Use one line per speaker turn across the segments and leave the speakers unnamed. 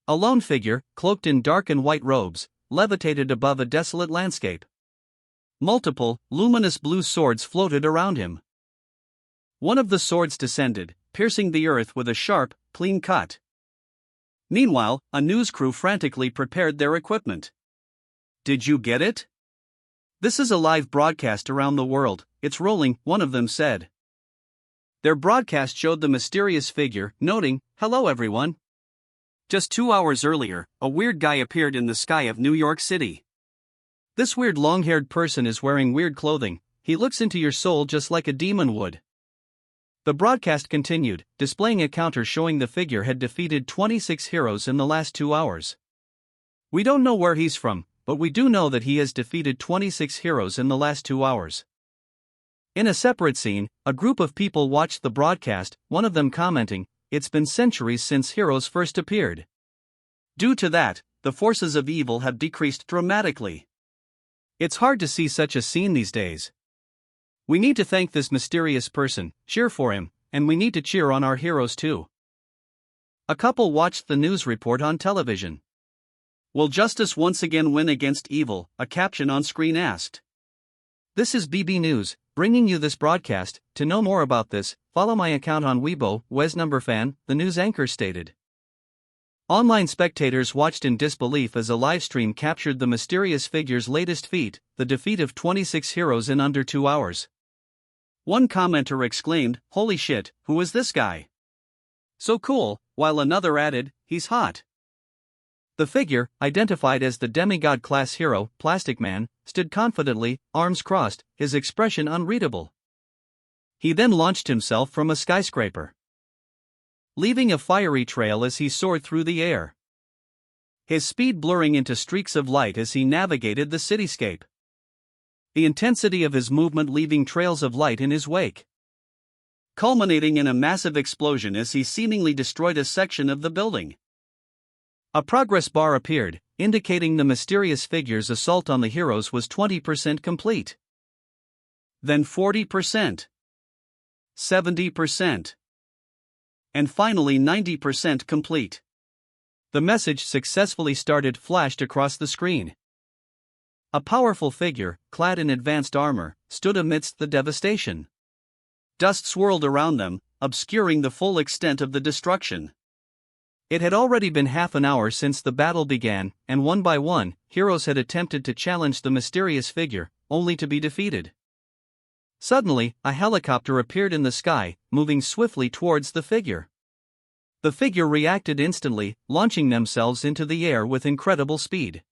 A lone figure, cloaked in dark and white robes, levitated above a desolate landscape. Multiple, luminous blue swords floated around him. One of the swords descended, piercing the earth with a sharp, clean cut. Meanwhile, a news crew frantically prepared their equipment. "Did you get it? This is a live broadcast around the world, it's rolling," one of them said. Their broadcast showed the mysterious figure, noting, "Hello everyone. Just 2 hours earlier, a weird guy appeared in the sky of New York City. This weird long-haired person is wearing weird clothing, he looks into your soul just like a demon would." The broadcast continued, displaying a counter showing the figure had defeated 26 heroes in the last 2 hours. "We don't know where he's from, but we do know that he has defeated 26 heroes in the last 2 hours. In a separate scene, a group of people watched the broadcast, one of them commenting, "It's been centuries since heroes first appeared. Due to that, the forces of evil have decreased dramatically. It's hard to see such a scene these days. We need to thank this mysterious person, cheer for him, and we need to cheer on our heroes too." A couple watched the news report on television. "Will justice once again win against evil?" a caption on screen asked. "This is BB News, bringing you this broadcast. To know more about this, follow my account on Weibo, WesNumberFan," the news anchor stated. Online spectators watched in disbelief as a livestream captured the mysterious figure's latest feat, the defeat of 26 heroes in under 2 hours. One commenter exclaimed, "Holy shit, who is this guy? So cool," while another added, "He's hot." The figure, identified as the demigod-class hero, Plastic Man, stood confidently, arms crossed, his expression unreadable. He then launched himself from a skyscraper, leaving a fiery trail as he soared through the air, his speed blurring into streaks of light as he navigated the cityscape, the intensity of his movement leaving trails of light in his wake, culminating in a massive explosion as he seemingly destroyed a section of the building. A progress bar appeared, indicating the mysterious figure's assault on the heroes was 20% complete. Then 40%, 70%, and finally 90% complete. The message "successfully started" flashed across the screen. A powerful figure, clad in advanced armor, stood amidst the devastation. Dust swirled around them, obscuring the full extent of the destruction. It had already been half an hour since the battle began, and one by one, heroes had attempted to challenge the mysterious figure, only to be defeated. Suddenly, a helicopter appeared in the sky, moving swiftly towards the figure. The figure reacted instantly, launching themselves into the air with incredible speed.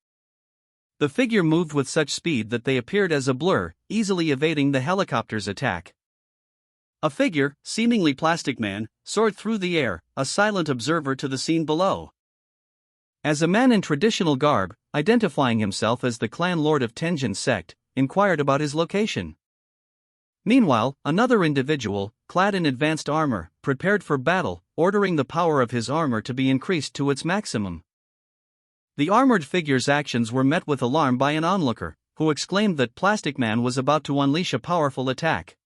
The figure moved with such speed that they appeared as a blur, easily evading the helicopter's attack. A figure, seemingly Plastic Man, soared through the air, a silent observer to the scene below. As a man in traditional garb, identifying himself as the clan lord of Tenjin sect, inquired about his location. Meanwhile, another individual, clad in advanced armor, prepared for battle, ordering the power of his armor to be increased to its maximum. The armored figure's actions were met with alarm by an onlooker, who exclaimed that Plastic Man was about to unleash a powerful attack.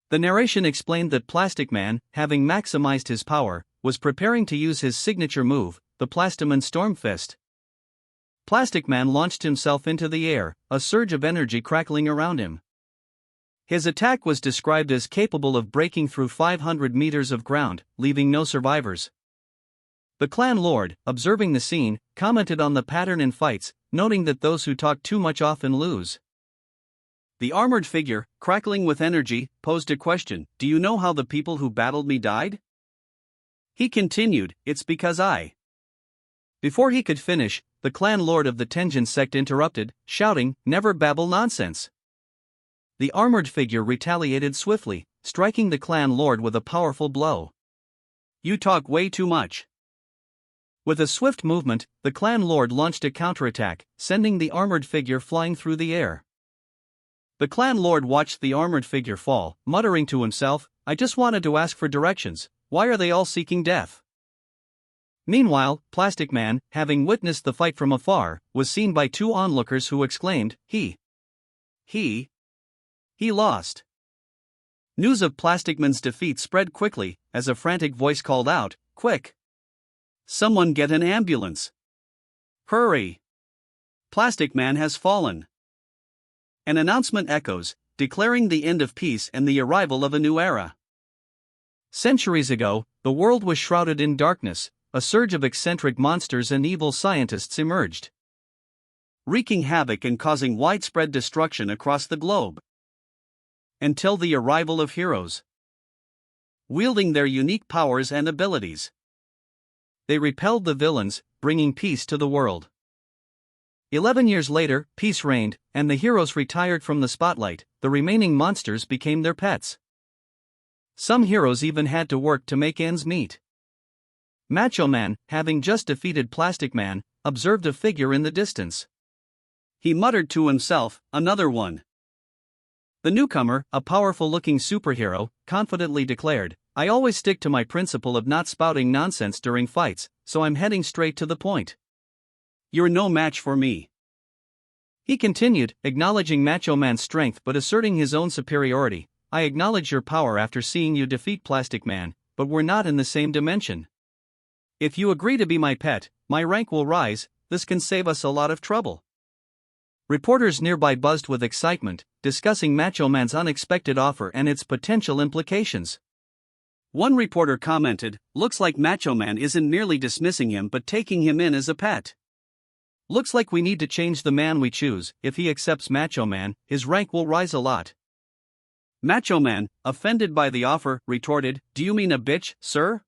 The narration explained that Plastic Man, having maximized his power, was preparing to use his signature move, the Plastiman Storm Fist. Plastic Man launched himself into the air, a surge of energy crackling around him. His attack was described as capable of breaking through 500 meters of ground, leaving no survivors. The clan lord, observing the scene, commented on the pattern in fights, noting that those who talk too much often lose. The armored figure, crackling with energy, posed a question, "Do you know how the people who battled me died?" He continued, "It's because I..." Before he could finish, the clan lord of the Tenjin sect interrupted, shouting, "Never babble nonsense." The armored figure retaliated swiftly, striking the clan lord with a powerful blow. "You talk way too much." With a swift movement, the clan lord launched a counterattack, sending the armored figure flying through the air. The clan lord watched the armored figure fall, muttering to himself, "I just wanted to ask for directions, why are they all seeking death?" Meanwhile, Plastic Man, having witnessed the fight from afar, was seen by two onlookers who exclaimed, He lost." News of Plastic Man's defeat spread quickly, as a frantic voice called out, "Quick! Someone get an ambulance. Hurry! Plastic Man has fallen. An announcement echoes, declaring the end of peace and the arrival of a new era. Centuries ago, the world was shrouded in darkness. A surge of eccentric monsters and evil scientists emerged, wreaking havoc and causing widespread destruction across the globe. Until the arrival of heroes, wielding their unique powers and abilities, they repelled the villains, bringing peace to the world. 11 years later, peace reigned, and the heroes retired from the spotlight. The remaining monsters became their pets. Some heroes even had to work to make ends meet. Macho Man, having just defeated Plastic Man, observed a figure in the distance. He muttered to himself, "Another one." The newcomer, a powerful-looking superhero, confidently declared, "I always stick to my principle of not spouting nonsense during fights, so I'm heading straight to the point. You're no match for me." He continued, acknowledging Macho Man's strength but asserting his own superiority. "I acknowledge your power after seeing you defeat Plastic Man, but we're not in the same dimension. If you agree to be my pet, my rank will rise. This can save us a lot of trouble." Reporters nearby buzzed with excitement, discussing Macho Man's unexpected offer and its potential implications. One reporter commented, "Looks like Macho Man isn't merely dismissing him but taking him in as a pet. Looks like we need to change the man we choose. If he accepts Macho Man, his rank will rise a lot." Macho Man, offended by the offer, retorted, "Do you mean a bitch, sir?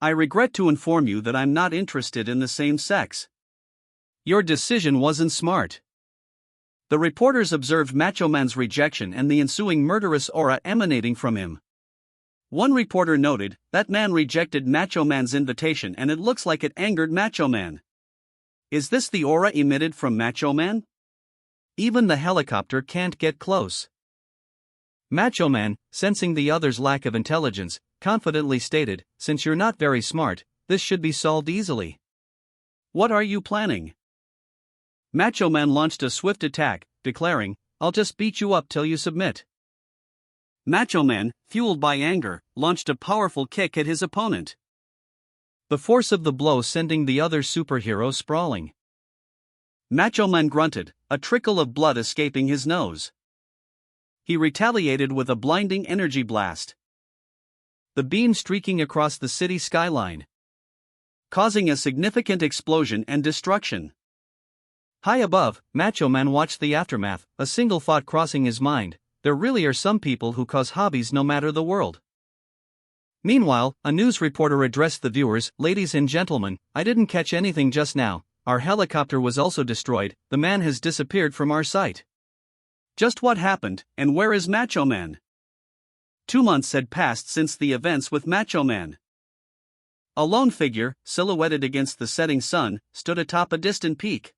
I regret to inform you that I'm not interested in the same sex. Your decision wasn't smart." The reporters observed Macho Man's rejection and the ensuing murderous aura emanating from him. One reporter noted, "That man rejected Macho Man's invitation and it looks like it angered Macho Man. Is this the aura emitted from Macho Man? Even the helicopter can't get close." Macho Man, sensing the other's lack of intelligence, confidently stated, "Since you're not very smart, this should be solved easily. What are you planning?" Macho Man launched a swift attack, declaring, "I'll just beat you up till you submit." Macho Man, fueled by anger, launched a powerful kick at his opponent, the force of the blow sending the other superhero sprawling. Macho Man grunted, a trickle of blood escaping his nose. He retaliated with a blinding energy blast, the beam streaking across the city skyline, causing a significant explosion and destruction. High above, Macho Man watched the aftermath, a single thought crossing his mind: there really are some people who cause hobbies no matter the world. Meanwhile, a news reporter addressed the viewers, "Ladies and gentlemen, I didn't catch anything just now. Our helicopter was also destroyed. The man has disappeared from our sight. Just what happened, and where is Macho Man?" 2 months had passed since the events with Macho Man. A lone figure, silhouetted against the setting sun, stood atop a distant peak.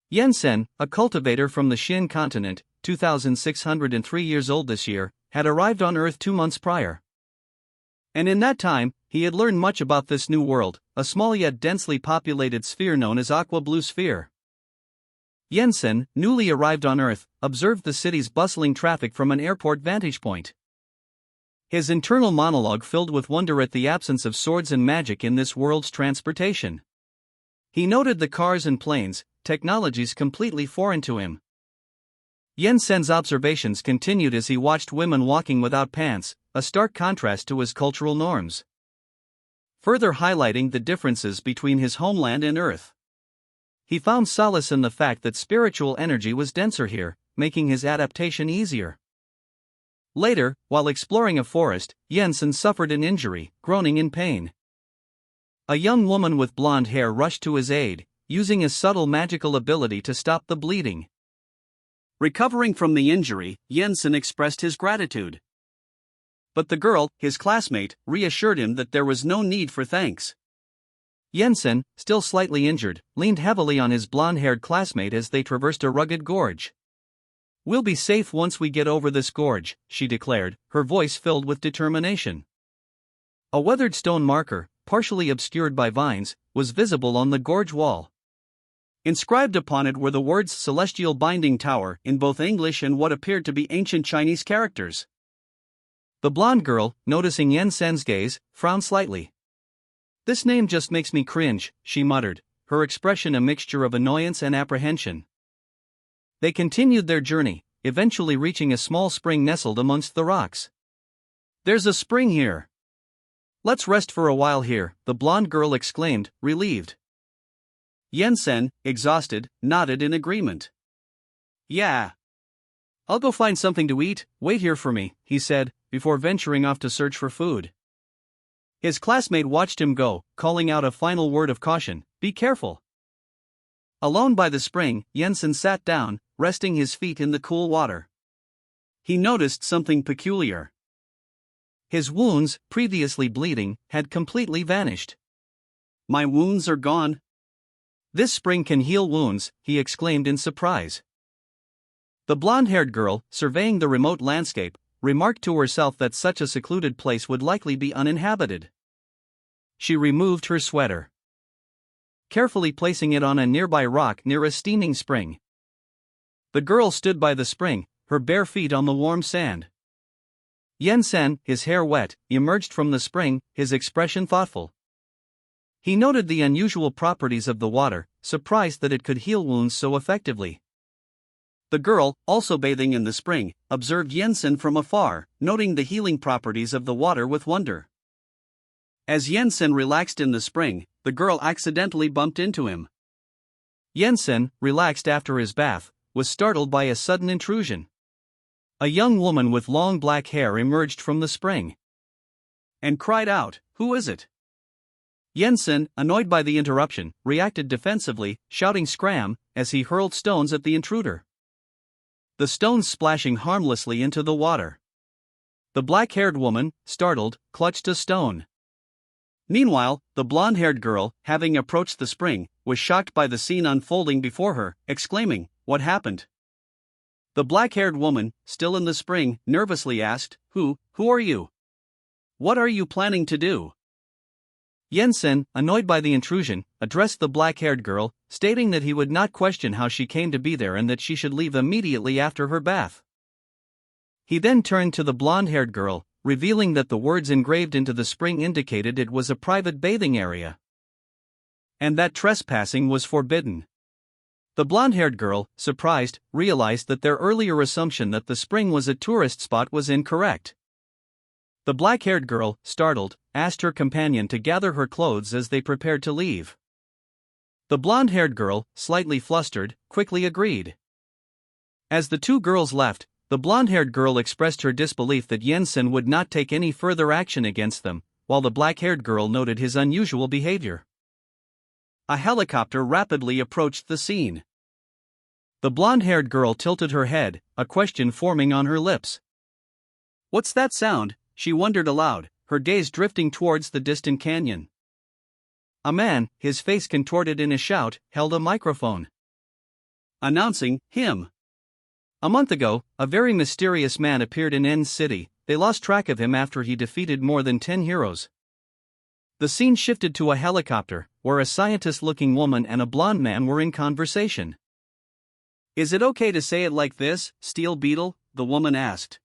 Yen-sen, a cultivator from the Shin continent, 2,603 years old this year, had arrived on Earth 2 months prior. And in that time, he had learned much about this new world, a small yet densely populated sphere known as Aqua Blue Sphere. Yen-sen, newly arrived on Earth, observed the city's bustling traffic from an airport vantage point. His internal monologue filled with wonder at the absence of swords and magic in this world's transportation. He noted the cars and planes, technologies completely foreign to him. Yen-sen's observations continued as he watched women walking without pants, a stark contrast to his cultural norms, further highlighting the differences between his homeland and Earth. He found solace in the fact that spiritual energy was denser here, making his adaptation easier. Later, while exploring a forest, Yen-sen suffered an injury, groaning in pain. A young woman with blonde hair rushed to his aid, using a subtle magical ability to stop the bleeding. Recovering from the injury, Yen-sen expressed his gratitude. But the girl, his classmate, reassured him that there was no need for thanks. Yen-sen, still slightly injured, leaned heavily on his blonde-haired classmate as they traversed a rugged gorge. "We'll be safe once we get over this gorge," she declared, her voice filled with determination. A weathered stone marker, partially obscured by vines, was visible on the gorge wall. Inscribed upon it were the words "Celestial Binding Tower" in both English and what appeared to be ancient Chinese characters. The blonde girl, noticing Yen-sen's gaze, frowned slightly. This name just makes me cringe, she muttered, her expression a mixture of annoyance and apprehension. They continued their journey, eventually reaching a small spring nestled amongst the rocks. There's a spring here. Let's rest for a while here, the blonde girl exclaimed, relieved. Yensen, exhausted, nodded in agreement. Yeah. I'll go find something to eat, wait here for me, he said, before venturing off to search for food. His classmate watched him go, calling out a final word of caution, be careful. Alone by the spring, Yensen sat down, resting his feet in the cool water. He noticed something peculiar. His wounds, previously bleeding, had completely vanished. My wounds are gone. This spring can heal wounds, he exclaimed in surprise. The blonde-haired girl, surveying the remote landscape, remarked to herself that such a secluded place would likely be uninhabited. She removed her sweater, carefully placing it on a nearby rock near a steaming spring. The girl stood by the spring, her bare feet on the warm sand. Yensen, his hair wet, emerged from the spring, his expression thoughtful. He noted the unusual properties of the water, surprised that it could heal wounds so effectively. The girl, also bathing in the spring, observed Yensen from afar, noting the healing properties of the water with wonder. As Yensen relaxed in the spring, the girl accidentally bumped into him. Yensen, relaxed after his bath, was startled by a sudden intrusion. A young woman with long black hair emerged from the spring and cried out, "Who is it?" Yensen, annoyed by the interruption, reacted defensively, shouting "Scram," as he hurled stones at the intruder. The stones splashing harmlessly into the water. The black-haired woman, startled, clutched a stone. Meanwhile, the blonde-haired girl, having approached the spring, was shocked by the scene unfolding before her, exclaiming, "What happened?" The black-haired woman, still in the spring, nervously asked, Who are you? What are you planning to do?" Yensen, annoyed by the intrusion, addressed the black-haired girl, stating that he would not question how she came to be there and that she should leave immediately after her bath. He then turned to the blonde-haired girl, revealing that the words engraved into the spring indicated it was a private bathing area, and that trespassing was forbidden. The blonde-haired girl, surprised, realized that their earlier assumption that the spring was a tourist spot was incorrect. The black-haired girl, startled, asked her companion to gather her clothes as they prepared to leave. The blonde-haired girl, slightly flustered, quickly agreed. As the two girls left, the blonde-haired girl expressed her disbelief that Yensen would not take any further action against them, while the black-haired girl noted his unusual behavior. A helicopter rapidly approached the scene. The blonde-haired girl tilted her head, a question forming on her lips. "What's that sound?" she wondered aloud, her gaze drifting towards the distant canyon. A man, his face contorted in a shout, held a microphone, announcing him. A month ago, a very mysterious man appeared in N's city. They lost track of him after he defeated more than 10 heroes. The scene shifted to a helicopter, where a scientist-looking woman and a blonde man were in conversation. "Is it okay to say it like this, Steel Beetle?" the woman asked.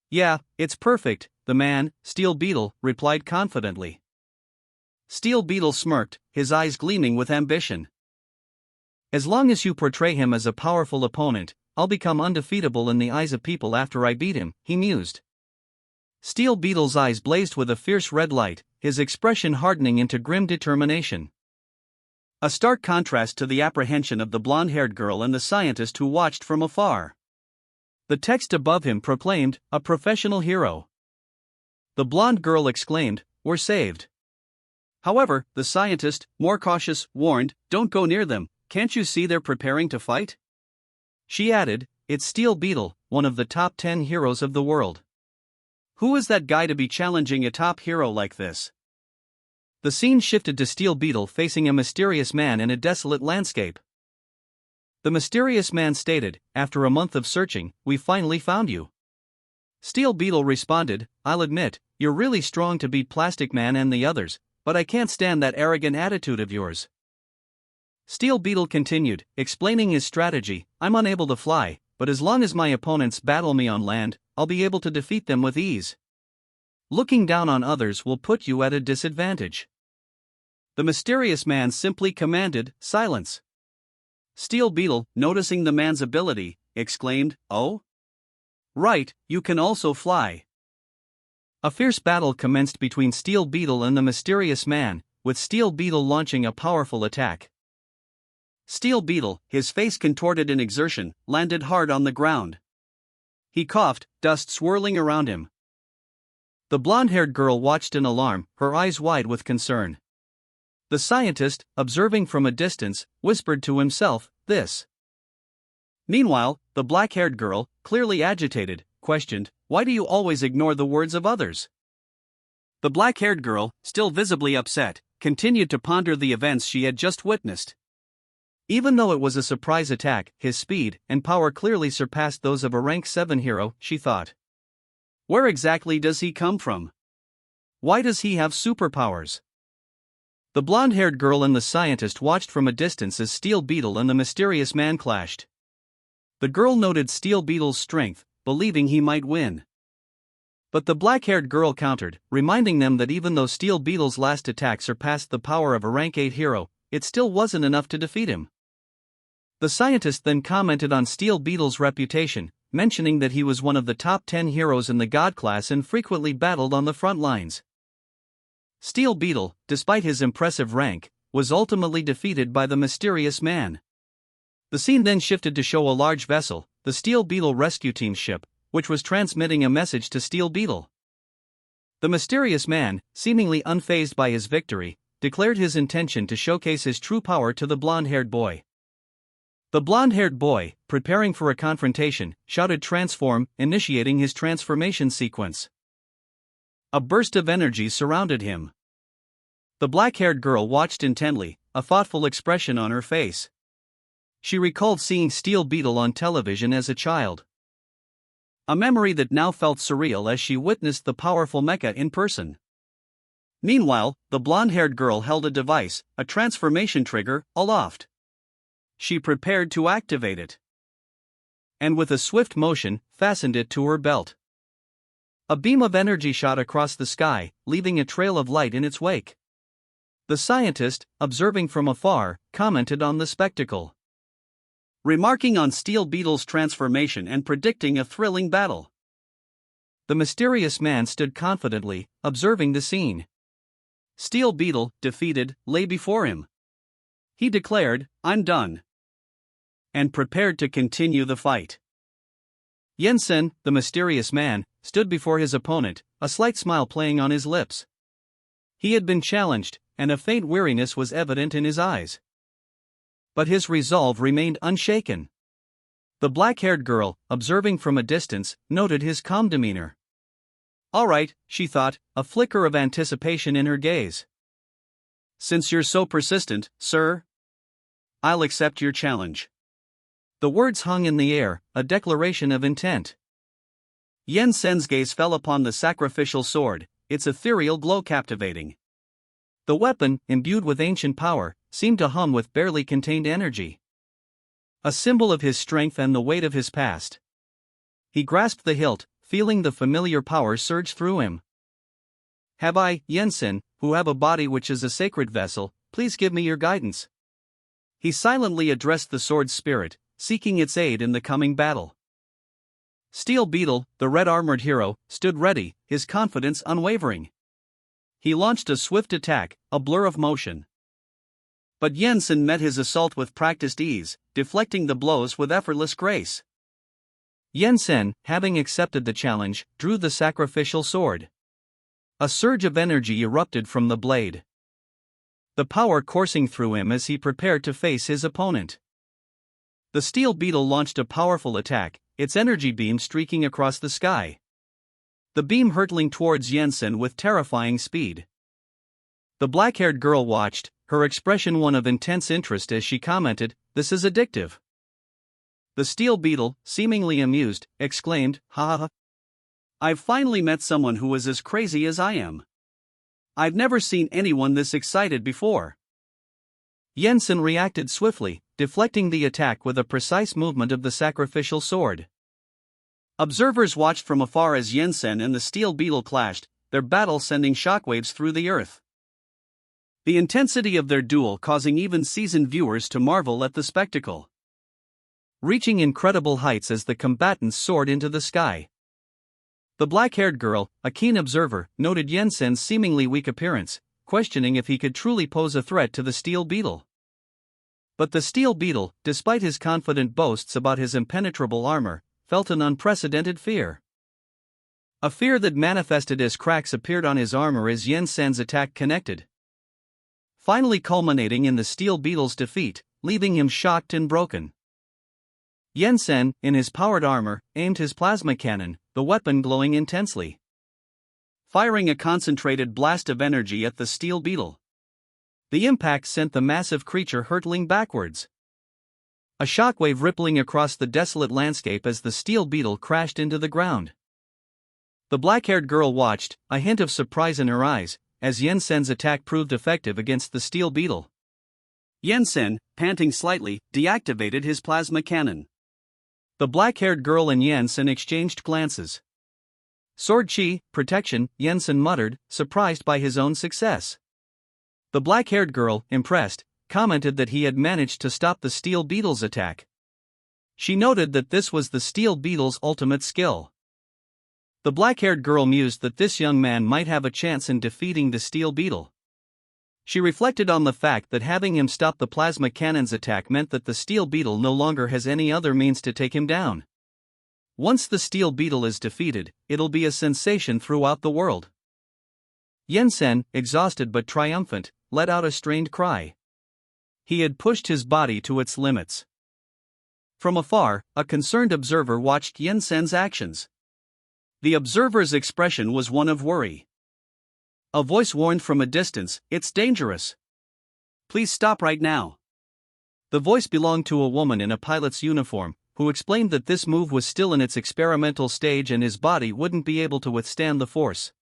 "Yeah, it's perfect," the man, Steel Beetle, replied confidently. Steel Beetle smirked, his eyes gleaming with ambition. "As long as you portray him as a powerful opponent, I'll become undefeatable in the eyes of people after I beat him," he mused. Steel Beetle's eyes blazed with a fierce red light, his expression hardening into grim determination. A stark contrast to the apprehension of the blonde-haired girl and the scientist who watched from afar. The text above him proclaimed, "A professional hero." The blonde girl exclaimed, "We're saved." However, the scientist, more cautious, warned, "Don't go near them, can't you see they're preparing to fight?" She added, "It's Steel Beetle, one of the top 10 heroes of the world. Who is that guy to be challenging a top hero like this?" The scene shifted to Steel Beetle facing a mysterious man in a desolate landscape. The mysterious man stated, "After a month of searching, we finally found you." Steel Beetle responded, "I'll admit, you're really strong to beat Plastic Man and the others, but I can't stand that arrogant attitude of yours." Steel Beetle continued, explaining his strategy, "I'm unable to fly, but as long as my opponents battle me on land, I'll be able to defeat them with ease. Looking down on others will put you at a disadvantage." The mysterious man simply commanded, "Silence." Steel Beetle, noticing the man's ability, exclaimed, "Oh? Right, you can also fly." A fierce battle commenced between Steel Beetle and the mysterious man, with Steel Beetle launching a powerful attack. Steel Beetle, his face contorted in exertion, landed hard on the ground. He coughed, dust swirling around him. The blonde-haired girl watched in alarm, her eyes wide with concern. The scientist, observing from a distance, whispered to himself, "This." Meanwhile, the black-haired girl, clearly agitated, questioned, "Why do you always ignore the words of others?" The black-haired girl, still visibly upset, continued to ponder the events she had just witnessed. Even though it was a surprise attack, his speed and power clearly surpassed those of a rank 7 hero, she thought. Where exactly does he come from? Why does he have superpowers? The blonde-haired girl and the scientist watched from a distance as Steel Beetle and the mysterious man clashed. The girl noted Steel Beetle's strength, believing he might win. But the black-haired girl countered, reminding them that even though Steel Beetle's last attack surpassed the power of a rank 8 hero, it still wasn't enough to defeat him. The scientist then commented on Steel Beetle's reputation, mentioning that he was one of the top 10 heroes in the God class and frequently battled on the front lines. Steel Beetle, despite his impressive rank, was ultimately defeated by the mysterious man. The scene then shifted to show a large vessel, the Steel Beetle rescue team's ship, which was transmitting a message to Steel Beetle. The mysterious man, seemingly unfazed by his victory, declared his intention to showcase his true power to the blonde-haired boy. The blonde-haired boy, preparing for a confrontation, shouted "Transform," initiating his transformation sequence. A burst of energy surrounded him. The black-haired girl watched intently, a thoughtful expression on her face. She recalled seeing Steel Beetle on television as a child. A memory that now felt surreal as she witnessed the powerful mecha in person. Meanwhile, the blonde-haired girl held a device, a transformation trigger, aloft. She prepared to activate it. And with a swift motion, fastened it to her belt. A beam of energy shot across the sky, leaving a trail of light in its wake. The scientist, observing from afar, commented on the spectacle, remarking on Steel Beetle's transformation and predicting a thrilling battle. The mysterious man stood confidently, observing the scene. Steel Beetle, defeated, lay before him. He declared, "I'm done," and prepared to continue the fight. Yensen, the mysterious man, stood before his opponent, a slight smile playing on his lips. He had been challenged, and a faint weariness was evident in his eyes. But his resolve remained unshaken. The black-haired girl, observing from a distance, noted his calm demeanor. "All right," she thought, a flicker of anticipation in her gaze. "Since you're so persistent, sir, I'll accept your challenge." The words hung in the air, a declaration of intent. Yensen's gaze fell upon the sacrificial sword, its ethereal glow captivating. The weapon, imbued with ancient power, seemed to hum with barely contained energy. A symbol of his strength and the weight of his past. He grasped the hilt, feeling the familiar power surge through him. "Have I, Yensen, who have a body which is a sacred vessel, please give me your guidance." He silently addressed the sword's spirit, seeking its aid in the coming battle. Steel Beetle, the red-armored hero, stood ready, his confidence unwavering. He launched a swift attack, a blur of motion. But Yensen met his assault with practiced ease, deflecting the blows with effortless grace. Yensen, having accepted the challenge, drew the sacrificial sword. A surge of energy erupted from the blade, the power coursing through him as he prepared to face his opponent. The Steel Beetle launched a powerful attack, its energy beam streaking across the sky. The beam hurtling towards Yensen with terrifying speed. The black-haired girl watched, her expression one of intense interest as she commented, "This is addictive." The Steel Beetle, seemingly amused, exclaimed, "Ha ha! I've finally met someone who is as crazy as I am. I've never seen anyone this excited before." Yensen reacted swiftly, deflecting the attack with a precise movement of the sacrificial sword. Observers watched from afar as Yensen and the Steel Beetle clashed, their battle sending shockwaves through the earth. the intensity of their duel causing even seasoned viewers to marvel at the spectacle. Reaching incredible heights as the combatants soared into the sky. The black-haired girl, a keen observer, noted Yensen's seemingly weak appearance, questioning if he could truly pose a threat to the steel beetle. But the steel beetle, despite his confident boasts about his impenetrable armor, felt an unprecedented fear. A fear that manifested as cracks appeared on his armor as Yensen's attack connected, finally culminating in the steel beetle's defeat, leaving him shocked and broken. Yensen, in his powered armor, aimed his plasma cannon, the weapon glowing intensely, firing a concentrated blast of energy at the steel beetle. The impact sent the massive creature hurtling backwards, a shockwave rippling across the desolate landscape as the steel beetle crashed into the ground. The black-haired girl watched, a hint of surprise in her eyes, as Yensen's attack proved effective against the steel beetle. Yensen, panting slightly, deactivated his plasma cannon. The black-haired girl and Yensen exchanged glances. Sword chi, protection, Yensen muttered, surprised by his own success. The black-haired girl, impressed, commented that he had managed to stop the steel beetle's attack. She noted that this was the steel beetle's ultimate skill. The black-haired girl mused that this young man might have a chance in defeating the steel beetle. She reflected on the fact that having him stop the plasma cannon's attack meant that the steel beetle no longer has any other means to take him down. Once the steel beetle is defeated, it'll be a sensation throughout the world. Yensen, exhausted but triumphant, let out a strained cry. He had pushed his body to its limits. From afar, a concerned observer watched Yensen's actions. The observer's expression was one of worry. A voice warned from a distance, "It's dangerous. Please stop right now." The voice belonged to a woman in a pilot's uniform, who explained that this move was still in its experimental stage and his body wouldn't be able to withstand the force.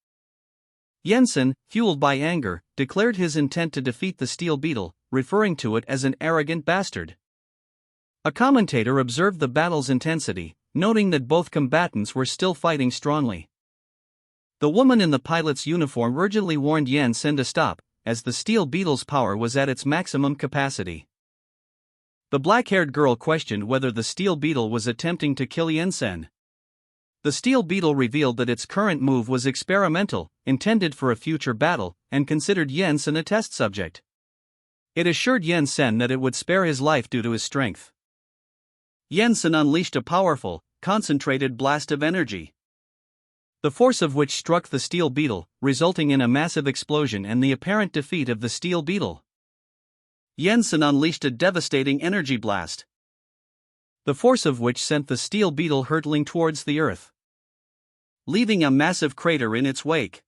Yensen, fueled by anger, declared his intent to defeat the steel beetle, referring to it as an arrogant bastard. A commentator observed the battle's intensity, noting that both combatants were still fighting strongly. The woman in the pilot's uniform urgently warned Yensen to stop, as the steel beetle's power was at its maximum capacity. The black-haired girl questioned whether the steel beetle was attempting to kill Yensen. The steel beetle revealed that its current move was experimental, intended for a future battle, and considered Yensen a test subject. It assured Yensen that it would spare his life due to his strength. Yensen unleashed a powerful, concentrated blast of energy, the force of which struck the steel beetle, resulting in a massive explosion and the apparent defeat of the steel beetle. Yensen unleashed a devastating energy blast, the force of which sent the steel beetle hurtling towards the earth, leaving a massive crater in its wake.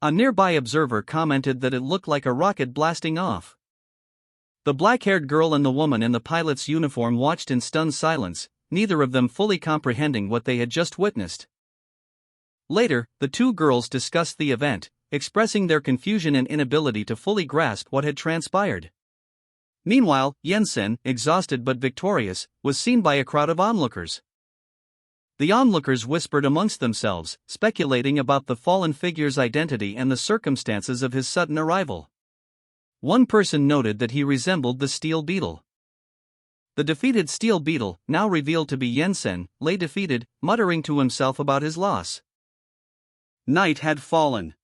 A nearby observer commented that it looked like a rocket blasting off. The black-haired girl and the woman in the pilot's uniform watched in stunned silence, neither of them fully comprehending what they had just witnessed. Later, the two girls discussed the event, expressing their confusion and inability to fully grasp what had transpired. Meanwhile, Yensen, exhausted but victorious, was seen by a crowd of onlookers. The onlookers whispered amongst themselves, speculating about the fallen figure's identity and the circumstances of his sudden arrival. One person noted that he resembled the steel beetle. The defeated steel beetle, now revealed to be Yensen, lay defeated, muttering to himself about his loss. Night had fallen.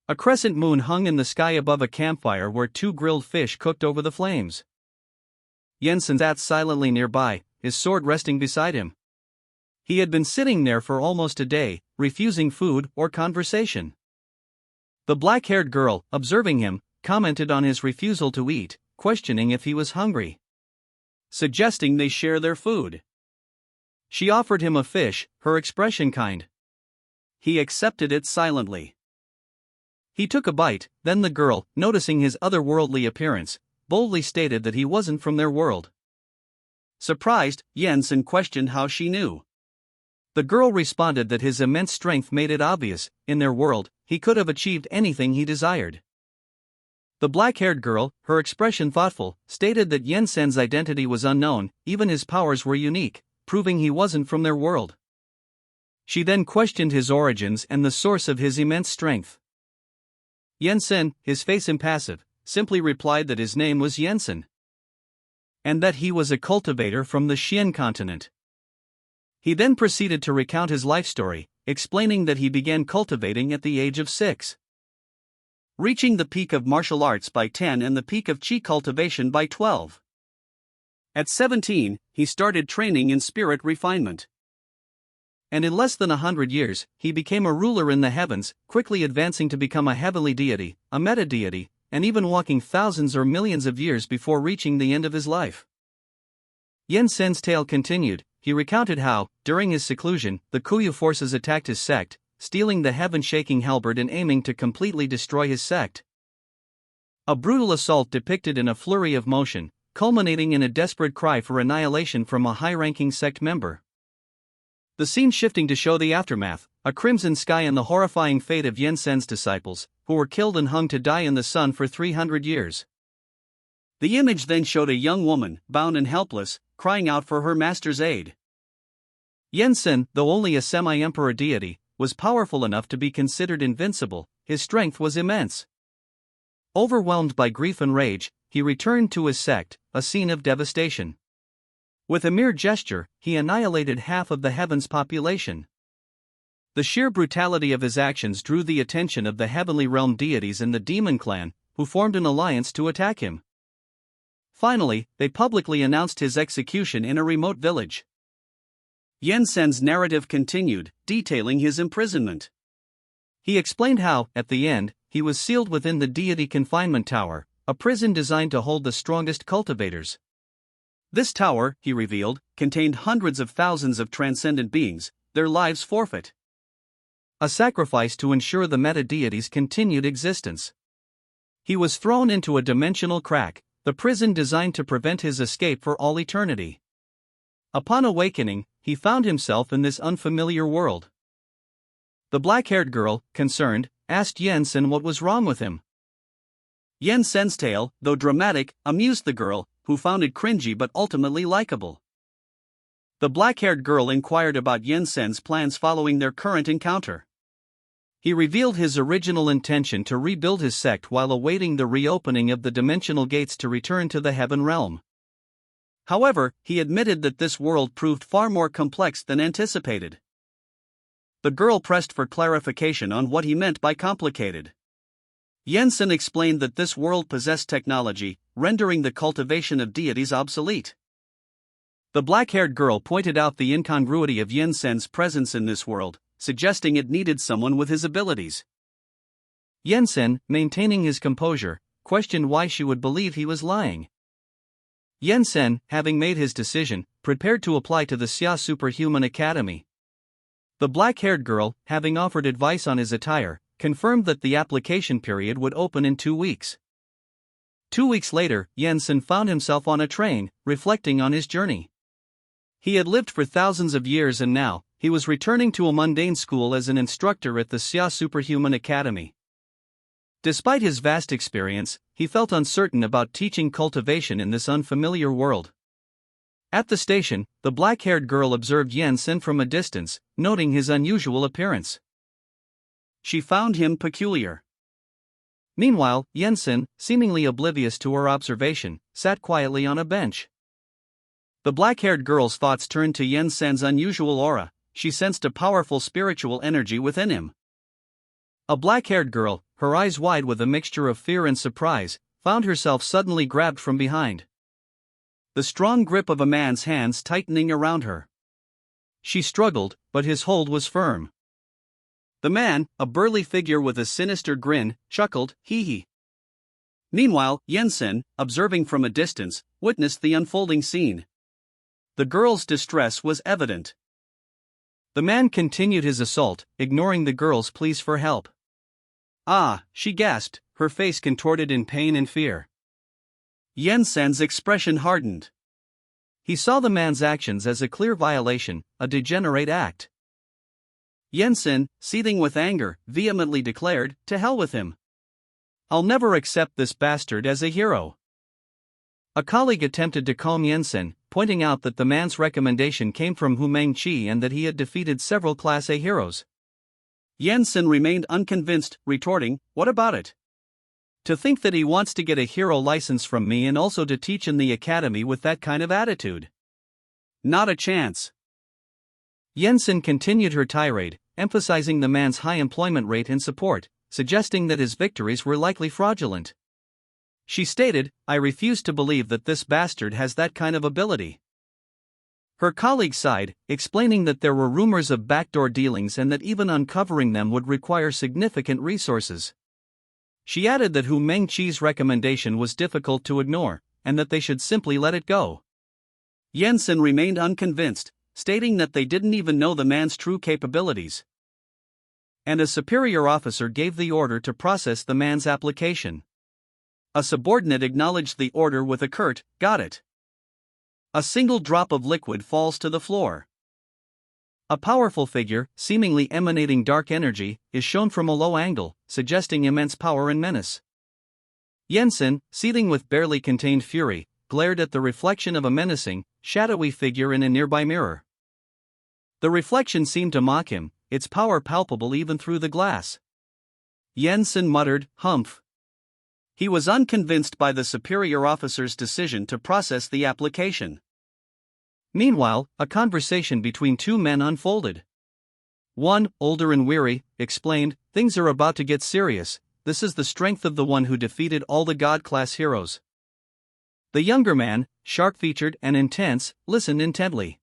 A crescent moon hung in the sky above a campfire where two grilled fish cooked over the flames. Yensen sat silently nearby, his sword resting beside him. He had been sitting there for almost a day, refusing food or conversation. The black-haired girl, observing him, commented on his refusal to eat, questioning if he was hungry, suggesting they share their food. She offered him a fish, her expression kind. He accepted it silently. He took a bite, then the girl, noticing his otherworldly appearance, boldly stated that he wasn't from their world. Surprised, Yensen questioned how she knew. The girl responded that his immense strength made it obvious, in their world, he could have achieved anything he desired. The black-haired girl, her expression thoughtful, stated that Yensen's identity was unknown, even his powers were unique, proving he wasn't from their world. She then questioned his origins and the source of his immense strength. Yensen, his face impassive, simply replied that his name was Yensen, and that he was a cultivator from the Xian continent. He then proceeded to recount his life story, explaining that he began cultivating at the age of 6, reaching the peak of martial arts by 10 and the peak of qi cultivation by 12. At 17, he started training in spirit refinement. And in less than 100 years, he became a ruler in the heavens, quickly advancing to become a heavenly deity, a meta-deity, and even walking thousands or millions of years before reaching the end of his life. Yensen's tale continued. He recounted how, during his seclusion, the Kuyu forces attacked his sect, stealing the heaven-shaking halberd and aiming to completely destroy his sect. A brutal assault depicted in a flurry of motion, culminating in a desperate cry for annihilation from a high-ranking sect member. The scene shifting to show the aftermath, a crimson sky and the horrifying fate of Yensen's disciples, who were killed and hung to die in the sun for 300 years. The image then showed a young woman, bound and helpless, crying out for her master's aid. Yensen, though only a semi-emperor deity, was powerful enough to be considered invincible. His strength was immense. Overwhelmed by grief and rage, he returned to his sect, a scene of devastation. With a mere gesture, he annihilated half of the heaven's population. The sheer brutality of his actions drew the attention of the heavenly realm deities and the demon clan, who formed an alliance to attack him. Finally, they publicly announced his execution in a remote village. Yensen's narrative continued, detailing his imprisonment. He explained how, at the end, he was sealed within the deity confinement tower, a prison designed to hold the strongest cultivators. This tower, he revealed, contained hundreds of thousands of transcendent beings, their lives forfeit. A sacrifice to ensure the meta-deity's continued existence. He was thrown into a dimensional crack, the prison designed to prevent his escape for all eternity. Upon awakening, he found himself in this unfamiliar world. The black-haired girl, concerned, asked Yensen what was wrong with him. Yensen's tale, though dramatic, amused the girl, who found it cringy but ultimately likable. The black-haired girl inquired about Yensen's plans following their current encounter. He revealed his original intention to rebuild his sect while awaiting the reopening of the dimensional gates to return to the heaven realm. However, he admitted that this world proved far more complex than anticipated. The girl pressed for clarification on what he meant by complicated. Yensen explained that this world possessed technology, rendering the cultivation of deities obsolete. The black-haired girl pointed out the incongruity of Yensen's presence in this world, suggesting it needed someone with his abilities. Yensen, maintaining his composure, questioned why she would believe he was lying. Yensen, having made his decision, prepared to apply to the Xia Superhuman Academy. The black-haired girl, having offered advice on his attire, confirmed that the application period would open in 2 weeks. 2 weeks later, Yensen found himself on a train, reflecting on his journey. He had lived for thousands of years and now, he was returning to a mundane school as an instructor at the Xia Superhuman Academy. Despite his vast experience, he felt uncertain about teaching cultivation in this unfamiliar world. At the station, the black-haired girl observed Yensen from a distance, noting his unusual appearance. She found him peculiar. Meanwhile, Yensen, seemingly oblivious to her observation, sat quietly on a bench. The black-haired girl's thoughts turned to Yensen's unusual aura. She sensed a powerful spiritual energy within him. A black-haired girl, her eyes wide with a mixture of fear and surprise, found herself suddenly grabbed from behind. The strong grip of a man's hands tightening around her. She struggled, but his hold was firm. The man, a burly figure with a sinister grin, chuckled, "Hee hee." Meanwhile, Yensen, observing from a distance, witnessed the unfolding scene. The girl's distress was evident. The man continued his assault, ignoring the girl's pleas for help. "Ah," she gasped, her face contorted in pain and fear. Yensen's expression hardened. He saw the man's actions as a clear violation, a degenerate act. Yensen, seething with anger, vehemently declared, "To hell with him. I'll never accept this bastard as a hero." A colleague attempted to calm Yensen, pointing out that the man's recommendation came from Humang Chi and that he had defeated several Class A heroes. Yensen remained unconvinced, retorting, "What about it? To think that he wants to get a hero license from me and also to teach in the academy with that kind of attitude. Not a chance. Jensen continued her tirade, emphasizing the man's high employment rate and support, suggesting that his victories were likely fraudulent. She stated, "I refuse to believe that this bastard has that kind of ability." Her colleague sighed, explaining that there were rumors of backdoor dealings and that even uncovering them would require significant resources. She added that Hu Mengqi's recommendation was difficult to ignore, and that they should simply let it go. Jensen remained unconvinced, stating that they didn't even know the man's true capabilities. And a superior officer gave the order to process the man's application. A subordinate acknowledged the order with a curt, "Got it." A single drop of liquid falls to the floor. A powerful figure, seemingly emanating dark energy, is shown from a low angle, suggesting immense power and menace. Jensen, seething with barely contained fury, glared at the reflection of a menacing, shadowy figure in a nearby mirror. The reflection seemed to mock him, its power palpable even through the glass. Jensen muttered, "Humph." He was unconvinced by the superior officer's decision to process the application. Meanwhile, a conversation between two men unfolded. One, older and weary, explained, "Things are about to get serious. This is the strength of the one who defeated all the God-class heroes." The younger man, sharp-featured and intense, listened intently.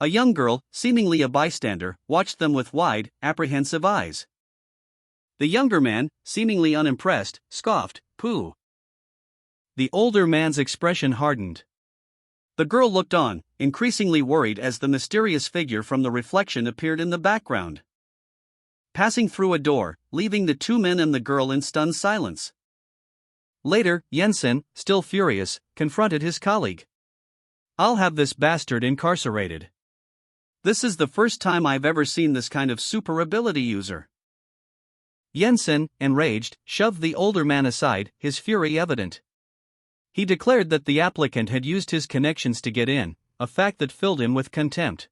A young girl, seemingly a bystander, watched them with wide, apprehensive eyes. The younger man, seemingly unimpressed, scoffed, "Pooh." The older man's expression hardened. The girl looked on, increasingly worried as the mysterious figure from the reflection appeared in the background, passing through a door, leaving the two men and the girl in stunned silence. Later, Jensen, still furious, confronted his colleague. "I'll have this bastard incarcerated. This is the first time I've ever seen this kind of super ability user." Jensen, enraged, shoved the older man aside, his fury evident. He declared that the applicant had used his connections to get in, a fact that filled him with contempt.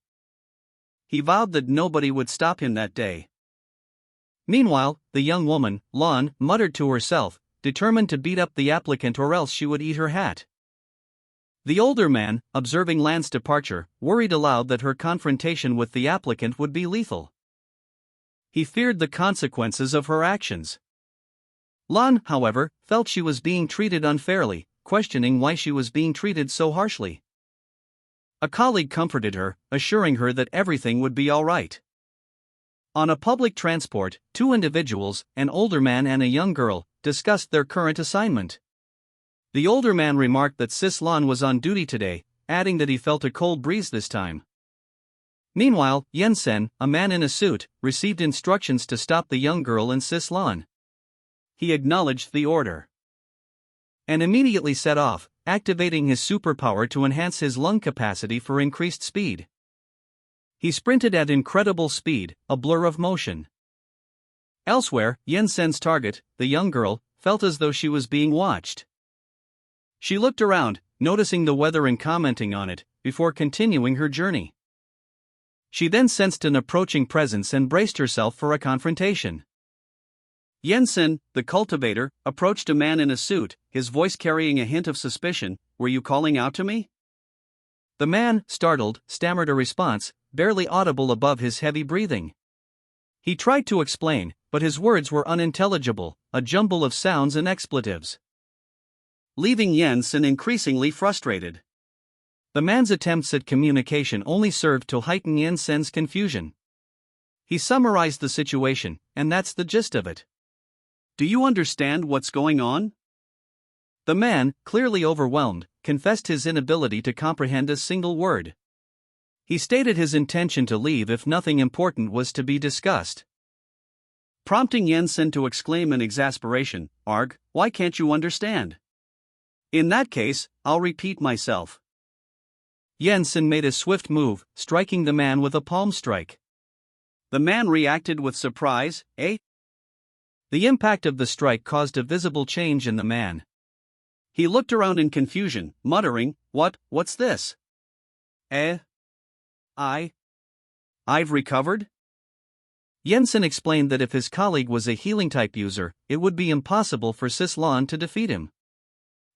He vowed that nobody would stop him that day. Meanwhile, the young woman, Lon, muttered to herself, determined to beat up the applicant or else she would eat her hat. The older man, observing Lan's departure, worried aloud that her confrontation with the applicant would be lethal. He feared the consequences of her actions. Lon, however, felt she was being treated unfairly, questioning why she was being treated so harshly. A colleague comforted her, assuring her that everything would be all right. On a public transport, two individuals, an older man and a young girl, discussed their current assignment. The older man remarked that Sis Lon was on duty today, adding that he felt a cold breeze this time. Meanwhile, Jensen, a man in a suit, received instructions to stop the young girl and Sis Lon. He acknowledged the order and immediately set off, activating his superpower to enhance his lung capacity for increased speed. He sprinted at incredible speed, a blur of motion. Elsewhere, Jensen's target, the young girl, felt as though she was being watched. She looked around, noticing the weather and commenting on it, before continuing her journey. She then sensed an approaching presence and braced herself for a confrontation. Jensen, the cultivator, approached a man in a suit, his voice carrying a hint of suspicion. "Were you calling out to me?" The man, startled, stammered a response, barely audible above his heavy breathing. He tried to explain, but his words were unintelligible, a jumble of sounds and expletives, leaving Jensen increasingly frustrated. The man's attempts at communication only served to heighten Jensen's confusion. He summarized the situation, and that's the gist of it. "Do you understand what's going on?" The man, clearly overwhelmed, confessed his inability to comprehend a single word. He stated his intention to leave if nothing important was to be discussed, prompting Jensen to exclaim in exasperation, "Arg, why can't you understand? In that case, I'll repeat myself." Jensen made a swift move, striking the man with a palm strike. The man reacted with surprise, "Eh?" The impact of the strike caused a visible change in the man. He looked around in confusion, muttering, What's this? I've recovered?" Jensen explained that if his colleague was a healing-type user, it would be impossible for Sis-Lan to defeat him.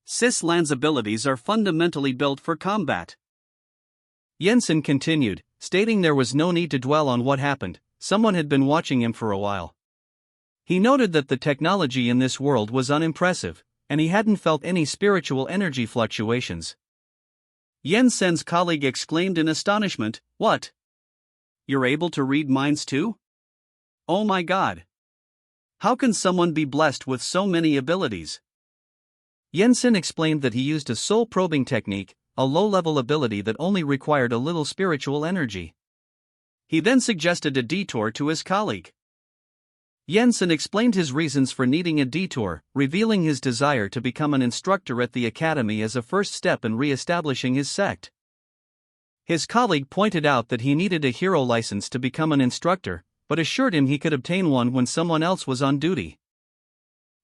Sis-Lan's abilities are fundamentally built for combat. Jensen continued, stating there was no need to dwell on what happened, someone had been watching him for a while. He noted that the technology in this world was unimpressive, and he hadn't felt any spiritual energy fluctuations. Jensen's colleague exclaimed in astonishment, "What? You're able to read minds too? Oh my god! How can someone be blessed with so many abilities?" Jensen explained that he used a soul probing technique, a low-level ability that only required a little spiritual energy. He then suggested a detour to his colleague. Jensen explained his reasons for needing a detour, revealing his desire to become an instructor at the academy as a first step in re-establishing his sect. His colleague pointed out that he needed a hero license to become an instructor, but assured him he could obtain one when someone else was on duty.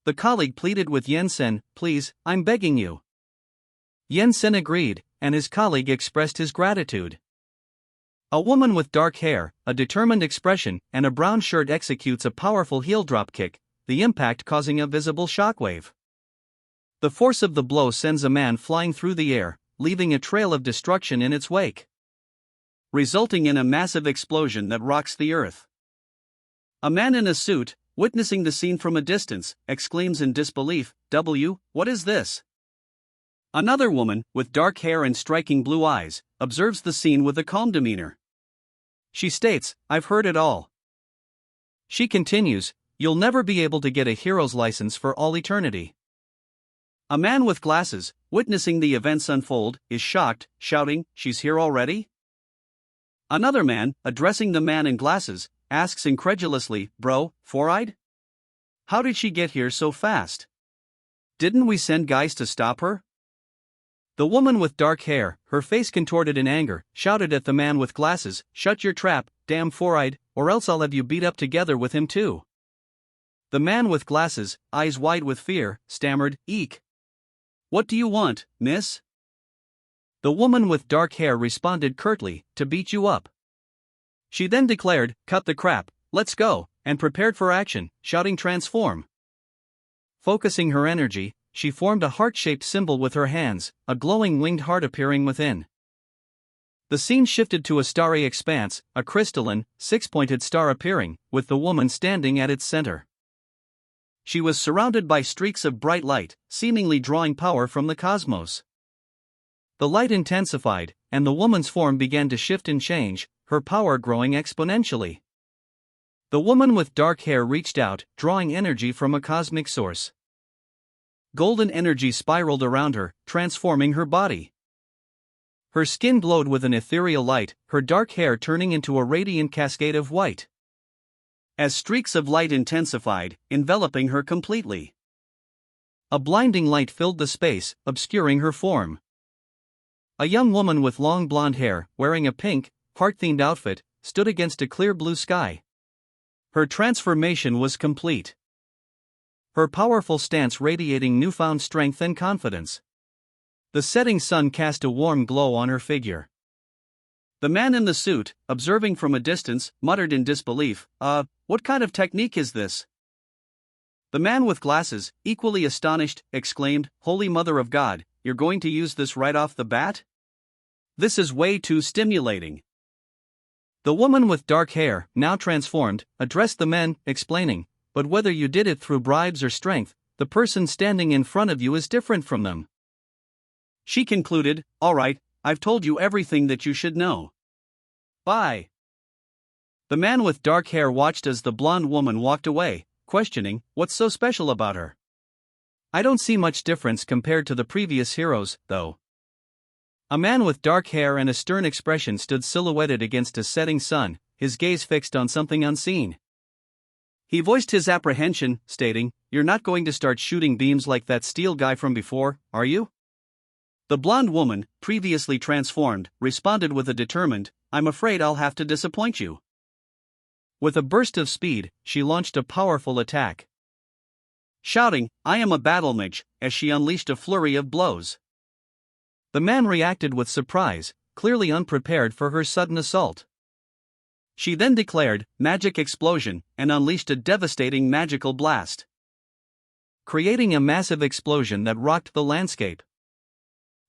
The colleague pleaded with Jensen, "Please, I'm begging you." Jensen agreed, and his colleague expressed his gratitude. A woman with dark hair, a determined expression, and a brown shirt executes a powerful heel drop kick, the impact causing a visible shockwave. The force of the blow sends a man flying through the air, leaving a trail of destruction in its wake, resulting in a massive explosion that rocks the earth. A man in a suit, witnessing the scene from a distance, exclaims in disbelief, What is this?" Another woman, with dark hair and striking blue eyes, observes the scene with a calm demeanor. She states, "I've heard it all." She continues, "You'll never be able to get a hero's license for all eternity." A man with glasses, witnessing the events unfold, is shocked, shouting, "She's here already?" Another man, addressing the man in glasses, asks incredulously, "Bro, four-eyed? How did she get here so fast? Didn't we send guys to stop her?" The woman with dark hair, her face contorted in anger, shouted at the man with glasses, "Shut your trap, damn four-eyed, or else I'll have you beat up together with him too." The man with glasses, eyes wide with fear, stammered, "Eek. What do you want, miss?" The woman with dark hair responded curtly, "To beat you up." She then declared, "Cut the crap, let's go," and prepared for action, shouting, "Transform." Focusing her energy, she formed a heart-shaped symbol with her hands, a glowing winged heart appearing within. The scene shifted to a starry expanse, a crystalline, six-pointed star appearing, with the woman standing at its center. She was surrounded by streaks of bright light, seemingly drawing power from the cosmos. The light intensified, and the woman's form began to shift and change, her power growing exponentially. The woman with dark hair reached out, drawing energy from a cosmic source. Golden energy spiraled around her, transforming her body. Her skin glowed with an ethereal light, her dark hair turning into a radiant cascade of white. As streaks of light intensified, enveloping her completely. A blinding light filled the space, obscuring her form. A young woman with long blonde hair, wearing a pink, heart-themed outfit, stood against a clear blue sky. Her transformation was complete. Her powerful stance radiating newfound strength and confidence. The setting sun cast a warm glow on her figure. The man in the suit, observing from a distance, muttered in disbelief, What kind of technique is this?" The man with glasses, equally astonished, exclaimed, "Holy Mother of God, you're going to use this right off the bat? This is way too stimulating." The woman with dark hair, now transformed, addressed the men, explaining, "But whether you did it through bribes or strength, the person standing in front of you is different from them." She concluded, "All right, I've told you everything that you should know. Bye." The man with dark hair watched as the blonde woman walked away, questioning, "What's so special about her? I don't see much difference compared to the previous heroes, though." A man with dark hair and a stern expression stood silhouetted against a setting sun, his gaze fixed on something unseen. He voiced his apprehension, stating, "You're not going to start shooting beams like that steel guy from before, are you?" The blonde woman, previously transformed, responded with a determined, "I'm afraid I'll have to disappoint you." With a burst of speed, she launched a powerful attack. Shouting, "I am a battle mage," as she unleashed a flurry of blows. The man reacted with surprise, clearly unprepared for her sudden assault. She then declared, "Magic explosion," and unleashed a devastating magical blast, creating a massive explosion that rocked the landscape.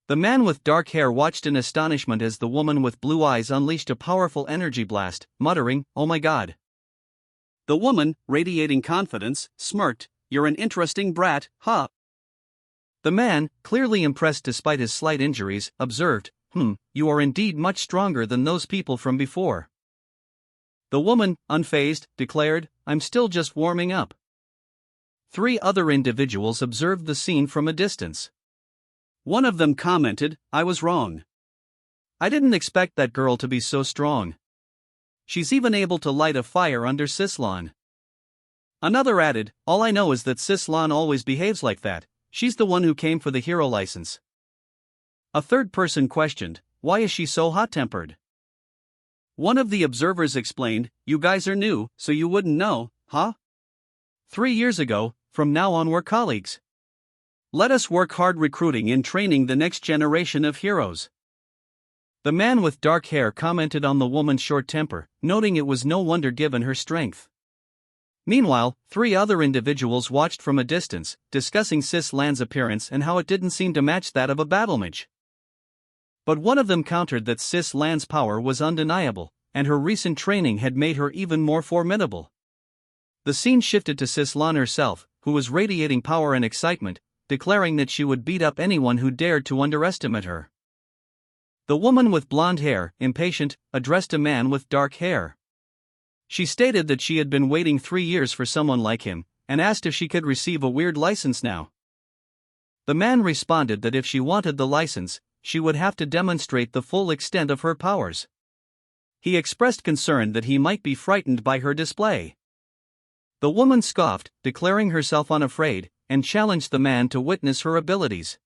The man with dark hair watched in astonishment as the woman with blue eyes unleashed a powerful energy blast, muttering, "Oh my god." The woman, radiating confidence, smirked, "You're an interesting brat, huh?" The man, clearly impressed despite his slight injuries, observed, "You are indeed much stronger than those people from before." The woman, unfazed, declared, "I'm still just warming up." 3 other individuals observed the scene from a distance. One of them commented, "I was wrong. I didn't expect that girl to be so strong. She's even able to light a fire under Sislan." Another added, "All I know is that Sislan always behaves like that. She's the one who came for the hero license." A third person questioned, "Why is she so hot-tempered?" One of the observers explained, "You guys are new, so you wouldn't know, huh? 3 years ago, from now on we're colleagues. Let us work hard recruiting and training the next generation of heroes." The man with dark hair commented on the woman's short temper, noting it was no wonder given her strength. Meanwhile, 3 other individuals watched from a distance, discussing Sislan's appearance and how it didn't seem to match that of a battlemage. But one of them countered that Sislan's power was undeniable, and her recent training had made her even more formidable. The scene shifted to Sislan herself, who was radiating power and excitement, declaring that she would beat up anyone who dared to underestimate her. The woman with blonde hair, impatient, addressed a man with dark hair. She stated that she had been waiting 3 years for someone like him, and asked if she could receive a weird license now. The man responded that if she wanted the license, she would have to demonstrate the full extent of her powers. He expressed concern that he might be frightened by her display. The woman scoffed, declaring herself unafraid, and challenged the man to witness her abilities.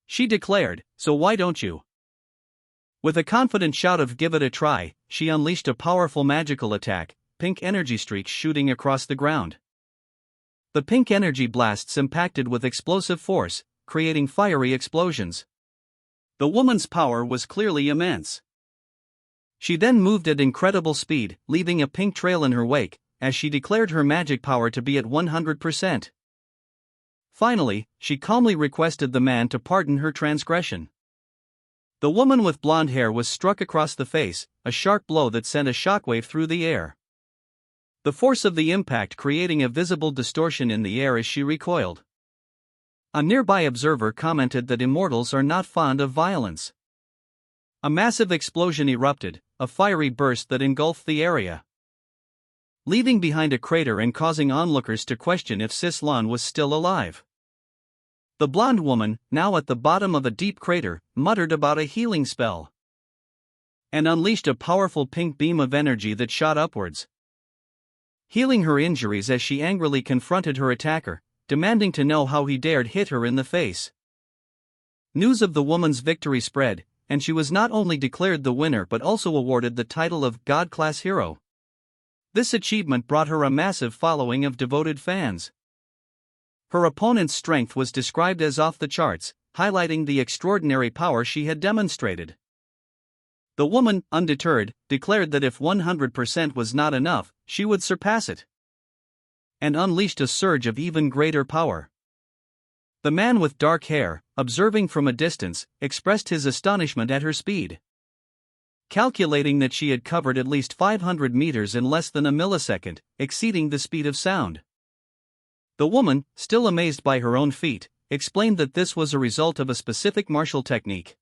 She declared, "So why don't you?" With a confident shout of "Give it a try," she unleashed a powerful magical attack, pink energy streaks shooting across the ground. The pink energy blasts impacted with explosive force, creating fiery explosions. The woman's power was clearly immense. She then moved at incredible speed, leaving a pink trail in her wake, as she declared her magic power to be at 100%. Finally, she calmly requested the man to pardon her transgression. The woman with blonde hair was struck across the face, a sharp blow that sent a shockwave through the air. The force of the impact creating a visible distortion in the air as she recoiled. A nearby observer commented that immortals are not fond of violence. A massive explosion erupted, a fiery burst that engulfed the area, leaving behind a crater and causing onlookers to question if Sislan was still alive. The blonde woman, now at the bottom of a deep crater, muttered about a healing spell and unleashed a powerful pink beam of energy that shot upwards, healing her injuries as she angrily confronted her attacker, demanding to know how he dared hit her in the face. News of the woman's victory spread, and she was not only declared the winner but also awarded the title of God-class hero. This achievement brought her a massive following of devoted fans. Her opponent's strength was described as off the charts, highlighting the extraordinary power she had demonstrated. The woman, undeterred, declared that if 100% was not enough, she would surpass it, and unleashed a surge of even greater power. The man with dark hair, observing from a distance, expressed his astonishment at her speed, calculating that she had covered at least 500 meters in less than a millisecond, exceeding the speed of sound. The woman, still amazed by her own feat, explained that this was a result of a specific martial technique.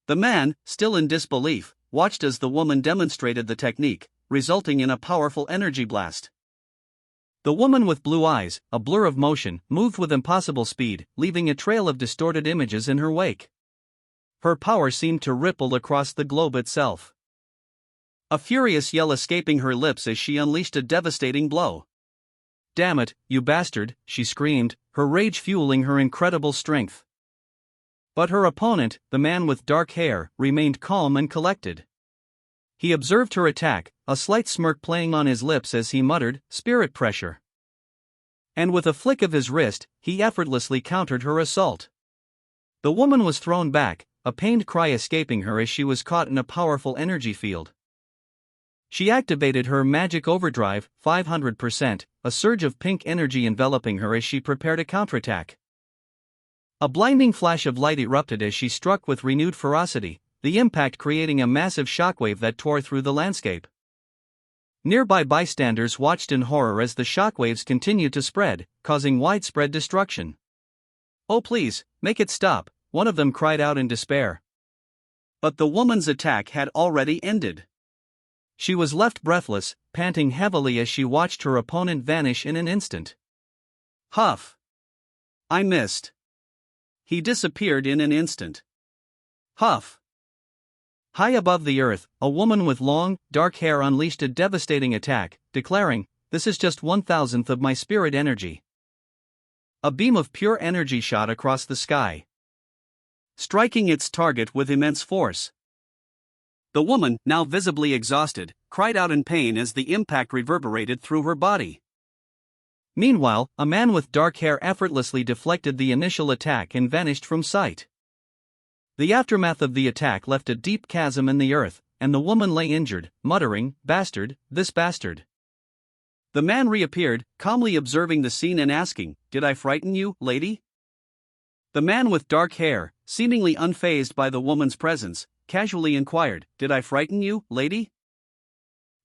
The man, still in disbelief, watched as the woman demonstrated the technique, resulting in a powerful energy blast. The woman with blue eyes, a blur of motion, moved with impossible speed, leaving a trail of distorted images in her wake. Her power seemed to ripple across the globe itself, a furious yell escaping her lips as she unleashed a devastating blow. "Damn it, you bastard," she screamed, her rage fueling her incredible strength. But her opponent, the man with dark hair, remained calm and collected. He observed her attack, a slight smirk playing on his lips as he muttered, "Spirit pressure." And with a flick of his wrist, he effortlessly countered her assault. The woman was thrown back, a pained cry escaping her as she was caught in a powerful energy field. She activated her magic overdrive, 500%, a surge of pink energy enveloping her as she prepared a counterattack. A blinding flash of light erupted as she struck with renewed ferocity, the impact creating a massive shockwave that tore through the landscape. Nearby bystanders watched in horror as the shockwaves continued to spread, causing widespread destruction. "Oh please, make it stop," one of them cried out in despair. But the woman's attack had already ended. She was left breathless, panting heavily as she watched her opponent vanish in an instant. Huff! I missed. He disappeared in an instant. Huff! High above the earth, a woman with long, dark hair unleashed a devastating attack, declaring, "This is just 1,000th of my spirit energy." A beam of pure energy shot across the sky, striking its target with immense force. The woman, now visibly exhausted, cried out in pain as the impact reverberated through her body. Meanwhile, a man with dark hair effortlessly deflected the initial attack and vanished from sight. The aftermath of the attack left a deep chasm in the earth, and the woman lay injured, muttering, "Bastard, this bastard." The man reappeared, calmly observing the scene and asking, "Did I frighten you, lady?" The man with dark hair, seemingly unfazed by the woman's presence, casually inquired, "Did I frighten you, lady?"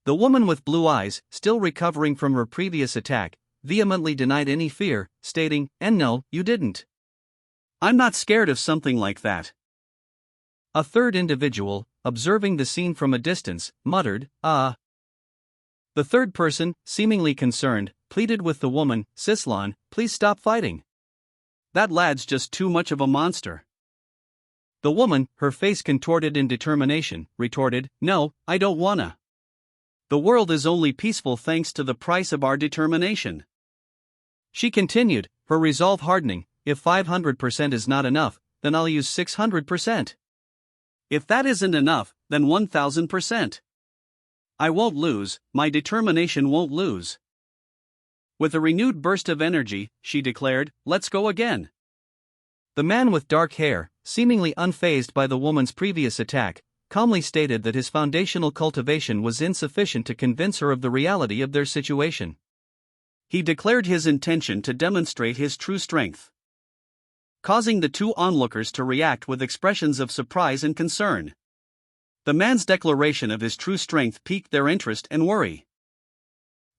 The woman with blue eyes, still recovering from her previous attack, vehemently denied any fear, stating, "And no, you didn't. I'm not scared of something like that." A third individual, observing the scene from a distance, muttered, "Ah." The third person, seemingly concerned, pleaded with the woman, "Sislan, please stop fighting. That lad's just too much of a monster." The woman, her face contorted in determination, retorted, "No, I don't wanna. The world is only peaceful thanks to the price of our determination." She continued, her resolve hardening, "If 500% is not enough, then I'll use 600%. If that isn't enough, then 1,000%. I won't lose, my determination won't lose." With a renewed burst of energy, she declared, "Let's go again." The man with dark hair, seemingly unfazed by the woman's previous attack, calmly stated that his foundational cultivation was insufficient to convince her of the reality of their situation. He declared his intention to demonstrate his true strength, causing the two onlookers to react with expressions of surprise and concern. The man's declaration of his true strength piqued their interest and worry.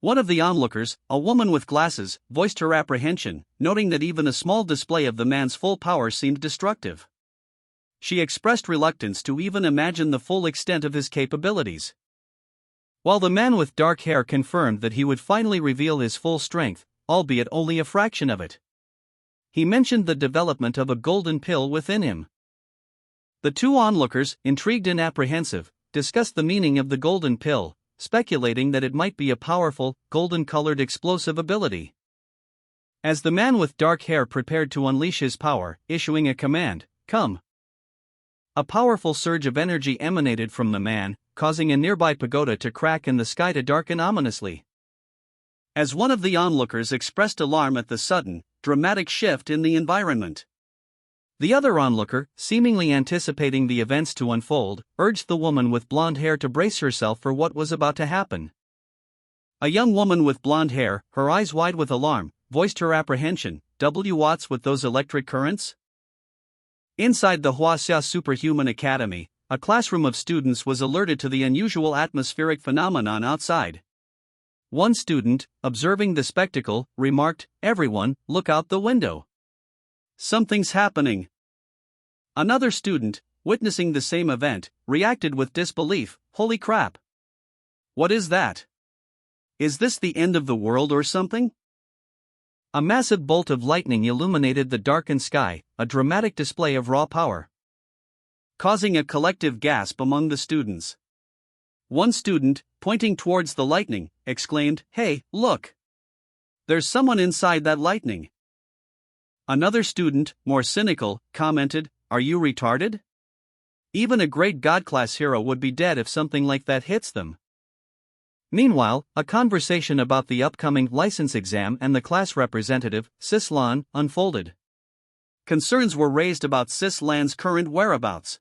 One of the onlookers, a woman with glasses, voiced her apprehension, noting that even a small display of the man's full power seemed destructive. She expressed reluctance to even imagine the full extent of his capabilities. While the man with dark hair confirmed that he would finally reveal his full strength, albeit only a fraction of it. He mentioned the development of a golden pill within him. The two onlookers, intrigued and apprehensive, discussed the meaning of the golden pill, speculating that it might be a powerful, golden-colored explosive ability. As the man with dark hair prepared to unleash his power, issuing a command, "Come!" A powerful surge of energy emanated from the man, causing a nearby pagoda to crack and the sky to darken ominously. As one of the onlookers expressed alarm at the sudden, dramatic shift in the environment, the other onlooker, seemingly anticipating the events to unfold, urged the woman with blonde hair to brace herself for what was about to happen. A young woman with blonde hair, her eyes wide with alarm, voiced her apprehension, "What's with those electric currents?" Inside the Huaxia Superhuman Academy, a classroom of students was alerted to the unusual atmospheric phenomenon outside. One student, observing the spectacle, remarked, "Everyone, look out the window. Something's happening." Another student, witnessing the same event, reacted with disbelief, "Holy crap! What is that? Is this the end of the world or something?" A massive bolt of lightning illuminated the darkened sky, a dramatic display of raw power, causing a collective gasp among the students. One student, pointing towards the lightning, exclaimed, "Hey, look! There's someone inside that lightning." Another student, more cynical, commented, "Are you retarded? Even a great God-class hero would be dead if something like that hits them." Meanwhile, a conversation about the upcoming license exam and the class representative, Sislan, unfolded. Concerns were raised about Sislan's current whereabouts.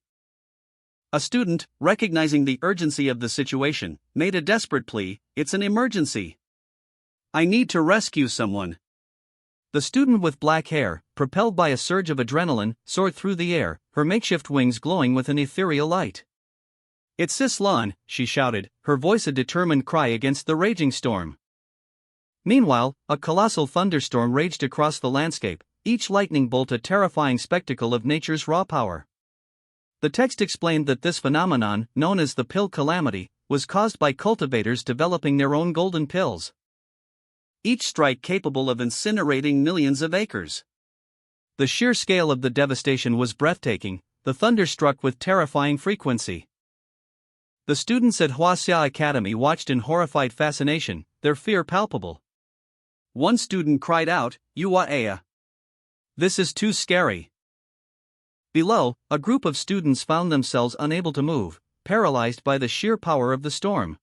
A student, recognizing the urgency of the situation, made a desperate plea, "It's an emergency. I need to rescue someone." The student with black hair, propelled by a surge of adrenaline, soared through the air, her makeshift wings glowing with an ethereal light. "It's Sis Lan," she shouted, her voice a determined cry against the raging storm. Meanwhile, a colossal thunderstorm raged across the landscape, each lightning bolt a terrifying spectacle of nature's raw power. The text explained that this phenomenon, known as the pill calamity, was caused by cultivators developing their own golden pills, each strike capable of incinerating millions of acres. The sheer scale of the devastation was breathtaking, the thunder struck with terrifying frequency. The students at Hwaseong Academy watched in horrified fascination, their fear palpable. One student cried out, "Yuaea! This is too scary." Below, a group of students found themselves unable to move, paralyzed by the sheer power of the storm.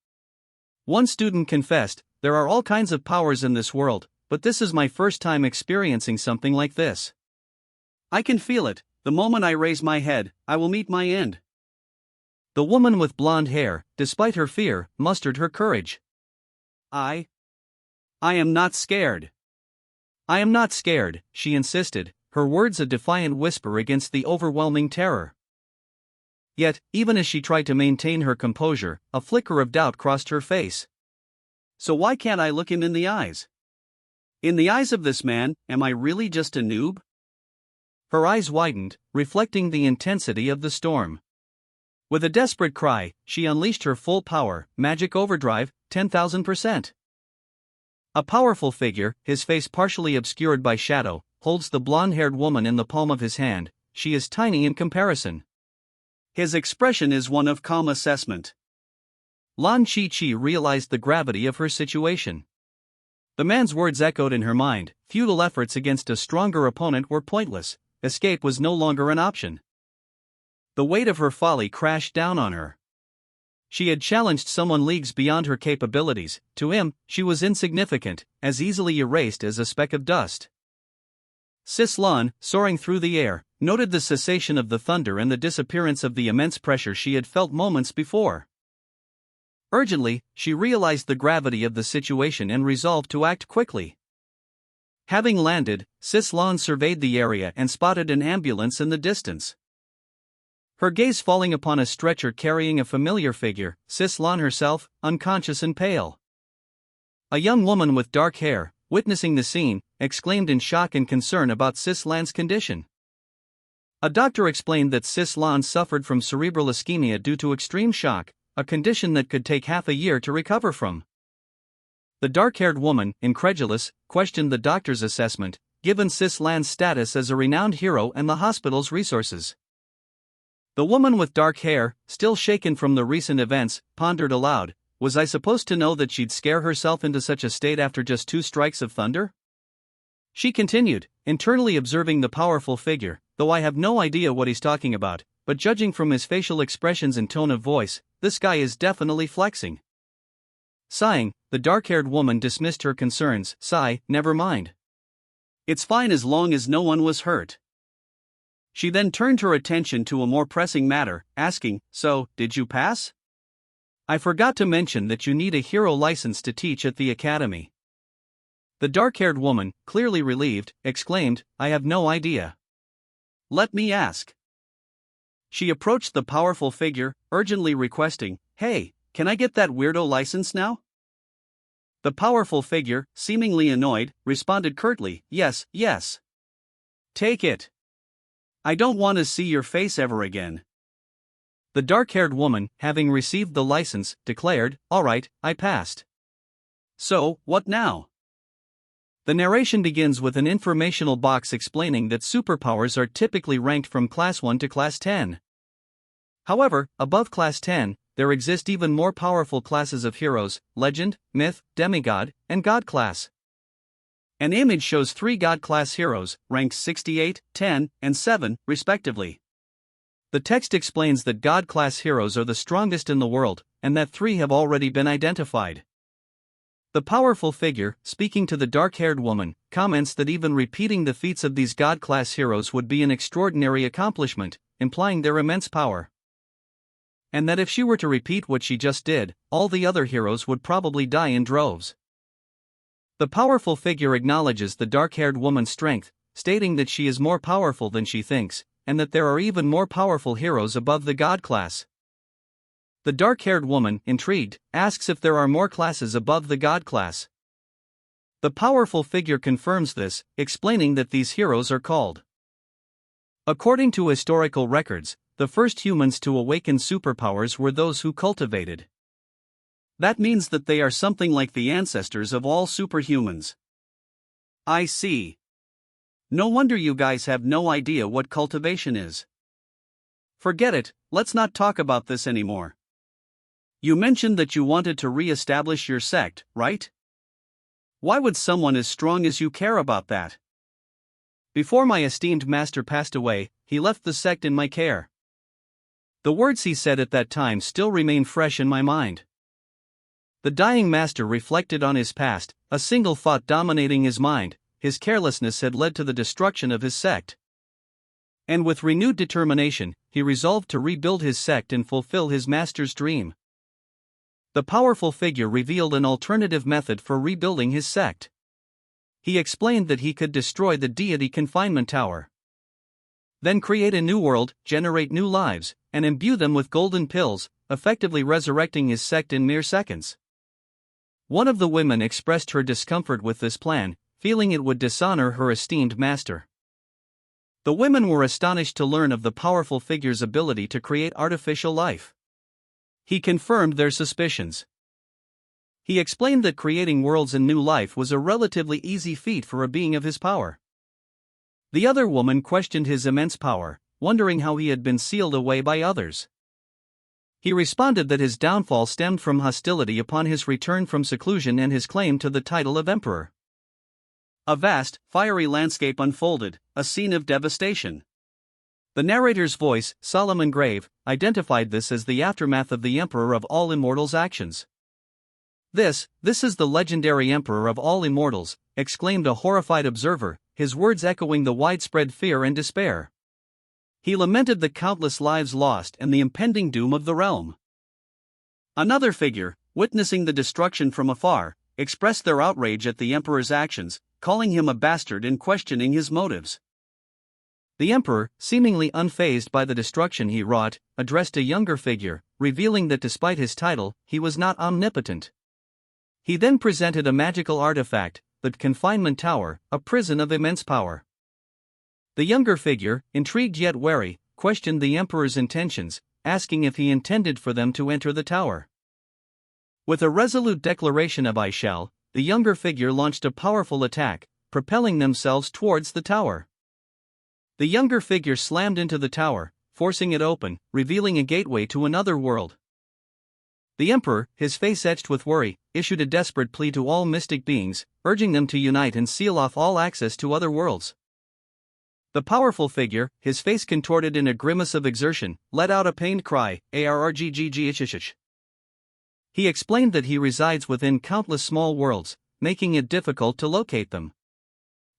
One student confessed, "There are all kinds of powers in this world, but this is my first time experiencing something like this. I can feel it, the moment I raise my head, I will meet my end." The woman with blonde hair, despite her fear, mustered her courage. I am not scared. I am not scared," she insisted, her words a defiant whisper against the overwhelming terror. Yet, even as she tried to maintain her composure, a flicker of doubt crossed her face. "So why can't I look him in the eyes? In the eyes of this man, am I really just a noob?" Her eyes widened, reflecting the intensity of the storm. With a desperate cry, she unleashed her full power, magic overdrive, 10,000%. A powerful figure, his face partially obscured by shadow, holds the blonde-haired woman in the palm of his hand. She is tiny in comparison. His expression is one of calm assessment. Lan Chi realized the gravity of her situation. The man's words echoed in her mind, futile efforts against a stronger opponent were pointless, escape was no longer an option. The weight of her folly crashed down on her. She had challenged someone leagues beyond her capabilities. To him, she was insignificant, as easily erased as a speck of dust. Sis Lan, soaring through the air, noted the cessation of the thunder and the disappearance of the immense pressure she had felt moments before. Urgently, she realized the gravity of the situation and resolved to act quickly. Having landed, Sis Lan surveyed the area and spotted an ambulance in the distance. Her gaze falling upon a stretcher carrying a familiar figure, Sis Lan herself, unconscious and pale. A young woman with dark hair, witnessing the scene, exclaimed in shock and concern about Sis Lan's condition. A doctor explained that Sis Lan suffered from cerebral ischemia due to extreme shock, a condition that could take half a year to recover from. The dark-haired woman, incredulous, questioned the doctor's assessment, given Sis Lan's status as a renowned hero and the hospital's resources. The woman with dark hair, still shaken from the recent events, pondered aloud, "Was I supposed to know that she'd scare herself into such a state after just 2 strikes of thunder?" She continued, internally observing the powerful figure, "Though I have no idea what he's talking about, but judging from his facial expressions and tone of voice, this guy is definitely flexing." Sighing, the dark-haired woman dismissed her concerns. "Sigh, never mind. It's fine as long as no one was hurt." She then turned her attention to a more pressing matter, asking, "So, did you pass? I forgot to mention that you need a hero license to teach at the academy." The dark-haired woman, clearly relieved, exclaimed, "I have no idea. Let me ask." She approached the powerful figure, urgently requesting, "Hey, can I get that weirdo license now?" The powerful figure, seemingly annoyed, responded curtly, "Yes, yes. Take it. I don't want to see your face ever again." The dark-haired woman, having received the license, declared, "All right, I passed. So, what now?" The narration begins with an informational box explaining that superpowers are typically ranked from Class 1 to Class 10. However, above Class 10, there exist even more powerful classes of heroes: Legend, Myth, Demigod, and God class. An image shows 3 God-class heroes, ranked 68, 10, and 7, respectively. The text explains that God-class heroes are the strongest in the world, and that 3 have already been identified. The powerful figure, speaking to the dark-haired woman, comments that even repeating the feats of these God-class heroes would be an extraordinary accomplishment, implying their immense power. and that if she were to repeat what she just did, all the other heroes would probably die in droves. The powerful figure acknowledges the dark-haired woman's strength, stating that she is more powerful than she thinks, and that there are even more powerful heroes above the god class. The dark-haired woman, intrigued, asks if there are more classes above the god class. The powerful figure confirms this, explaining that these heroes are called. According to historical records, the first humans to awaken superpowers were those who cultivated. That means that they are something like the ancestors of all superhumans. I see. No wonder you guys have no idea what cultivation is. Forget it, let's not talk about this anymore. You mentioned that you wanted to re-establish your sect, right? Why would someone as strong as you care about that? Before my esteemed master passed away, he left the sect in my care. The words he said at that time still remain fresh in my mind. The dying master reflected on his past, a single thought dominating his mind: his carelessness had led to the destruction of his sect. And with renewed determination, he resolved to rebuild his sect and fulfill his master's dream. The powerful figure revealed an alternative method for rebuilding his sect. He explained that he could destroy the deity confinement tower, then create a new world, generate new lives, and imbue them with golden pills, effectively resurrecting his sect in mere seconds. One of the women expressed her discomfort with this plan, feeling it would dishonor her esteemed master. The women were astonished to learn of the powerful figure's ability to create artificial life. He confirmed their suspicions. He explained that creating worlds and new life was a relatively easy feat for a being of his power. The other woman questioned his immense power, wondering how he had been sealed away by others. He responded that his downfall stemmed from hostility upon his return from seclusion and his claim to the title of emperor. A vast, fiery landscape unfolded, a scene of devastation. The narrator's voice, solemn and grave, identified this as the aftermath of the Emperor of all Immortals' actions. This is the legendary Emperor of all Immortals," exclaimed a horrified observer, his words echoing the widespread fear and despair. He lamented the countless lives lost and the impending doom of the realm. Another figure, witnessing the destruction from afar, expressed their outrage at the Emperor's actions, calling him a bastard and questioning his motives. The Emperor, seemingly unfazed by the destruction he wrought, addressed a younger figure, revealing that despite his title, he was not omnipotent. He then presented a magical artifact, the confinement tower, a prison of immense power. The younger figure, intrigued yet wary, questioned the Emperor's intentions, asking if he intended for them to enter the tower. With a resolute declaration of "I shall," the younger figure launched a powerful attack, propelling themselves towards the tower. The younger figure slammed into the tower, forcing it open, revealing a gateway to another world. The Emperor, his face etched with worry, issued a desperate plea to all mystic beings, urging them to unite and seal off all access to other worlds. The powerful figure, his face contorted in a grimace of exertion, let out a pained cry, "Arrgggh." He explained that he resides within countless small worlds, making it difficult to locate them.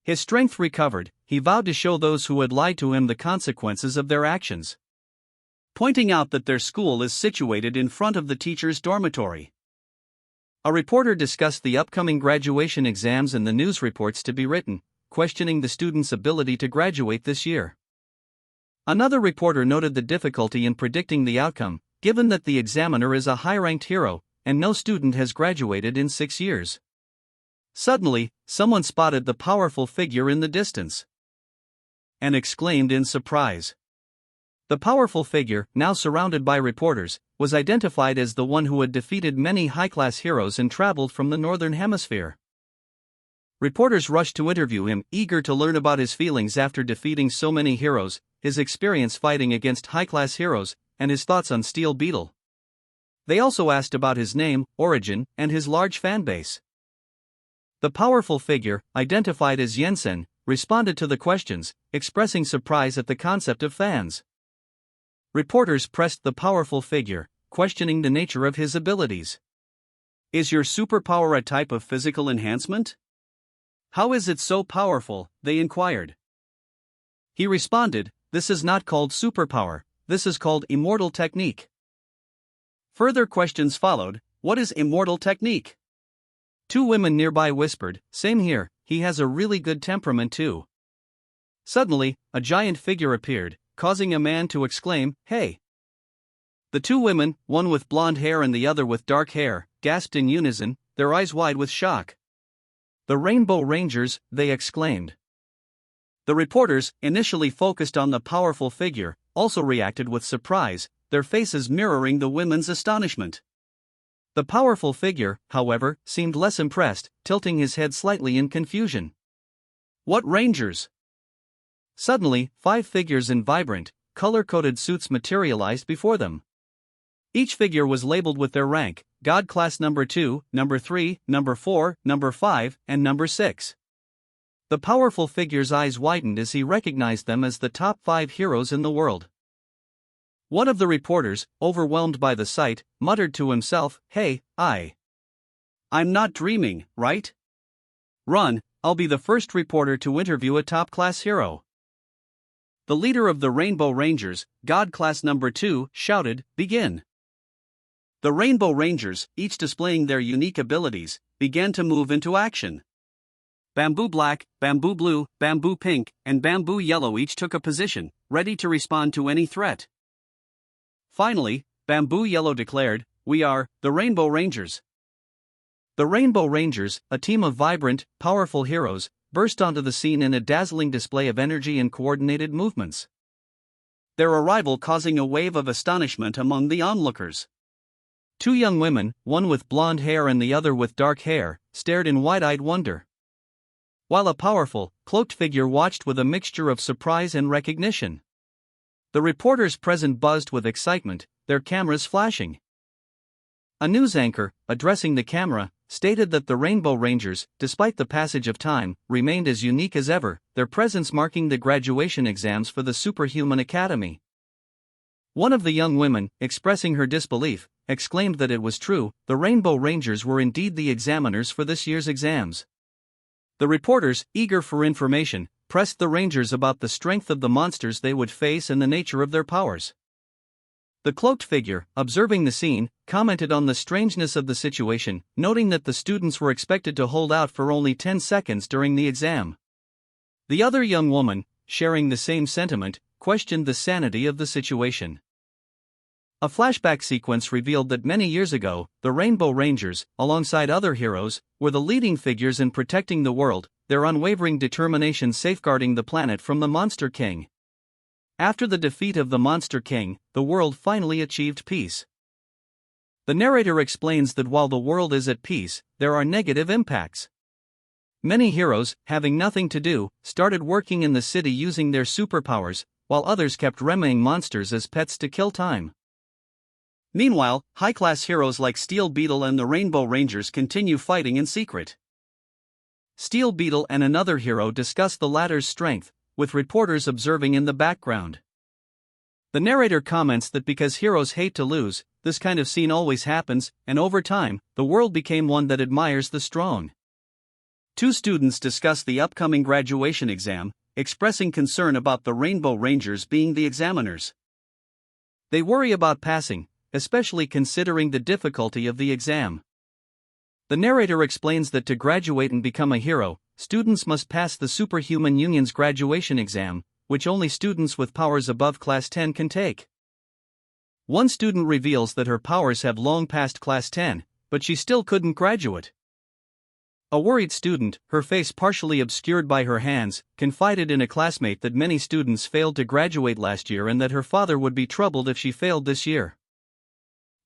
His strength recovered, he vowed to show those who had lied to him the consequences of their actions, pointing out that their school is situated in front of the teacher's dormitory. A reporter discussed the upcoming graduation exams and the news reports to be written, questioning the students' ability to graduate this year. Another reporter noted the difficulty in predicting the outcome, given that the examiner is a high-ranked hero, and no student has graduated in 6 years. Suddenly, someone spotted the powerful figure in the distance and exclaimed in surprise. The powerful figure, now surrounded by reporters, was identified as the one who had defeated many high-class heroes and traveled from the Northern Hemisphere. Reporters rushed to interview him, eager to learn about his feelings after defeating so many heroes, his experience fighting against high-class heroes, and his thoughts on Steel Beetle. They also asked about his name, origin, and his large fan base. The powerful figure, identified as Jensen, responded to the questions, expressing surprise at the concept of fans. Reporters pressed the powerful figure, questioning the nature of his abilities. "Is your superpower a type of physical enhancement? How is it so powerful?" they inquired. He responded, "This is not called superpower, this is called immortal technique. Further questions followed. What is immortal technique? Two women nearby whispered, same here, he has a really good temperament too. Suddenly, a giant figure appeared, causing a man to exclaim, hey! The two women, one with blonde hair and the other with dark hair, gasped in unison, their eyes wide with shock. The Rainbow Rangers, they exclaimed. The reporters, initially focused on the powerful figure, also reacted with surprise, their faces mirroring the women's astonishment. The powerful figure, however, seemed less impressed, tilting his head slightly in confusion. What Rangers? Suddenly, 5 figures in vibrant, color-coded suits materialized before them. Each figure was labeled with their rank: God Class Number 2, Number 3, Number 4, Number 5, and Number 6. The powerful figure's eyes widened as he recognized them as the top 5 heroes in the world. One of the reporters, overwhelmed by the sight, muttered to himself, hey, I'm not dreaming, right? Run, I'll be the first reporter to interview a top-class hero. The leader of the Rainbow Rangers, God Class Number 2, shouted, begin. The Rainbow Rangers, each displaying their unique abilities, began to move into action. Bamboo Black, Bamboo Blue, Bamboo Pink, and Bamboo Yellow each took a position, ready to respond to any threat. Finally, Bamboo Yellow declared, we are the Rainbow Rangers. The Rainbow Rangers, a team of vibrant, powerful heroes, burst onto the scene in a dazzling display of energy and coordinated movements. Their arrival causing a wave of astonishment among the onlookers. 2 young women, one with blonde hair and the other with dark hair, stared in wide-eyed wonder, while a powerful, cloaked figure watched with a mixture of surprise and recognition. The reporters present buzzed with excitement, their cameras flashing. A news anchor, addressing the camera, stated that the Rainbow Rangers, despite the passage of time, remained as unique as ever, their presence marking the graduation exams for the Superhuman Academy. One of the young women, expressing her disbelief, exclaimed that it was true, the Rainbow Rangers were indeed the examiners for this year's exams. The reporters, eager for information, pressed the Rangers about the strength of the monsters they would face and the nature of their powers. The cloaked figure, observing the scene, commented on the strangeness of the situation, noting that the students were expected to hold out for only 10 seconds during the exam. The other young woman, sharing the same sentiment, questioned the sanity of the situation. A flashback sequence revealed that many years ago, the Rainbow Rangers, alongside other heroes, were the leading figures in protecting the world, their unwavering determination safeguarding the planet from the Monster King. After the defeat of the Monster King, the world finally achieved peace. The narrator explains that while the world is at peace, there are negative impacts. Many heroes, having nothing to do, started working in the city using their superpowers, while others kept remedying monsters as pets to kill time. Meanwhile, high-class heroes like Steel Beetle and the Rainbow Rangers continue fighting in secret. Steel Beetle and another hero discuss the latter's strength, with reporters observing in the background. The narrator comments that because heroes hate to lose, this kind of scene always happens, and over time, the world became one that admires the strong. 2 students discuss the upcoming graduation exam, expressing concern about the Rainbow Rangers being the examiners. They worry about passing, especially considering the difficulty of the exam. The narrator explains that to graduate and become a hero, students must pass the Superhuman Union's graduation exam, which only students with powers above Class 10 can take. One student reveals that her powers have long passed Class 10, but she still couldn't graduate. A worried student, her face partially obscured by her hands, confided in a classmate that many students failed to graduate last year and that her father would be troubled if she failed this year.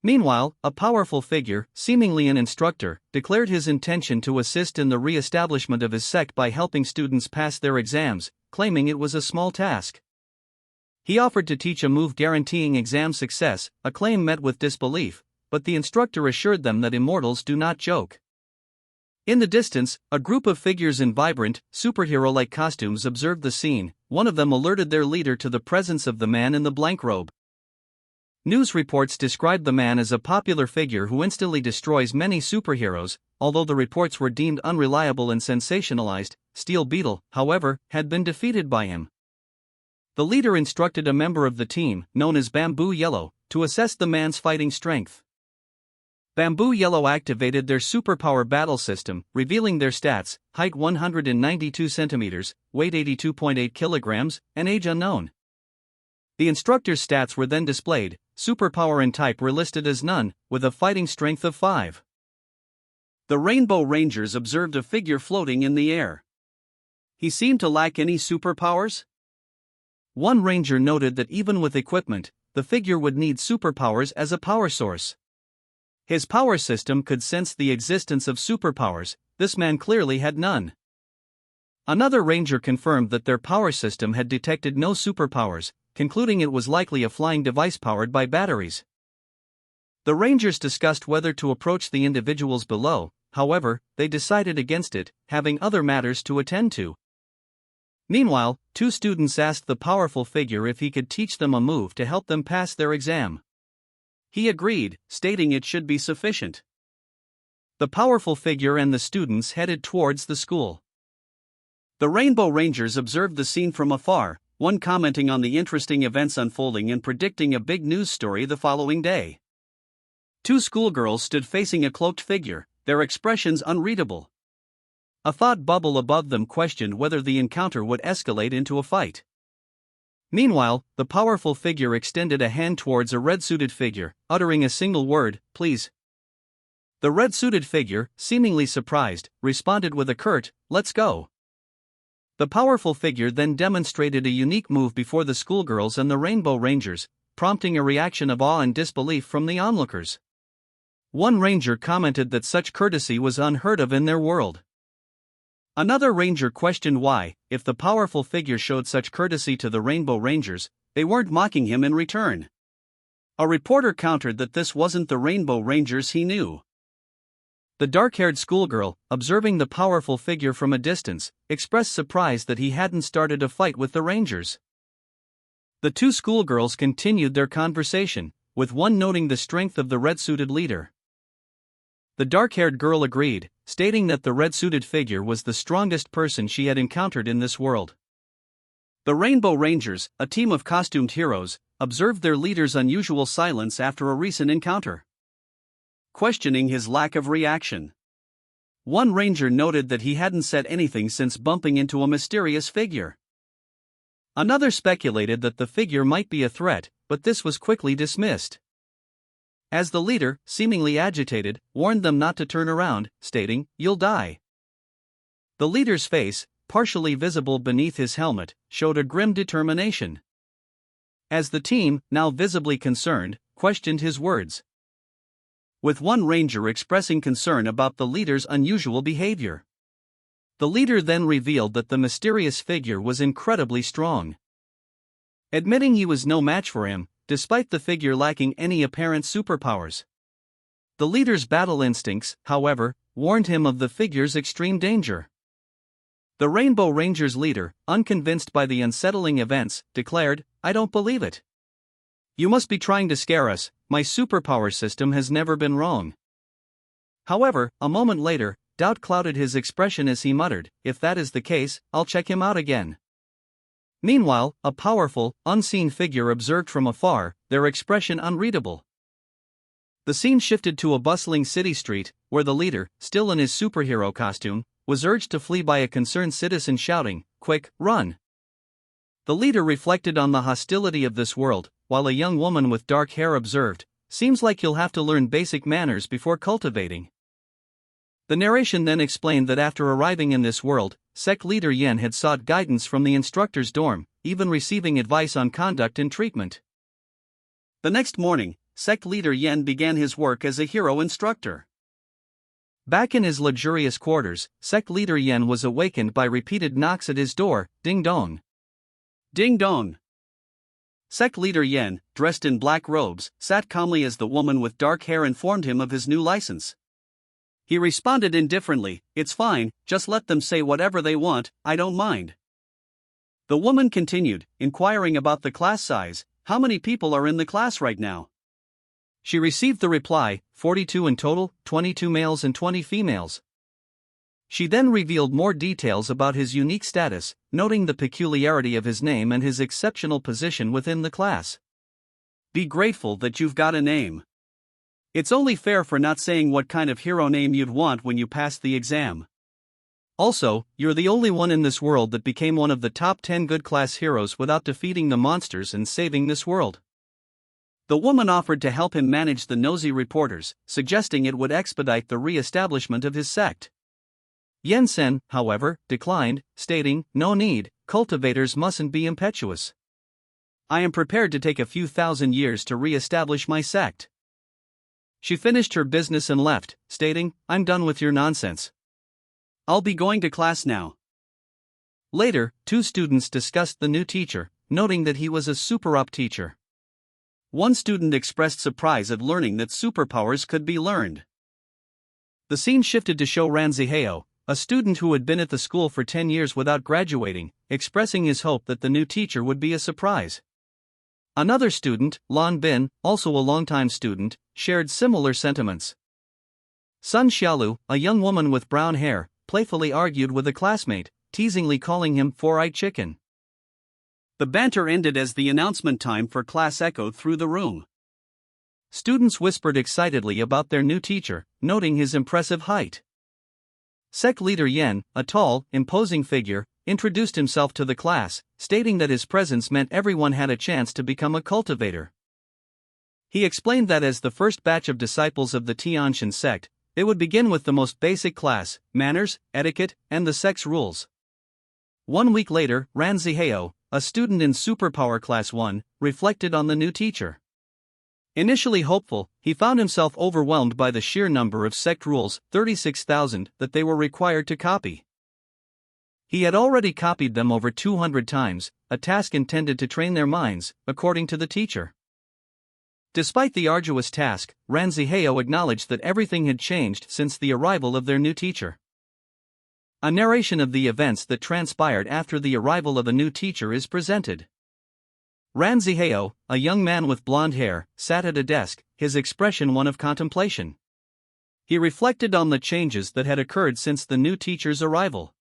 Meanwhile, a powerful figure, seemingly an instructor, declared his intention to assist in the re-establishment of his sect by helping students pass their exams, claiming it was a small task. He offered to teach a move guaranteeing exam success, a claim met with disbelief, but the instructor assured them that immortals do not joke. In the distance, a group of figures in vibrant, superhero-like costumes observed the scene. One of them alerted their leader to the presence of the man in the blank robe. News reports described the man as a popular figure who instantly destroys many superheroes. Although the reports were deemed unreliable and sensationalized, Steel Beetle, however, had been defeated by him. The leader instructed a member of the team, known as Bamboo Yellow, to assess the man's fighting strength. Bamboo Yellow activated their superpower battle system, revealing their stats: height 192 centimeters, weight 82.8 kilograms, and age unknown. The instructor's stats were then displayed. Superpower and type were listed as none, with a fighting strength of 5. The Rainbow Rangers observed a figure floating in the air. He seemed to lack any superpowers. One ranger noted that even with equipment, the figure would need superpowers as a power source. His power system could sense the existence of superpowers. This man clearly had none. Another ranger confirmed that their power system had detected no superpowers, concluding it was likely a flying device powered by batteries. The rangers discussed whether to approach the individuals below. However, they decided against it, having other matters to attend to. Meanwhile, 2 students asked the powerful figure if he could teach them a move to help them pass their exam. He agreed, stating it should be sufficient. The powerful figure and the students headed towards the school. The Rainbow Rangers observed the scene from afar, one commenting on the interesting events unfolding and predicting a big news story the following day. 2 schoolgirls stood facing a cloaked figure, their expressions unreadable. A thought bubble above them questioned whether the encounter would escalate into a fight. Meanwhile, the powerful figure extended a hand towards a red-suited figure, uttering a single word, "Please." The red-suited figure, seemingly surprised, responded with a curt, "Let's go." The powerful figure then demonstrated a unique move before the schoolgirls and the Rainbow Rangers, prompting a reaction of awe and disbelief from the onlookers. One ranger commented that such courtesy was unheard of in their world. Another ranger questioned why, if the powerful figure showed such courtesy to the Rainbow Rangers, they weren't mocking him in return. A reporter countered that this wasn't the Rainbow Rangers he knew. The dark-haired schoolgirl, observing the powerful figure from a distance, expressed surprise that he hadn't started a fight with the Rangers. The 2 schoolgirls continued their conversation, with one noting the strength of the red-suited leader. The dark-haired girl agreed, stating that the red-suited figure was the strongest person she had encountered in this world. The Rainbow Rangers, a team of costumed heroes, observed their leader's unusual silence after a recent encounter, questioning his lack of reaction. One ranger noted that he hadn't said anything since bumping into a mysterious figure. Another speculated that the figure might be a threat, but this was quickly dismissed, as the leader, seemingly agitated, warned them not to turn around, stating, "You'll die." The leader's face, partially visible beneath his helmet, showed a grim determination, as the team, now visibly concerned, questioned his words, with one ranger expressing concern about the leader's unusual behavior. The leader then revealed that the mysterious figure was incredibly strong, admitting he was no match for him, despite the figure lacking any apparent superpowers. The leader's battle instincts, however, warned him of the figure's extreme danger. The Rainbow Rangers leader, unconvinced by the unsettling events, declared, "I don't believe it. You must be trying to scare us. My superpower system has never been wrong." However, a moment later, doubt clouded his expression as he muttered, "If that is the case, I'll check him out again." Meanwhile, a powerful, unseen figure observed from afar, their expression unreadable. The scene shifted to a bustling city street, where the leader, still in his superhero costume, was urged to flee by a concerned citizen shouting, "Quick, run!" The leader reflected on the hostility of this world, while a young woman with dark hair observed, "Seems like you'll have to learn basic manners before cultivating." The narration then explained that after arriving in this world, sect leader Yen had sought guidance from the instructor's dorm, even receiving advice on conduct and treatment. The next morning, sect leader Yen began his work as a hero instructor. Back in his luxurious quarters, sect leader Yen was awakened by repeated knocks at his door, ding dong. Ding dong. Sect leader Yen, dressed in black robes, sat calmly as the woman with dark hair informed him of his new license. He responded indifferently, "It's fine, just let them say whatever they want, I don't mind." The woman continued, inquiring about the class size, "How many people are in the class right now?" She received the reply, 42 in total, 22 males and 20 females. She then revealed more details about his unique status, noting the peculiarity of his name and his exceptional position within the class. "Be grateful that you've got a name. It's only fair for not saying what kind of hero name you'd want when you pass the exam. Also, you're the only one in this world that became one of the top 10 good class heroes without defeating the monsters and saving this world. The woman offered to help him manage the nosy reporters, suggesting it would expedite the re-establishment of his sect. Yen-sen, however, declined, stating, "No need, cultivators mustn't be impetuous. I am prepared to take a few thousand years to re-establish my sect." She finished her business and left, stating, "I'm done with your nonsense. I'll be going to class now." Later, two students discussed the new teacher, noting that he was a super-up teacher. One student expressed surprise at learning that superpowers could be learned. The scene shifted to show Ranziheo, a student who had been at the school for 10 years without graduating, expressing his hope that the new teacher would be a surprise. Another student, Lan Bin, also a longtime student, shared similar sentiments. Sun Xiaolu, a young woman with brown hair, playfully argued with a classmate, teasingly calling him four-eyed chicken. The banter ended as the announcement time for class echoed through the room. Students whispered excitedly about their new teacher, noting his impressive height. Sect leader Yen, a tall, imposing figure, introduced himself to the class, stating that his presence meant everyone had a chance to become a cultivator. He explained that as the first batch of disciples of the Tianshan sect, they would begin with the most basic class, manners, etiquette, and the sect's rules. 1 week later, Ranziheo, a student in Superpower Class 1, reflected on the new teacher. Initially hopeful, he found himself overwhelmed by the sheer number of sect rules, 36,000, that they were required to copy. He had already copied them over 200 times, a task intended to train their minds, according to the teacher. Despite the arduous task, Ranziheo acknowledged that everything had changed since the arrival of their new teacher. A narration of the events that transpired after the arrival of a new teacher is presented. Ranziheo, a young man with blonde hair, sat at a desk, his expression one of contemplation. He reflected on the changes that had occurred since the new teacher's arrival,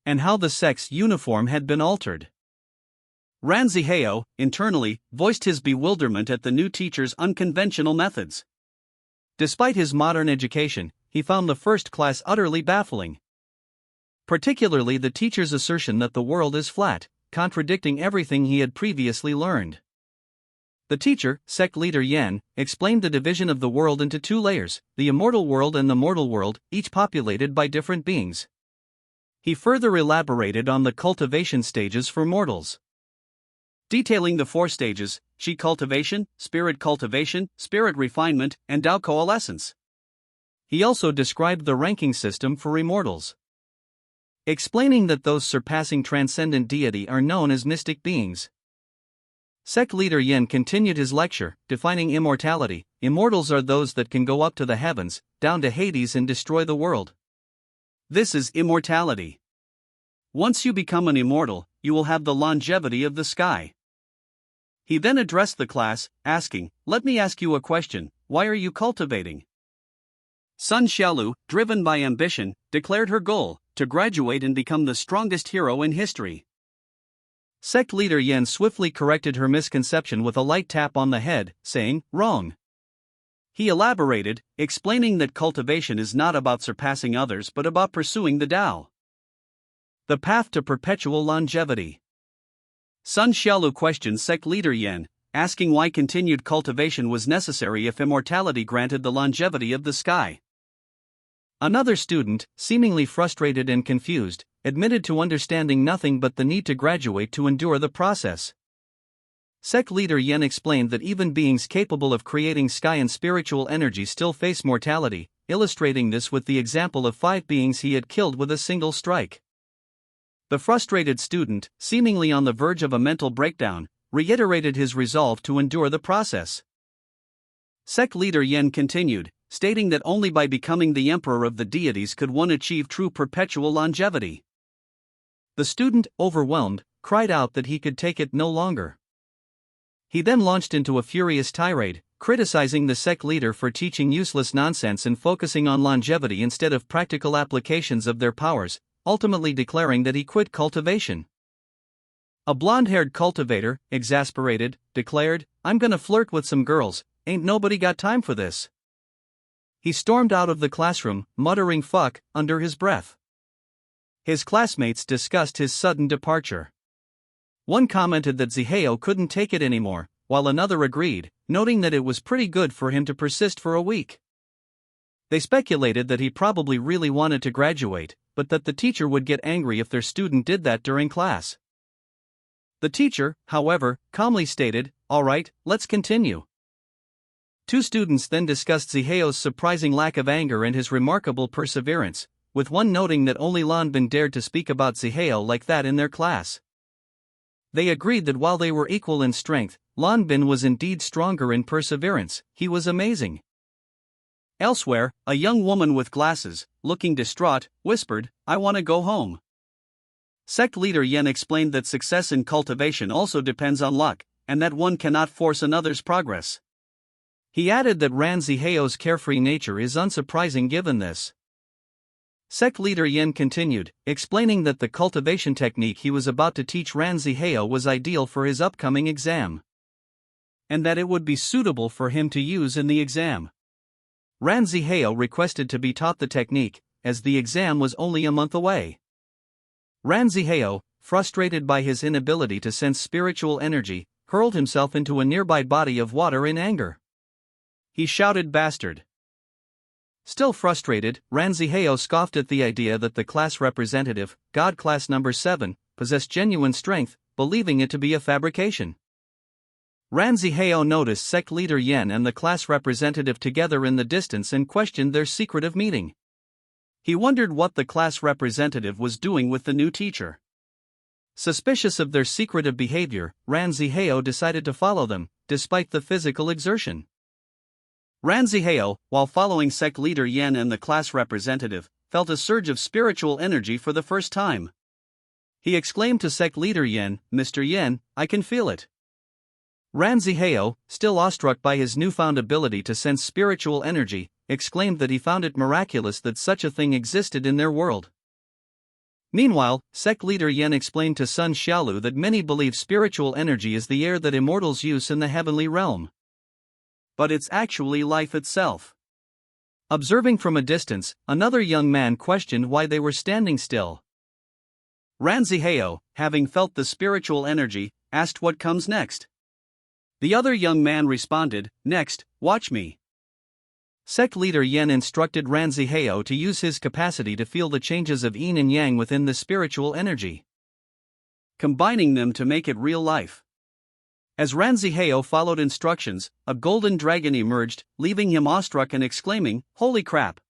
and how the sect's uniform had been altered. Ranziheo, internally, voiced his bewilderment at the new teacher's unconventional methods. Despite his modern education, he found the first class utterly baffling. Particularly the teacher's assertion that the world is flat, contradicting everything he had previously learned. The teacher, sect leader Yen, explained the division of the world into two layers, the immortal world and the mortal world, each populated by different beings. He further elaborated on the cultivation stages for mortals, detailing the 4 stages: Qi cultivation, spirit refinement, and Dao coalescence. He also described the ranking system for immortals, explaining that those surpassing transcendent deity are known as mystic beings. Sect leader Yen continued his lecture, defining immortality. Immortals are those that can go up to the heavens, down to Hades and destroy the world. This is immortality. Once you become an immortal, you will have the longevity of the sky. He then addressed the class, asking, "Let me ask you a question, why are you cultivating?" Sun Xiaolu, driven by ambition, declared her goal, to graduate and become the strongest hero in history. Sect leader Yen swiftly corrected her misconception with a light tap on the head, saying, "Wrong." He elaborated, explaining that cultivation is not about surpassing others but about pursuing the Tao, the path to perpetual longevity. Sun Xiaolu questioned sect leader Yen, asking why continued cultivation was necessary if immortality granted the longevity of the sky. Another student, seemingly frustrated and confused, admitted to understanding nothing but the need to graduate to endure the process. Sect leader Yen explained that even beings capable of creating sky and spiritual energy still face mortality, illustrating this with the example of 5 beings he had killed with a single strike. The frustrated student, seemingly on the verge of a mental breakdown, reiterated his resolve to endure the process. Sect leader Yen continued, stating that only by becoming the emperor of the deities could one achieve true perpetual longevity. The student, overwhelmed, cried out that he could take it no longer. He then launched into a furious tirade, criticizing the sect leader for teaching useless nonsense and focusing on longevity instead of practical applications of their powers, ultimately declaring that he quit cultivation. A blonde-haired cultivator, exasperated, declared, "I'm gonna flirt with some girls, ain't nobody got time for this. He stormed out of the classroom, muttering fuck under his breath. His classmates discussed his sudden departure. One commented that Ziheo couldn't take it anymore, while another agreed, noting that it was pretty good for him to persist for a week. They speculated that he probably really wanted to graduate, but that the teacher would get angry if their student did that during class. The teacher, however, calmly stated, "All right, let's continue." Two students then discussed Ziheo's surprising lack of anger and his remarkable perseverance, with one noting that only Lanbin dared to speak about Ziheo like that in their class. They agreed that while they were equal in strength, Lanbin was indeed stronger in perseverance. He was amazing. Elsewhere, a young woman with glasses, looking distraught, whispered, "I want to go home." Sect leader Yen explained that success in cultivation also depends on luck, and that one cannot force another's progress. He added that Ran Ziheo's carefree nature is unsurprising given this. Sect leader Yen continued, explaining that the cultivation technique he was about to teach Ran Ziheo was ideal for his upcoming exam, and that it would be suitable for him to use in the exam. Ran Ziheo requested to be taught the technique, as the exam was only a month away. Ran Ziheo, frustrated by his inability to sense spiritual energy, hurled himself into a nearby body of water in anger. He shouted, "Bastard!" Still frustrated, Ran Ziheo scoffed at the idea that the class representative, God Class Number 7, possessed genuine strength, believing it to be a fabrication. Ran Ziheo noticed sect leader Yen and the class representative together in the distance and questioned their secretive meeting. He wondered what the class representative was doing with the new teacher. Suspicious of their secretive behavior, Ran Ziheo decided to follow them, despite the physical exertion. Ran Ziheo, while following sect leader Yen and the class representative, felt a surge of spiritual energy for the first time. He exclaimed to sect leader Yen, "Mr. Yen, I can feel it." Ran Ziheo, still awestruck by his newfound ability to sense spiritual energy, exclaimed that he found it miraculous that such a thing existed in their world. Meanwhile, sect leader Yen explained to Sun Xiaolu that many believe spiritual energy is the air that immortals use in the heavenly realm. But it's actually life itself. Observing from a distance, another young man questioned why they were standing still. Ran Ziheo, having felt the spiritual energy, asked what comes next. The other young man responded, "Next, watch me." Sect leader Yen instructed Ran Ziheo to use his capacity to feel the changes of yin and yang within the spiritual energy, combining them to make it real life. As Ran Ziheo followed instructions, a golden dragon emerged, leaving him awestruck and exclaiming, "Holy crap!"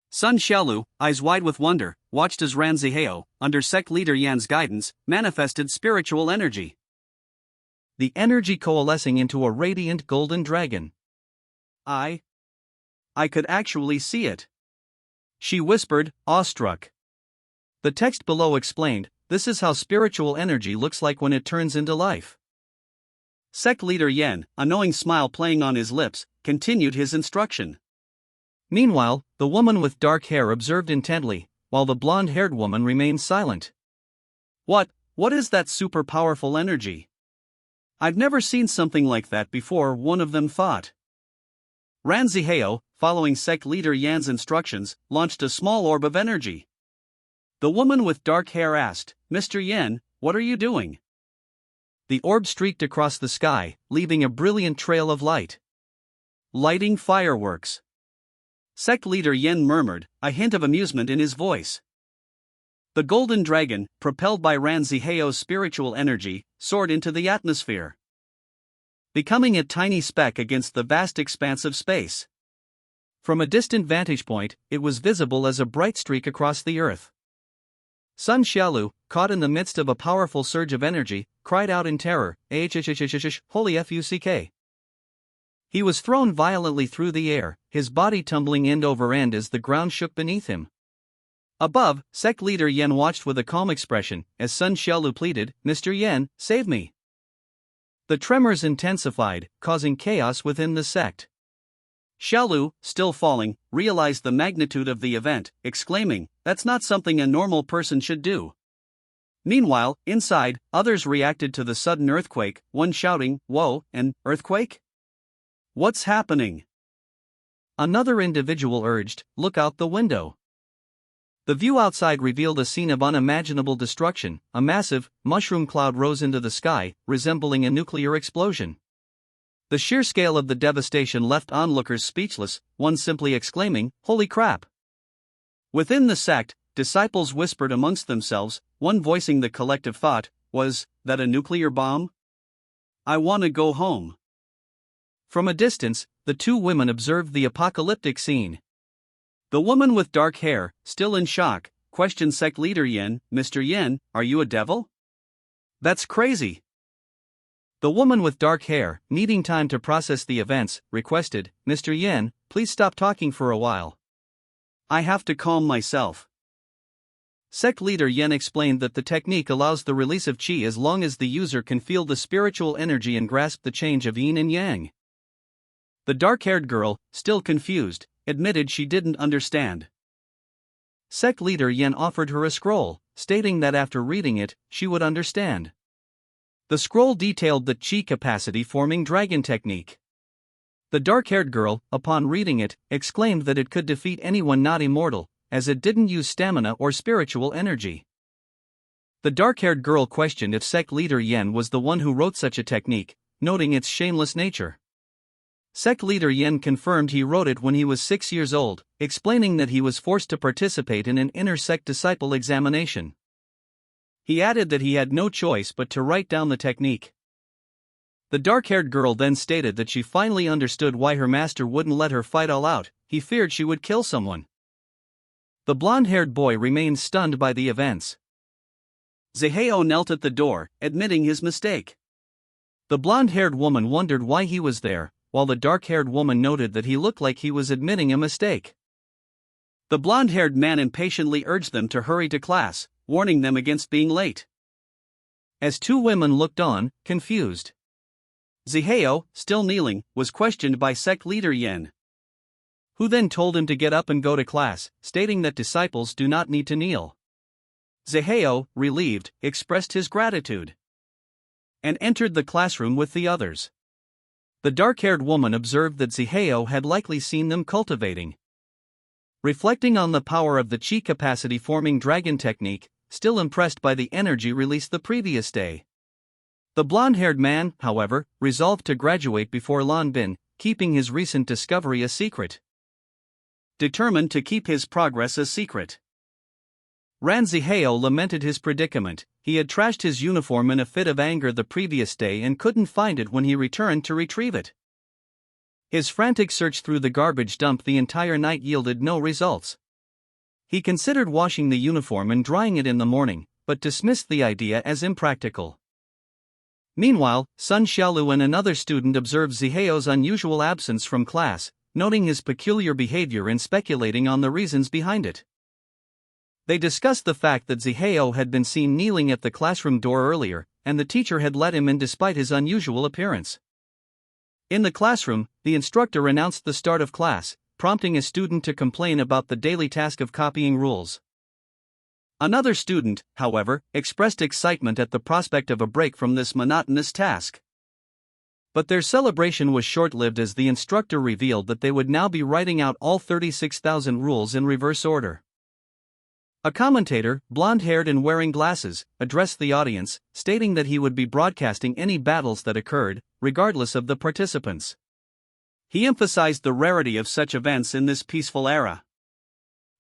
Sun Xiaolu, eyes wide with wonder, watched as Ran Ziheo, under sect leader Yan's guidance, manifested spiritual energy. The energy coalescing into a radiant golden dragon. I could actually see it," she whispered, awestruck. The text below explained, "This is how spiritual energy looks like when it turns into life." Sect leader Yen, a knowing smile playing on his lips, continued his instruction. Meanwhile, the woman with dark hair observed intently, while the blonde-haired woman remained silent. What is that super powerful energy? I've never seen something like that before," one of them thought. Ran Ziheo, following sect leader Yan's instructions, launched a small orb of energy. The woman with dark hair asked, "Mr. Yen, what are you doing?" The orb streaked across the sky, leaving a brilliant trail of light. "Lighting fireworks." Sect leader Yen murmured, a hint of amusement in his voice. The golden dragon, propelled by Ran Ziheo's spiritual energy, soared into the atmosphere, becoming a tiny speck against the vast expanse of space. From a distant vantage point, it was visible as a bright streak across the earth. Sun Xiaolu, caught in the midst of a powerful surge of energy, cried out in terror, "Holy fuck!" He was thrown violently through the air, his body tumbling end over end as the ground shook beneath him. Above, sect leader Yen watched with a calm expression, as Sun Xiaolu pleaded, "Mr. Yen, save me." The tremors intensified, causing chaos within the sect. Xiaolu, still falling, realized the magnitude of the event, exclaiming, "That's not something a normal person should do." Meanwhile, inside, others reacted to the sudden earthquake, one shouting, "Whoa, an earthquake?" What's happening? Another individual urged, look out the window. The view outside revealed a scene of unimaginable destruction. A massive, mushroom cloud rose into the sky, resembling a nuclear explosion. The sheer scale of the devastation left onlookers speechless, one simply exclaiming, "Holy crap!" Within the sect, disciples whispered amongst themselves, one voicing the collective thought, "Was that a nuclear bomb? I want to go home." From a distance, the two women observed the apocalyptic scene. The woman with dark hair, still in shock, questioned sect leader Yen, "Mr. Yen, are you a devil? That's crazy." The woman with dark hair, needing time to process the events, requested, "Mr. Yen, please stop talking for a while. I have to calm myself." Sect leader Yen explained that the technique allows the release of qi as long as the user can feel the spiritual energy and grasp the change of yin and yang. The dark-haired girl, still confused, admitted she didn't understand. Sect leader Yen offered her a scroll, stating that after reading it, she would understand. The scroll detailed the qi capacity forming dragon technique. The dark-haired girl, upon reading it, exclaimed that it could defeat anyone not immortal, as it didn't use stamina or spiritual energy. The dark-haired girl questioned if sect leader Yen was the one who wrote such a technique, noting its shameless nature. Sect leader Yen confirmed he wrote it when he was 6 years old, explaining that he was forced to participate in an inter-sect disciple examination. He added that he had no choice but to write down the technique. The dark-haired girl then stated that she finally understood why her master wouldn't let her fight all out. He feared she would kill someone. The blonde-haired boy remained stunned by the events. Zihao knelt at the door, admitting his mistake. The blonde-haired woman wondered why he was there, while the dark-haired woman noted that he looked like he was admitting a mistake. The blonde-haired man impatiently urged them to hurry to class, warning them against being late. As two women looked on, confused. Zihao, still kneeling, was questioned by sect leader Yen, who then told him to get up and go to class, stating that disciples do not need to kneel. Zihao, relieved, expressed his gratitude and entered the classroom with the others. The dark-haired woman observed that Zihao had likely seen them cultivating. Reflecting on the power of the qi capacity forming dragon technique, still impressed by the energy released the previous day. The blonde-haired man, however, resolved to graduate before Lan Bin, keeping his recent discovery a secret. Determined to keep his progress a secret, Ran Zihao lamented his predicament. He had trashed his uniform in a fit of anger the previous day and couldn't find it when he returned to retrieve it. His frantic search through the garbage dump the entire night yielded no results. He considered washing the uniform and drying it in the morning, but dismissed the idea as impractical. Meanwhile, Sun Xiaolu and another student observed Zihao's unusual absence from class, noting his peculiar behavior and speculating on the reasons behind it. They discussed the fact that Zihao had been seen kneeling at the classroom door earlier, and the teacher had let him in despite his unusual appearance. In the classroom, the instructor announced the start of class, prompting a student to complain about the daily task of copying rules. Another student, however, expressed excitement at the prospect of a break from this monotonous task. But their celebration was short-lived as the instructor revealed that they would now be writing out all 36,000 rules in reverse order. A commentator, blonde-haired and wearing glasses, addressed the audience, stating that he would be broadcasting any battles that occurred, regardless of the participants. He emphasized the rarity of such events in this peaceful era,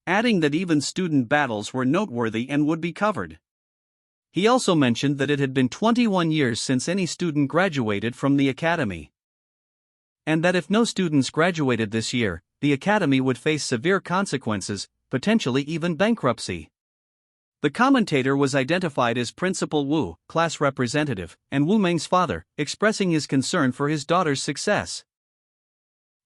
adding that even student battles were noteworthy and would be covered. He also mentioned that it had been 21 years since any student graduated from the academy, and that if no students graduated this year, the academy would face severe consequences, potentially even bankruptcy. The commentator was identified as Principal Wu, class representative, and Wu Meng's father, expressing his concern for his daughter's success.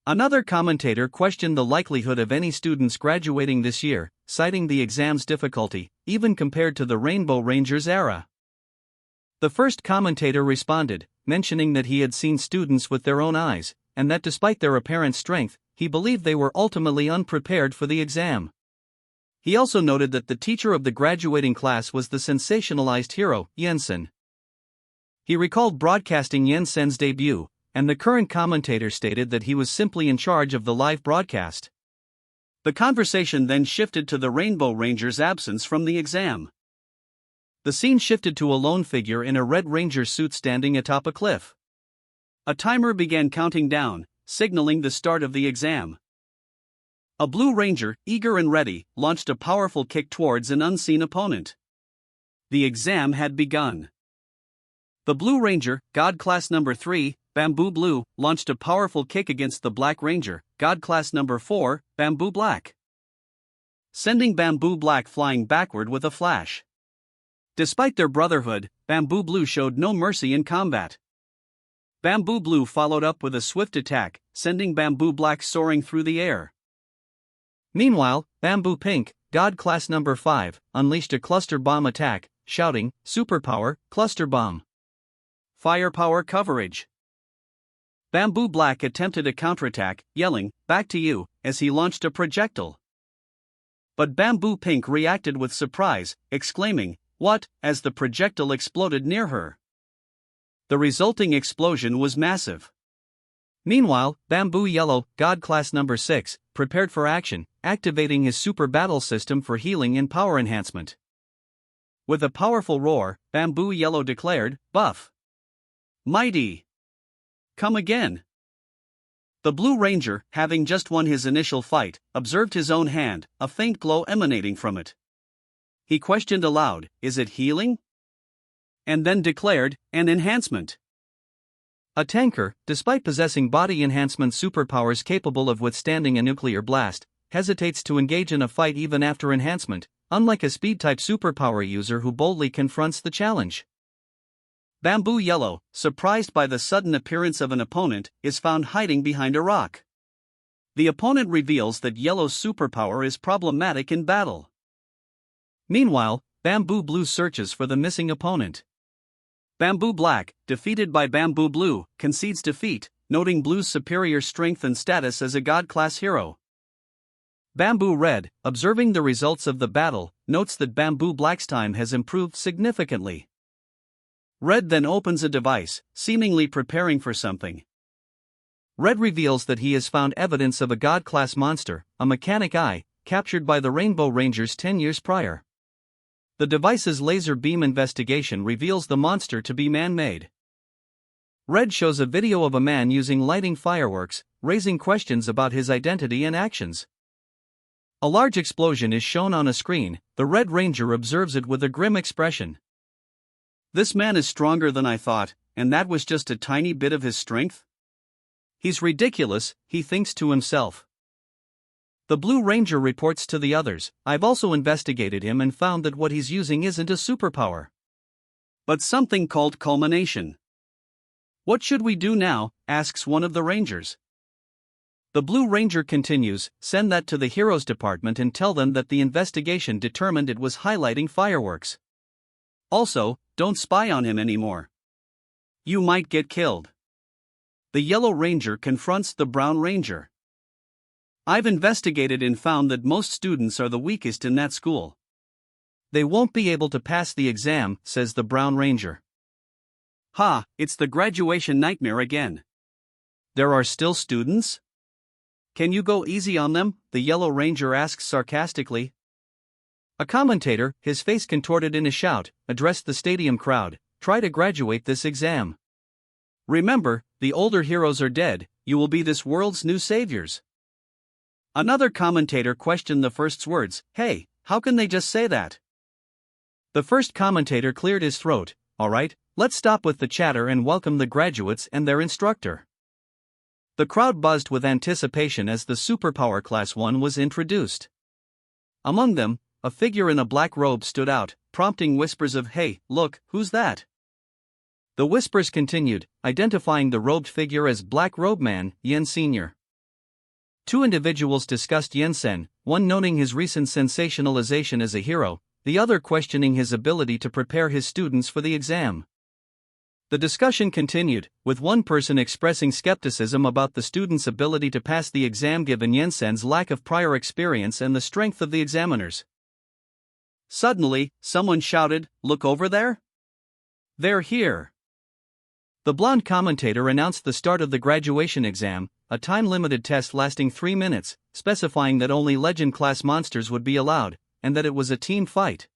Another commentator questioned the likelihood of any students graduating this year, citing the exam's difficulty, even compared to the Rainbow Rangers era. The first commentator responded, mentioning that he had seen students with their own eyes, and that despite their apparent strength, he believed they were ultimately unprepared for the exam. He also noted that the teacher of the graduating class was the sensationalized hero, Yansen. He recalled broadcasting Yansen's debut, and the current commentator stated that he was simply in charge of the live broadcast. The conversation then shifted to the Rainbow Ranger's absence from the exam. The scene shifted to a lone figure in a Red Ranger suit standing atop a cliff. A timer began counting down, signaling the start of the exam. A Blue Ranger, eager and ready, launched a powerful kick towards an unseen opponent. The exam had begun. The Blue Ranger, God Class Number 3, Bamboo Blue, launched a powerful kick against the Black Ranger, God Class Number 4, Bamboo Black, sending Bamboo Black flying backward with a flash. Despite their brotherhood, Bamboo Blue showed no mercy in combat. Bamboo Blue followed up with a swift attack, sending Bamboo Black soaring through the air. Meanwhile, Bamboo Pink, God Class Number 5, unleashed a cluster bomb attack, shouting, "Superpower, cluster bomb. Firepower coverage." Bamboo Black attempted a counterattack, yelling, "Back to you," as he launched a projectile. But Bamboo Pink reacted with surprise, exclaiming, "What?" as the projectile exploded near her. The resulting explosion was massive. Meanwhile, Bamboo Yellow, God Class Number 6, prepared for action, activating his super battle system for healing and power enhancement. With a powerful roar, Bamboo Yellow declared, "Buff. Mighty. Come again." The Blue Ranger, having just won his initial fight, observed his own hand, a faint glow emanating from it. He questioned aloud, "Is it healing?" And then declared, "An enhancement." A tanker, despite possessing body enhancement superpowers capable of withstanding a nuclear blast, hesitates to engage in a fight even after enhancement, unlike a speed-type superpower user who boldly confronts the challenge. Bamboo Yellow, surprised by the sudden appearance of an opponent, is found hiding behind a rock. The opponent reveals that Yellow's superpower is problematic in battle. Meanwhile, Bamboo Blue searches for the missing opponent. Bamboo Black, defeated by Bamboo Blue, concedes defeat, noting Blue's superior strength and status as a God-class hero. Bamboo Red, observing the results of the battle, notes that Bamboo Black's time has improved significantly. Red then opens a device, seemingly preparing for something. Red reveals that he has found evidence of a God-class monster, a mechanic eye, captured by the Rainbow Rangers 10 years prior. The device's laser beam investigation reveals the monster to be man-made. Red shows a video of a man using lighting fireworks, raising questions about his identity and actions. A large explosion is shown on a screen. The Red Ranger observes it with a grim expression. "This man is stronger than I thought, and that was just a tiny bit of his strength? He's ridiculous," he thinks to himself. The Blue Ranger reports to the others, "I've also investigated him and found that what he's using isn't a superpower, but something called culmination." "What should we do now?" asks one of the Rangers. The Blue Ranger continues, "Send that to the Heroes Department and tell them that the investigation determined it was highlighting fireworks. Also, don't spy on him anymore. You might get killed." The Yellow Ranger confronts the Brown Ranger. "I've investigated and found that most students are the weakest in that school. They won't be able to pass the exam," says the Brown Ranger. "Ha, it's the graduation nightmare again. There are still students? Can you go easy on them?" the Yellow Ranger asks sarcastically. A commentator, his face contorted in a shout, addressed the stadium crowd, "Try to graduate this exam. Remember, the older heroes are dead, you will be this world's new saviors." Another commentator questioned the first's words, "Hey, how can they just say that?" The first commentator cleared his throat, "All right, let's stop with the chatter and welcome the graduates and their instructor." The crowd buzzed with anticipation as the Superpower Class 1 was introduced. Among them, a figure in a black robe stood out, prompting whispers of, "Hey, look, who's that?" The whispers continued, identifying the robed figure as Black Robe Man, Yen Sr. Two individuals discussed Yen-sen, one noting his recent sensationalization as a hero, the other questioning his ability to prepare his students for the exam. The discussion continued, with one person expressing skepticism about the students' ability to pass the exam given Yen-sen's lack of prior experience and the strength of the examiners. Suddenly, someone shouted, "Look over there! They're here!" The blonde commentator announced the start of the graduation exam, a time-limited test lasting 3 minutes, specifying that only legend class monsters would be allowed, and that it was a team fight.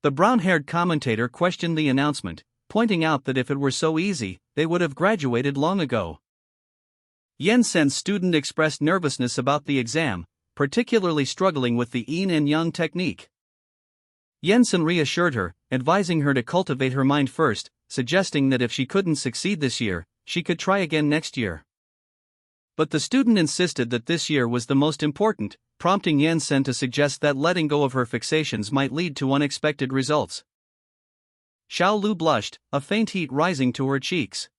The brown-haired commentator questioned the announcement, pointing out that if it were so easy, they would have graduated long ago. Yensen's student expressed nervousness about the exam, particularly struggling with the yin and yang technique. Yensen reassured her, advising her to cultivate her mind first, suggesting that if she couldn't succeed this year, she could try again next year. But the student insisted that this year was the most important, prompting Yensen to suggest that letting go of her fixations might lead to unexpected results. Xiao Lu blushed, a faint heat rising to her cheeks.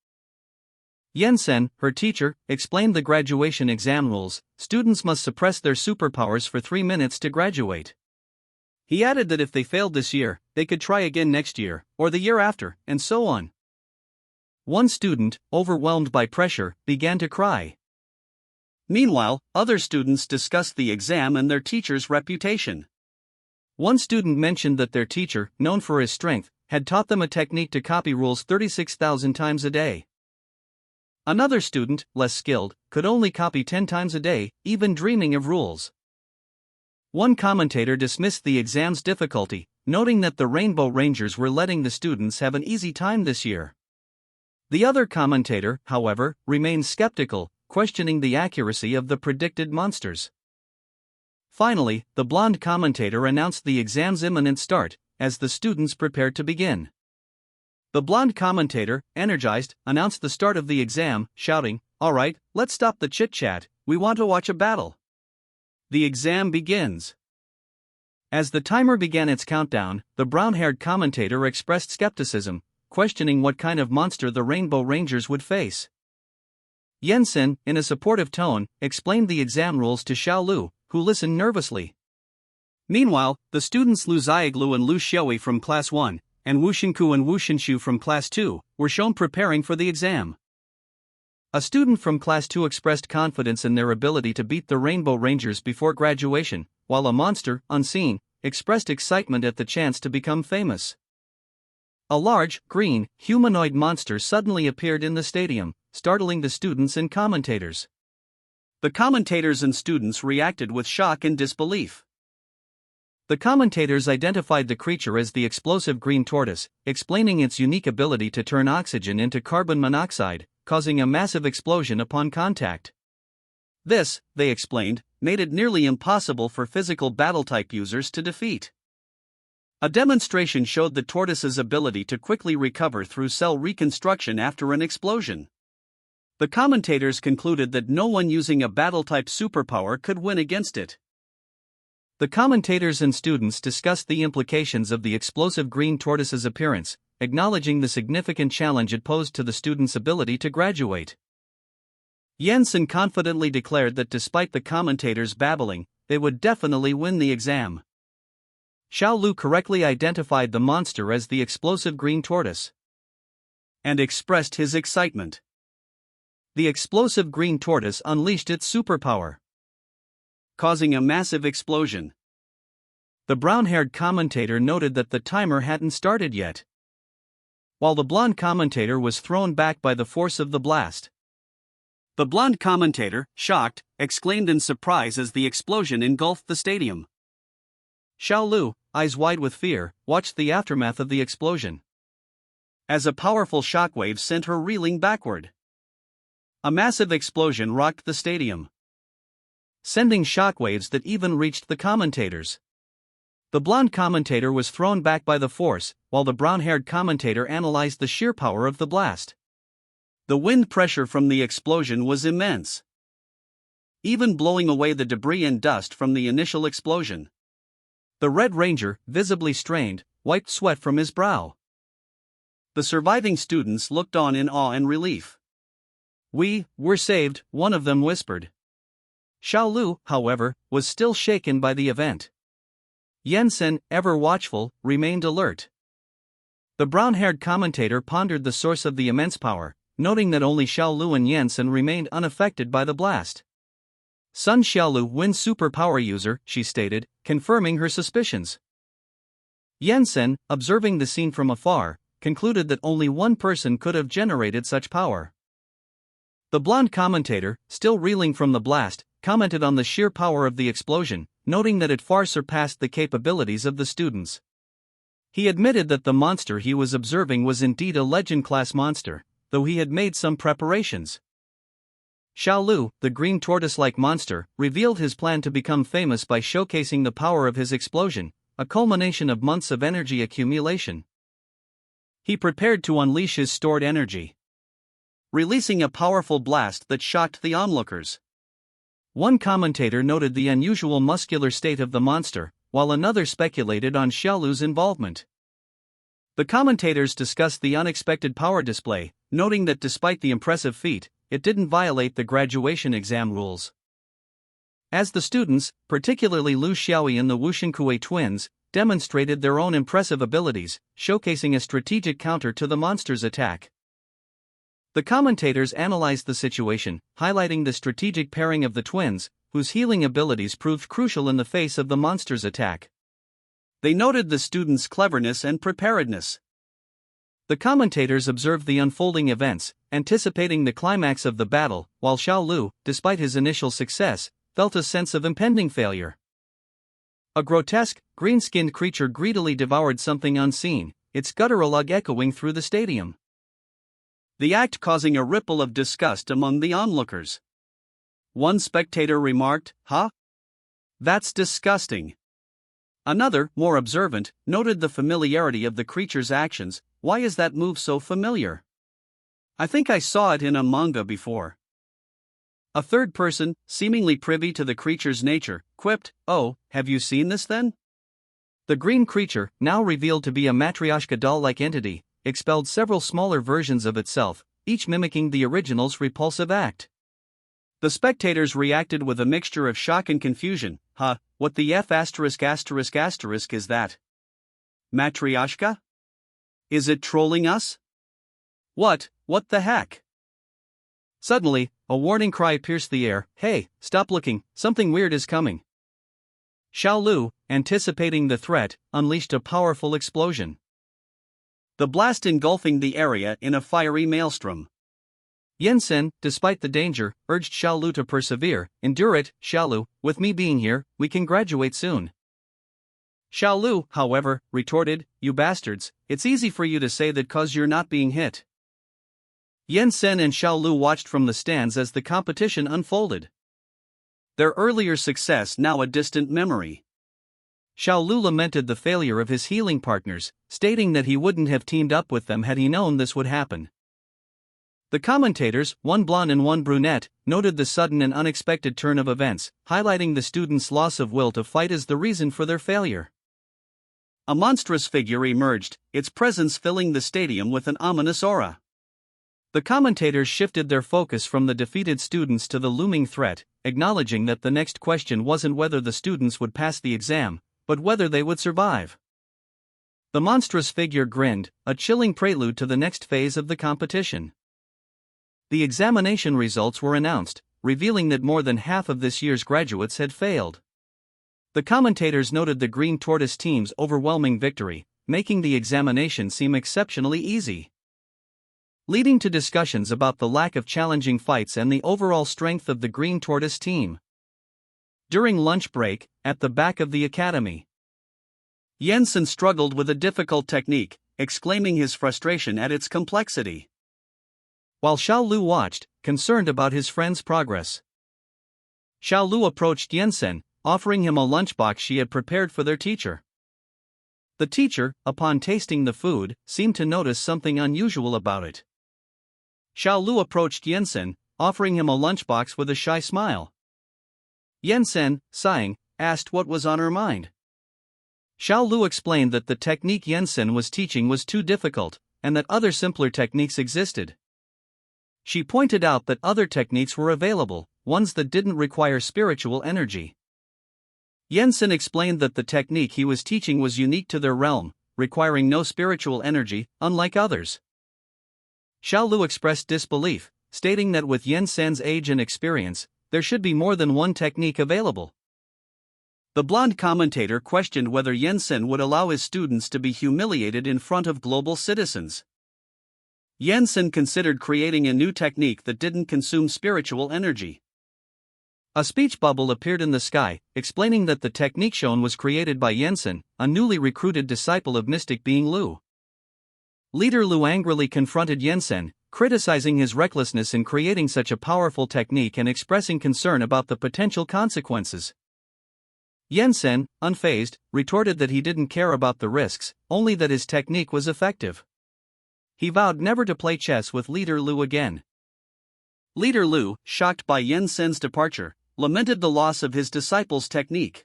Yensen, her teacher, explained the graduation exam rules. Students must suppress their superpowers for 3 minutes to graduate. He added that if they failed this year, they could try again next year, or the year after, and so on. One student, overwhelmed by pressure, began to cry. Meanwhile, other students discussed the exam and their teacher's reputation. One student mentioned that their teacher, known for his strength, had taught them a technique to copy rules 36,000 times a day. Another student, less skilled, could only copy 10 times a day, even dreaming of rules. One commentator dismissed the exam's difficulty, noting that the Rainbow Rangers were letting the students have an easy time this year. The other commentator, however, remained skeptical, questioning the accuracy of the predicted monsters. Finally, the blonde commentator announced the exam's imminent start, as the students prepared to begin. The blonde commentator, energized, announced the start of the exam, shouting, "All right, let's stop the chit-chat, we want to watch a battle. The exam begins." As the timer began its countdown, the brown-haired commentator expressed skepticism, questioning what kind of monster the Rainbow Rangers would face. Yensen, in a supportive tone, explained the exam rules to Xiao Lu, who listened nervously. Meanwhile, the students Lu Xiaoglu and Lu Xiaowei from Class 1, and Wu Xinku and Wu Xinshu from Class 2, were shown preparing for the exam. A student from Class 2 expressed confidence in their ability to beat the Rainbow Rangers before graduation, while a monster, unseen, expressed excitement at the chance to become famous. A large, green, humanoid monster suddenly appeared in the stadium, startling the students and commentators. The commentators and students reacted with shock and disbelief. The commentators identified the creature as the explosive green tortoise, explaining its unique ability to turn oxygen into carbon monoxide, causing a massive explosion upon contact. This, they explained, made it nearly impossible for physical battle-type users to defeat. A demonstration showed the tortoise's ability to quickly recover through cell reconstruction after an explosion. The commentators concluded that no one using a battle-type superpower could win against it. The commentators and students discussed the implications of the explosive green tortoise's appearance, acknowledging the significant challenge it posed to the students' ability to graduate. Yensen confidently declared that despite the commentators babbling, they would definitely win the exam. Xiao Lu correctly identified the monster as the explosive green tortoise and expressed his excitement. The explosive green tortoise unleashed its superpower, causing a massive explosion. The brown-haired commentator noted that the timer hadn't started yet, while the blonde commentator was thrown back by the force of the blast. The blonde commentator, shocked, exclaimed in surprise as the explosion engulfed the stadium. Xiao Lu, eyes wide with fear, watched the aftermath of the explosion, as a powerful shockwave sent her reeling backward. A massive explosion rocked the stadium, sending shockwaves that even reached the commentators. The blonde commentator was thrown back by the force, while the brown-haired commentator analyzed the sheer power of the blast. The wind pressure from the explosion was immense, even blowing away the debris and dust from the initial explosion. The Red Ranger, visibly strained, wiped sweat from his brow. The surviving students looked on in awe and relief. We're saved," one of them whispered. Xiao Lu, however, was still shaken by the event. Yensen, ever watchful, remained alert. The brown-haired commentator pondered the source of the immense power, noting that only Xiao Lu and Yensen remained unaffected by the blast. "Sun Xiaolu wins superpower user," she stated, confirming her suspicions. Yensen, observing the scene from afar, concluded that only one person could have generated such power. The blonde commentator, still reeling from the blast, commented on the sheer power of the explosion, noting that it far surpassed the capabilities of the students. He admitted that the monster he was observing was indeed a legend-class monster, though he had made some preparations. Xiaolu, the green tortoise-like monster, revealed his plan to become famous by showcasing the power of his explosion, a culmination of months of energy accumulation. He prepared to unleash his stored energy, releasing a powerful blast that shocked the onlookers. One commentator noted the unusual muscular state of the monster, while another speculated on Xiaolu's involvement. The commentators discussed the unexpected power display, noting that despite the impressive feat, it didn't violate the graduation exam rules. As the students, particularly Lu Xiaoyi and the Wuxinkue twins, demonstrated their own impressive abilities, showcasing a strategic counter to the monster's attack. The commentators analyzed the situation, highlighting the strategic pairing of the twins, whose healing abilities proved crucial in the face of the monster's attack. They noted the students' cleverness and preparedness. The commentators observed the unfolding events, anticipating the climax of the battle, while Xiaolu, despite his initial success, felt a sense of impending failure. A grotesque, green-skinned creature greedily devoured something unseen, its guttural echoing through the stadium. The act causing a ripple of disgust among the onlookers. One spectator remarked, "Huh? That's disgusting." Another, more observant, noted the familiarity of the creature's actions. "Why is that move so familiar? I think I saw it in a manga before." A third person, seemingly privy to the creature's nature, quipped, "Oh, have you seen this then?" The green creature, now revealed to be a matryoshka doll-like entity, expelled several smaller versions of itself, each mimicking the original's repulsive act. The spectators reacted with a mixture of shock and confusion. "Huh, what the F*** is that? Matryoshka? Is it trolling us? What the heck?" Suddenly, a warning cry pierced the air. "Hey, stop looking, something weird is coming." Xiaolu, anticipating the threat, unleashed a powerful explosion, the blast engulfing the area in a fiery maelstrom. Yansen, despite the danger, urged Xiaolu to persevere. "Endure it, Xiaolu, with me being here, we can graduate soon." Xiaolu, however, retorted, "You bastards, it's easy for you to say that 'cause you're not being hit." Yansen and Xiaolu watched from the stands as the competition unfolded, their earlier success now a distant memory. Xiaolu lamented the failure of his healing partners, stating that he wouldn't have teamed up with them had he known this would happen. The commentators, one blonde and one brunette, noted the sudden and unexpected turn of events, highlighting the students' loss of will to fight as the reason for their failure. A monstrous figure emerged, its presence filling the stadium with an ominous aura. The commentators shifted their focus from the defeated students to the looming threat, acknowledging that the next question wasn't whether the students would pass the exam, but whether they would survive. The monstrous figure grinned, a chilling prelude to the next phase of the competition. The examination results were announced, revealing that more than half of this year's graduates had failed. The commentators noted the Green Tortoise team's overwhelming victory, making the examination seem exceptionally easy, leading to discussions about the lack of challenging fights and the overall strength of the Green Tortoise team. During lunch break, at the back of the academy, Jensen struggled with a difficult technique, exclaiming his frustration at its complexity, while Xiaolu watched, concerned about his friend's progress. Xiaolu approached Jensen, offering him a lunchbox she had prepared for their teacher. The teacher, upon tasting the food, seemed to notice something unusual about it. Xiaolu approached Jensen, offering him a lunchbox with a shy smile. Jensen, sighing, asked what was on her mind. Xiaolu explained that the technique Jensen was teaching was too difficult, and that other simpler techniques existed. She pointed out that other techniques were available, ones that didn't require spiritual energy. Jensen explained that the technique he was teaching was unique to their realm, requiring no spiritual energy, unlike others. Xiaolu expressed disbelief, stating that with Jensen's age and experience, there should be more than one technique available. The blonde commentator questioned whether Yensen would allow his students to be humiliated in front of global citizens. Yensen considered creating a new technique that didn't consume spiritual energy. A speech bubble appeared in the sky, explaining that the technique shown was created by Yensen, a newly recruited disciple of mystic being Lu. Leader Lu angrily confronted Yensen, criticizing his recklessness in creating such a powerful technique and expressing concern about the potential consequences. Yensen, unfazed, retorted that he didn't care about the risks, only that his technique was effective. He vowed never to play chess with Leader Lu again. Leader Lu, shocked by Yensen's departure, lamented the loss of his disciple's technique.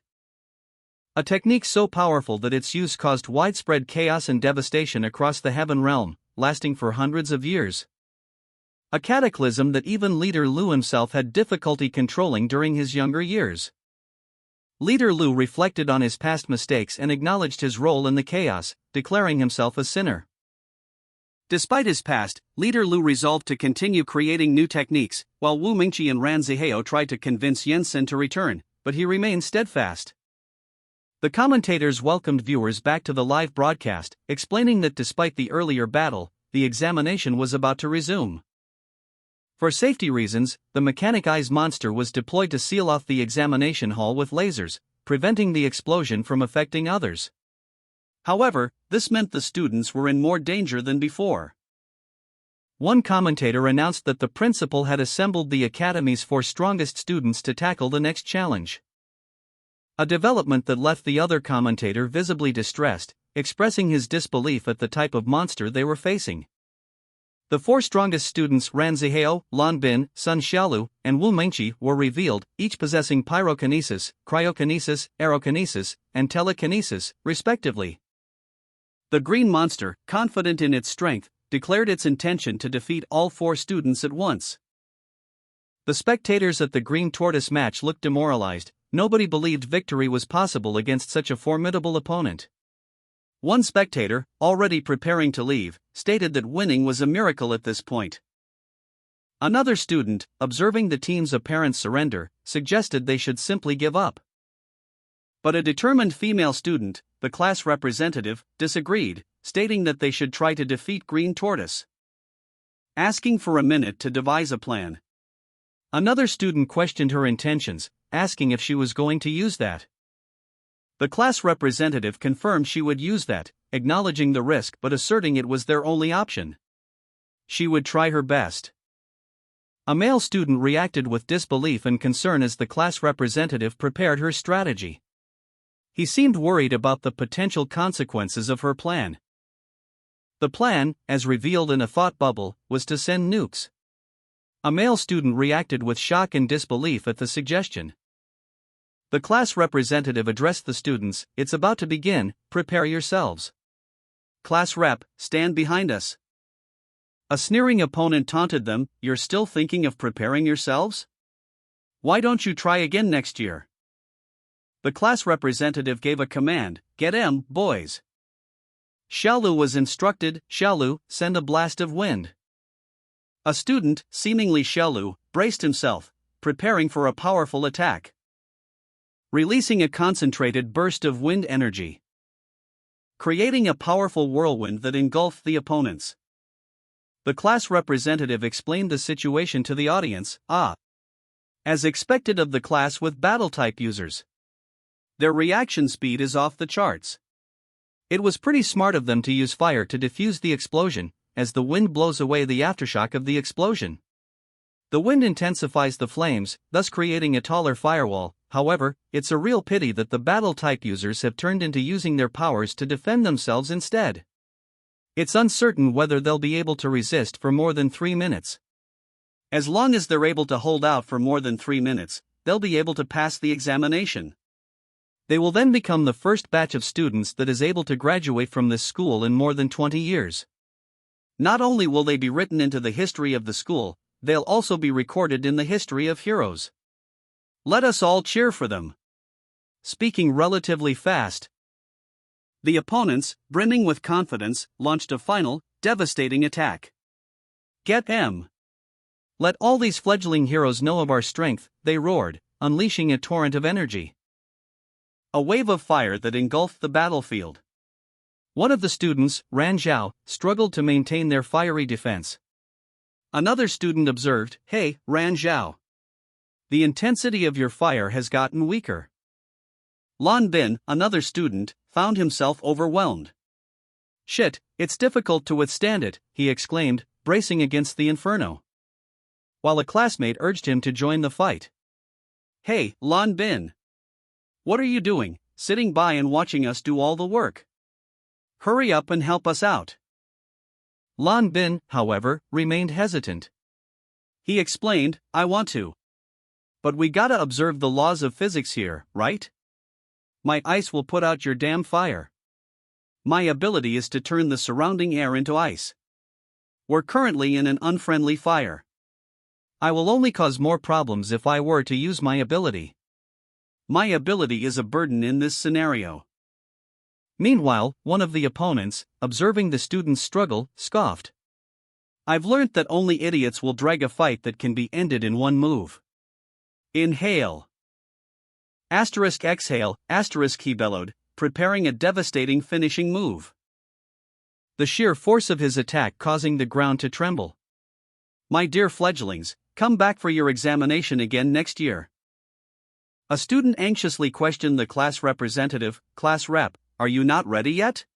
A technique so powerful that its use caused widespread chaos and devastation across the heaven realm, lasting for hundreds of years. A cataclysm that even Leader Lu himself had difficulty controlling during his younger years. Leader Lu reflected on his past mistakes and acknowledged his role in the chaos, declaring himself a sinner. Despite his past, Leader Lu resolved to continue creating new techniques, while Wu Mingqi and Ran Zihao tried to convince Yensen to return, but he remained steadfast. The commentators welcomed viewers back to the live broadcast, explaining that despite the earlier battle, the examination was about to resume. For safety reasons, the Mechanic Eyes monster was deployed to seal off the examination hall with lasers, preventing the explosion from affecting others. However, this meant the students were in more danger than before. One commentator announced that the principal had assembled the academy's 4 strongest students to tackle the next challenge. A development that left the other commentator visibly distressed, expressing his disbelief at the type of monster they were facing. The 4 strongest students, Ran Zihao, Lan Bin, Sun Xiaolu, and Wu Mingqi, were revealed, each possessing pyrokinesis, cryokinesis, aerokinesis, and telekinesis, respectively. The green monster, confident in its strength, declared its intention to defeat all 4 students at once. The spectators at the green tortoise match looked demoralized. Nobody believed victory was possible against such a formidable opponent. One spectator, already preparing to leave, stated that winning was a miracle at this point. Another student, observing the team's apparent surrender, suggested they should simply give up. But a determined female student, the class representative, disagreed, stating that they should try to defeat Green Tortoise. Asking for a minute to devise a plan. Another student questioned her intentions, asking if she was going to use that. The class representative confirmed she would use that, acknowledging the risk but asserting it was their only option. She would try her best. A male student reacted with disbelief and concern as the class representative prepared her strategy. He seemed worried about the potential consequences of her plan. The plan, as revealed in a thought bubble, was to send nukes. A male student reacted with shock and disbelief at the suggestion. The class representative addressed the students, "It's about to begin, prepare yourselves. Class rep, stand behind us." A sneering opponent taunted them, "You're still thinking of preparing yourselves? Why don't you try again next year?" The class representative gave a command, "Get 'em, boys." Xiaolu was instructed, "Xiaolu, send a blast of wind." A student, seemingly Xiaolu, braced himself, preparing for a powerful attack. Releasing a concentrated burst of wind energy. Creating a powerful whirlwind that engulfed the opponents. The class representative explained the situation to the audience, as expected of the class with battle-type users. Their reaction speed is off the charts. It was pretty smart of them to use fire to defuse the explosion, as the wind blows away the aftershock of the explosion. The wind intensifies the flames, thus creating a taller firewall. However, it's a real pity that the battle-type users have turned into using their powers to defend themselves instead. It's uncertain whether they'll be able to resist for more than 3 minutes. As long as they're able to hold out for more than 3 minutes, they'll be able to pass the examination. They will then become the first batch of students that is able to graduate from this school in more than 20 years. Not only will they be written into the history of the school, they'll also be recorded in the history of heroes. Let us all cheer for them. Speaking relatively fast, the opponents, brimming with confidence, launched a final, devastating attack. "Get 'em! Let all these fledgling heroes know of our strength," they roared, unleashing a torrent of energy. A wave of fire that engulfed the battlefield. One of the students, Ran Zhao, struggled to maintain their fiery defense. Another student observed, "Hey, Ran Zhao. The intensity of your fire has gotten weaker." Lan Bin, another student, found himself overwhelmed. "Shit, it's difficult to withstand it," he exclaimed, bracing against the inferno. While a classmate urged him to join the fight. "Hey, Lan Bin. What are you doing, sitting by and watching us do all the work? Hurry up and help us out." Lan Bin, however, remained hesitant. He explained, "I want to. But we gotta observe the laws of physics here, right? My ice will put out your damn fire. My ability is to turn the surrounding air into ice. We're currently in an unfriendly fire. I will only cause more problems if I were to use my ability. My ability is a burden in this scenario." Meanwhile, one of the opponents, observing the student's struggle, scoffed. "I've learnt that only idiots will drag a fight that can be ended in one move. Inhale. Exhale, he bellowed, preparing a devastating finishing move. The sheer force of his attack causing the ground to tremble. "My dear fledglings, come back for your examination again next year." A student anxiously questioned the class representative, "Class rep, are you not ready yet?"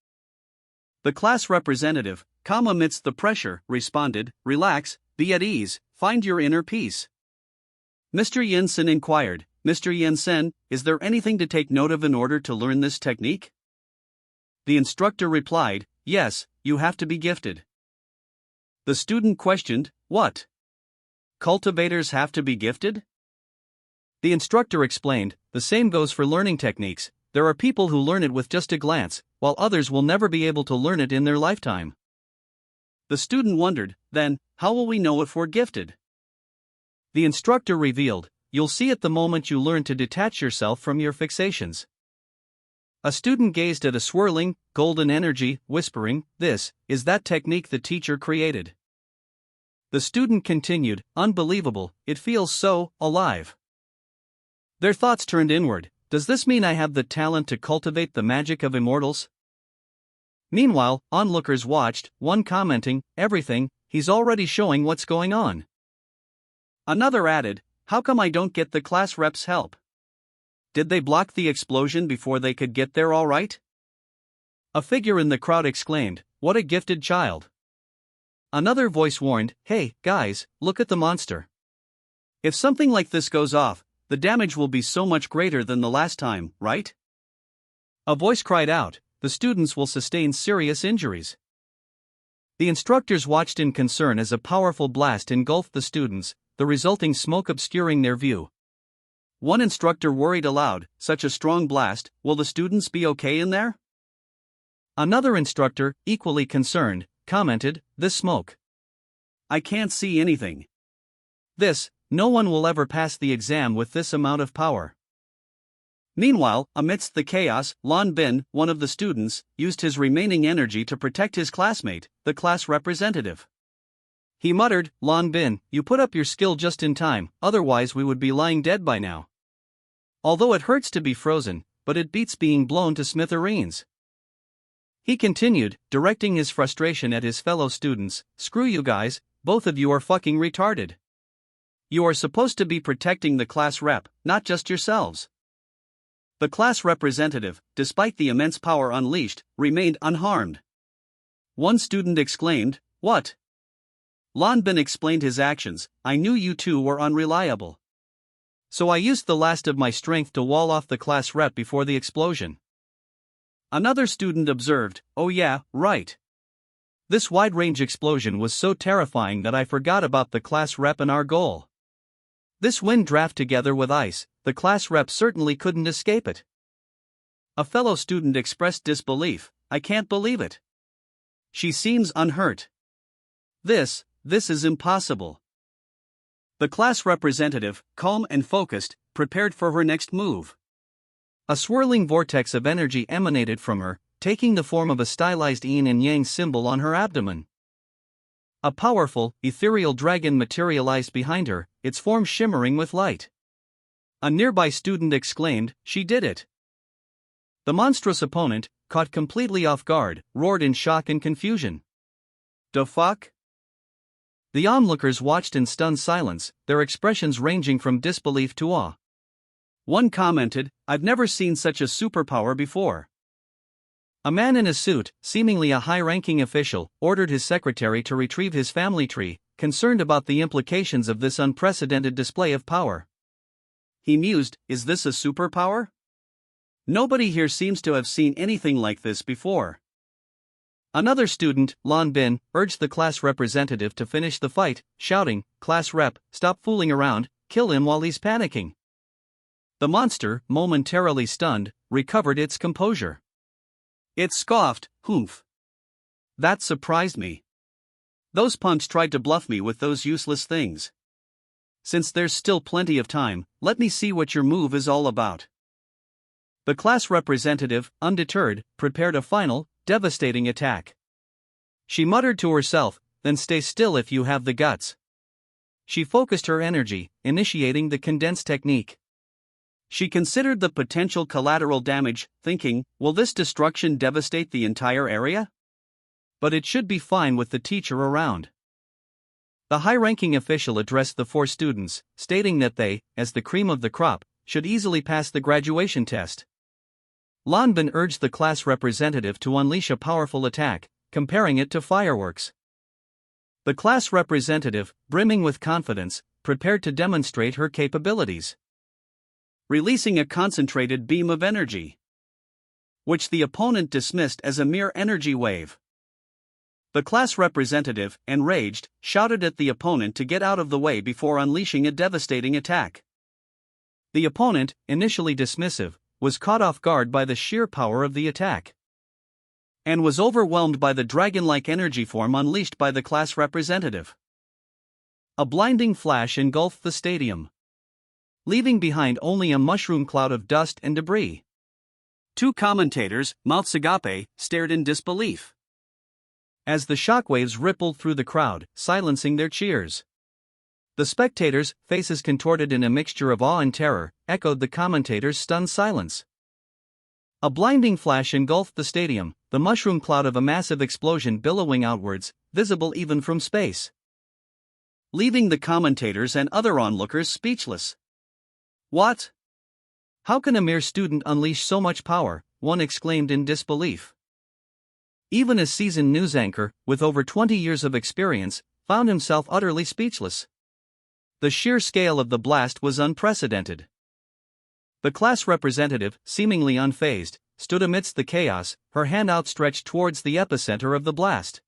The class representative, calm amidst the pressure, responded, "Relax, be at ease, find your inner peace." Mr. Yinsen inquired, "Mr. Yinsen, is there anything to take note of in order to learn this technique?" The instructor replied, "Yes, you have to be gifted." The student questioned, "What? Cultivators have to be gifted?" The instructor explained, "The same goes for learning techniques. There are people who learn it with just a glance, while others will never be able to learn it in their lifetime." The student wondered, "Then, how will we know if we're gifted?" The instructor revealed, "You'll see it the moment you learn to detach yourself from your fixations." A student gazed at a swirling, golden energy, whispering, "This is that technique the teacher created." The student continued, "Unbelievable, it feels so alive." Their thoughts turned inward. Does this mean I have the talent to cultivate the magic of immortals? Meanwhile, onlookers watched, one commenting, "Everything, he's already showing what's going on." Another added, "How come I don't get the class rep's help? Did they block the explosion before they could get there all right?" A figure in the crowd exclaimed, "What a gifted child." Another voice warned, "Hey, guys, look at the monster. If something like this goes off, the damage will be so much greater than the last time, right?" A voice cried out, "The students will sustain serious injuries." The instructors watched in concern as a powerful blast engulfed the students, the resulting smoke obscuring their view. One instructor worried aloud, "Such a strong blast, will the students be okay in there?" Another instructor, equally concerned, commented, "This smoke. I can't see anything. No one will ever pass the exam with this amount of power." Meanwhile, amidst the chaos, Lan Bin, one of the students, used his remaining energy to protect his classmate, the class representative. He muttered, "Lan Bin, you put up your skill just in time, otherwise we would be lying dead by now. Although it hurts to be frozen, but it beats being blown to smithereens." He continued, directing his frustration at his fellow students, "Screw you guys, both of you are fucking retarded. You are supposed to be protecting the class rep, not just yourselves." The class representative, despite the immense power unleashed, remained unharmed. One student exclaimed, "What?" Lan Bin explained his actions, "I knew you two were unreliable. So I used the last of my strength to wall off the class rep before the explosion." Another student observed, "Oh yeah, right. This wide-range explosion was so terrifying that I forgot about the class rep and our goal. This wind draft together with ice, the class rep certainly couldn't escape it." A fellow student expressed disbelief, "I can't believe it. She seems unhurt. This is impossible." The class representative, calm and focused, prepared for her next move. A swirling vortex of energy emanated from her, taking the form of a stylized yin and yang symbol on her abdomen. A powerful, ethereal dragon materialized behind her, its form shimmering with light. A nearby student exclaimed, "She did it. The monstrous opponent, caught completely off guard, roared in shock and confusion. "The fuck?" The onlookers watched in stunned silence, their expressions ranging from disbelief to awe. One commented, "I've never seen such a superpower before." A man in a suit, seemingly a high-ranking official, ordered his secretary to retrieve his family tree, concerned about the implications of this unprecedented display of power. He mused, "Is this a superpower? Nobody here seems to have seen anything like this before." Another student, Lon Bin, urged the class representative to finish the fight, shouting, "Class rep, stop fooling around, kill him while he's panicking." The monster, momentarily stunned, recovered its composure. It scoffed, "Humph. That surprised me. Those punks tried to bluff me with those useless things. Since there's still plenty of time, let me see what your move is all about." The class representative, undeterred, prepared a final, devastating attack. She muttered to herself, "Then stay still if you have the guts." She focused her energy, initiating the condensed technique. She considered the potential collateral damage, thinking, will this destruction devastate the entire area? But it should be fine with the teacher around. The high-ranking official addressed the 4 students, stating that they, as the cream of the crop, should easily pass the graduation test. Lon Bin urged the class representative to unleash a powerful attack, comparing it to fireworks. The class representative, brimming with confidence, prepared to demonstrate her capabilities. Releasing a concentrated beam of energy, which the opponent dismissed as a mere energy wave. The class representative, enraged, shouted at the opponent to get out of the way before unleashing a devastating attack. The opponent, initially dismissive, was caught off guard by the sheer power of the attack, and was overwhelmed by the dragon-like energy form unleashed by the class representative. A blinding flash engulfed the stadium, leaving behind only a mushroom cloud of dust and debris. 2 commentators, mouths agape, stared in disbelief as the shockwaves rippled through the crowd, silencing their cheers. The spectators, faces contorted in a mixture of awe and terror, echoed the commentators' stunned silence. A blinding flash engulfed the stadium, the mushroom cloud of a massive explosion billowing outwards, visible even from space, leaving the commentators and other onlookers speechless. "What? How can a mere student unleash so much power?" one exclaimed in disbelief. Even a seasoned news anchor, with over 20 years of experience, found himself utterly speechless. The sheer scale of the blast was unprecedented. The class representative, seemingly unfazed, stood amidst the chaos, her hand outstretched towards the epicenter of the blast,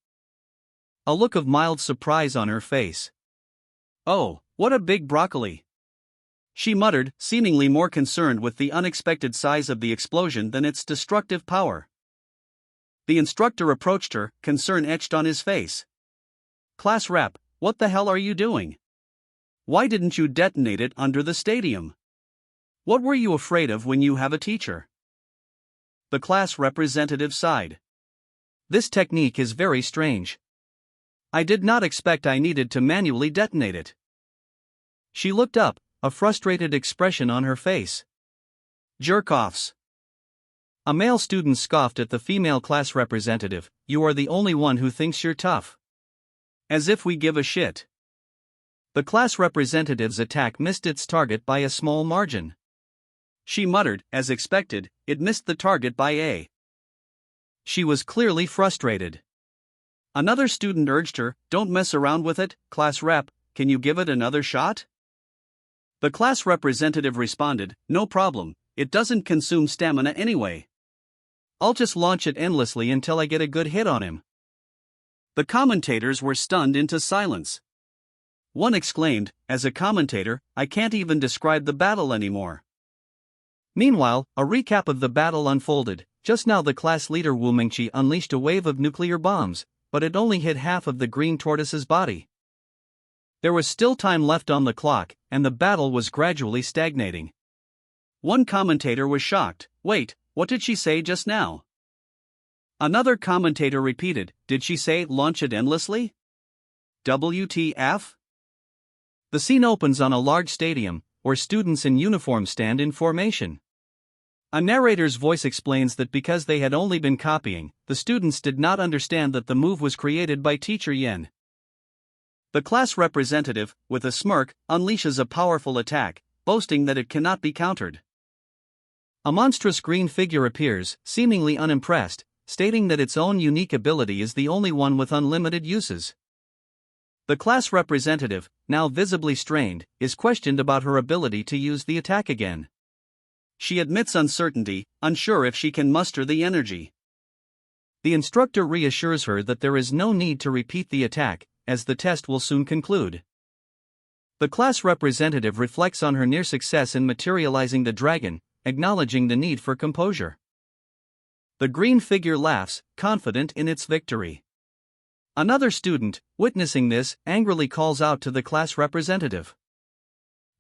a look of mild surprise on her face. "Oh, what a big broccoli," she muttered, seemingly more concerned with the unexpected size of the explosion than its destructive power. The instructor approached her, concern etched on his face. "Class rep, what the hell are you doing? Why didn't you detonate it under the stadium? What were you afraid of when you have a teacher?" The class representative sighed. "This technique is very strange. I did not expect I needed to manually detonate it." She looked up, a frustrated expression on her face. "Jerk-offs." A male student scoffed at the female class representative, "You are the only one who thinks you're tough. As if we give a shit." The class representative's attack missed its target by a small margin. She muttered, as expected, "It missed the target by a." She was clearly frustrated. Another student urged her, "Don't mess around with it, class rep, can you give it another shot?" The class representative responded, "No problem, it doesn't consume stamina anyway. I'll just launch it endlessly until I get a good hit on him." The commentators were stunned into silence. One exclaimed, as a commentator, "I can't even describe the battle anymore." Meanwhile, a recap of the battle unfolded. Just now the class leader Wu Mingqi unleashed a wave of nuclear bombs, but it only hit half of the green tortoise's body. There was still time left on the clock, and the battle was gradually stagnating. One commentator was shocked, "Wait, what did she say just now?" Another commentator repeated, "Did she say launch it endlessly? WTF?" The scene opens on a large stadium, where students in uniform stand in formation. A narrator's voice explains that because they had only been copying, the students did not understand that the move was created by teacher Yen. The class representative, with a smirk, unleashes a powerful attack, boasting that it cannot be countered. A monstrous green figure appears, seemingly unimpressed, stating that its own unique ability is the only one with unlimited uses. The class representative, now visibly strained, is questioned about her ability to use the attack again. She admits uncertainty, unsure if she can muster the energy. The instructor reassures her that there is no need to repeat the attack, as the test will soon conclude. The class representative reflects on her near success in materializing the dragon, acknowledging the need for composure. The green figure laughs, confident in its victory. Another student, witnessing this, angrily calls out to the class representative.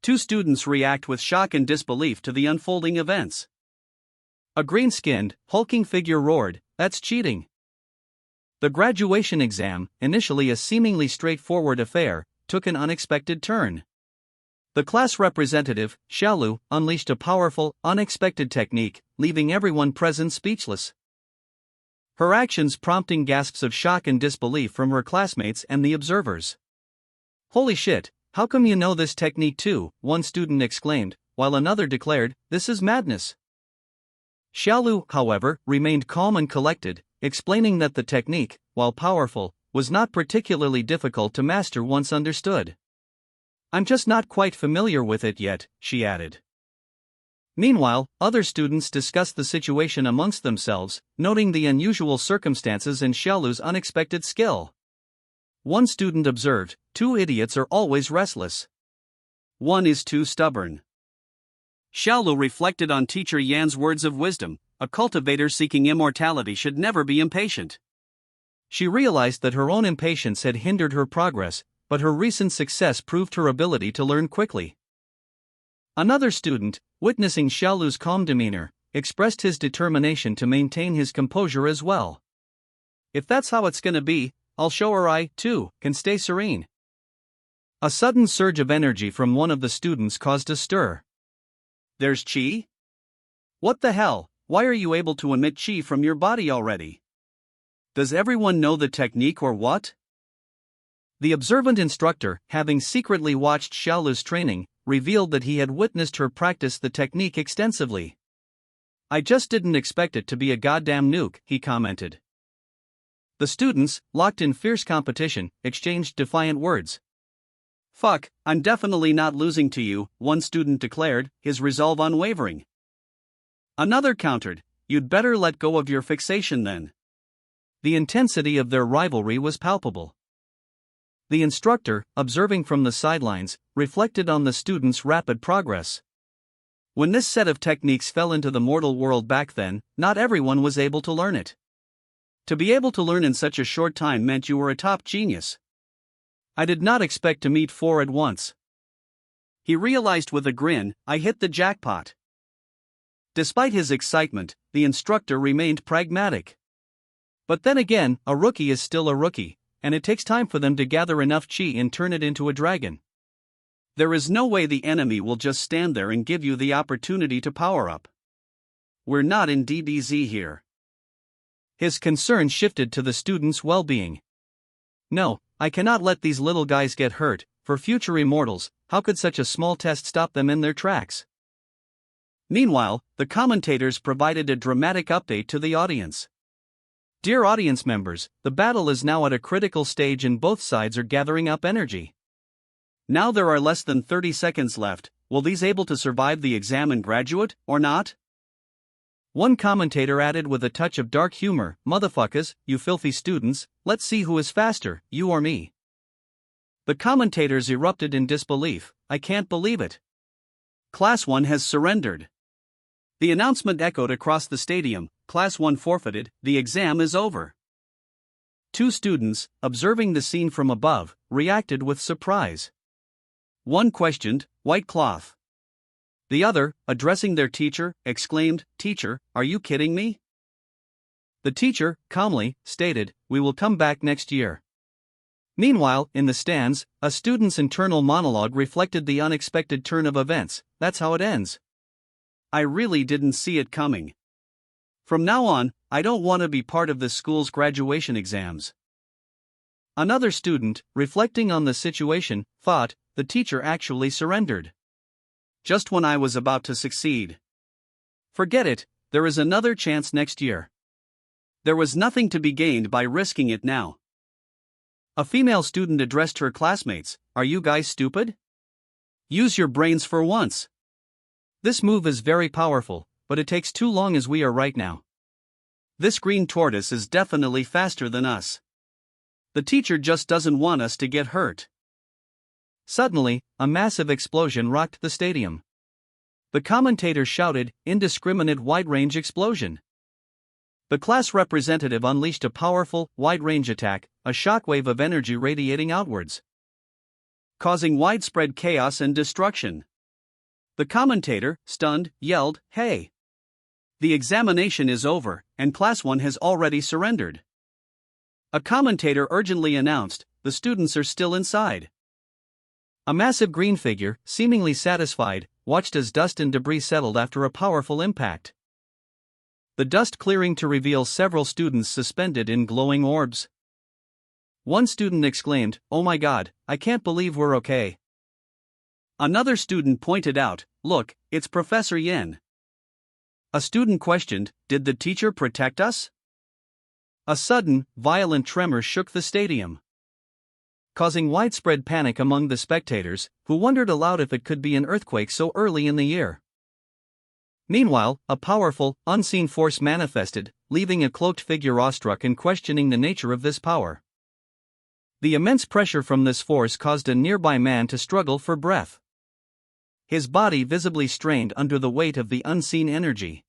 Two students react with shock and disbelief to the unfolding events. A green-skinned, hulking figure roared, "That's cheating!" The graduation exam, initially a seemingly straightforward affair, took an unexpected turn. The class representative, Xiaolu, unleashed a powerful, unexpected technique, leaving everyone present speechless. Her actions prompting gasps of shock and disbelief from her classmates and the observers. "Holy shit! How come you know this technique too?" one student exclaimed, while another declared, "This is madness." Xiaolu, however, remained calm and collected, explaining that the technique, while powerful, was not particularly difficult to master once understood. "I'm just not quite familiar with it yet," she added. Meanwhile, other students discussed the situation amongst themselves, noting the unusual circumstances and Xiaolu's unexpected skill. One student observed, "Two idiots are always restless. One is too stubborn." Xiaolu reflected on teacher Yan's words of wisdom: a cultivator seeking immortality should never be impatient. She realized that her own impatience had hindered her progress, but her recent success proved her ability to learn quickly. Another student, witnessing Xiaolu's calm demeanor, expressed his determination to maintain his composure as well. "If that's how it's gonna be, I'll show her I, too, can stay serene." A sudden surge of energy from one of the students caused a stir. "There's qi? What the hell, why are you able to emit qi from your body already? Does everyone know the technique or what?" The observant instructor, having secretly watched Xiaolu's training, revealed that he had witnessed her practice the technique extensively. "I just didn't expect it to be a goddamn nuke," he commented. The students, locked in fierce competition, exchanged defiant words. "Fuck, I'm definitely not losing to you," one student declared, his resolve unwavering. Another countered, "You'd better let go of your fixation then." The intensity of their rivalry was palpable. The instructor, observing from the sidelines, reflected on the students' rapid progress. When this set of techniques fell into the mortal world back then, not everyone was able to learn it. To be able to learn in such a short time meant you were a top genius. "I did not expect to meet four at once." He realized with a grin, "I hit the jackpot." Despite his excitement, the instructor remained pragmatic. But then again, a rookie is still a rookie, and it takes time for them to gather enough qi and turn it into a dragon. There is no way the enemy will just stand there and give you the opportunity to power up. We're not in DBZ here. His concern shifted to the students' well-being. "No, I cannot let these little guys get hurt. For future immortals, how could such a small test stop them in their tracks?" Meanwhile, the commentators provided a dramatic update to the audience. "Dear audience members, the battle is now at a critical stage and both sides are gathering up energy. Now there are less than 30 seconds left. Will these able to survive the exam and graduate, or not?" One commentator added with a touch of dark humor, "Motherfuckers, you filthy students, let's see who is faster, you or me." The commentators erupted in disbelief. "I can't believe it. Class 1 has surrendered." The announcement echoed across the stadium, "Class 1 forfeited, the exam is over." Two students, observing the scene from above, reacted with surprise. One questioned, "White cloth?" The other, addressing their teacher, exclaimed, "Teacher, are you kidding me?" The teacher, calmly, stated, "We will come back next year." Meanwhile, in the stands, a student's internal monologue reflected the unexpected turn of events. "That's how it ends. I really didn't see it coming. From now on, I don't want to be part of this school's graduation exams. Another student, reflecting on the situation, thought, the teacher actually surrendered. Just when I was about to succeed. Forget it, there is another chance next year. There was nothing to be gained by risking it now. A female student addressed her classmates, "Are you guys stupid? Use your brains for once." This move is very powerful, but it takes too long as we are right now. This green tortoise is definitely faster than us. The teacher just doesn't want us to get hurt. Suddenly, a massive explosion rocked the stadium. The commentator shouted, "Indiscriminate wide-range explosion." The class representative unleashed a powerful, wide-range attack, a shockwave of energy radiating outwards, causing widespread chaos and destruction. The commentator, stunned, yelled, "Hey! The examination is over, and Class 1 has already surrendered." A commentator urgently announced, "The students are still inside." A massive green figure, seemingly satisfied, watched as dust and debris settled after a powerful impact. The dust clearing to reveal several students suspended in glowing orbs. One student exclaimed, "Oh my God, I can't believe we're okay." Another student pointed out, "Look, it's Professor Yen." A student questioned, "Did the teacher protect us?" A sudden, violent tremor shook the stadium, causing widespread panic among the spectators, who wondered aloud if it could be an earthquake so early in the year. Meanwhile, a powerful, unseen force manifested, leaving a cloaked figure awestruck and questioning the nature of this power. The immense pressure from this force caused a nearby man to struggle for breath, his body visibly strained under the weight of the unseen energy.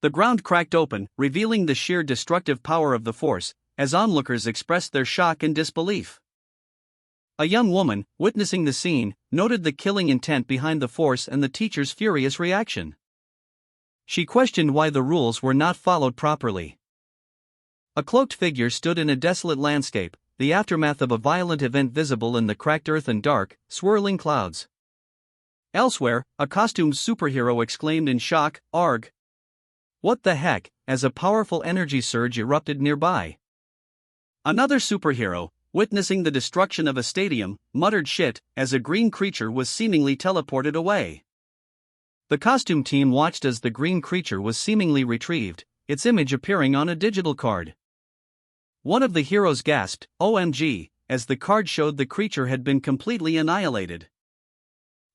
The ground cracked open, revealing the sheer destructive power of the force, as onlookers expressed their shock and disbelief. A young woman, witnessing the scene, noted the killing intent behind the force and the teacher's furious reaction. She questioned why the rules were not followed properly. A cloaked figure stood in a desolate landscape, the aftermath of a violent event visible in the cracked earth and dark, swirling clouds. Elsewhere, a costumed superhero exclaimed in shock, "Arg! What the heck?" as a powerful energy surge erupted nearby. Another superhero, witnessing the destruction of a stadium, muttered "shit" as a green creature was seemingly teleported away. The costume team watched as the green creature was seemingly retrieved, its image appearing on a digital card. One of the heroes gasped, "OMG," as the card showed the creature had been completely annihilated.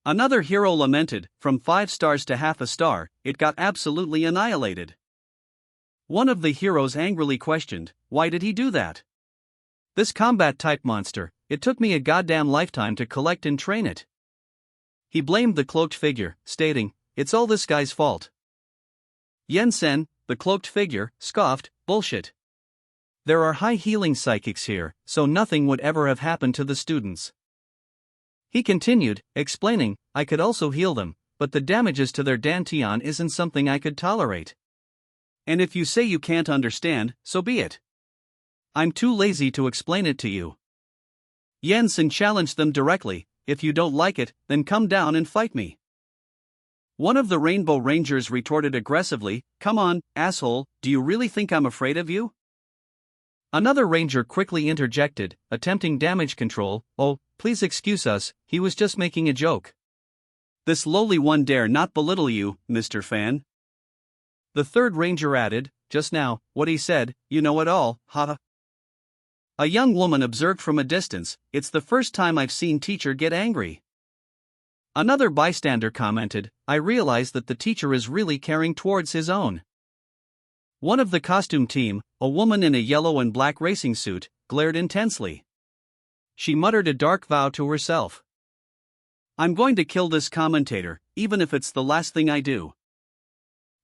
Another hero lamented, "From 5 stars to half a star, it got absolutely annihilated." One of the heroes angrily questioned, "Why did he do that? This combat-type monster, it took me a goddamn lifetime to collect and train it." He blamed the cloaked figure, stating, "It's all this guy's fault." Yen-sen, the cloaked figure, scoffed, "Bullshit. There are high-healing psychics here, so nothing would ever have happened to the students." He continued, explaining, "I could also heal them, but the damages to their dantian isn't something I could tolerate. And if you say you can't understand, so be it. I'm too lazy to explain it to you." Yen-sen challenged them directly, "If you don't like it, then come down and fight me." One of the Rainbow Rangers retorted aggressively, "Come on, asshole, do you really think I'm afraid of you?" Another ranger quickly interjected, attempting damage control, "Oh, please excuse us, he was just making a joke. This lowly one dare not belittle you, Mr. Fan." The third ranger added, "Just now, what he said, you know it all, haha." A young woman observed from a distance, "It's the first time I've seen teacher get angry." Another bystander commented, "I realize that the teacher is really caring towards his own." One of the costume team, a woman in a yellow and black racing suit, glared intensely. She muttered a dark vow to herself. "I'm going to kill this commentator, even if it's the last thing I do."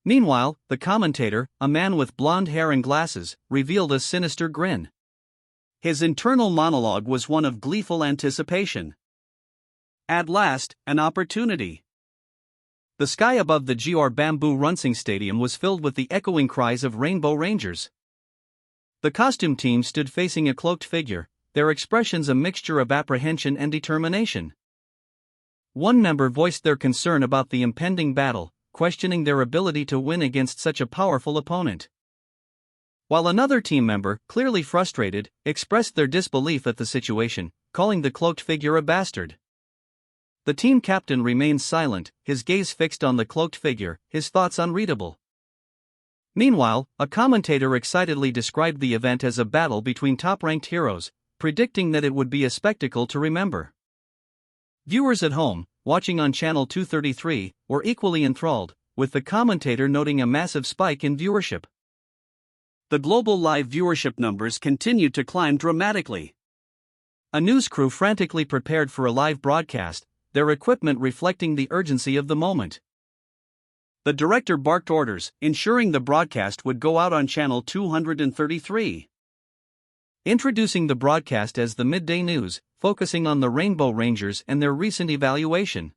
Meanwhile, the commentator, a man with blonde hair and glasses, revealed a sinister grin. His internal monologue was one of gleeful anticipation. At last, an opportunity. The sky above the Gior Bamboo Runsing Stadium was filled with the echoing cries of Rainbow Rangers. The costume team stood facing a cloaked figure, their expressions a mixture of apprehension and determination. One member voiced their concern about the impending battle, questioning their ability to win against such a powerful opponent. While another team member, clearly frustrated, expressed their disbelief at the situation, calling the cloaked figure a bastard. The team captain remains silent, his gaze fixed on the cloaked figure, his thoughts unreadable. Meanwhile, a commentator excitedly described the event as a battle between top-ranked heroes, predicting that it would be a spectacle to remember. Viewers at home, watching on channel 233, were equally enthralled, with the commentator noting a massive spike in viewership. The global live viewership numbers continued to climb dramatically. A news crew frantically prepared for a live broadcast, their equipment reflecting the urgency of the moment. The director barked orders, ensuring the broadcast would go out on channel 233. Introducing the broadcast as the midday news, focusing on the Rainbow Rangers and their recent evaluation.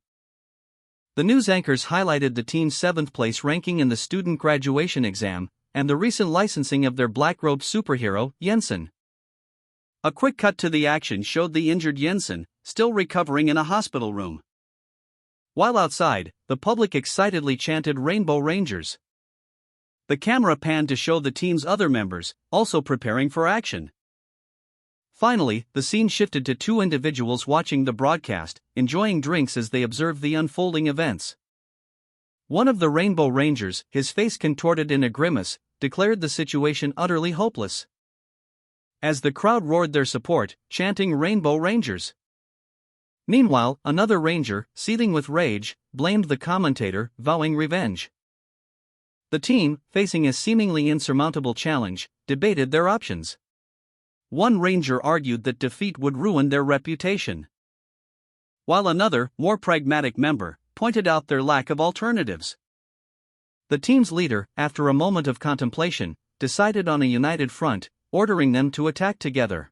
The news anchors highlighted the team's 7th place ranking in the student graduation exam, and the recent licensing of their black-robed superhero, Jensen. A quick cut to the action showed the injured Jensen, still recovering in a hospital room. While outside, the public excitedly chanted Rainbow Rangers. The camera panned to show the team's other members, also preparing for action. Finally, the scene shifted to 2 individuals watching the broadcast, enjoying drinks as they observed the unfolding events. One of the Rainbow Rangers, his face contorted in a grimace, declared the situation utterly hopeless. As the crowd roared their support, chanting Rainbow Rangers. Meanwhile, another ranger, seething with rage, blamed the commentator, vowing revenge. The team, facing a seemingly insurmountable challenge, debated their options. One ranger argued that defeat would ruin their reputation, while another, more pragmatic member, pointed out their lack of alternatives. The team's leader, after a moment of contemplation, decided on a united front, ordering them to attack together.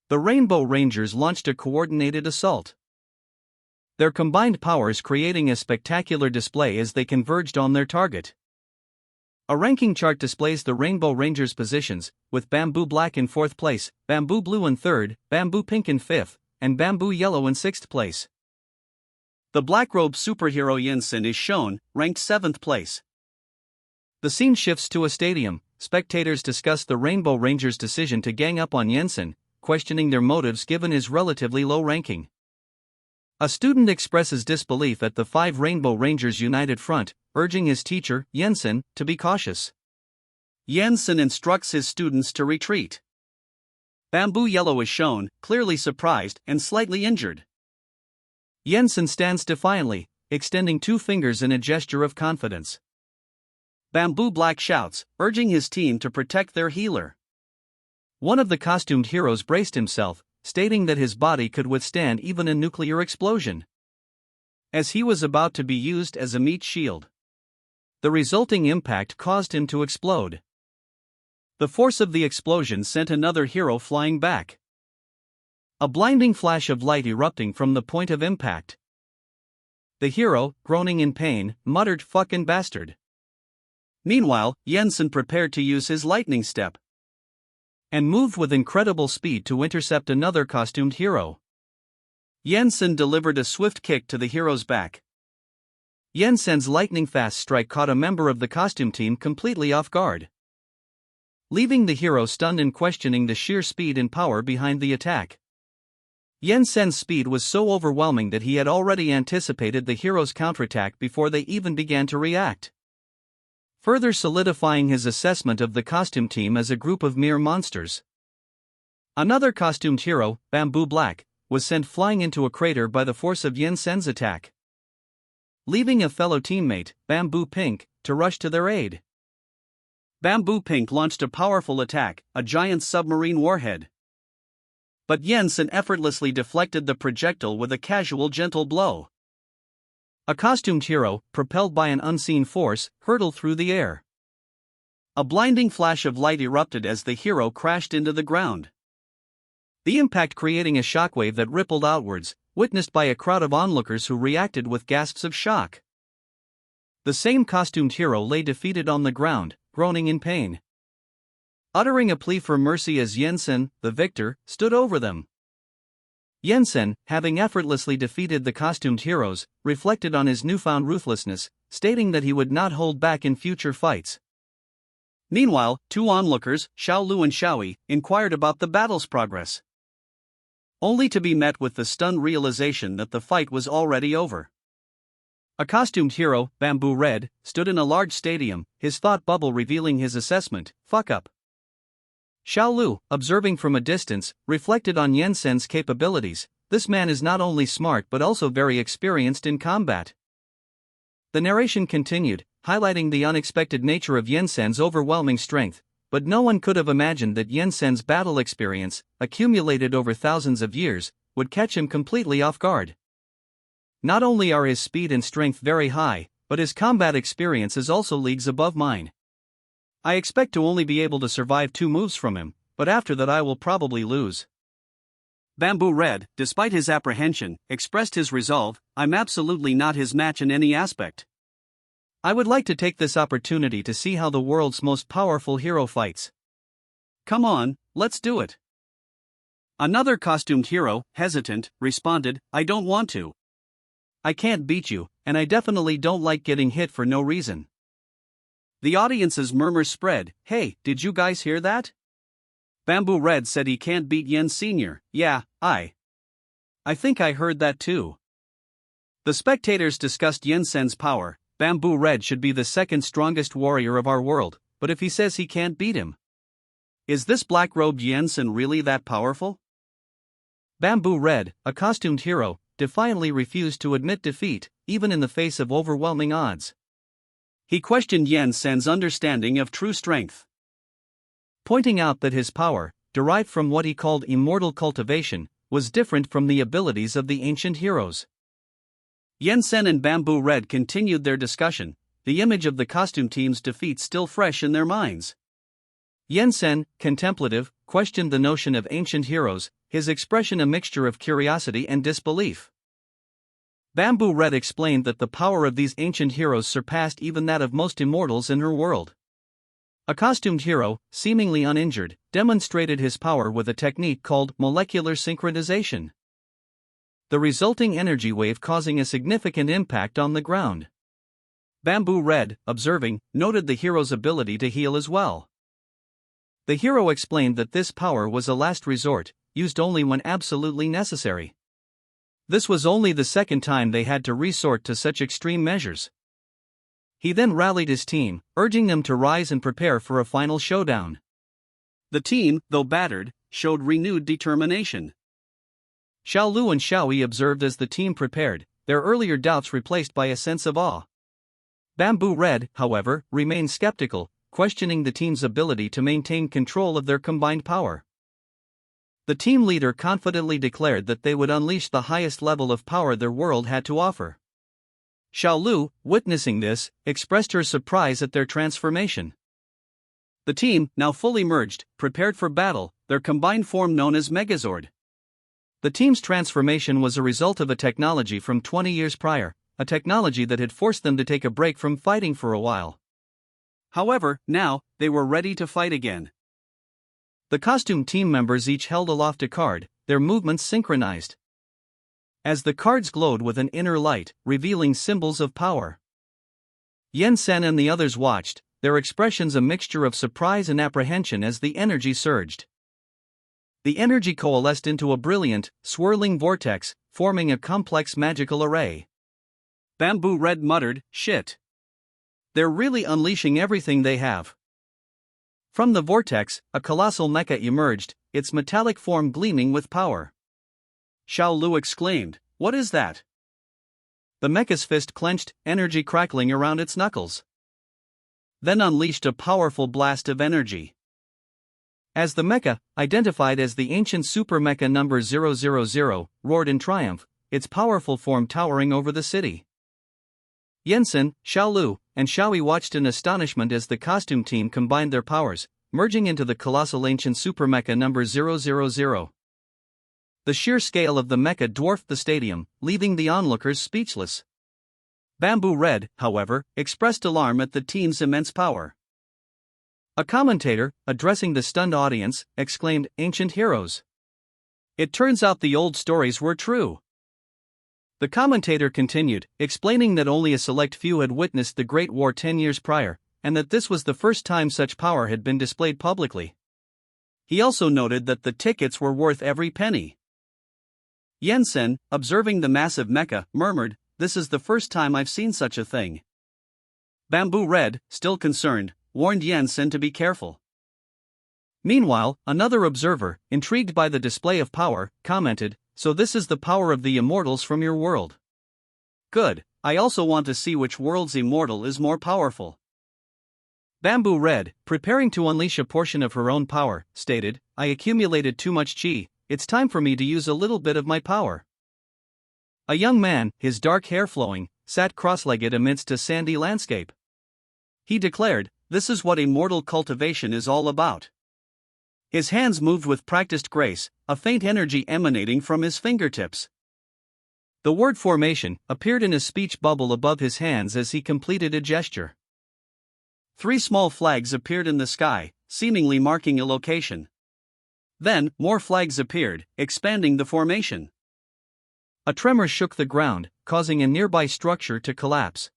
The Rainbow Rangers launched a coordinated assault, their combined powers creating a spectacular display as they converged on their target. A ranking chart displays the Rainbow Rangers' positions, with Bamboo Black in 4th place, Bamboo Blue in 3rd, Bamboo Pink in 5th, and Bamboo Yellow in 6th place. The black-robed superhero Jensen is shown, ranked 7th place. The scene shifts to a stadium. Spectators discuss the Rainbow Rangers' decision to gang up on Jensen, questioning their motives given his relatively low ranking. A student expresses disbelief at the 5 Rainbow Rangers' united front, urging his teacher, Jensen, to be cautious. Jensen instructs his students to retreat. Bamboo Yellow is shown, clearly surprised and slightly injured. Jensen stands defiantly, extending 2 fingers in a gesture of confidence. Bamboo Black shouts, urging his team to protect their healer. One of the costumed heroes braced himself, stating that his body could withstand even a nuclear explosion, as he was about to be used as a meat shield. The resulting impact caused him to explode. The force of the explosion sent another hero flying back, a blinding flash of light erupting from the point of impact. The hero, groaning in pain, muttered "fucking bastard." Meanwhile, Jensen prepared to use his lightning step and moved with incredible speed to intercept another costumed hero. Jensen delivered a swift kick to the hero's back. Jensen's lightning-fast strike caught a member of the costume team completely off guard, leaving the hero stunned and questioning the sheer speed and power behind the attack. Jensen's speed was so overwhelming that he had already anticipated the hero's counterattack before they even began to react, further solidifying his assessment of the costume team as a group of mere monsters. Another costumed hero, Bamboo Black, was sent flying into a crater by the force of Jensen's attack, leaving a fellow teammate, Bamboo Pink, to rush to their aid. Bamboo Pink launched a powerful attack, a giant submarine warhead, but Jensen effortlessly deflected the projectile with a casual gentle blow. A costumed hero, propelled by an unseen force, hurtled through the air. A blinding flash of light erupted as the hero crashed into the ground, the impact creating a shockwave that rippled outwards, witnessed by a crowd of onlookers who reacted with gasps of shock. The same costumed hero lay defeated on the ground, groaning in pain, uttering a plea for mercy as Jensen, the victor, stood over them. Jensen, having effortlessly defeated the costumed heroes, reflected on his newfound ruthlessness, stating that he would not hold back in future fights. Meanwhile, two onlookers, Xiao Lu and Xiaoyi, inquired about the battle's progress, only to be met with the stunned realization that the fight was already over. A costumed hero, Bamboo Red, stood in a large stadium, his thought bubble revealing his assessment: fuck up. Xiao Lu, observing from a distance, reflected on Yansen's capabilities. This man is not only smart but also very experienced in combat. The narration continued, highlighting the unexpected nature of Yansen's overwhelming strength, but no one could have imagined that Yansen's battle experience, accumulated over thousands of years, would catch him completely off guard. Not only are his speed and strength very high, but his combat experience is also leagues above mine. I expect to only be able to survive 2 moves from him, but after that I will probably lose. Bamboo Red, despite his apprehension, expressed his resolve: I'm absolutely not his match in any aspect. I would like to take this opportunity to see how the world's most powerful hero fights. Come on, let's do it. Another costumed hero, hesitant, responded, I don't want to. I can't beat you, and I definitely don't like getting hit for no reason. The audience's murmurs spread. Hey, did you guys hear that? Bamboo Red said he can't beat Yen Sr. Yeah, I think I heard that too. The spectators discussed Yensen's power. Bamboo Red should be the second strongest warrior of our world, but if he says he can't beat him, is this black-robed Yensen really that powerful? Bamboo Red, a costumed hero, defiantly refused to admit defeat, even in the face of overwhelming odds. He questioned Yensen's understanding of true strength, pointing out that his power, derived from what he called immortal cultivation, was different from the abilities of the ancient heroes. Yensen and Bamboo Red continued their discussion, the image of the costume team's defeat still fresh in their minds. Yensen, contemplative, questioned the notion of ancient heroes, his expression a mixture of curiosity and disbelief. Bamboo Red explained that the power of these ancient heroes surpassed even that of most immortals in her world. A costumed hero, seemingly uninjured, demonstrated his power with a technique called molecular synchronization, the resulting energy wave causing a significant impact on the ground. Bamboo Red, observing, noted the hero's ability to heal as well. The hero explained that this power was a last resort, used only when absolutely necessary. This was only the second time they had to resort to such extreme measures. He then rallied his team, urging them to rise and prepare for a final showdown. The team, though battered, showed renewed determination. Xiao Lu and Xiaoyi observed as the team prepared, their earlier doubts replaced by a sense of awe. Bamboo Red, however, remained skeptical, questioning the team's ability to maintain control of their combined power. The team leader confidently declared that they would unleash the highest level of power their world had to offer. Xiao Lu, witnessing this, expressed her surprise at their transformation. The team, now fully merged, prepared for battle, their combined form known as Megazord. The team's transformation was a result of a technology from 20 years prior, a technology that had forced them to take a break from fighting for a while. However, now, they were ready to fight again. The costume team members each held aloft a card, their movements synchronized, as the cards glowed with an inner light, revealing symbols of power. Yensen and the others watched, their expressions a mixture of surprise and apprehension as the energy surged. The energy coalesced into a brilliant, swirling vortex, forming a complex magical array. Bamboo Red muttered, shit. They're really unleashing everything they have. From the vortex, a colossal mecha emerged, its metallic form gleaming with power. Xiao Lu exclaimed, what is that? The mecha's fist clenched, energy crackling around its knuckles, then unleashed a powerful blast of energy. As the mecha, identified as the ancient super mecha number 000, roared in triumph, its powerful form towering over the city. Yensen, Xiao Lu, and Xiaoyi watched in astonishment as the costume team combined their powers, merging into the colossal ancient super mecha number 000. The sheer scale of the mecha dwarfed the stadium, leaving the onlookers speechless. Bamboo Red, however, expressed alarm at the team's immense power. A commentator, addressing the stunned audience, exclaimed, ancient heroes. It turns out the old stories were true. The commentator continued, explaining that only a select few had witnessed the Great War 10 years prior, and that this was the first time such power had been displayed publicly. He also noted that the tickets were worth every penny. Yensen, observing the massive mecha, murmured, "This is the first time I've seen such a thing." Bamboo Red, still concerned, warned Yensen to be careful. Meanwhile, another observer, intrigued by the display of power, commented, "So this is the power of the immortals from your world. Good, I also want to see which world's immortal is more powerful." Bamboo Red, preparing to unleash a portion of her own power, stated, "I accumulated too much chi, it's time for me to use a little bit of my power." A young man, his dark hair flowing, sat cross-legged amidst a sandy landscape. He declared, "This is what immortal cultivation is all about." His hands moved with practiced grace, a faint energy emanating from his fingertips. The word formation appeared in a speech bubble above his hands as he completed a gesture. 3 small flags appeared in the sky, seemingly marking a location. Then, more flags appeared, expanding the formation. A tremor shook the ground, causing a nearby structure to collapse.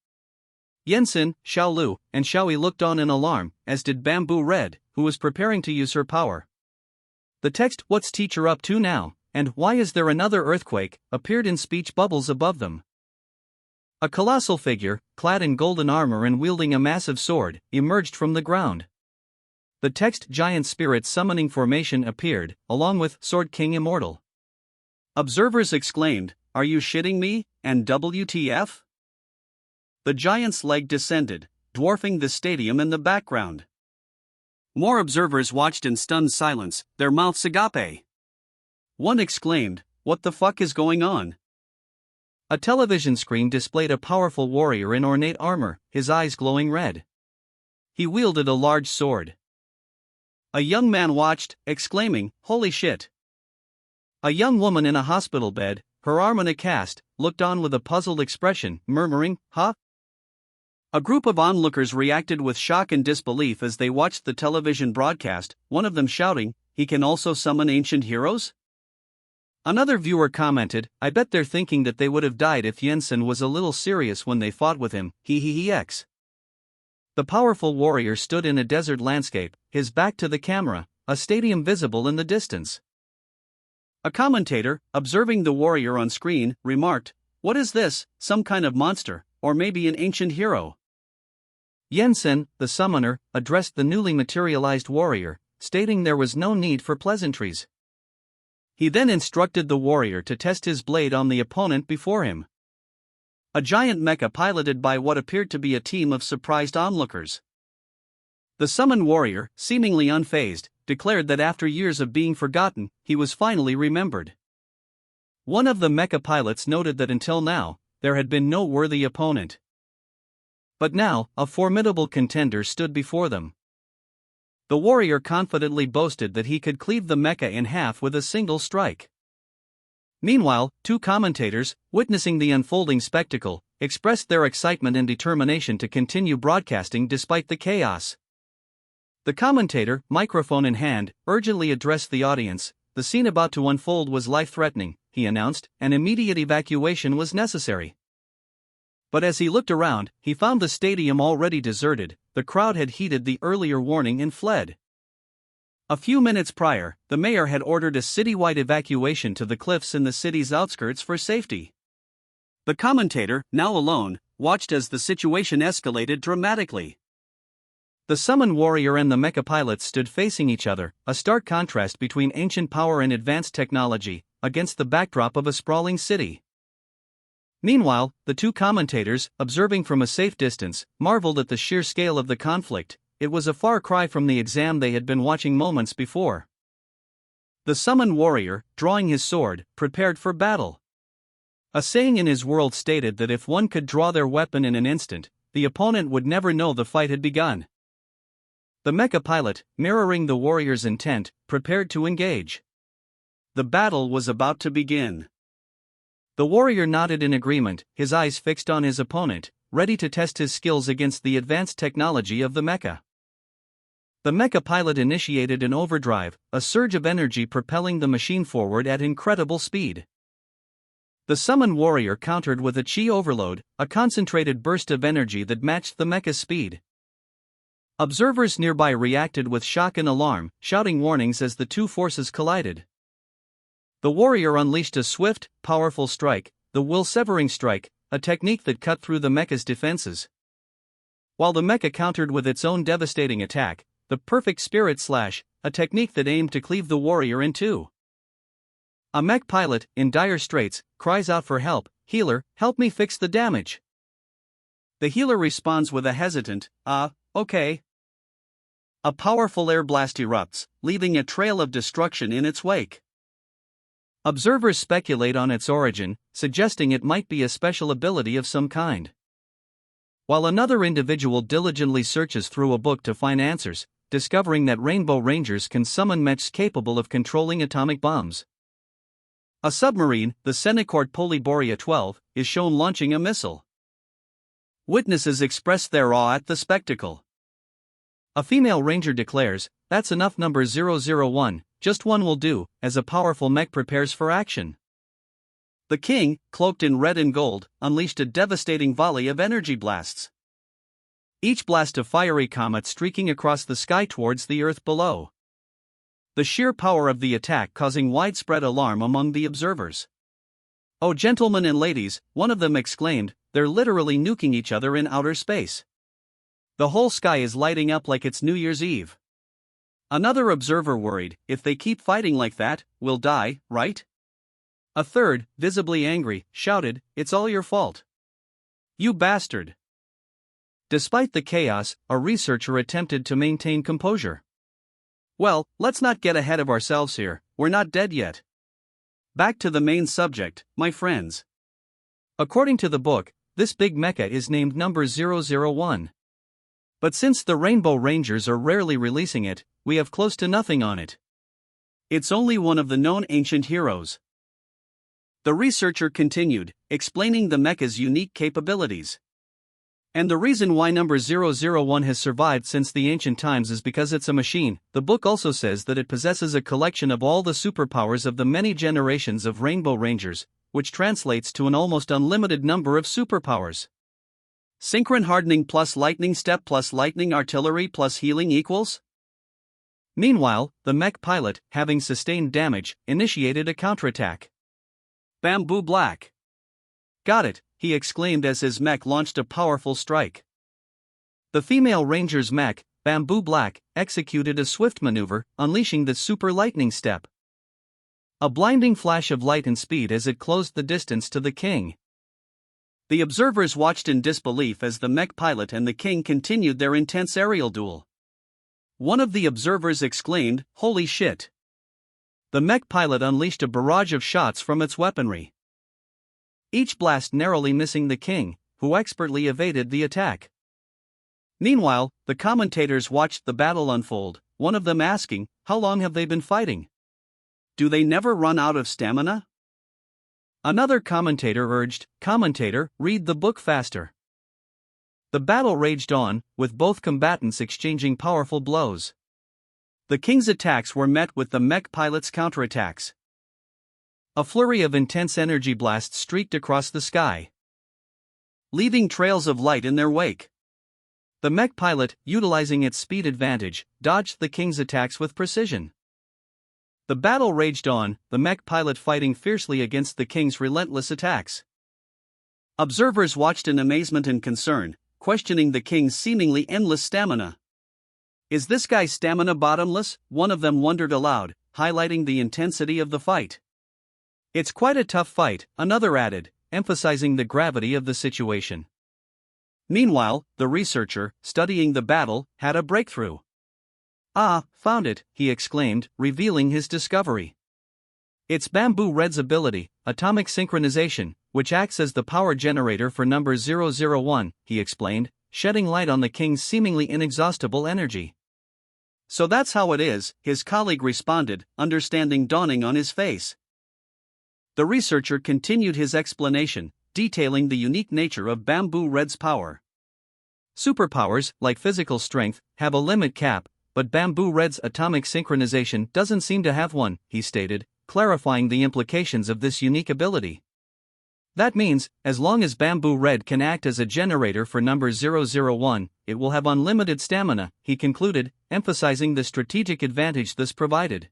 Yensen, Xiaolu, and Xiaoyi looked on in alarm, as did Bamboo Red, who was preparing to use her power. The text, "What's teacher up to now, and why is there another earthquake?" appeared in speech bubbles above them. A colossal figure, clad in golden armor and wielding a massive sword, emerged from the ground. The text, "Giant Spirit Summoning Formation" appeared, along with "Sword King Immortal." Observers exclaimed, "Are you shitting me, and WTF?" The giant's leg descended, dwarfing the stadium in the background. More observers watched in stunned silence, their mouths agape. One exclaimed, "What the fuck is going on?" A television screen displayed a powerful warrior in ornate armor, his eyes glowing red. He wielded a large sword. A young man watched, exclaiming, "Holy shit!" A young woman in a hospital bed, her arm in a cast, looked on with a puzzled expression, murmuring, "Huh?" A group of onlookers reacted with shock and disbelief as they watched the television broadcast, one of them shouting, "He can also summon ancient heroes?" Another viewer commented, "I bet they're thinking that they would have died if Yensen was a little serious when they fought with him, he. The powerful warrior stood in a desert landscape, his back to the camera, a stadium visible in the distance. A commentator, observing the warrior on screen, remarked, "What is this, some kind of monster, or maybe an ancient hero?" Yensen, the summoner, addressed the newly materialized warrior, stating there was no need for pleasantries. He then instructed the warrior to test his blade on the opponent before him. A giant mecha piloted by what appeared to be a team of surprised onlookers. The summoned warrior, seemingly unfazed, declared that after years of being forgotten, he was finally remembered. One of the mecha pilots noted that until now, there had been no worthy opponent. But now, a formidable contender stood before them. The warrior confidently boasted that he could cleave the mecha in half with a single strike. Meanwhile, 2 commentators, witnessing the unfolding spectacle, expressed their excitement and determination to continue broadcasting despite the chaos. The commentator, microphone in hand, urgently addressed the audience. "The scene about to unfold was life-threatening," he announced, "and immediate evacuation was necessary." But as he looked around, he found the stadium already deserted. The crowd had heeded the earlier warning and fled. A few minutes prior, the mayor had ordered a citywide evacuation to the cliffs in the city's outskirts for safety. The commentator, now alone, watched as the situation escalated dramatically. The summoned warrior and the mecha pilot stood facing each other, a stark contrast between ancient power and advanced technology, against the backdrop of a sprawling city. Meanwhile, the 2 commentators, observing from a safe distance, marveled at the sheer scale of the conflict. It was a far cry from the exam they had been watching moments before. The summoned warrior, drawing his sword, prepared for battle. A saying in his world stated that if one could draw their weapon in an instant, the opponent would never know the fight had begun. The mecha pilot, mirroring the warrior's intent, prepared to engage. The battle was about to begin. The warrior nodded in agreement, his eyes fixed on his opponent, ready to test his skills against the advanced technology of the mecha. The mecha pilot initiated an overdrive, a surge of energy propelling the machine forward at incredible speed. The summoned warrior countered with a chi overload, a concentrated burst of energy that matched the mecha's speed. Observers nearby reacted with shock and alarm, shouting warnings as the two forces collided. The warrior unleashed a swift, powerful strike, the will-severing strike, a technique that cut through the mecha's defenses. While the mecha countered with its own devastating attack, the perfect spirit slash, a technique that aimed to cleave the warrior in two. A mech pilot, in dire straits, cries out for help, "Healer, help me fix the damage." The healer responds with a hesitant, okay. A powerful air blast erupts, leaving a trail of destruction in its wake. Observers speculate on its origin, suggesting it might be a special ability of some kind. While another individual diligently searches through a book to find answers, discovering that Rainbow Rangers can summon mechs capable of controlling atomic bombs. A submarine, the Senecord Polyboria 12, is shown launching a missile. Witnesses express their awe at the spectacle. A female ranger declares, "That's enough, number 001, just one will do," as a powerful mech prepares for action. The king, cloaked in red and gold, unleashed a devastating volley of energy blasts. Each blast a fiery comet streaking across the sky towards the earth below. The sheer power of the attack causing widespread alarm among the observers. "Oh, gentlemen and ladies," one of them exclaimed, "they're literally nuking each other in outer space. The whole sky is lighting up like it's New Year's Eve." Another observer worried, "If they keep fighting like that, we'll die, right?" A third, visibly angry, shouted, "It's all your fault. You bastard." Despite the chaos, a researcher attempted to maintain composure. "Well, let's not get ahead of ourselves here, we're not dead yet. Back to the main subject, my friends. According to the book, this big mecha is named number 001. But since the Rainbow Rangers are rarely releasing it, we have close to nothing on it. It's only one of the known ancient heroes." The researcher continued, explaining the mecha's unique capabilities. "And the reason why number 001 has survived since the ancient times is because it's a machine." The book also says that it possesses a collection of all the superpowers of the many generations of Rainbow Rangers, which translates to an almost unlimited number of superpowers. Synchron hardening plus lightning step plus lightning artillery plus healing equals? Meanwhile, the mech pilot, having sustained damage, initiated a counterattack. "Bamboo Black! Got it," he exclaimed as his mech launched a powerful strike. The female ranger's mech, Bamboo Black, executed a swift maneuver, unleashing the super lightning step. A blinding flash of light and speed as it closed the distance to the king. The observers watched in disbelief as the mech pilot and the king continued their intense aerial duel. One of the observers exclaimed, "Holy shit!" The mech pilot unleashed a barrage of shots from its weaponry, each blast narrowly missing the king, who expertly evaded the attack. Meanwhile, the commentators watched the battle unfold, one of them asking, "How long have they been fighting? Do they never run out of stamina?" Another commentator urged, "Commentator, read the book faster." The battle raged on, with both combatants exchanging powerful blows. The king's attacks were met with the mech pilot's counterattacks. A flurry of intense energy blasts streaked across the sky, leaving trails of light in their wake. The mech pilot, utilizing its speed advantage, dodged the king's attacks with precision. The battle raged on, the mech pilot fighting fiercely against the king's relentless attacks. Observers watched in amazement and concern, questioning the king's seemingly endless stamina. "Is this guy's stamina bottomless?" one of them wondered aloud, highlighting the intensity of the fight. "It's quite a tough fight," another added, emphasizing the gravity of the situation. Meanwhile, the researcher, studying the battle, had a breakthrough. "Ah, found it," he exclaimed, revealing his discovery. "It's Bamboo Red's ability, atomic synchronization, which acts as the power generator for number 001, he explained, shedding light on the king's seemingly inexhaustible energy. "So that's how it is," his colleague responded, understanding dawning on his face. The researcher continued his explanation, detailing the unique nature of Bamboo Red's power. "Superpowers, like physical strength, have a limit cap, but Bamboo Red's atomic synchronization doesn't seem to have one," he stated, clarifying the implications of this unique ability. That means, as long as Bamboo Red can act as a generator for number 001, it will have unlimited stamina, he concluded, emphasizing the strategic advantage this provided.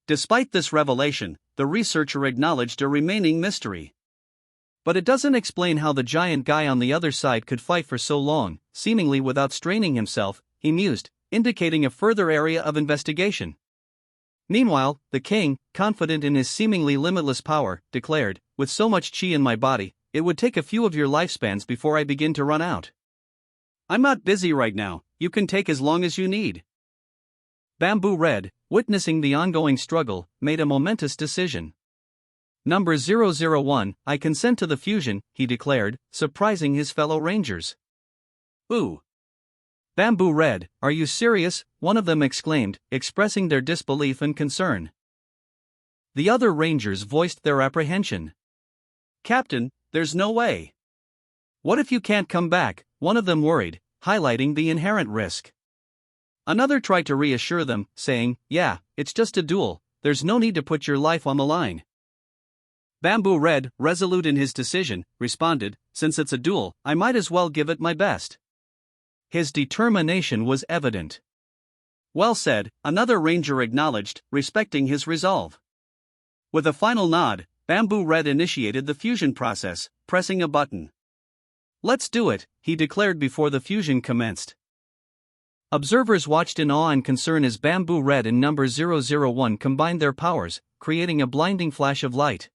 Despite this revelation, the researcher acknowledged a remaining mystery. But it doesn't explain how the giant guy on the other side could fight for so long, seemingly without straining himself, he mused, indicating a further area of investigation. Meanwhile, the king, confident in his seemingly limitless power, declared, "With so much chi in my body, it would take a few of your lifespans before I begin to run out. I'm not busy right now, you can take as long as you need." Bamboo Red, witnessing the ongoing struggle, made a momentous decision. "Number 001, I consent to the fusion," he declared, surprising his fellow rangers. "Ooh. Bamboo Red, are you serious?" one of them exclaimed, expressing their disbelief and concern. The other rangers voiced their apprehension. "Captain, there's no way." "What if you can't come back?" one of them worried, highlighting the inherent risk. Another tried to reassure them, saying, "Yeah, it's just a duel, there's no need to put your life on the line." Bamboo Red, resolute in his decision, responded, "Since it's a duel, I might as well give it my best." His determination was evident. "Well said," another ranger acknowledged, respecting his resolve. With a final nod, Bamboo Red initiated the fusion process, pressing a button. "Let's do it," he declared before the fusion commenced. Observers watched in awe and concern as Bamboo Red and number 001 combined their powers, creating a blinding flash of light.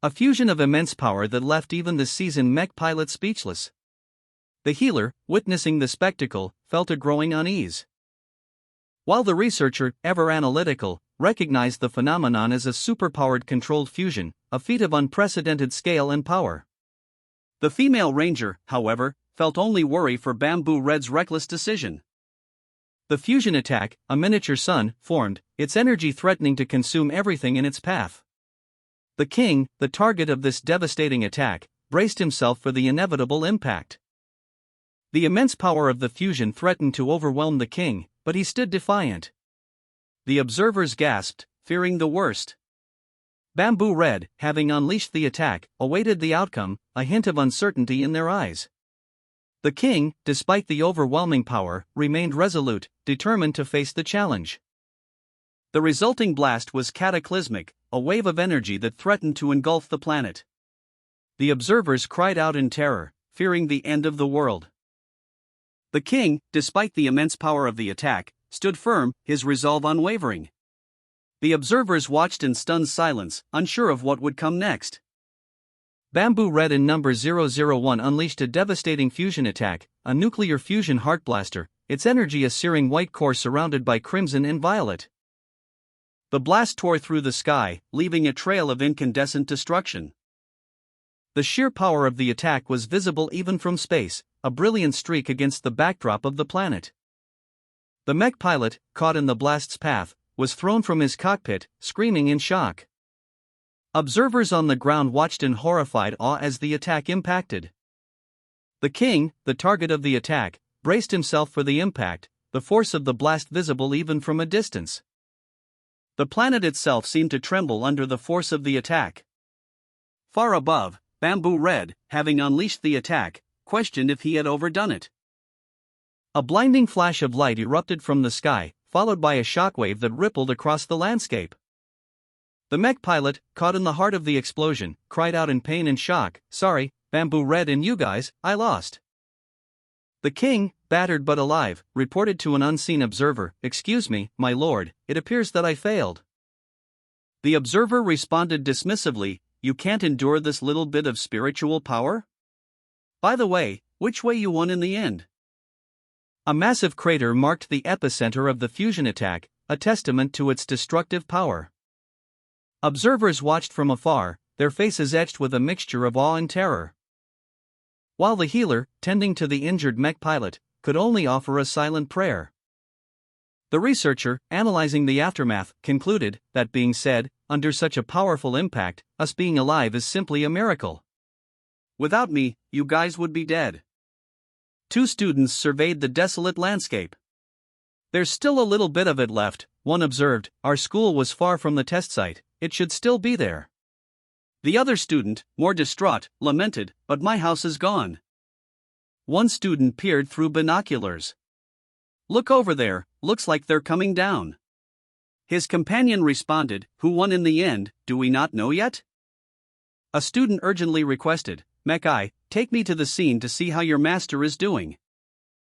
A fusion of immense power that left even the seasoned mech pilot speechless. The healer, witnessing the spectacle, felt a growing unease. While the researcher, ever analytical, recognized the phenomenon as a superpowered controlled fusion, a feat of unprecedented scale and power. The female ranger, however, felt only worry for Bamboo Red's reckless decision. The fusion attack, a miniature sun, formed, its energy threatening to consume everything in its path. The king, the target of this devastating attack, braced himself for the inevitable impact. The immense power of the fusion threatened to overwhelm the king, but he stood defiant. The observers gasped, fearing the worst. Bamboo Red, having unleashed the attack, awaited the outcome, a hint of uncertainty in their eyes. The king, despite the overwhelming power, remained resolute, determined to face the challenge. The resulting blast was cataclysmic, a wave of energy that threatened to engulf the planet. The observers cried out in terror, fearing the end of the world. The king, despite the immense power of the attack, stood firm, his resolve unwavering. The observers watched in stunned silence, unsure of what would come next. Bamboo Red and number 001 unleashed a devastating fusion attack, a nuclear fusion heartblaster, its energy a searing white core surrounded by crimson and violet. The blast tore through the sky, leaving a trail of incandescent destruction. The sheer power of the attack was visible even from space, a brilliant streak against the backdrop of the planet. The mech pilot, caught in the blast's path, was thrown from his cockpit, screaming in shock. Observers on the ground watched in horrified awe as the attack impacted. The king, the target of the attack, braced himself for the impact, the force of the blast visible even from a distance. The planet itself seemed to tremble under the force of the attack. Far above, Bamboo Red, having unleashed the attack, questioned if he had overdone it. A blinding flash of light erupted from the sky, followed by a shockwave that rippled across the landscape. The mech pilot, caught in the heart of the explosion, cried out in pain and shock, "Sorry, Bamboo Red and you guys, I lost." The king, battered but alive, reported to an unseen observer, "Excuse me, my lord, it appears that I failed." The observer responded dismissively, "You can't endure this little bit of spiritual power? By the way, which way you won in the end?" A massive crater marked the epicenter of the fusion attack, a testament to its destructive power. Observers watched from afar, their faces etched with a mixture of awe and terror. While the healer, tending to the injured mech pilot, could only offer a silent prayer. The researcher, analyzing the aftermath, concluded, "That being said, under such a powerful impact, us being alive is simply a miracle. Without me, you guys would be dead." Two students surveyed the desolate landscape. "There's still a little bit of it left," one observed. "Our school was far from the test site, it should still be there." The other student, more distraught, lamented, "But my house is gone." One student peered through binoculars. "Look over there, looks like they're coming down." His companion responded, "Who won in the end, do we not know yet?" A student urgently requested, "Mekai, take me to the scene to see how your master is doing."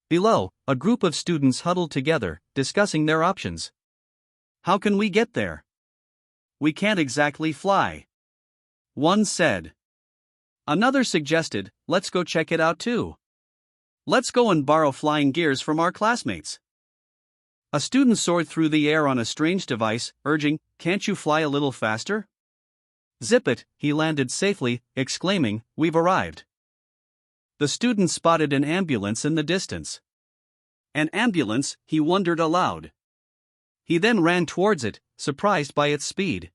Below, a group of students huddled together, discussing their options. "How can we get there? We can't exactly fly," one said. Another suggested, "Let's go check it out too. Let's go and borrow flying gears from our classmates." A student soared through the air on a strange device, urging, "Can't you fly a little faster?" "Zip it," he landed safely, exclaiming, "We've arrived." The student spotted an ambulance in the distance. An ambulance, he wondered aloud. He then ran towards it, surprised by its speed.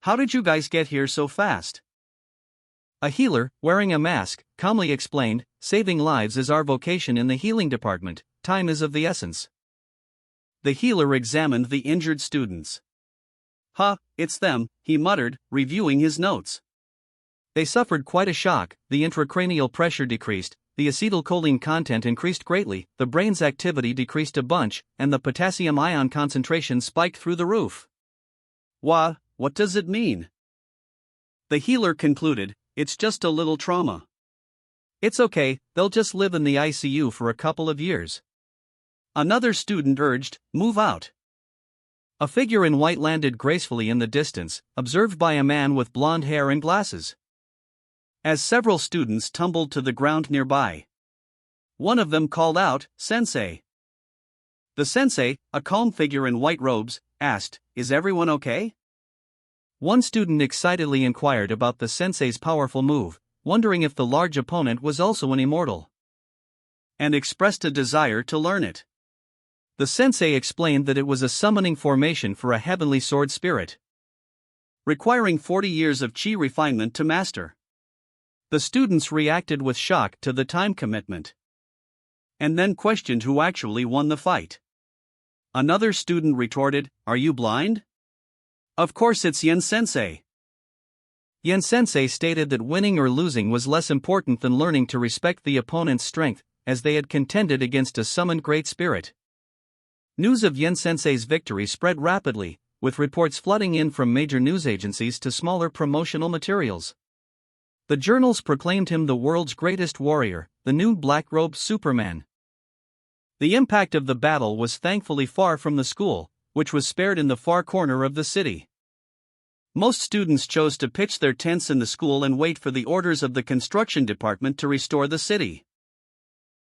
"How did you guys get here so fast?" A healer, wearing a mask, calmly explained, "Saving lives is our vocation in the healing department, time is of the essence." The healer examined the injured students. It's them," he muttered, reviewing his notes. "They suffered quite a shock, the intracranial pressure decreased, the acetylcholine content increased greatly, the brain's activity decreased a bunch, and the potassium ion concentration spiked through the roof." What does it mean?" The healer concluded, "It's just a little trauma. It's okay, they'll just live in the ICU for a couple of years." Another student urged, "Move out." A figure in white landed gracefully in the distance, observed by a man with blonde hair and glasses. As several students tumbled to the ground nearby, one of them called out, "Sensei." The sensei, a calm figure in white robes, asked, "Is everyone okay?" One student excitedly inquired about the sensei's powerful move, wondering if the large opponent was also an immortal, and expressed a desire to learn it. The sensei explained that it was a summoning formation for a heavenly sword spirit, requiring 40 years of chi refinement to master. The students reacted with shock to the time commitment, and then questioned who actually won the fight. Another student retorted, "Are you blind? Of course it's Yen Sensei." Yen Sensei stated that winning or losing was less important than learning to respect the opponent's strength, as they had contended against a summoned great spirit. News of Yen Sensei's victory spread rapidly, with reports flooding in from major news agencies to smaller promotional materials. The journals proclaimed him the world's greatest warrior, the new black-robed Superman. The impact of the battle was thankfully far from the school, which was spared in the far corner of the city. Most students chose to pitch their tents in the school and wait for the orders of the construction department to restore the city.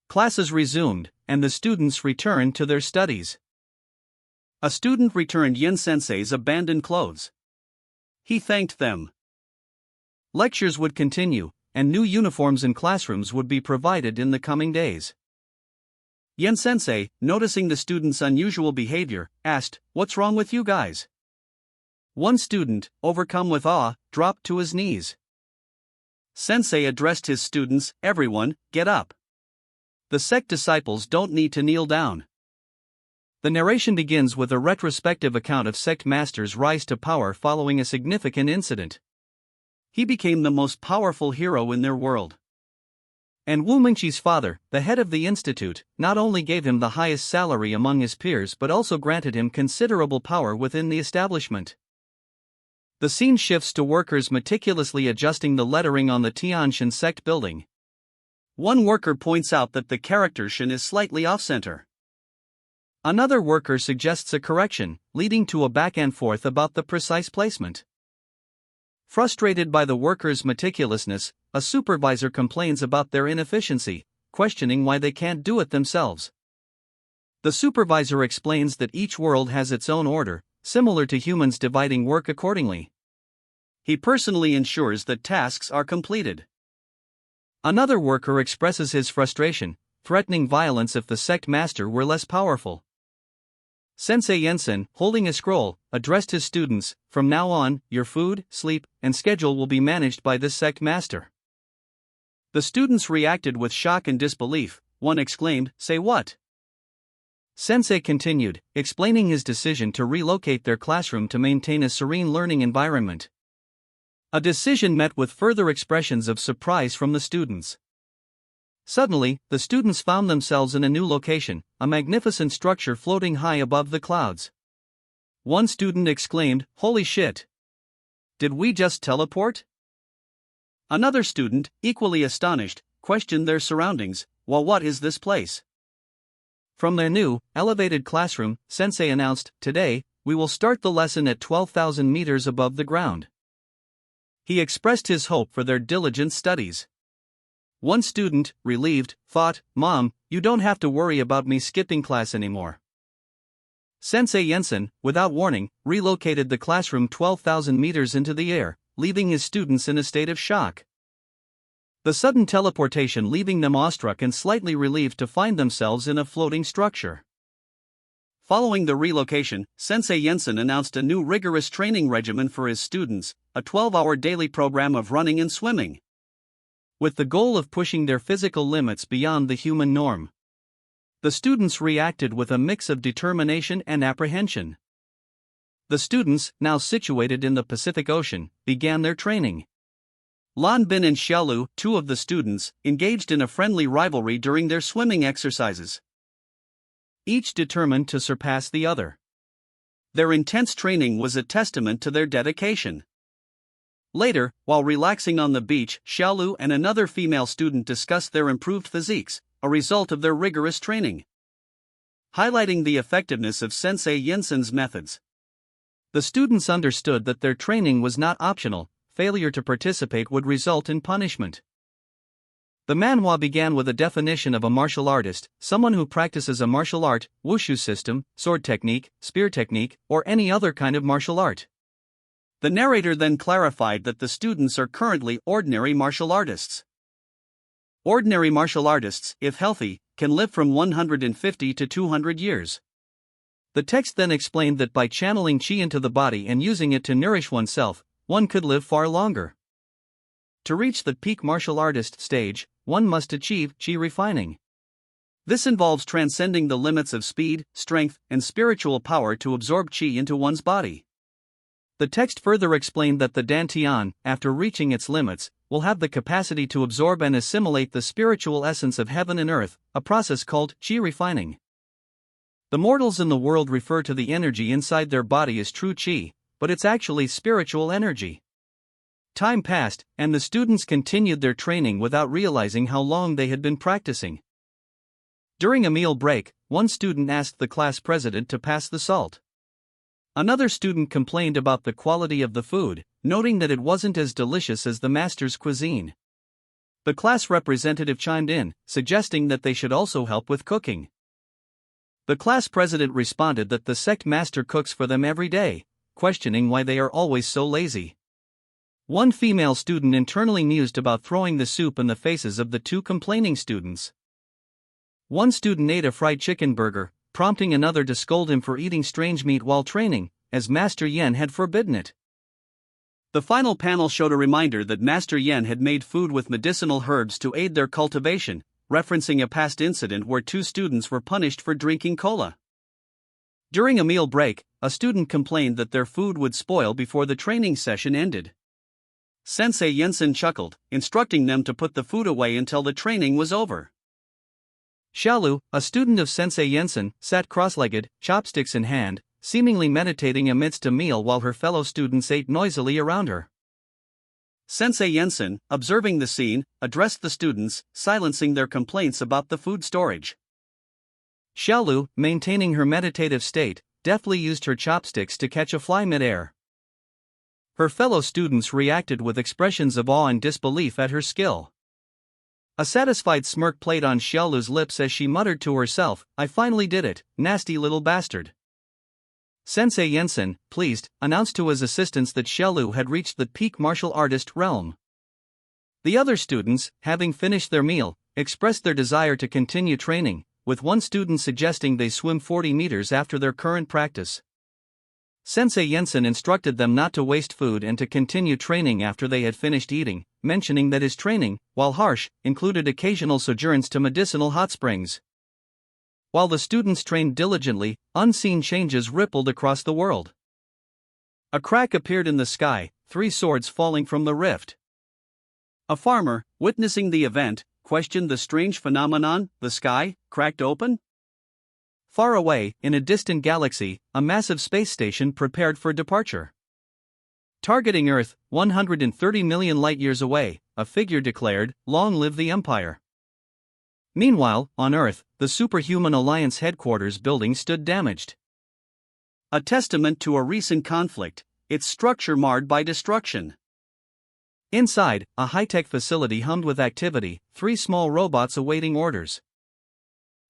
Classes resumed, and the students returned to their studies. A student returned Yen Sensei's abandoned clothes. He thanked them. Lectures would continue, and new uniforms and classrooms would be provided in the coming days. Yen Sensei, noticing the students' unusual behavior, asked, "What's wrong with you guys?" One student, overcome with awe, dropped to his knees. Sensei addressed his students, "Everyone, get up. The sect disciples don't need to kneel down." The narration begins with a retrospective account of sect master's rise to power following a significant incident. He became the most powerful hero in their world. And Wu Mingqi's father, the head of the institute, not only gave him the highest salary among his peers but also granted him considerable power within the establishment. The scene shifts to workers meticulously adjusting the lettering on the Tianshan sect building. One worker points out that the character Shan is slightly off-center. Another worker suggests a correction, leading to a back and forth about the precise placement. Frustrated by the workers' meticulousness, a supervisor complains about their inefficiency, questioning why they can't do it themselves. The supervisor explains that each world has its own order, similar to humans dividing work accordingly. He personally ensures that tasks are completed. Another worker expresses his frustration, threatening violence if the sect master were less powerful. Sensei Yensen, holding a scroll, addressed his students, "From now on, your food, sleep, and schedule will be managed by this sect master." The students reacted with shock and disbelief. One exclaimed, "Say what?" Sensei continued, explaining his decision to relocate their classroom to maintain a serene learning environment. A decision met with further expressions of surprise from the students. Suddenly, the students found themselves in a new location, a magnificent structure floating high above the clouds. One student exclaimed, "Holy shit! Did we just teleport?" Another student, equally astonished, questioned their surroundings. "Well, what is this place?" From their new, elevated classroom, Sensei announced, "Today, we will start the lesson at 12,000 meters above the ground." He expressed his hope for their diligent studies. One student, relieved, thought, "Mom, you don't have to worry about me skipping class anymore." Sensei Jensen, without warning, relocated the classroom 12,000 meters into the air, leaving his students in a state of shock. The sudden teleportation leaving them awestruck and slightly relieved to find themselves in a floating structure. Following the relocation, Sensei Jensen announced a new rigorous training regimen for his students, a 12-hour daily program of running and swimming, with the goal of pushing their physical limits beyond the human norm. The students reacted with a mix of determination and apprehension. The students, now situated in the Pacific Ocean, began their training. Lan Bin and Xiaolu, two of the students, engaged in a friendly rivalry during their swimming exercises, each determined to surpass the other. Their intense training was a testament to their dedication. Later, while relaxing on the beach, Xiaolu and another female student discussed their improved physiques, a result of their rigorous training, highlighting the effectiveness of Sensei Jensen's methods. The students understood that their training was not optional. Failure to participate would result in punishment. The manhwa began with a definition of a martial artist, someone who practices a martial art, wushu system, sword technique, spear technique, or any other kind of martial art. The narrator then clarified that the students are currently ordinary martial artists. Ordinary martial artists, if healthy, can live from 150 to 200 years. The text then explained that by channeling qi into the body and using it to nourish oneself, one could live far longer. To reach the peak martial artist stage, one must achieve qi refining. This involves transcending the limits of speed, strength, and spiritual power to absorb qi into one's body. The text further explained that the dantian, after reaching its limits, will have the capacity to absorb and assimilate the spiritual essence of heaven and earth, a process called qi refining. The mortals in the world refer to the energy inside their body as true qi, but it's actually spiritual energy. Time passed, and the students continued their training without realizing how long they had been practicing. During a meal break, one student asked the class president to pass the salt. Another student complained about the quality of the food, noting that it wasn't as delicious as the master's cuisine. The class representative chimed in, suggesting that they should also help with cooking. The class president responded that the sect master cooks for them every day, questioning why they are always so lazy. One female student internally mused about throwing the soup in the faces of the two complaining students. One student ate a fried chicken burger, prompting another to scold him for eating strange meat while training, as Master Yen had forbidden it. The final panel showed a reminder that Master Yen had made food with medicinal herbs to aid their cultivation, referencing a past incident where two students were punished for drinking cola. During a meal break, a student complained that their food would spoil before the training session ended. Sensei Jensen chuckled, instructing them to put the food away until the training was over. Xiaolu, a student of Sensei Jensen, sat cross-legged, chopsticks in hand, seemingly meditating amidst a meal while her fellow students ate noisily around her. Sensei Jensen, observing the scene, addressed the students, silencing their complaints about the food storage. Xiaolu, maintaining her meditative state, deftly used her chopsticks to catch a fly mid-air. Her fellow students reacted with expressions of awe and disbelief at her skill. A satisfied smirk played on Xiaolu's lips as she muttered to herself, "I finally did it, nasty little bastard." Sensei Jensen, pleased, announced to his assistants that Xiaolu had reached the peak martial artist realm. The other students, having finished their meal, expressed their desire to continue training, with one student suggesting they swim 40 meters after their current practice. Sensei Jensen instructed them not to waste food and to continue training after they had finished eating, mentioning that his training, while harsh, included occasional sojourns to medicinal hot springs. While the students trained diligently, unseen changes rippled across the world. A crack appeared in the sky, 3 swords falling from the rift. A farmer, witnessing the event, questioned the strange phenomenon. The sky cracked open? Far away, in a distant galaxy, a massive space station prepared for departure. Targeting Earth, 130 million light-years away, a figure declared, "Long live the Empire." Meanwhile, on Earth, the Superhuman Alliance headquarters building stood damaged. A testament to a recent conflict, its structure marred by destruction. Inside, a high-tech facility hummed with activity, 3 small robots awaiting orders.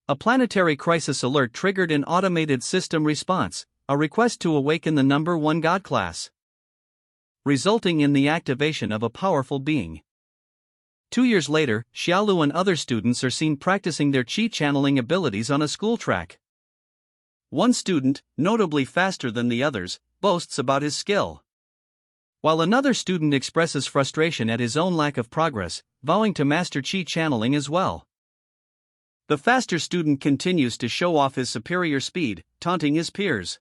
A planetary crisis alert triggered an automated system response, a request to awaken the number 1 God class, resulting in the activation of a powerful being. 2 years later, Xiaolu and other students are seen practicing their qi channeling abilities on a school track. One student, notably faster than the others, boasts about his skill, while another student expresses frustration at his own lack of progress, vowing to master qi channeling as well. The faster student continues to show off his superior speed, taunting his peers.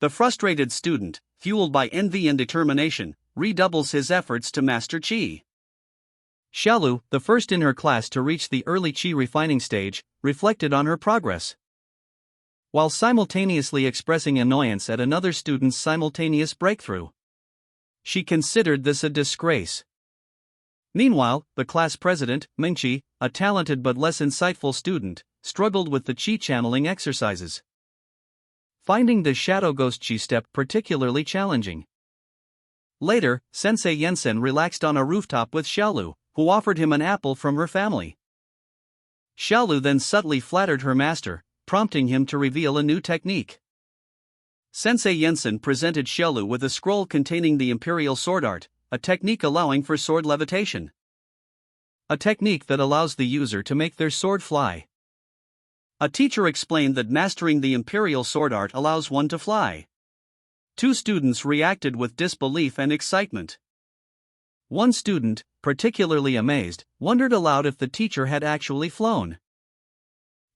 The frustrated student, fueled by envy and determination, redoubles his efforts to master qi. Xiaolu, the first in her class to reach the early qi refining stage, reflected on her progress, while simultaneously expressing annoyance at another student's simultaneous breakthrough. She considered this a disgrace. Meanwhile, the class president, Mingqi, a talented but less insightful student, struggled with the qi channeling exercises, finding the shadow ghost qi step particularly challenging. Later, Sensei Yensen relaxed on a rooftop with Xiaolu, who offered him an apple from her family. Xiaolu then subtly flattered her master, prompting him to reveal a new technique. Sensei Yensen presented Xiaolu with a scroll containing the imperial sword art, a technique allowing for sword levitation. A technique that allows the user to make their sword fly. A teacher explained that mastering the imperial sword art allows one to fly. 2 students reacted with disbelief and excitement. One student, particularly amazed, wondered aloud if the teacher had actually flown,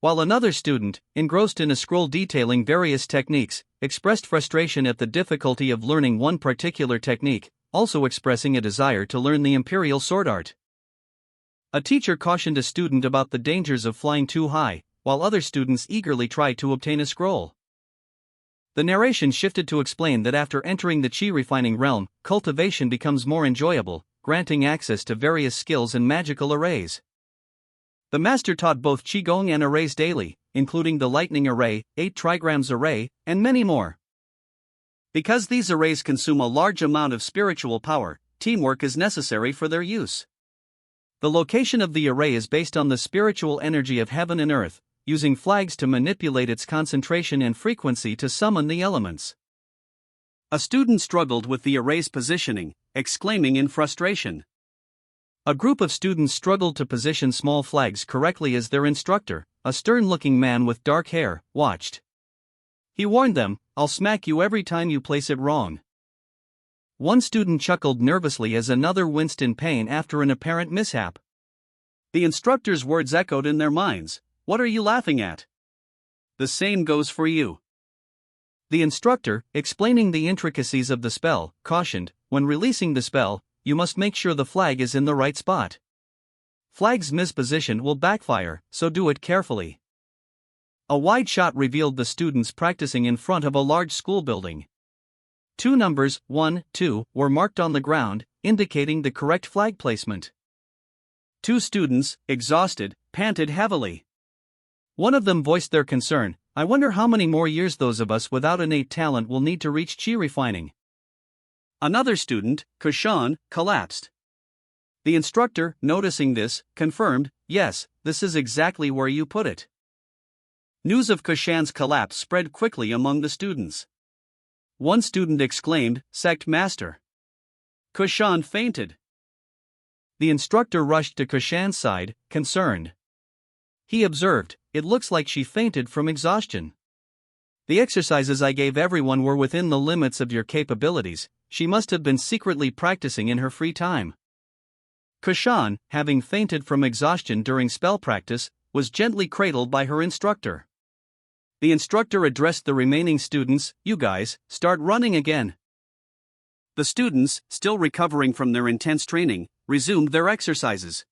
while another student, engrossed in a scroll detailing various techniques, expressed frustration at the difficulty of learning one particular technique, also expressing a desire to learn the imperial sword art. A teacher cautioned a student about the dangers of flying too high, while other students eagerly tried to obtain a scroll. The narration shifted to explain that after entering the qi refining realm, cultivation becomes more enjoyable, granting access to various skills and magical arrays. The master taught both qigong and arrays daily, including the lightning array, 8 trigrams array, and many more. Because these arrays consume a large amount of spiritual power, teamwork is necessary for their use. The location of the array is based on the spiritual energy of heaven and earth, using flags to manipulate its concentration and frequency to summon the elements. A student struggled with the array's positioning, exclaiming in frustration. A group of students struggled to position small flags correctly as their instructor, a stern-looking man with dark hair, watched. He warned them, "I'll smack you every time you place it wrong." One student chuckled nervously as another winced in pain after an apparent mishap. The instructor's words echoed in their minds, "What are you laughing at? The same goes for you." The instructor, explaining the intricacies of the spell, cautioned, "When releasing the spell, you must make sure the flag is in the right spot. Flag's misposition will backfire, so do it carefully." A wide shot revealed the students practicing in front of a large school building. 2 numbers, 1, 2, were marked on the ground, indicating the correct flag placement. 2 students, exhausted, panted heavily. One of them voiced their concern, "I wonder how many more years those of us without innate talent will need to reach qi refining." Another student, Kushan, collapsed. The instructor, noticing this, confirmed, "Yes, this is exactly where you put it." News of Kushan's collapse spread quickly among the students. One student exclaimed, "Sect Master! Kushan fainted." The instructor rushed to Kushan's side, concerned. He observed, "It looks like she fainted from exhaustion. The exercises I gave everyone were within the limits of your capabilities. She must have been secretly practicing in her free time." Kushan, having fainted from exhaustion during spell practice, was gently cradled by her instructor. The instructor addressed the remaining students, "You guys, start running again. The students, still recovering from their intense training, resumed their exercises.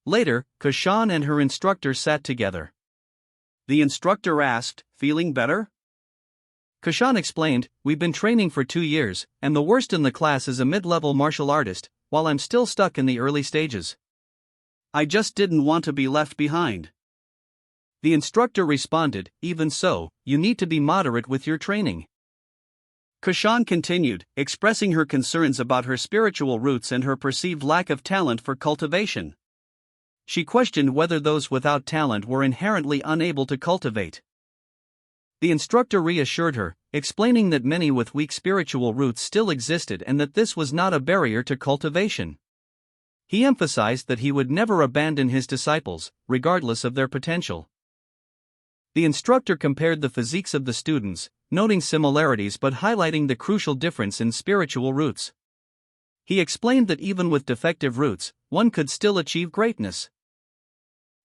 Later, Kushan and her instructor sat together. The instructor asked, "Feeling better?" Kushan explained, "We've been training for 2 years, and the worst in the class is a mid-level martial artist, while I'm still stuck in the early stages. I just didn't want to be left behind." The instructor responded, "Even so, you need to be moderate with your training." Kushan continued, expressing her concerns about her spiritual roots and her perceived lack of talent for cultivation. She questioned whether those without talent were inherently unable to cultivate. The instructor reassured her, explaining that many with weak spiritual roots still existed and that this was not a barrier to cultivation. He emphasized that he would never abandon his disciples, regardless of their potential. The instructor compared the physiques of the students, noting similarities but highlighting the crucial difference in spiritual roots. He explained that even with defective roots, one could still achieve greatness.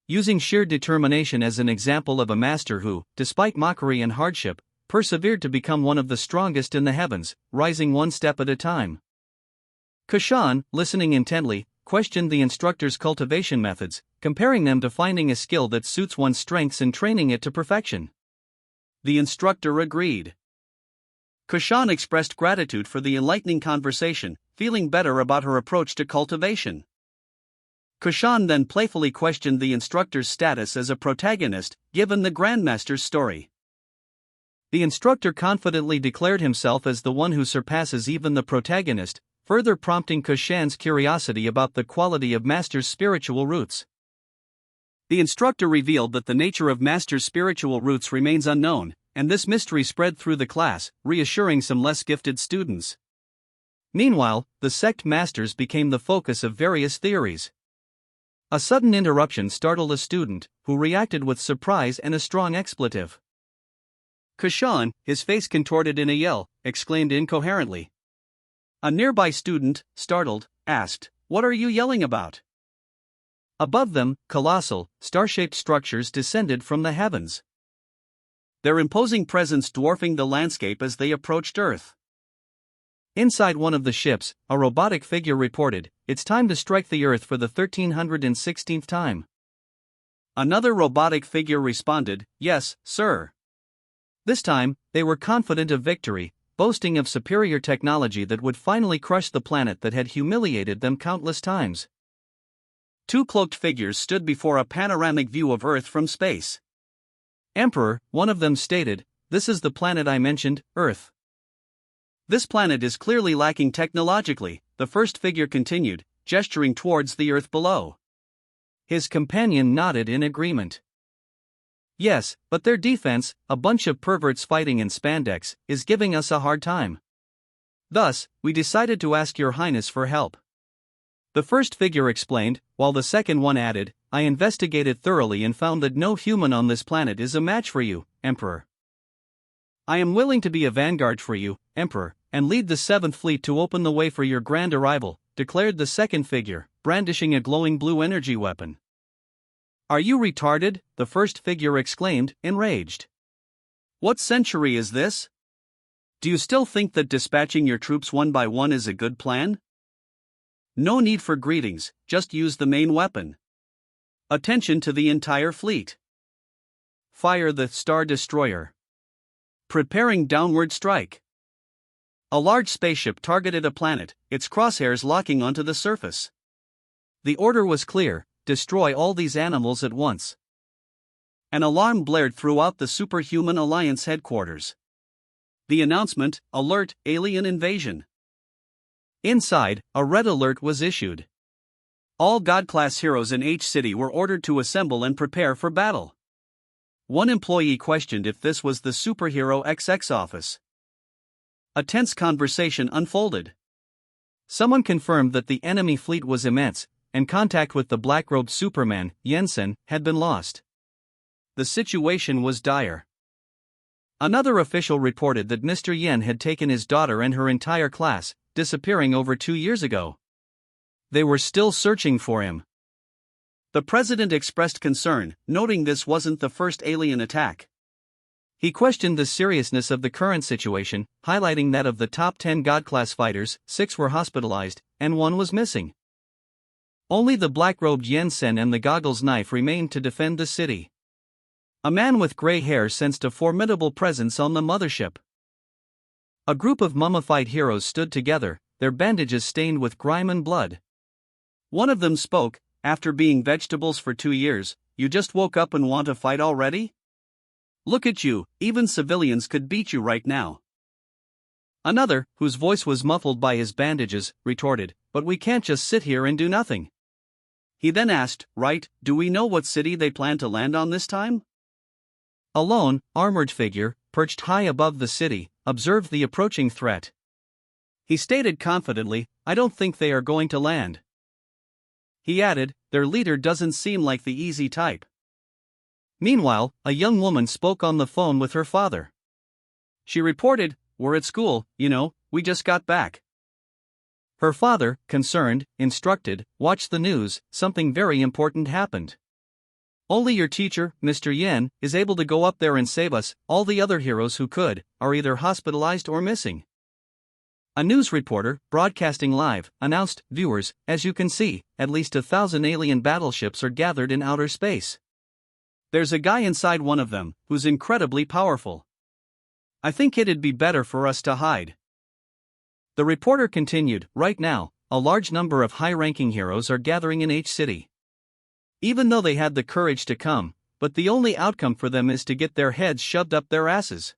Using sheer determination as an example of a master who, despite mockery and hardship, persevered to become one of the strongest in the heavens, rising one step at a time. Kushan, listening intently, questioned the instructor's cultivation methods, comparing them to finding a skill that suits one's strengths and training it to perfection. The instructor agreed. Kushan expressed gratitude for the enlightening conversation, feeling better about her approach to cultivation. Kushan then playfully questioned the instructor's status as a protagonist, given the Grandmaster's story. The instructor confidently declared himself as the one who surpasses even the protagonist, further prompting Kushan's curiosity about the quality of Master's spiritual roots. The instructor revealed that the nature of Master's spiritual roots remains unknown, and this mystery spread through the class, reassuring some less gifted students. Meanwhile, the sect masters became the focus of various theories. A sudden interruption startled a student, who reacted with surprise and a strong expletive. Kushan, his face contorted in a yell, exclaimed incoherently. A nearby student, startled, asked, "What are you yelling about?" Above them, colossal, star-shaped structures descended from the heavens, their imposing presence dwarfing the landscape as they approached Earth. Inside one of the ships, a robotic figure reported, "It's time to strike the Earth for the 1316th time." Another robotic figure responded, "Yes, sir." This time, they were confident of victory, boasting of superior technology that would finally crush the planet that had humiliated them countless times. Two cloaked figures stood before a panoramic view of Earth from space. "Emperor," one of them stated, "this is the planet I mentioned, Earth." "This planet is clearly lacking technologically," the first figure continued, gesturing towards the Earth below. His companion nodded in agreement. "Yes, but their defense, a bunch of perverts fighting in spandex, is giving us a hard time. Thus, we decided to ask Your Highness for help." The first figure explained, while the second one added, "I investigated thoroughly and found that no human on this planet is a match for you, Emperor. I am willing to be a vanguard for you, Emperor, and lead the 7th Fleet to open the way for your grand arrival," declared the second figure, brandishing a glowing blue energy weapon. "Are you retarded?" the first figure exclaimed, enraged. "What century is this? Do you still think that dispatching your troops one by one is a good plan? No need for greetings, just use the main weapon. Attention to the entire fleet. Fire the Star Destroyer. Preparing downward strike." A large spaceship targeted a planet, its crosshairs locking onto the surface. The order was clear: destroy all these animals at once. An alarm blared throughout the Superhuman Alliance headquarters. The announcement, "Alert, Alien Invasion." Inside, a red alert was issued. All God-class heroes in H-City were ordered to assemble and prepare for battle. One employee questioned if this was the Superhero XX office. A tense conversation unfolded. Someone confirmed that the enemy fleet was immense, and contact with the black-robed Superman, Jensen, had been lost. The situation was dire. Another official reported that Mr. Yen had taken his daughter and her entire class, disappearing over 2 years ago. They were still searching for him. The president expressed concern, noting this wasn't the first alien attack. He questioned the seriousness of the current situation, highlighting that of the top 10 God-class fighters, 6 were hospitalized, and 1 was missing. Only the black-robed Yen-sen and the goggles knife remained to defend the city. A man with gray hair sensed a formidable presence on the mothership. A group of mummified heroes stood together, their bandages stained with grime and blood. One of them spoke, "After being vegetables for 2 years, you just woke up and want to fight already? Look at you, even civilians could beat you right now." Another, whose voice was muffled by his bandages, retorted, "But we can't just sit here and do nothing." He then asked, "Right, do we know what city they plan to land on this time?" A lone, armored figure, perched high above the city, observed the approaching threat. He stated confidently, "I don't think they are going to land." He added, "Their leader doesn't seem like the easy type." Meanwhile, a young woman spoke on the phone with her father. She reported, "We're at school, we just got back." Her father, concerned, instructed, "Watch the news, something very important happened. Only your teacher, Mr. Yen, is able to go up there and save us. All the other heroes who could are either hospitalized or missing." A news reporter, broadcasting live, announced, "Viewers, as you can see, at least 1,000 alien battleships are gathered in outer space. There's a guy inside one of them, who's incredibly powerful. I think it'd be better for us to hide." The reporter continued, "Right now, a large number of high-ranking heroes are gathering in H City. Even though they had the courage to come, but the only outcome for them is to get their heads shoved up their asses.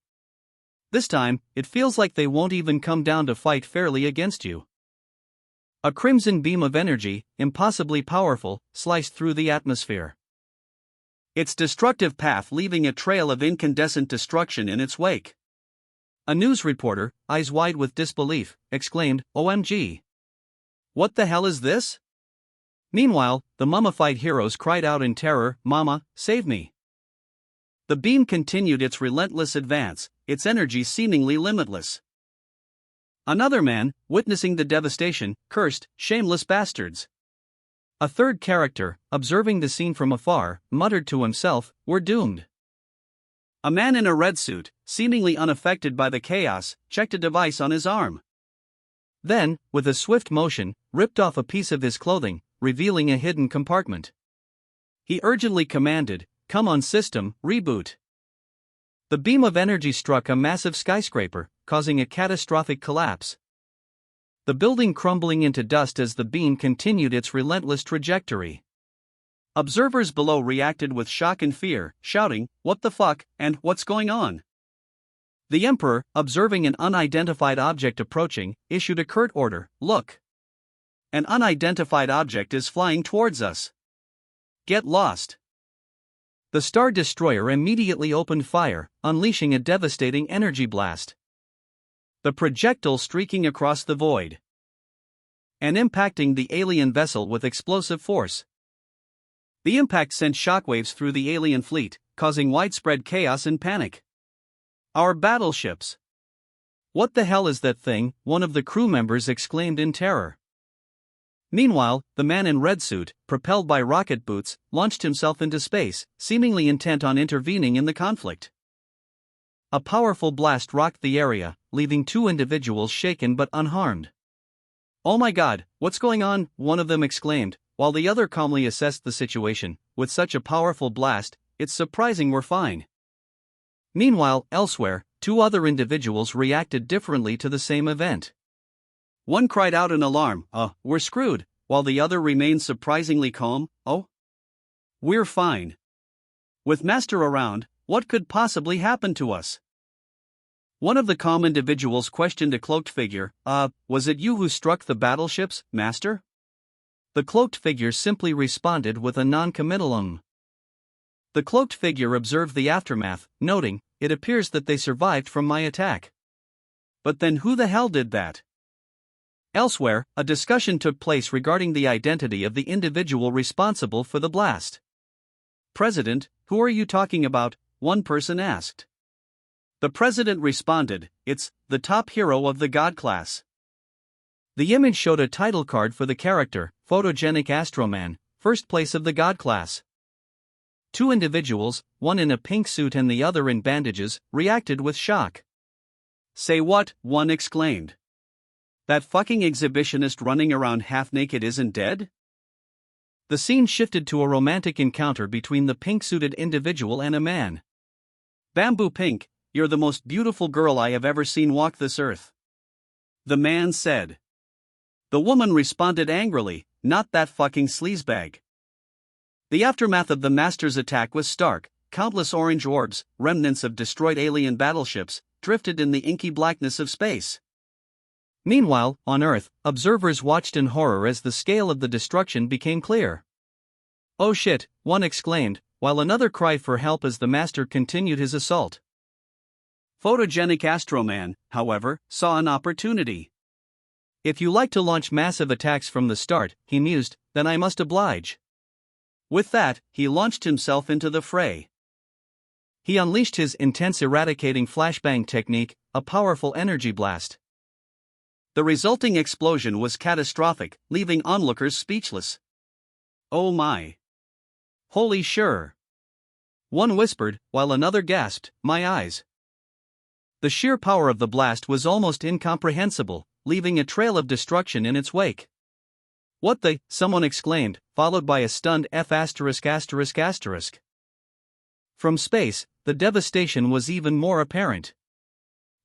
This time, it feels like they won't even come down to fight fairly against you." A crimson beam of energy, impossibly powerful, sliced through the atmosphere. Its destructive path leaving a trail of incandescent destruction in its wake. A news reporter, eyes wide with disbelief, exclaimed, "OMG! What the hell is this?" Meanwhile, the mummified heroes cried out in terror, "Mama, save me!" The beam continued its relentless advance, its energy seemingly limitless. Another man, witnessing the devastation, cursed, "Shameless bastards." A third character, observing the scene from afar, muttered to himself, "We're doomed." A man in a red suit, seemingly unaffected by the chaos, checked a device on his arm. Then, with a swift motion, ripped off a piece of his clothing, revealing a hidden compartment. He urgently commanded, "Come on system, reboot." The beam of energy struck a massive skyscraper, causing a catastrophic collapse. The building crumbling into dust as the beam continued its relentless trajectory. Observers below reacted with shock and fear, shouting, "What the fuck, and what's going on?" The Emperor, observing an unidentified object approaching, issued a curt order, "Look! An unidentified object is flying towards us. Get lost." The Star Destroyer immediately opened fire, unleashing a devastating energy blast. The projectile streaking across the void and impacting the alien vessel with explosive force. The impact sent shockwaves through the alien fleet, causing widespread chaos and panic. "Our battleships! What the hell is that thing?" one of the crew members exclaimed in terror. Meanwhile, the man in red suit, propelled by rocket boots, launched himself into space, seemingly intent on intervening in the conflict. A powerful blast rocked the area, leaving 2 individuals shaken but unharmed. "Oh my God, what's going on?" one of them exclaimed, while the other calmly assessed the situation. "With such a powerful blast, it's surprising we're fine." Meanwhile, elsewhere, 2 other individuals reacted differently to the same event. One cried out in alarm, "We're screwed," while the other remained surprisingly calm, "Oh, we're fine. With Master around, what could possibly happen to us?" One of the calm individuals questioned a cloaked figure, "Was it you who struck the battleships, Master?" The cloaked figure simply responded with a non-committal The cloaked figure observed the aftermath, noting, "It appears that they survived from my attack. But then who the hell did that?" Elsewhere, a discussion took place regarding the identity of the individual responsible for the blast. "President, who are you talking about?" one person asked. The president responded, "It's the top hero of the God class." The image showed a title card for the character, Photogenic Astroman, first place of the God class. Two individuals, one in a pink suit and the other in bandages, reacted with shock. "Say what?" one exclaimed. "That fucking exhibitionist running around half naked isn't dead?" The scene shifted to a romantic encounter between the pink-suited individual and a man. "Bamboo Pink, you're the most beautiful girl I have ever seen walk this earth," the man said. The woman responded angrily, "Not that fucking sleazebag." The aftermath of the Master's attack was stark. Countless orange orbs, remnants of destroyed alien battleships, drifted in the inky blackness of space. Meanwhile, on Earth, observers watched in horror as the scale of the destruction became clear. "Oh shit," one exclaimed, while another cried for help as the Master continued his assault. Photogenic Astroman, however, saw an opportunity. "If you like to launch massive attacks from the start," he mused, "then I must oblige." With that, he launched himself into the fray. He unleashed his intense eradicating flashbang technique, a powerful energy blast. The resulting explosion was catastrophic, leaving onlookers speechless. "Oh my. Holy sure." One whispered, while another gasped, "My eyes." The sheer power of the blast was almost incomprehensible, leaving a trail of destruction in its wake. "What the?" someone exclaimed, followed by a stunned F*******. From space, the devastation was even more apparent.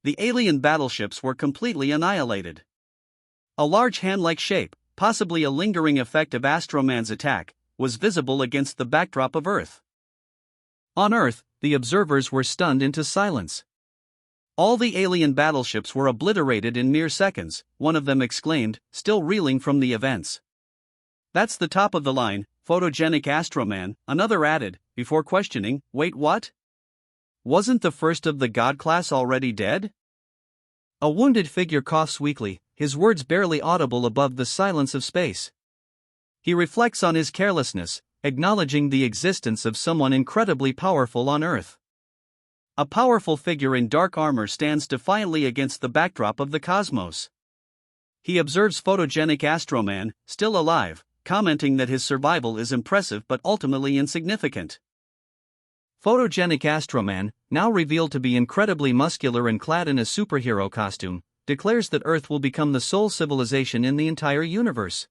The alien battleships were completely annihilated. A large hand-like shape, possibly a lingering effect of Astroman's attack, was visible against the backdrop of Earth. On Earth, the observers were stunned into silence. All the alien battleships were obliterated in mere seconds, one of them exclaimed, still reeling from the events. "That's the top of the line, photogenic Astroman," another added, before questioning, "Wait, what? Wasn't the first of the God class already dead?" A wounded figure coughs weakly, his words barely audible above the silence of space. He reflects on his carelessness, acknowledging the existence of someone incredibly powerful on Earth. A powerful figure in dark armor stands defiantly against the backdrop of the cosmos. He observes photogenic Astroman, still alive, commenting that his survival is impressive but ultimately insignificant. Photogenic Astroman, now revealed to be incredibly muscular and clad in a superhero costume, declares that Earth will become the sole civilization in the entire universe.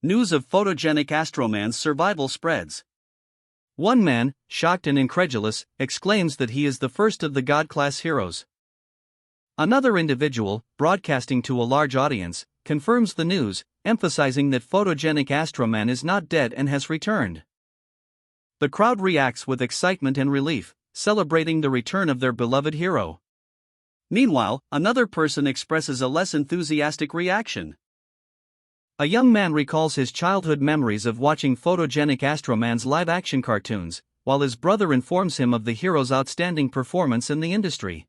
News of photogenic Astroman's survival spreads. One man, shocked and incredulous, exclaims that he is the first of the God-class heroes. Another individual, broadcasting to a large audience, confirms the news, emphasizing that photogenic Astroman is not dead and has returned. The crowd reacts with excitement and relief, celebrating the return of their beloved hero. Meanwhile, another person expresses a less enthusiastic reaction. A young man recalls his childhood memories of watching photogenic Astroman's live-action cartoons, while his brother informs him of the hero's outstanding performance in the industry.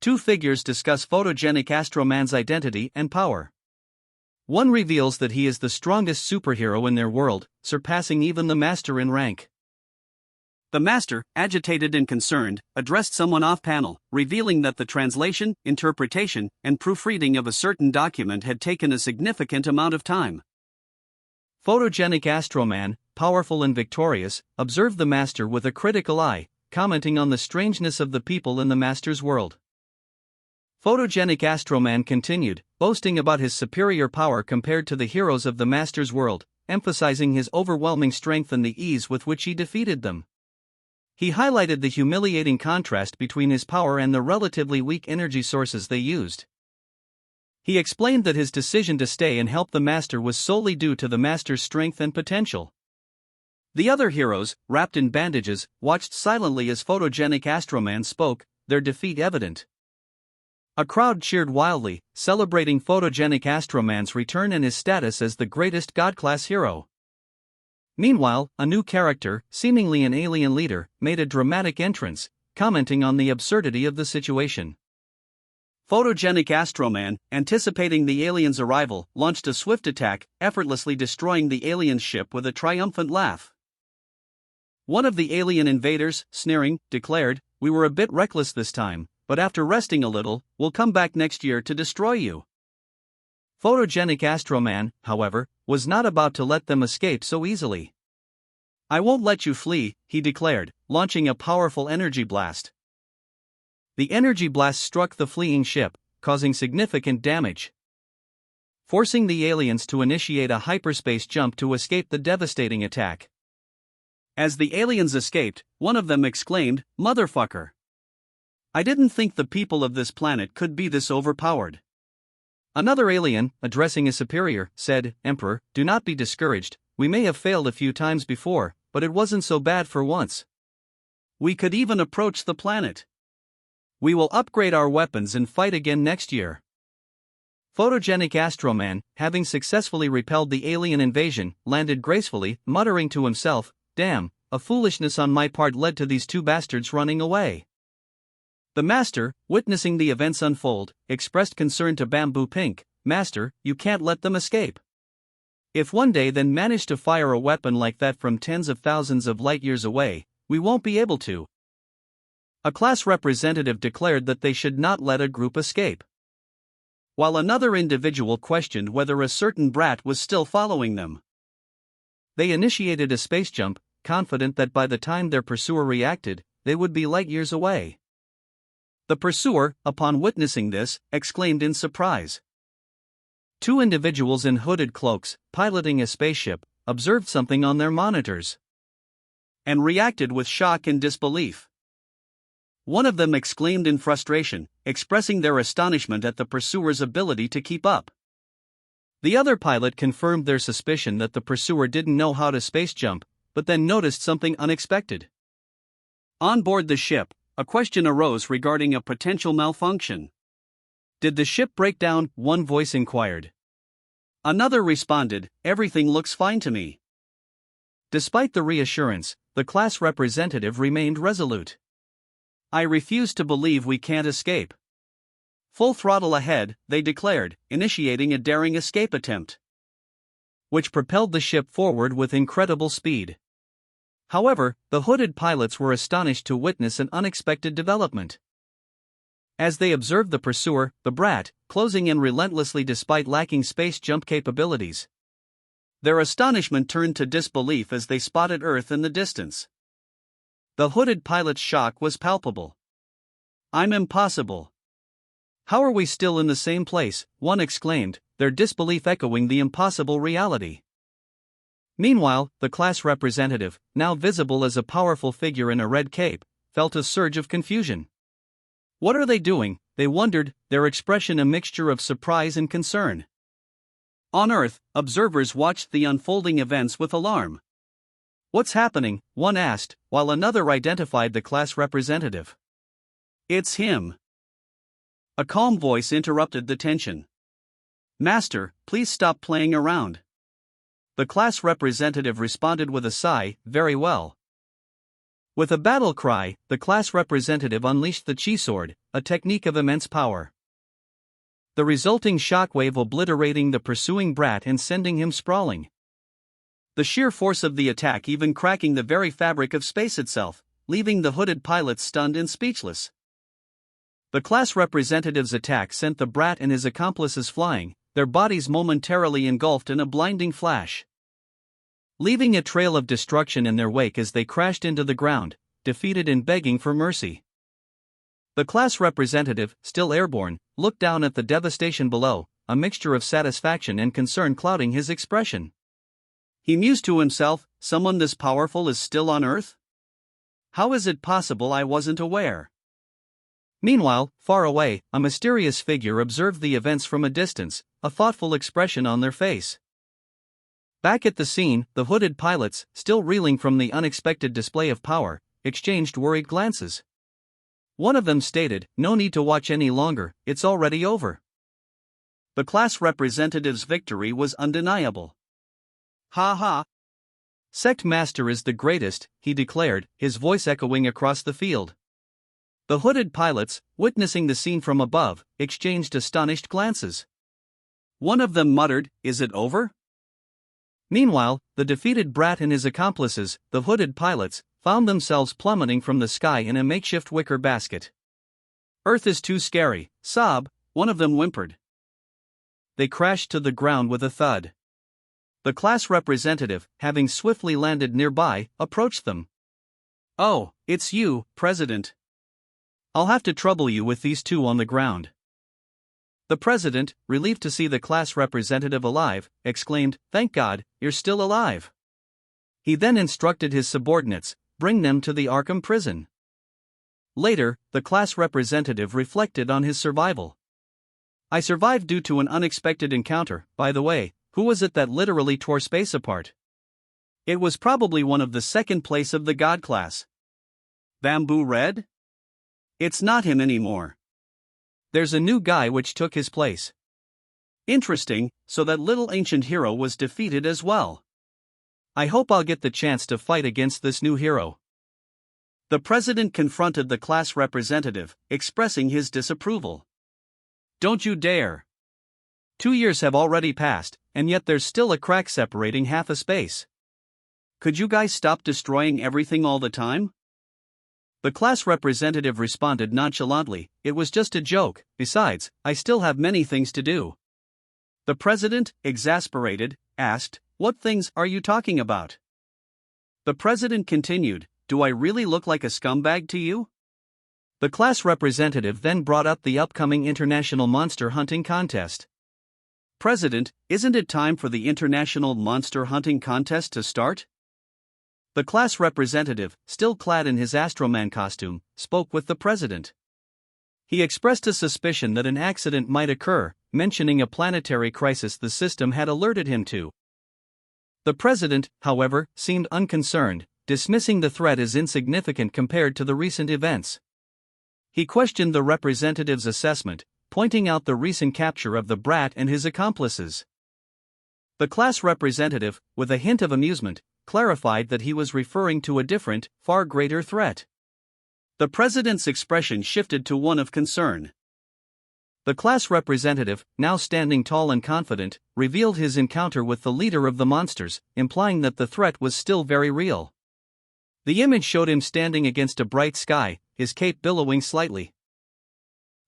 Two figures discuss photogenic Astroman's identity and power. One reveals that he is the strongest superhero in their world, surpassing even the Master in rank. The Master, agitated and concerned, addressed someone off-panel, revealing that the translation, interpretation, and proofreading of a certain document had taken a significant amount of time. Photogenic Astroman, powerful and victorious, observed the Master with a critical eye, commenting on the strangeness of the people in the Master's world. Photogenic Astroman continued, boasting about his superior power compared to the heroes of the Master's world, emphasizing his overwhelming strength and the ease with which he defeated them. He highlighted the humiliating contrast between his power and the relatively weak energy sources they used. He explained that his decision to stay and help the Master was solely due to the Master's strength and potential. The other heroes, wrapped in bandages, watched silently as photogenic Astroman spoke, their defeat evident. A crowd cheered wildly, celebrating photogenic Astroman's return and his status as the greatest God-class hero. Meanwhile, a new character, seemingly an alien leader, made a dramatic entrance, commenting on the absurdity of the situation. Photogenic Astroman, anticipating the aliens' arrival, launched a swift attack, effortlessly destroying the alien ship with a triumphant laugh. One of the alien invaders, sneering, declared, "We were a bit reckless this time, but after resting a little, we'll come back next year to destroy you." Photogenic Astroman, however, was not about to let them escape so easily. I won't let you flee, he declared, launching a powerful energy blast. The energy blast struck the fleeing ship, causing significant damage, forcing the aliens to initiate a hyperspace jump to escape the devastating attack. As the aliens escaped, one of them exclaimed, "Motherfucker! I didn't think the people of this planet could be this overpowered." Another alien, addressing a superior, said, "Emperor, do not be discouraged, we may have failed a few times before, but it wasn't so bad for once. We could even approach the planet. We will upgrade our weapons and fight again next year." Photogenic Astroman, having successfully repelled the alien invasion, landed gracefully, muttering to himself, "Damn, a foolishness on my part led to these two bastards running away." The Master, witnessing the events unfold, expressed concern to Bamboo Pink, "Master, you can't let them escape. If one day they manage to fire a weapon like that from tens of thousands of light years away, we won't be able to." A class representative declared that they should not let a group escape, while another individual questioned whether a certain brat was still following them. They initiated a space jump, confident that by the time their pursuer reacted, they would be light years away. The pursuer, upon witnessing this, exclaimed in surprise. Two individuals in hooded cloaks, piloting a spaceship, observed something on their monitors and reacted with shock and disbelief. One of them exclaimed in frustration, expressing their astonishment at the pursuer's ability to keep up. The other pilot confirmed their suspicion that the pursuer didn't know how to space jump, but then noticed something unexpected. On board the ship, a question arose regarding a potential malfunction. "Did the ship break down?" one voice inquired. Another responded, "Everything looks fine to me." Despite the reassurance, the class representative remained resolute. "I refuse to believe we can't escape. Full throttle ahead," they declared, initiating a daring escape attempt, which propelled the ship forward with incredible speed. However, the hooded pilots were astonished to witness an unexpected development. As they observed the pursuer, the brat, closing in relentlessly despite lacking space jump capabilities, their astonishment turned to disbelief as they spotted Earth in the distance. The hooded pilot's shock was palpable. "I'm impossible. How are we still in the same place?" one exclaimed, their disbelief echoing the impossible reality. Meanwhile, the class representative, now visible as a powerful figure in a red cape, felt a surge of confusion. What are they doing? They wondered, their expression a mixture of surprise and concern. On Earth, observers watched the unfolding events with alarm. "What's happening?" one asked, while another identified the class representative. "It's him." A calm voice interrupted the tension. "Master, please stop playing around." The class representative responded with a sigh, "Very well." With a battle cry, the class representative unleashed the chi sword, a technique of immense power, the resulting shockwave obliterating the pursuing brat and sending him sprawling. The sheer force of the attack even cracking the very fabric of space itself, leaving the hooded pilots stunned and speechless. The class representative's attack sent the brat and his accomplices flying, their bodies momentarily engulfed in a blinding flash, leaving a trail of destruction in their wake as they crashed into the ground, defeated and begging for mercy. The class representative, still airborne, looked down at the devastation below, a mixture of satisfaction and concern clouding his expression. He mused to himself, "Someone this powerful is still on Earth? How is it possible I wasn't aware?" Meanwhile, far away, a mysterious figure observed the events from a distance, a thoughtful expression on their face. Back at the scene, the hooded pilots, still reeling from the unexpected display of power, exchanged worried glances. One of them stated, "No need to watch any longer, it's already over." The class representative's victory was undeniable. "Ha ha! Sect Master is the greatest," he declared, his voice echoing across the field. The hooded pilots, witnessing the scene from above, exchanged astonished glances. One of them muttered, "Is it over?" Meanwhile, the defeated brat and his accomplices, the hooded pilots, found themselves plummeting from the sky in a makeshift wicker basket. "Earth is too scary, sob," one of them whimpered. They crashed to the ground with a thud. The class representative, having swiftly landed nearby, approached them. "Oh, it's you, President. I'll have to trouble you with these two on the ground." The president, relieved to see the class representative alive, exclaimed, "Thank God, you're still alive." He then instructed his subordinates, "Bring them to the Arkham prison." Later, the class representative reflected on his survival. "I survived due to an unexpected encounter. By the way, who was it that literally tore space apart? It was probably one of the second place of the God class. Bamboo Red? It's not him anymore. There's a new guy which took his place. Interesting, so that little ancient hero was defeated as well. I hope I'll get the chance to fight against this new hero." The president confronted the class representative, expressing his disapproval. "Don't you dare. 2 years have already passed, and yet there's still a crack separating half a space. Could you guys stop destroying everything all the time?" The class representative responded nonchalantly, "It was just a joke, besides, I still have many things to do." The president, exasperated, asked, "What things are you talking about?" The president continued, "Do I really look like a scumbag to you?" The class representative then brought up the upcoming international monster hunting contest. "President, isn't it time for the international monster hunting contest to start?" The class representative, still clad in his Astroman costume, spoke with the president. He expressed a suspicion that an accident might occur, mentioning a planetary crisis the system had alerted him to. The president, however, seemed unconcerned, dismissing the threat as insignificant compared to the recent events. He questioned the representative's assessment, pointing out the recent capture of the brat and his accomplices. The class representative, with a hint of amusement, clarified that he was referring to a different, far greater threat. The president's expression shifted to one of concern. The class representative, now standing tall and confident, revealed his encounter with the leader of the monsters, implying that the threat was still very real. The image showed him standing against a bright sky, his cape billowing slightly.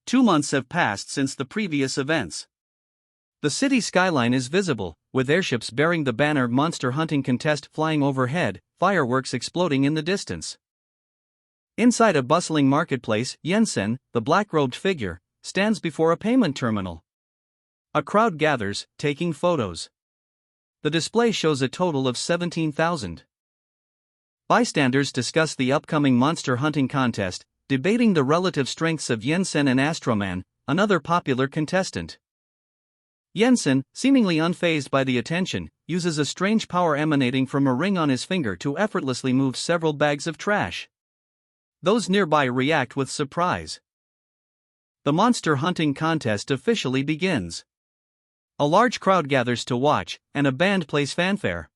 2 months have passed since the previous events. The city skyline is visible, with airships bearing the banner "Monster Hunting Contest" flying overhead, fireworks exploding in the distance. Inside a bustling marketplace, Jensen, the black-robed figure, stands before a payment terminal. A crowd gathers, taking photos. The display shows a total of 17,000. Bystanders discuss the upcoming monster hunting contest, debating the relative strengths of Jensen and Astroman, another popular contestant. Jensen, seemingly unfazed by the attention, uses a strange power emanating from a ring on his finger to effortlessly move several bags of trash. Those nearby react with surprise. The monster hunting contest officially begins. A large crowd gathers to watch, and a band plays fanfare.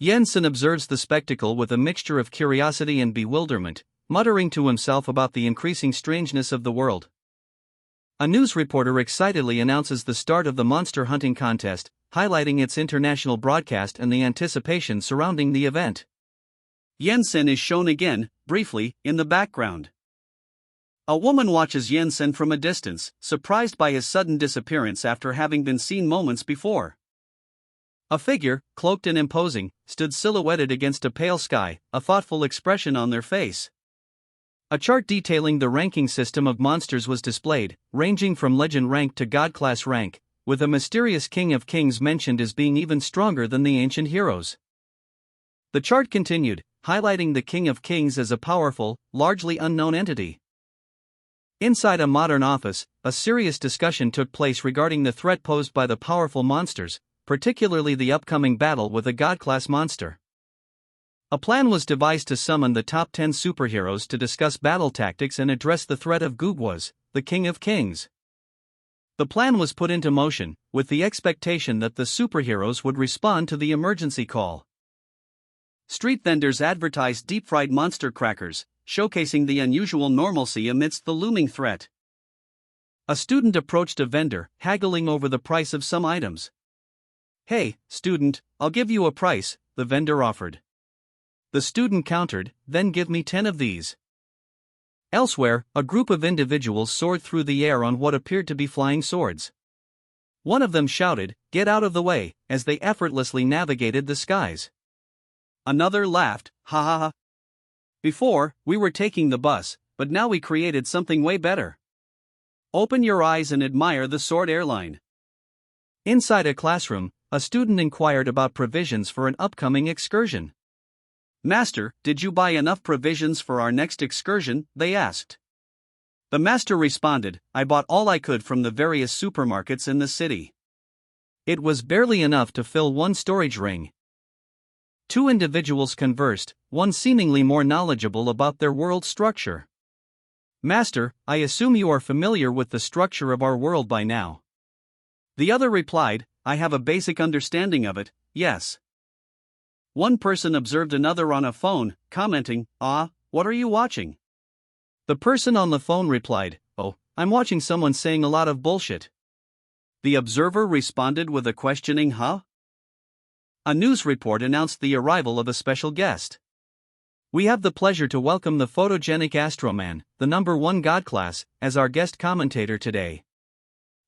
Jensen observes the spectacle with a mixture of curiosity and bewilderment, muttering to himself about the increasing strangeness of the world. A news reporter excitedly announces the start of the monster hunting contest, highlighting its international broadcast and the anticipation surrounding the event. Jensen is shown again, briefly, in the background. A woman watches Jensen from a distance, surprised by his sudden disappearance after having been seen moments before. A figure, cloaked and imposing, stood silhouetted against a pale sky, a thoughtful expression on their face. A chart detailing the ranking system of monsters was displayed, ranging from legend rank to god class rank, with a mysterious king of kings mentioned as being even stronger than the ancient heroes. The chart continued, highlighting the king of kings as a powerful, largely unknown entity. Inside a modern office, a serious discussion took place regarding the threat posed by the powerful monsters, particularly the upcoming battle with a god-class monster. A plan was devised to summon the top 10 superheroes to discuss battle tactics and address the threat of Gugwas, the King of Kings. The plan was put into motion, with the expectation that the superheroes would respond to the emergency call. Street vendors advertised deep-fried monster crackers, showcasing the unusual normalcy amidst the looming threat. A student approached a vendor, haggling over the price of some items. "Hey, student, I'll give you a price," the vendor offered. The student countered, "Then give me 10 of these." Elsewhere, a group of individuals soared through the air on what appeared to be flying swords. One of them shouted, "Get out of the way," as they effortlessly navigated the skies. Another laughed, "Ha ha ha. Before, we were taking the bus, but now we created something way better. Open your eyes and admire the Sword Airline." Inside a classroom, a student inquired about provisions for an upcoming excursion. "Master, did you buy enough provisions for our next excursion?" they asked. The master responded, "I bought all I could from the various supermarkets in the city." It was barely enough to fill one storage ring. Two individuals conversed, one seemingly more knowledgeable about their world structure. "Master, I assume you are familiar with the structure of our world by now." The other replied, "I have a basic understanding of it, yes." One person observed another on a phone, commenting, "Ah, what are you watching?" The person on the phone replied, "Oh, I'm watching someone saying a lot of bullshit." The observer responded with a questioning "huh?" A news report announced the arrival of a special guest. "We have the pleasure to welcome the photogenic Astroman, the #1 God class, as our guest commentator today."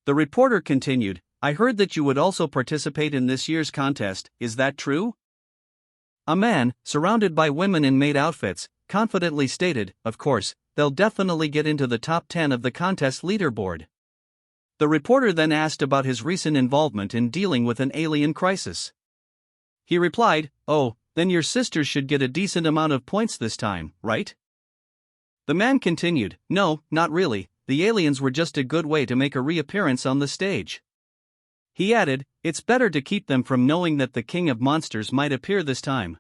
The reporter continued, "I heard that you would also participate in this year's contest, is that true?" A man, surrounded by women in maid outfits, confidently stated, "Of course, they'll definitely get into the top 10 of the contest leaderboard." The reporter then asked about his recent involvement in dealing with an alien crisis. He replied, "Oh, then your sisters should get a decent amount of points this time, right?" The man continued, "No, not really, the aliens were just a good way to make a reappearance on the stage." He added, "It's better to keep them from knowing that the king of monsters might appear this time."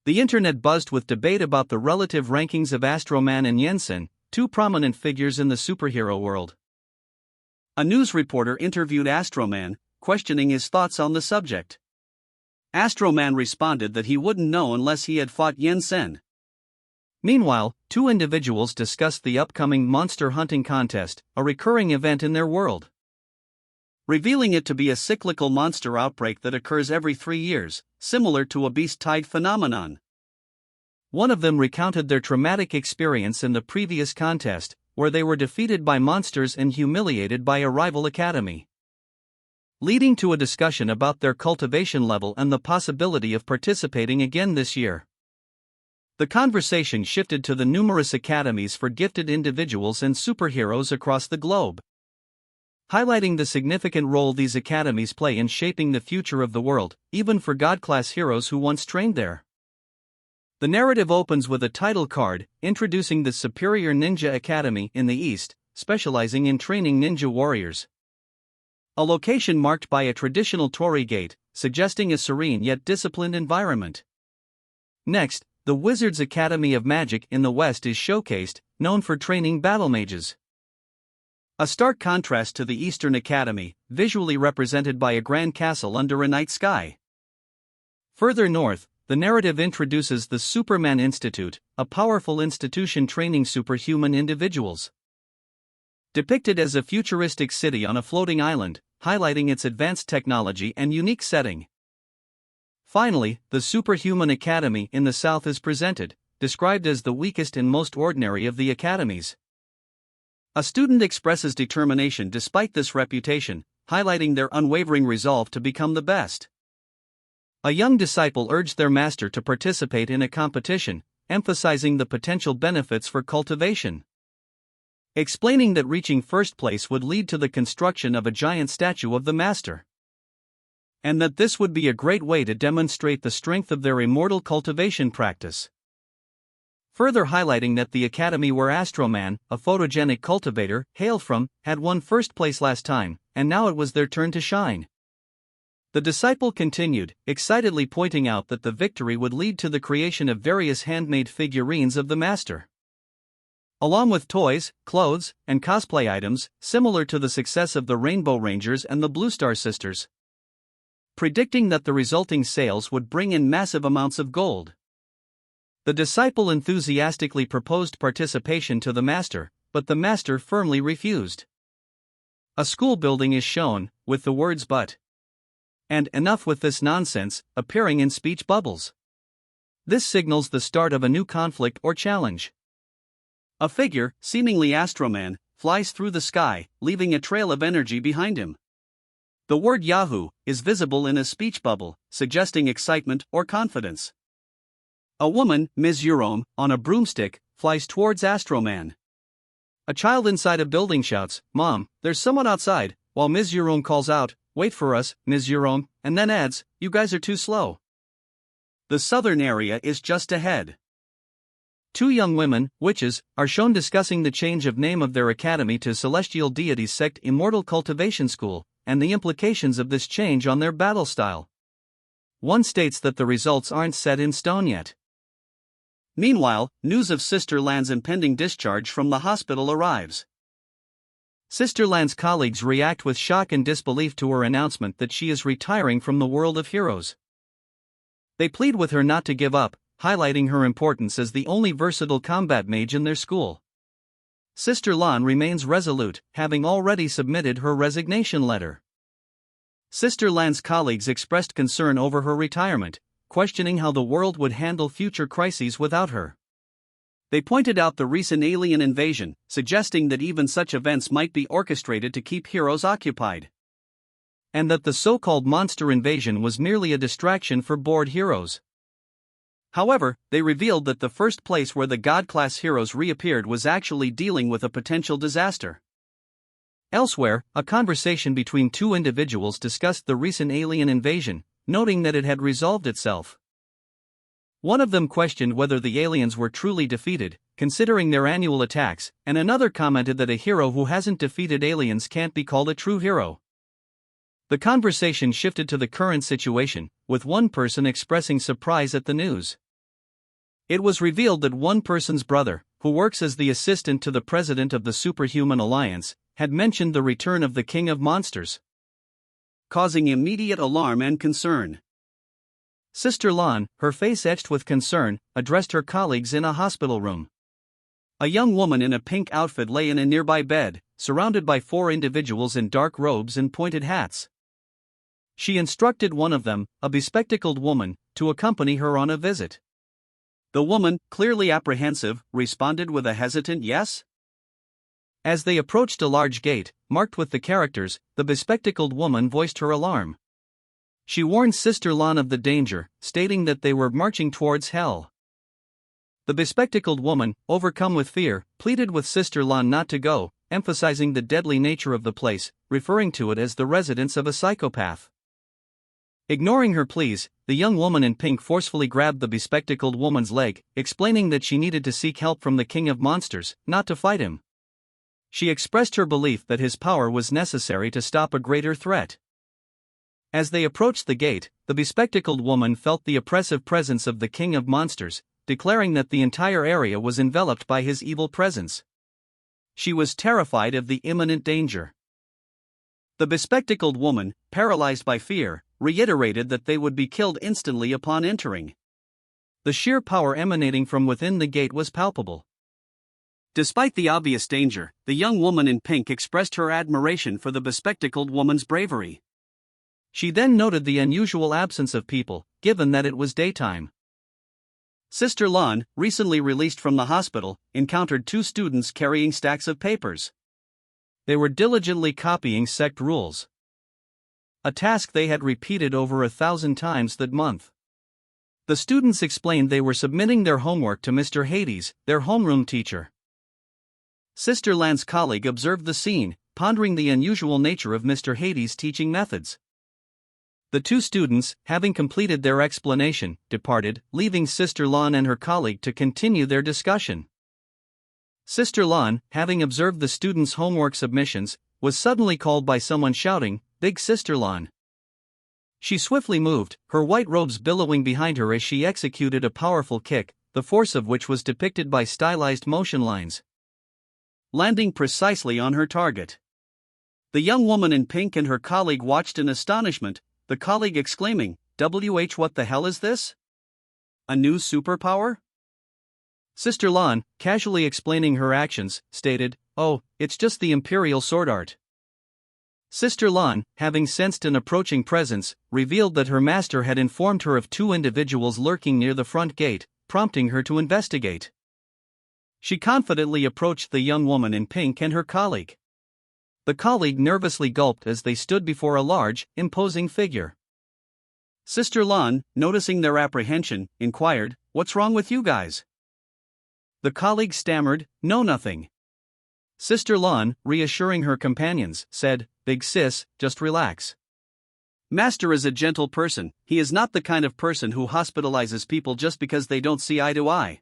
The internet buzzed with debate about the relative rankings of Astroman and Yensen, two prominent figures in the superhero world. A news reporter interviewed Astroman, questioning his thoughts on the subject. Astroman responded that he wouldn't know unless he had fought Yensen. Meanwhile, two individuals discussed the upcoming monster hunting contest, a recurring event in their world, revealing it to be a cyclical monster outbreak that occurs every 3 years, similar to a beast tide phenomenon. One of them recounted their traumatic experience in the previous contest, where they were defeated by monsters and humiliated by a rival academy, leading to a discussion about their cultivation level and the possibility of participating again this year. The conversation shifted to the numerous academies for gifted individuals and superheroes across the globe, highlighting the significant role these academies play in shaping the future of the world, even for God-class heroes who once trained there. The narrative opens with a title card, introducing the Superior Ninja Academy in the East, specializing in training ninja warriors. A location marked by a traditional torii gate, suggesting a serene yet disciplined environment. Next, the Wizards Academy of Magic in the West is showcased, known for training battle mages. A stark contrast to the Eastern Academy, visually represented by a grand castle under a night sky. Further north, the narrative introduces the Superman Institute, a powerful institution training superhuman individuals. Depicted as a futuristic city on a floating island, highlighting its advanced technology and unique setting. Finally, the Superhuman Academy in the South is presented, described as the weakest and most ordinary of the academies. A student expresses determination despite this reputation, highlighting their unwavering resolve to become the best. A young disciple urged their master to participate in a competition, emphasizing the potential benefits for cultivation, explaining that reaching first place would lead to the construction of a giant statue of the master, and that this would be a great way to demonstrate the strength of their immortal cultivation practice. Further highlighting that the academy where Astroman, a photogenic cultivator, hailed from, had won first place last time, and now it was their turn to shine. The disciple continued, excitedly pointing out that the victory would lead to the creation of various handmade figurines of the master, along with toys, clothes, and cosplay items, similar to the success of the Rainbow Rangers and the Blue Star Sisters, predicting that the resulting sales would bring in massive amounts of gold. The disciple enthusiastically proposed participation to the master, but the master firmly refused. A school building is shown, with the words "but" and "enough with this nonsense" appearing in speech bubbles. This signals the start of a new conflict or challenge. A figure, seemingly Astroman, flies through the sky, leaving a trail of energy behind him. The word Yahoo is visible in a speech bubble, suggesting excitement or confidence. A woman, Ms. Eurome, on a broomstick, flies towards Astroman. A child inside a building shouts, "Mom, there's someone outside," while Ms. Eurome calls out, "Wait for us, Ms. Eurome," and then adds, "You guys are too slow." The southern area is just ahead. Two young women, witches, are shown discussing the change of name of their academy to Celestial Deities Sect Immortal Cultivation School, and the implications of this change on their battle style. One states that the results aren't set in stone yet. Meanwhile, news of Sister Lan's impending discharge from the hospital arrives. Sister Lan's colleagues react with shock and disbelief to her announcement that she is retiring from the world of heroes. They plead with her not to give up, highlighting her importance as the only versatile combat mage in their school. Sister Lan remains resolute, having already submitted her resignation letter. Sister Lan's colleagues expressed concern over her retirement, questioning how the world would handle future crises without her. They pointed out the recent alien invasion, suggesting that even such events might be orchestrated to keep heroes occupied. And that the so-called monster invasion was merely a distraction for bored heroes. However, they revealed that the first place where the God-class heroes reappeared was actually dealing with a potential disaster. Elsewhere, a conversation between two individuals discussed the recent alien invasion, noting that it had resolved itself. One of them questioned whether the aliens were truly defeated, considering their annual attacks, and another commented that a hero who hasn't defeated aliens can't be called a true hero. The conversation shifted to the current situation, with one person expressing surprise at the news. It was revealed that one person's brother, who works as the assistant to the president of the Superhuman Alliance, had mentioned the return of the King of Monsters, causing immediate alarm and concern. Sister Lan, her face etched with concern, addressed her colleagues in a hospital room. A young woman in a pink outfit lay in a nearby bed, surrounded by four individuals in dark robes and pointed hats. She instructed one of them, a bespectacled woman, to accompany her on a visit. The woman, clearly apprehensive, responded with a hesitant yes. As they approached a large gate, marked with the characters, the bespectacled woman voiced her alarm. She warned Sister Lan of the danger, stating that they were marching towards hell. The bespectacled woman, overcome with fear, pleaded with Sister Lan not to go, emphasizing the deadly nature of the place, referring to it as the residence of a psychopath. Ignoring her pleas, the young woman in pink forcefully grabbed the bespectacled woman's leg, explaining that she needed to seek help from the King of Monsters, not to fight him. She expressed her belief that his power was necessary to stop a greater threat. As they approached the gate, the bespectacled woman felt the oppressive presence of the King of Monsters, declaring that the entire area was enveloped by his evil presence. She was terrified of the imminent danger. The bespectacled woman, paralyzed by fear, reiterated that they would be killed instantly upon entering. The sheer power emanating from within the gate was palpable. Despite the obvious danger, the young woman in pink expressed her admiration for the bespectacled woman's bravery. She then noted the unusual absence of people, given that it was daytime. Sister Lan, recently released from the hospital, encountered two students carrying stacks of papers. They were diligently copying sect rules, a task they had repeated over 1,000 times that month. The students explained they were submitting their homework to Mr. Hades, their homeroom teacher. Sister Lan's colleague observed the scene, pondering the unusual nature of Mr. Hades' teaching methods. The two students, having completed their explanation, departed, leaving Sister Lan and her colleague to continue their discussion. Sister Lan, having observed the students' homework submissions, was suddenly called by someone shouting, "Big Sister Lan." She swiftly moved, her white robes billowing behind her as she executed a powerful kick, the force of which was depicted by stylized motion lines, landing precisely on her target. The young woman in pink and her colleague watched in astonishment, the colleague exclaiming, what the hell is this? A new superpower?" Sister Lan, casually explaining her actions, stated, "Oh, it's just the Imperial sword art." Sister Lan, having sensed an approaching presence, revealed that her master had informed her of two individuals lurking near the front gate, prompting her to investigate. She confidently approached the young woman in pink and her colleague. The colleague nervously gulped as they stood before a large, imposing figure. Sister Lan, noticing their apprehension, inquired, "What's wrong with you guys?" The colleague stammered, "No, nothing." Sister Lan, reassuring her companions, said, "Big sis, just relax. Master is a gentle person, he is not the kind of person who hospitalizes people just because they don't see eye to eye.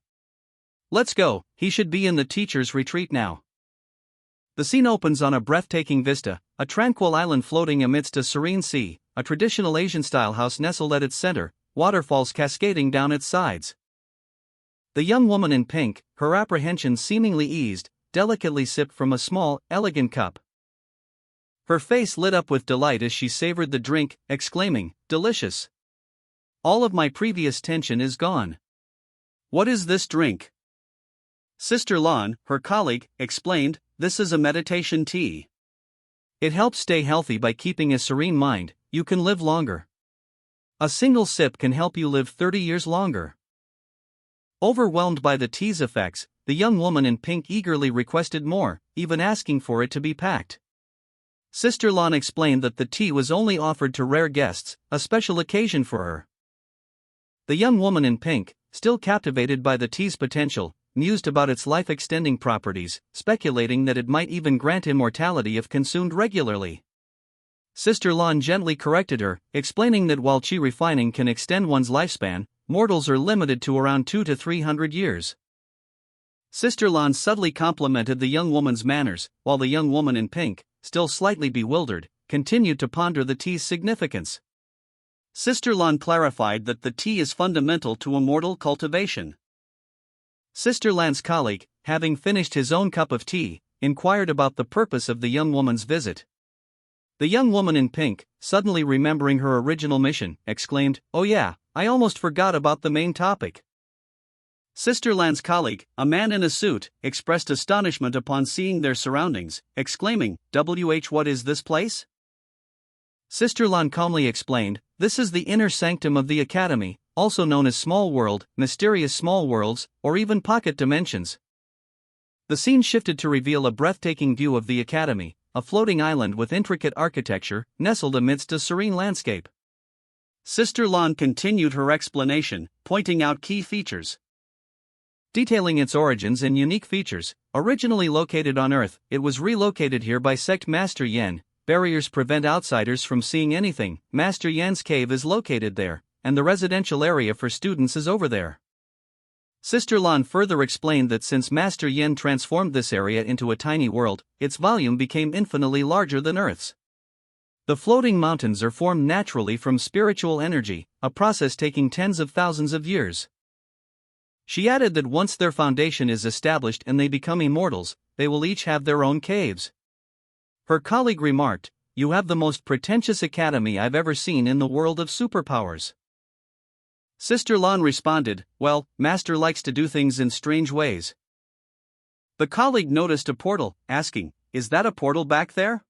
Let's go, he should be in the teacher's retreat now." The scene opens on a breathtaking vista, a tranquil island floating amidst a serene sea, a traditional Asian-style house nestled at its center, waterfalls cascading down its sides. The young woman in pink, her apprehension seemingly eased, delicately sipped from a small, elegant cup. Her face lit up with delight as she savored the drink, exclaiming, "Delicious! All of my previous tension is gone." "What is this drink?" Sister Lan, her colleague, explained, "This is a meditation tea. It helps stay healthy by keeping a serene mind. You can live longer. A single sip can help you live 30 years longer." Overwhelmed by the tea's effects, the young woman in pink eagerly requested more, even asking for it to be packed. Sister Lan explained that the tea was only offered to rare guests, a special occasion for her. The young woman in pink, still captivated by the tea's potential, mused about its life-extending properties, speculating that it might even grant immortality if consumed regularly. Sister Lan gently corrected her, explaining that while qi refining can extend one's lifespan, mortals are limited to around 200 to 300 years. Sister Lan subtly complimented the young woman's manners, while the young woman in pink, still slightly bewildered, continued to ponder the tea's significance. Sister Lan clarified that the tea is fundamental to immortal cultivation. Sister Lan's colleague, having finished his own cup of tea, inquired about the purpose of the young woman's visit. The young woman in pink, suddenly remembering her original mission, exclaimed, "Oh yeah, I almost forgot about the main topic." Sister Lan's colleague, a man in a suit, expressed astonishment upon seeing their surroundings, exclaiming, what is this place?" Sister Lan calmly explained, "This is the inner sanctum of the academy, also known as Small World, Mysterious Small Worlds, or even Pocket Dimensions." The scene shifted to reveal a breathtaking view of the academy, a floating island with intricate architecture, nestled amidst a serene landscape. Sister Lan continued her explanation, pointing out key features. Detailing its origins and unique features. Originally located on Earth, it was relocated here by Sect Master Yen. Barriers prevent outsiders from seeing anything. Master Yen's cave is located there, and the residential area for students is over there. Sister Lan further explained that since Master Yen transformed this area into a tiny world, its volume became infinitely larger than Earth's. The floating mountains are formed naturally from spiritual energy, a process taking tens of thousands of years. She added that once their foundation is established and they become immortals, they will each have their own caves. Her colleague remarked, "You have the most pretentious academy I've ever seen in the world of superpowers." Sister Lan responded, "Well, Master likes to do things in strange ways." The colleague noticed a portal, asking, "Is that a portal back there?"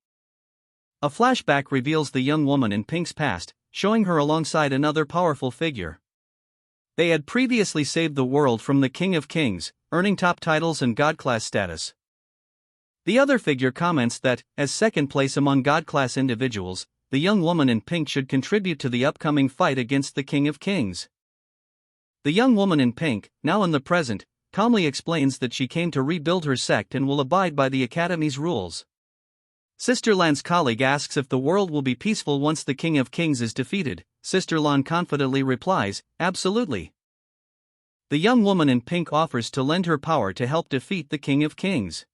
A flashback reveals the young woman in pink's past, showing her alongside another powerful figure. They had previously saved the world from the King of Kings, earning top titles and God-class status. The other figure comments that, as second place among God-class individuals, the young woman in pink should contribute to the upcoming fight against the King of Kings. The young woman in pink, now in the present, calmly explains that she came to rebuild her sect and will abide by the Academy's rules. Sister Lan's colleague asks if the world will be peaceful once the King of Kings is defeated. Sister Lan confidently replies, "Absolutely." The young woman in pink offers to lend her power to help defeat the King of Kings.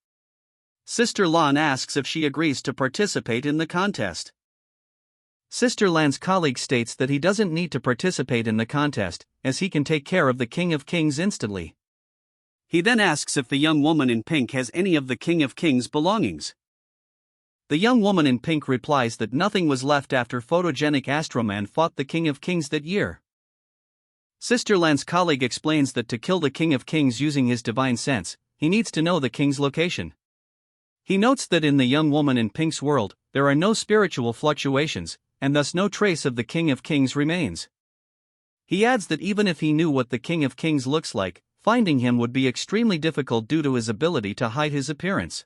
Sister Lan asks if she agrees to participate in the contest. Sister Lan's colleague states that he doesn't need to participate in the contest, as he can take care of the King of Kings instantly. He then asks if the young woman in pink has any of the King of Kings' belongings. The young woman in pink replies that nothing was left after photogenic Astroman fought the King of Kings that year. Sister Lan's colleague explains that to kill the King of Kings using his divine sense, he needs to know the king's location. He notes that in the young woman in pink's world, there are no spiritual fluctuations, and thus no trace of the King of Kings remains. He adds that even if he knew what the King of Kings looks like, finding him would be extremely difficult due to his ability to hide his appearance.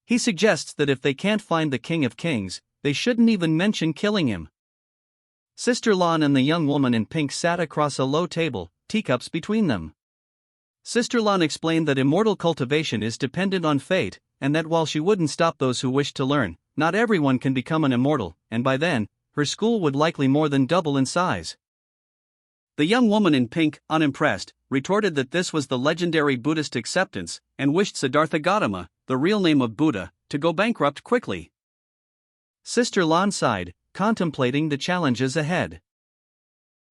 He suggests that if they can't find the King of Kings, they shouldn't even mention killing him. Sister Lan and the young woman in pink sat across a low table, teacups between them. Sister Lan explained that immortal cultivation is dependent on fate, and that while she wouldn't stop those who wished to learn, not everyone can become an immortal, and by then, her school would likely more than double in size. The young woman in pink, unimpressed, retorted that this was the legendary Buddhist acceptance, and wished Siddhartha Gautama, the real name of Buddha, to go bankrupt quickly. Sister Lan sighed, contemplating the challenges ahead.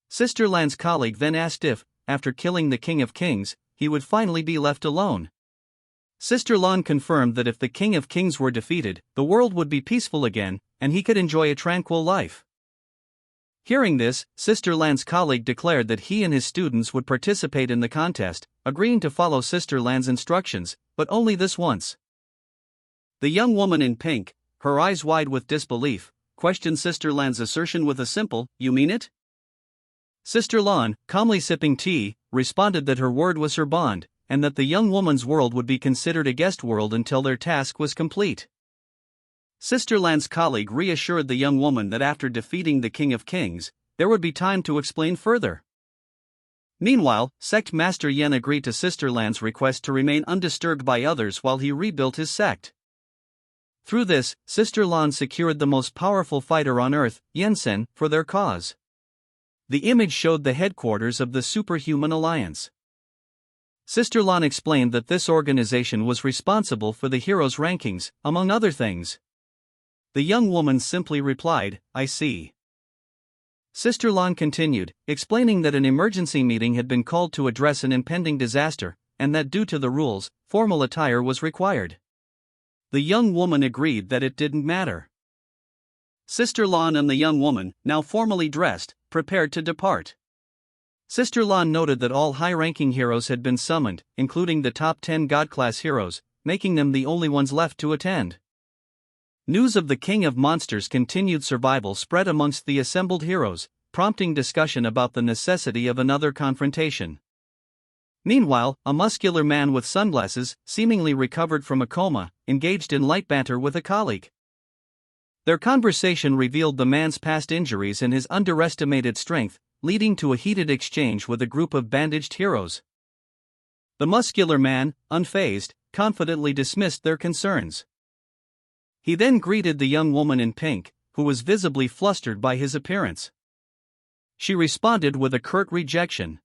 Sister Lan's colleague then asked if, after killing the King of Kings, he would finally be left alone. Sister Lan confirmed that if the King of Kings were defeated, the world would be peaceful again, and he could enjoy a tranquil life. Hearing this, Sister Lan's colleague declared that he and his students would participate in the contest, agreeing to follow Sister Lan's instructions, but only this once. The young woman in pink, her eyes wide with disbelief, questioned Sister Lan's assertion with a simple, "You mean it?" Sister Lan, calmly sipping tea, responded that her word was her bond, and that the young woman's world would be considered a guest world until their task was complete. Sister Lan's colleague reassured the young woman that after defeating the King of Kings, there would be time to explain further. Meanwhile, Sect Master Yen agreed to Sister Lan's request to remain undisturbed by others while he rebuilt his sect. Through this, Sister Lan secured the most powerful fighter on Earth, Yensen, for their cause. The image showed the headquarters of the Superhuman Alliance. Sister Lan explained that this organization was responsible for the heroes' rankings, among other things. The young woman simply replied, "I see." Sister Lan continued, explaining that an emergency meeting had been called to address an impending disaster, and that due to the rules, formal attire was required. The young woman agreed that it didn't matter. Sister Lan and the young woman, now formally dressed, prepared to depart. Sister Lan noted that all high-ranking heroes had been summoned, including the top 10 God-class heroes, making them the only ones left to attend. News of the King of Monsters' continued survival spread amongst the assembled heroes, prompting discussion about the necessity of another confrontation. Meanwhile, a muscular man with sunglasses, seemingly recovered from a coma, engaged in light banter with a colleague. Their conversation revealed the man's past injuries and his underestimated strength, leading to a heated exchange with a group of bandaged heroes. The muscular man, unfazed, confidently dismissed their concerns. He then greeted the young woman in pink, who was visibly flustered by his appearance. She responded with a curt rejection.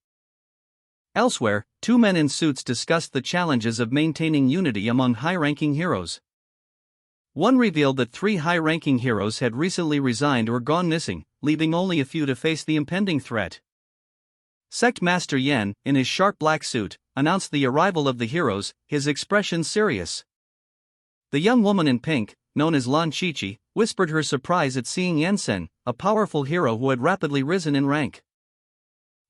Elsewhere, two men in suits discussed the challenges of maintaining unity among high-ranking heroes. One revealed that 3 high-ranking heroes had recently resigned or gone missing, leaving only a few to face the impending threat. Sect Master Yen, in his sharp black suit, announced the arrival of the heroes, his expression serious. The young woman in pink, known as Lan Chichi, whispered her surprise at seeing Yensen, a powerful hero who had rapidly risen in rank.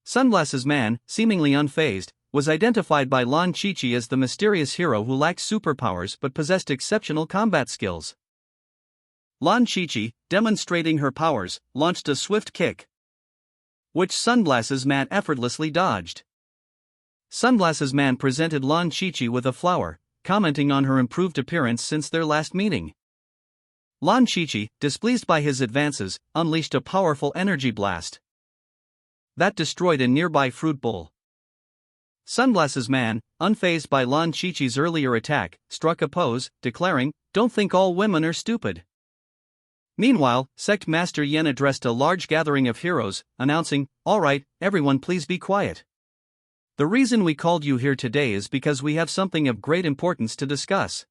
Sunglasses Man, seemingly unfazed, was identified by Lan Chichi as the mysterious hero who lacked superpowers but possessed exceptional combat skills. Lan Chichi, demonstrating her powers, launched a swift kick, which Sunglasses Man effortlessly dodged. Sunglasses Man presented Lan Chichi with a flower, commenting on her improved appearance since their last meeting. Lan Chichi, displeased by his advances, unleashed a powerful energy blast that destroyed a nearby fruit bowl. Sunglasses Man, unfazed by Lan Chichi's earlier attack, struck a pose, declaring, "Don't think all women are stupid." Meanwhile, Sect Master Yen addressed a large gathering of heroes, announcing, "All right, everyone please be quiet. The reason we called you here today is because we have something of great importance to discuss."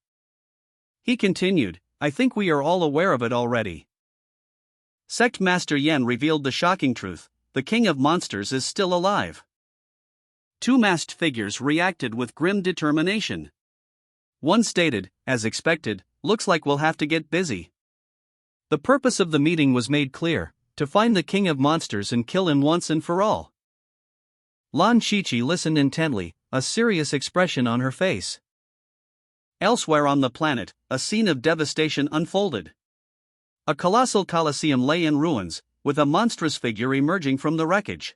He continued, "I think we are all aware of it already." Sect Master Yen revealed the shocking truth: the King of Monsters is still alive. 2 masked figures reacted with grim determination. One stated, "As expected, looks like we'll have to get busy." The purpose of the meeting was made clear: to find the King of Monsters and kill him once and for all. Lan Chichi listened intently, a serious expression on her face. Elsewhere on the planet, a scene of devastation unfolded. A colossal coliseum lay in ruins, with a monstrous figure emerging from the wreckage.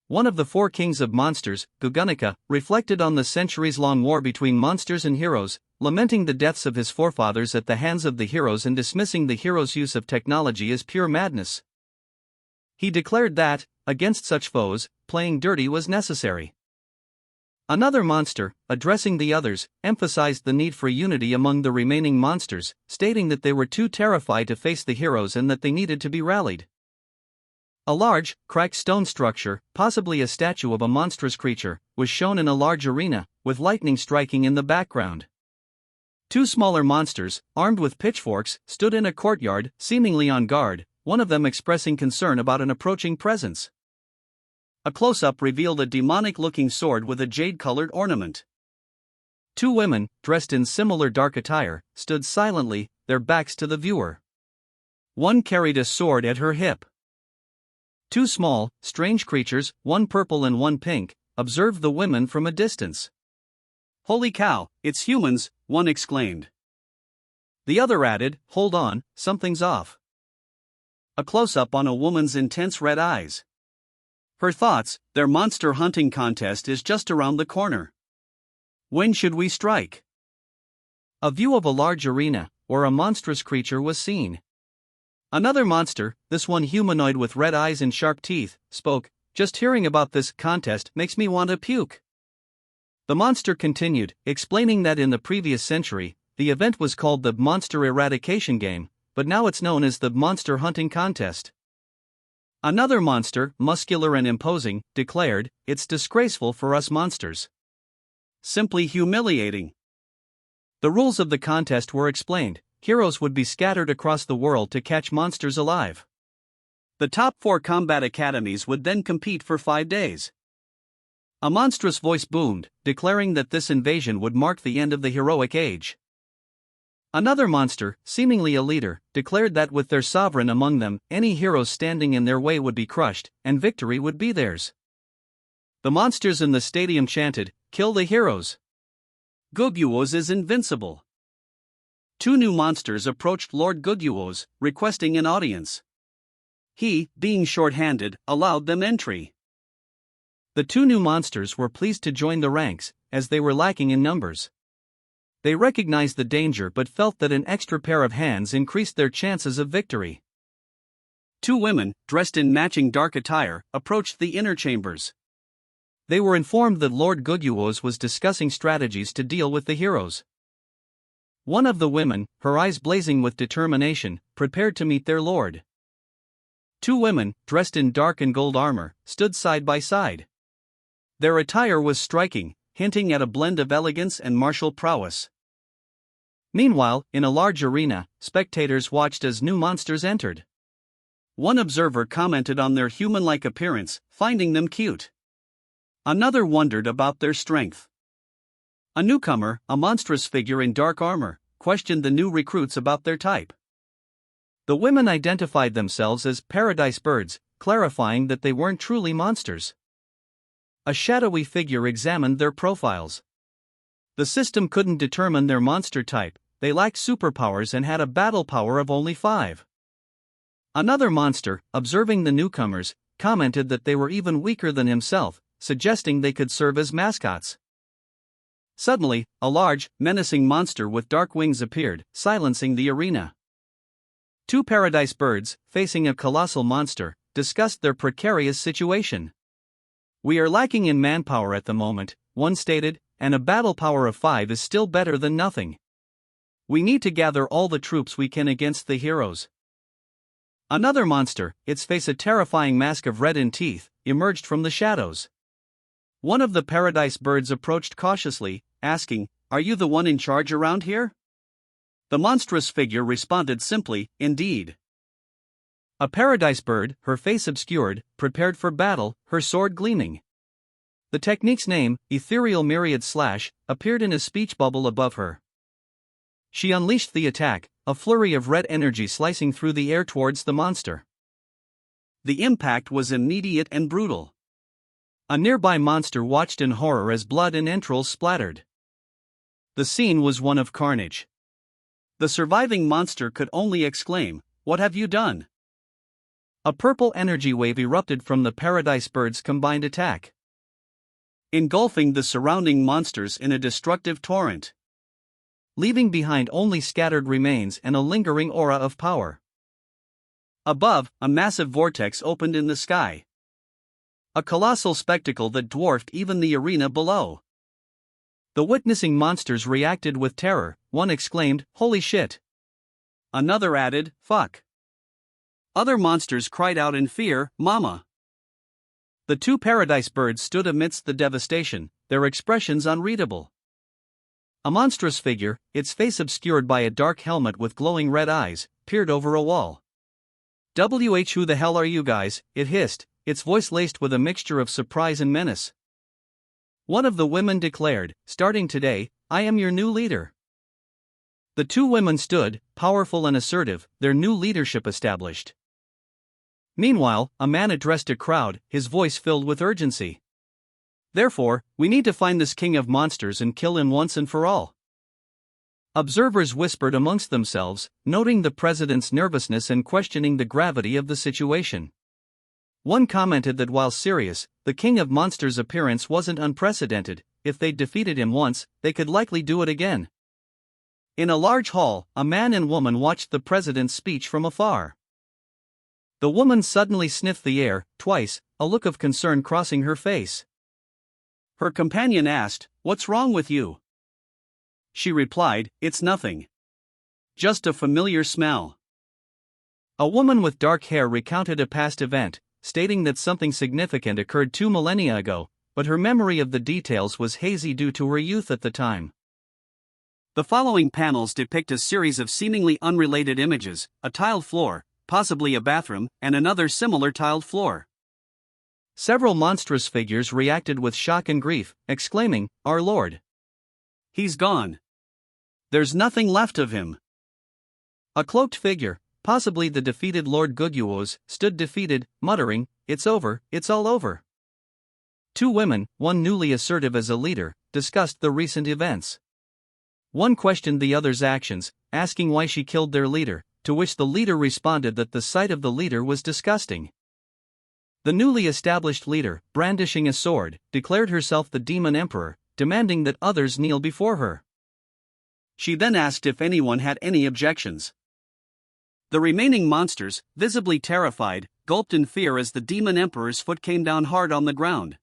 One of the 4 kings of monsters, Gugunika, reflected on the centuries-long war between monsters and heroes, lamenting the deaths of his forefathers at the hands of the heroes and dismissing the heroes' use of technology as pure madness. He declared that, against such foes, playing dirty was necessary. Another monster, addressing the others, emphasized the need for unity among the remaining monsters, stating that they were too terrified to face the heroes and that they needed to be rallied. A large, cracked stone structure, possibly a statue of a monstrous creature, was shown in a large arena, with lightning striking in the background. Two smaller monsters, armed with pitchforks, stood in a courtyard, seemingly on guard, one of them expressing concern about an approaching presence. A close-up revealed a demonic-looking sword with a jade-colored ornament. Two women, dressed in similar dark attire, stood silently, their backs to the viewer. One carried a sword at her hip. Two small, strange creatures, one purple and one pink, observed the women from a distance. "Holy cow, it's humans," one exclaimed. The other added, "Hold on, something's off." A close-up on a woman's intense red eyes. Her thoughts: their monster hunting contest is just around the corner. When should we strike? A view of a large arena, where a monstrous creature was seen. Another monster, this one humanoid with red eyes and sharp teeth, spoke, "Just hearing about this contest makes me want to puke." The monster continued, explaining that in the previous century, the event was called the Monster Eradication Game, but now it's known as the Monster Hunting Contest. Another monster, muscular and imposing, declared, "It's disgraceful for us monsters. Simply humiliating." The rules of the contest were explained. Heroes would be scattered across the world to catch monsters alive. The top 4 combat academies would then compete for 5 days. A monstrous voice boomed, declaring that this invasion would mark the end of the heroic age. Another monster, seemingly a leader, declared that with their sovereign among them, any heroes standing in their way would be crushed, and victory would be theirs. The monsters in the stadium chanted, "Kill the heroes! Gugyuos is invincible!" Two new monsters approached Lord Gugyuos, requesting an audience. He, being short-handed, allowed them entry. The two new monsters were pleased to join the ranks, as they were lacking in numbers. They recognized the danger but felt that an extra pair of hands increased their chances of victory. Two women, dressed in matching dark attire, approached the inner chambers. They were informed that Lord Gugyuos was discussing strategies to deal with the heroes. One of the women, her eyes blazing with determination, prepared to meet their lord. Two women, dressed in dark and gold armor, stood side by side. Their attire was striking, hinting at a blend of elegance and martial prowess. Meanwhile, in a large arena, spectators watched as new monsters entered. One observer commented on their human-like appearance, finding them cute. Another wondered about their strength. A newcomer, a monstrous figure in dark armor, questioned the new recruits about their type. The women identified themselves as paradise birds, clarifying that they weren't truly monsters. A shadowy figure examined their profiles. The system couldn't determine their monster type, they lacked superpowers and had a battle power of only 5. Another monster, observing the newcomers, commented that they were even weaker than himself, suggesting they could serve as mascots. Suddenly, a large, menacing monster with dark wings appeared, silencing the arena. Two paradise birds, facing a colossal monster, discussed their precarious situation. "We are lacking in manpower at the moment," one stated, "and a battle power of 5 is still better than nothing. We need to gather all the troops we can against the heroes." Another monster, its face a terrifying mask of red and teeth, emerged from the shadows. One of the paradise birds approached cautiously, asking, "Are you the one in charge around here?" The monstrous figure responded simply, "Indeed." A paradise bird, her face obscured, prepared for battle, her sword gleaming. The technique's name, Ethereal Myriad Slash, appeared in a speech bubble above her. She unleashed the attack, a flurry of red energy slicing through the air towards the monster. The impact was immediate and brutal. A nearby monster watched in horror as blood and entrails splattered. The scene was one of carnage. The surviving monster could only exclaim, "What have you done?" A purple energy wave erupted from the paradise bird's combined attack, engulfing the surrounding monsters in a destructive torrent. leaving behind only scattered remains and a lingering aura of power. Above, a massive vortex opened in the sky. A colossal spectacle that dwarfed even the arena below. The witnessing monsters reacted with terror. One exclaimed, "Holy shit!" Another added, "Fuck." Other monsters cried out in fear, "Mama!" The two paradise birds stood amidst the devastation, their expressions unreadable. A monstrous figure, its face obscured by a dark helmet with glowing red eyes, peered over a wall. Who the hell are you guys? It hissed, its voice laced with a mixture of surprise and menace. One of the women declared, "Starting today, I am your new leader." The two women stood, powerful and assertive, their new leadership established. Meanwhile, a man addressed a crowd, his voice filled with urgency. "Therefore, we need to find this king of monsters and kill him once and for all." Observers whispered amongst themselves, noting the president's nervousness and questioning the gravity of the situation. One commented that while serious, the king of monsters' appearance wasn't unprecedented. If they'd defeated him once, they could likely do it again. In a large hall, a man and woman watched the president's speech from afar. The woman suddenly sniffed the air, twice, a look of concern crossing her face. Her companion asked, "What's wrong with you?" She replied, "It's nothing. Just a familiar smell." A woman with dark hair recounted a past event, stating that something significant occurred 2 millennia ago, but her memory of the details was hazy due to her youth at the time. The following panels depict a series of seemingly unrelated images: a tiled floor, possibly a bathroom, and another similar tiled floor. Several monstrous figures reacted with shock and grief, exclaiming, "Our Lord! He's gone. There's nothing left of him." A cloaked figure, possibly the defeated Lord Gugyuos, stood defeated, muttering, "It's over, it's all over." Two women, one newly assertive as a leader, discussed the recent events. One questioned the other's actions, asking why she killed their leader, to which the leader responded that the sight of the leader was disgusting. The newly established leader, brandishing a sword, declared herself the Demon Emperor, demanding that others kneel before her. She then asked if anyone had any objections. The remaining monsters, visibly terrified, gulped in fear as the Demon Emperor's foot came down hard on the ground.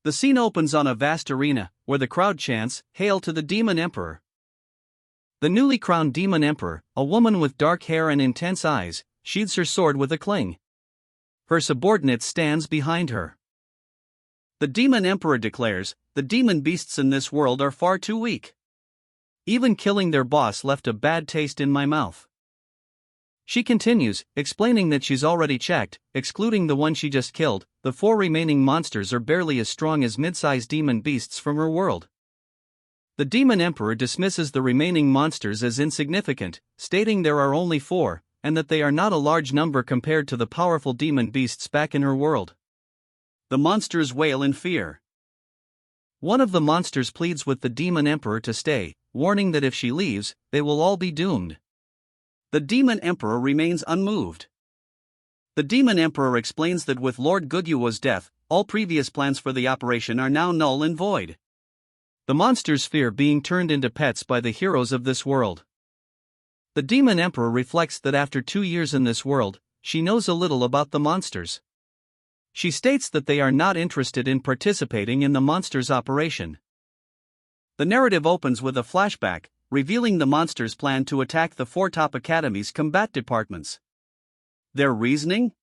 The scene opens on a vast arena, where the crowd chants, "Hail to the Demon Emperor." The newly crowned Demon Emperor, a woman with dark hair and intense eyes, sheathes her sword with a cling. Her subordinate stands behind her. The Demon Emperor declares, "The demon beasts in this world are far too weak. Even killing their boss left a bad taste in my mouth." She continues, explaining that she's already checked, excluding the one she just killed, the 4 remaining monsters are barely as strong as mid-sized demon beasts from her world. The Demon Emperor dismisses the remaining monsters as insignificant, stating there are only 4, and that they are not a large number compared to the powerful demon beasts back in her world. The monsters wail in fear. One of the monsters pleads with the Demon Emperor to stay, warning that if she leaves, they will all be doomed. The Demon Emperor remains unmoved. The Demon Emperor explains that with Lord Gugyuo's death, all previous plans for the operation are now null and void. The monsters fear being turned into pets by the heroes of this world. The Demon Emperor reflects that after 2 years in this world, she knows a little about the monsters. She states that they are not interested in participating in the monsters' operation. The narrative opens with a flashback, revealing the monsters' plan to attack the 4 top academies' combat departments. Their reasoning?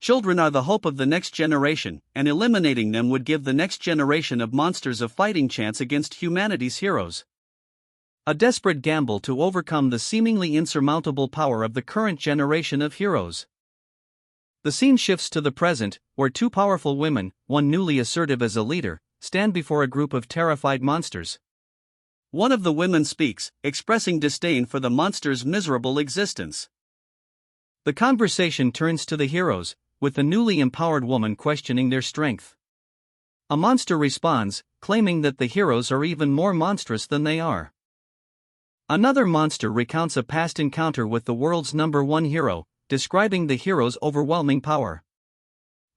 Children are the hope of the next generation, and eliminating them would give the next generation of monsters a fighting chance against humanity's heroes. A desperate gamble to overcome the seemingly insurmountable power of the current generation of heroes. The scene shifts to the present, where 2 powerful women, one newly assertive as a leader, stand before a group of terrified monsters. One of the women speaks, expressing disdain for the monster's miserable existence. The conversation turns to the heroes, with the newly empowered woman questioning their strength. A monster responds, claiming that the heroes are even more monstrous than they are. Another monster recounts a past encounter with the world's #1 hero, describing the hero's overwhelming power.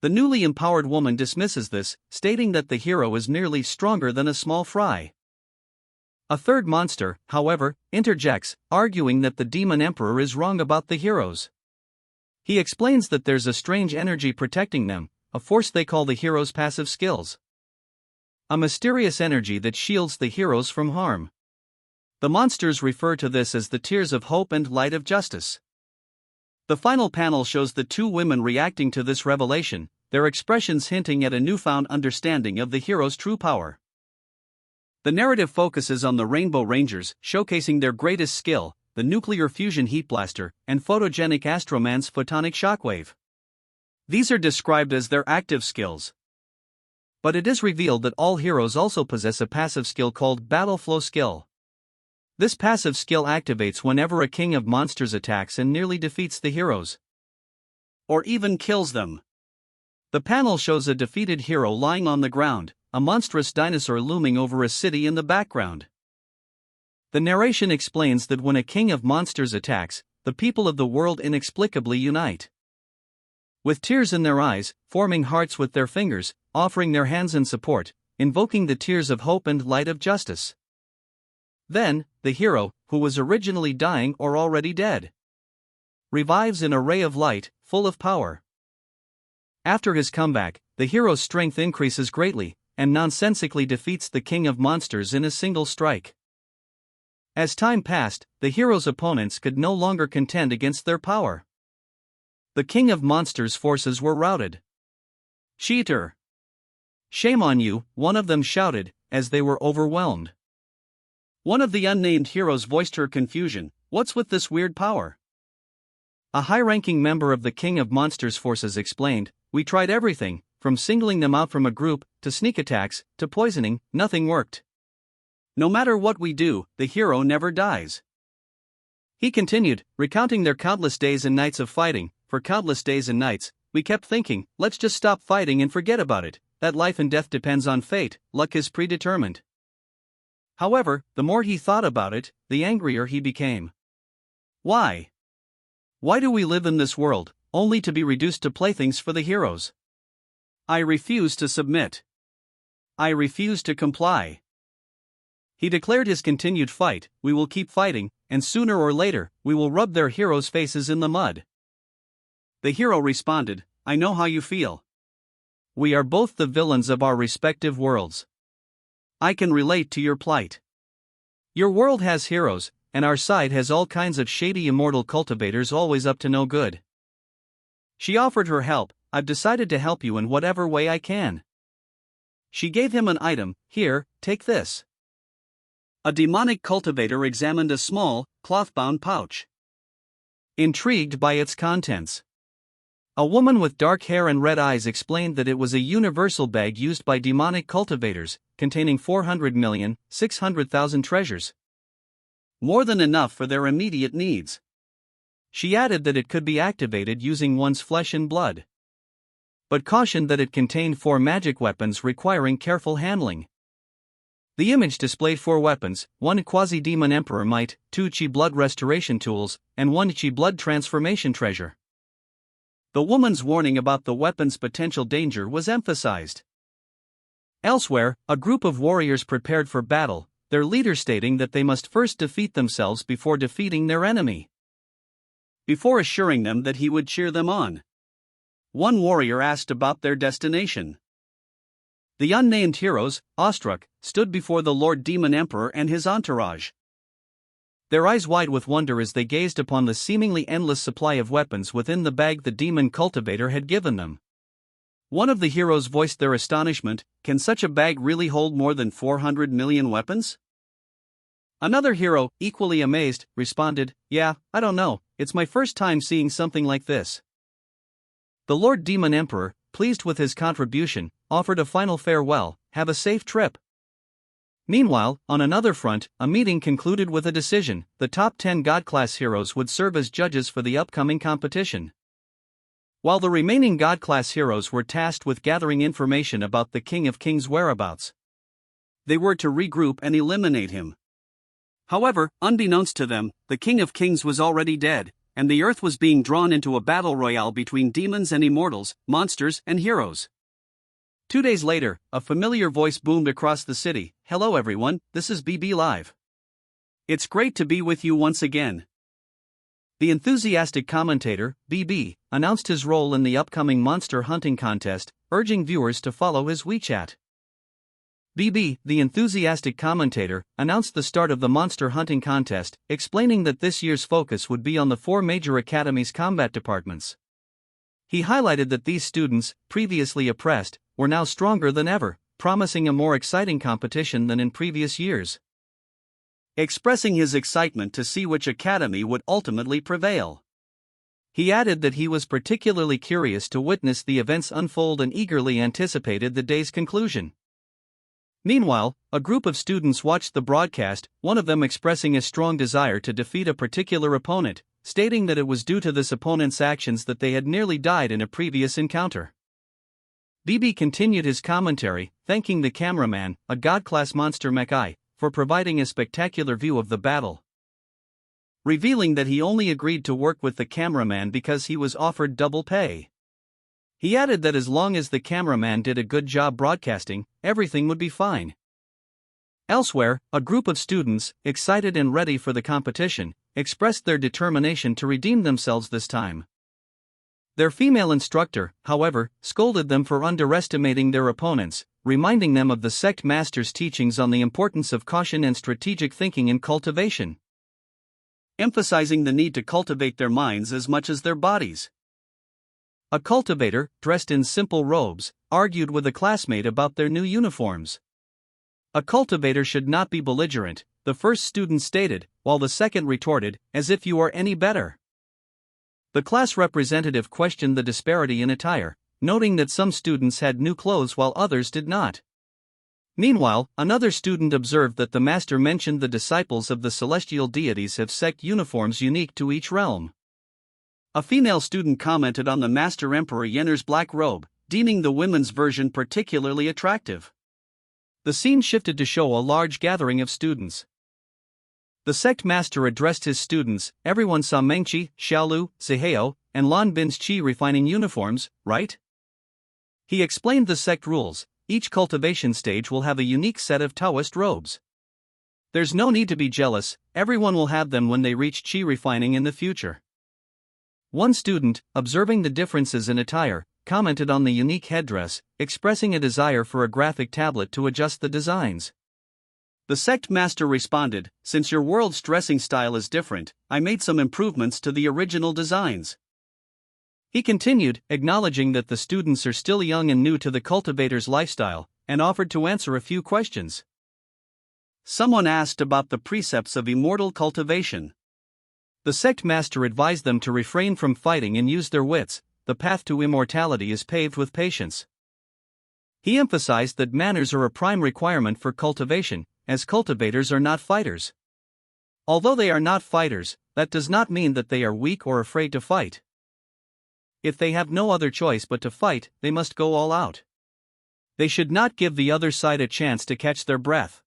The newly empowered woman dismisses this, stating that the hero is merely stronger than a small fry. A third monster, however, interjects, arguing that the demon emperor is wrong about the heroes. He explains that there's a strange energy protecting them, a force they call the heroes' passive skills. A mysterious energy that shields the heroes from harm. The monsters refer to this as the tears of hope and light of justice. The final panel shows the two women reacting to this revelation, their expressions hinting at a newfound understanding of the hero's true power. The narrative focuses on the Rainbow Rangers, showcasing their greatest skill, the nuclear fusion heat blaster, and photogenic Astroman's photonic shockwave. These are described as their active skills. But it is revealed that all heroes also possess a passive skill called Battle Flow Skill. This passive skill activates whenever a king of monsters attacks and nearly defeats the heroes, or even kills them. The panel shows a defeated hero lying on the ground, a monstrous dinosaur looming over a city in the background. The narration explains that when a king of monsters attacks, the people of the world inexplicably unite. With tears in their eyes, forming hearts with their fingers, offering their hands in support, invoking the tears of hope and light of justice. Then, the hero, who was originally dying or already dead, revives in a ray of light, full of power. After his comeback, the hero's strength increases greatly, and nonsensically defeats the king of monsters in a single strike. As time passed, the hero's opponents could no longer contend against their power. The king of monsters' forces were routed. "Cheater! Shame on you," one of them shouted, as they were overwhelmed. One of the unnamed heroes voiced her confusion. "What's with this weird power?" A high-ranking member of the King of Monsters forces explained, "We tried everything, from singling them out from a group, to sneak attacks, to poisoning, nothing worked. No matter what we do, the hero never dies." He continued, recounting their countless days and nights of fighting. "For countless days and nights, we kept thinking, let's just stop fighting and forget about it, that life and death depends on fate, luck is predetermined." However, the more he thought about it, the angrier he became. Why? Why do we live in this world, only to be reduced to playthings for the heroes? I refuse to submit. I refuse to comply. He declared his continued fight, "We will keep fighting, and sooner or later, we will rub their heroes' faces in the mud." The hero responded, "I know how you feel. We are both the villains of our respective worlds. I can relate to your plight. Your world has heroes, and our side has all kinds of shady immortal cultivators always up to no good. She offered her help. I've decided to help you in whatever way I can." She gave him an item. "Here, take this." A demonic cultivator examined a small, cloth-bound pouch. Intrigued by its contents, a woman with dark hair and red eyes explained that it was a universal bag used by demonic cultivators, containing 400,600,000 treasures. More than enough for their immediate needs. She added that it could be activated using one's flesh and blood, but cautioned that it contained 4 magic weapons requiring careful handling. The image displayed 4 weapons, 1 quasi-demon emperor might, 2 chi blood restoration tools, and 1 chi blood transformation treasure. The woman's warning about the weapon's potential danger was emphasized. Elsewhere, a group of warriors prepared for battle, their leader stating that they must first defeat themselves before defeating their enemy. Before assuring them that he would cheer them on, one warrior asked about their destination. The unnamed heroes, awestruck, stood before the Lord Demon Emperor and his entourage, their eyes wide with wonder as they gazed upon the seemingly endless supply of weapons within the bag the demon cultivator had given them. One of the heroes voiced their astonishment, "Can such a bag really hold more than 400 million weapons?" Another hero, equally amazed, responded, "Yeah, I don't know, it's my first time seeing something like this." The Lord Demon Emperor, pleased with his contribution, offered a final farewell, "Have a safe trip." Meanwhile, on another front, a meeting concluded with a decision. The top 10 God-class heroes would serve as judges for the upcoming competition, while the remaining God-class heroes were tasked with gathering information about the King of Kings' whereabouts. They were to regroup and eliminate him. However, unbeknownst to them, the King of Kings was already dead, and the earth was being drawn into a battle royale between demons and immortals, monsters and heroes. 2 days later, a familiar voice boomed across the city, "Hello everyone, this is BB Live. It's great to be with you once again. The enthusiastic commentator, BB, announced his role in the upcoming monster hunting contest, urging viewers to follow his WeChat. BB, the enthusiastic commentator, announced the start of the monster hunting contest, explaining that this year's focus would be on the 4 major academies' combat departments. He highlighted that these students, previously oppressed, were now stronger than ever, promising a more exciting competition than in previous years. Expressing his excitement to see which academy would ultimately prevail. He added that he was particularly curious to witness the events unfold and eagerly anticipated the day's conclusion. Meanwhile, a group of students watched the broadcast, one of them expressing a strong desire to defeat a particular opponent, stating that it was due to this opponent's actions that they had nearly died in a previous encounter. BB continued his commentary, thanking the cameraman, a god-class monster mech, for providing a spectacular view of the battle. Revealing that he only agreed to work with the cameraman because he was offered double pay. He added that as long as the cameraman did a good job broadcasting, everything would be fine. Elsewhere, a group of students, excited and ready for the competition, expressed their determination to redeem themselves this time. Their female instructor, however, scolded them for underestimating their opponents, reminding them of the sect master's teachings on the importance of caution and strategic thinking in cultivation, emphasizing the need to cultivate their minds as much as their bodies. A cultivator, dressed in simple robes, argued with a classmate about their new uniforms. A cultivator should not be belligerent, the first student stated, while the second retorted, as if you are any better. The class representative questioned the disparity in attire, noting that some students had new clothes while others did not. Meanwhile, another student observed that the master mentioned the disciples of the celestial deities have sect uniforms unique to each realm. A female student commented on the Master Emperor Yenner's black robe, deeming the women's version particularly attractive. The scene shifted to show a large gathering of students. The sect master addressed his students. Everyone saw Mengqi, Xiaolu, Siheo, and Lan Bin's Qi refining uniforms, right? He explained the sect rules. Each cultivation stage will have a unique set of Taoist robes. There's no need to be jealous, everyone will have them when they reach Qi refining in the future. One student, observing the differences in attire, commented on the unique headdress, expressing a desire for a graphic tablet to adjust the designs. The sect master responded, since your world's dressing style is different, I made some improvements to the original designs. He continued, acknowledging that the students are still young and new to the cultivator's lifestyle, and offered to answer a few questions. Someone asked about the precepts of immortal cultivation. The sect master advised them to refrain from fighting and use their wits. The path to immortality is paved with patience. He emphasized that manners are a prime requirement for cultivation, as cultivators are not fighters. Although they are not fighters, that does not mean that they are weak or afraid to fight. If they have no other choice but to fight, they must go all out. They should not give the other side a chance to catch their breath.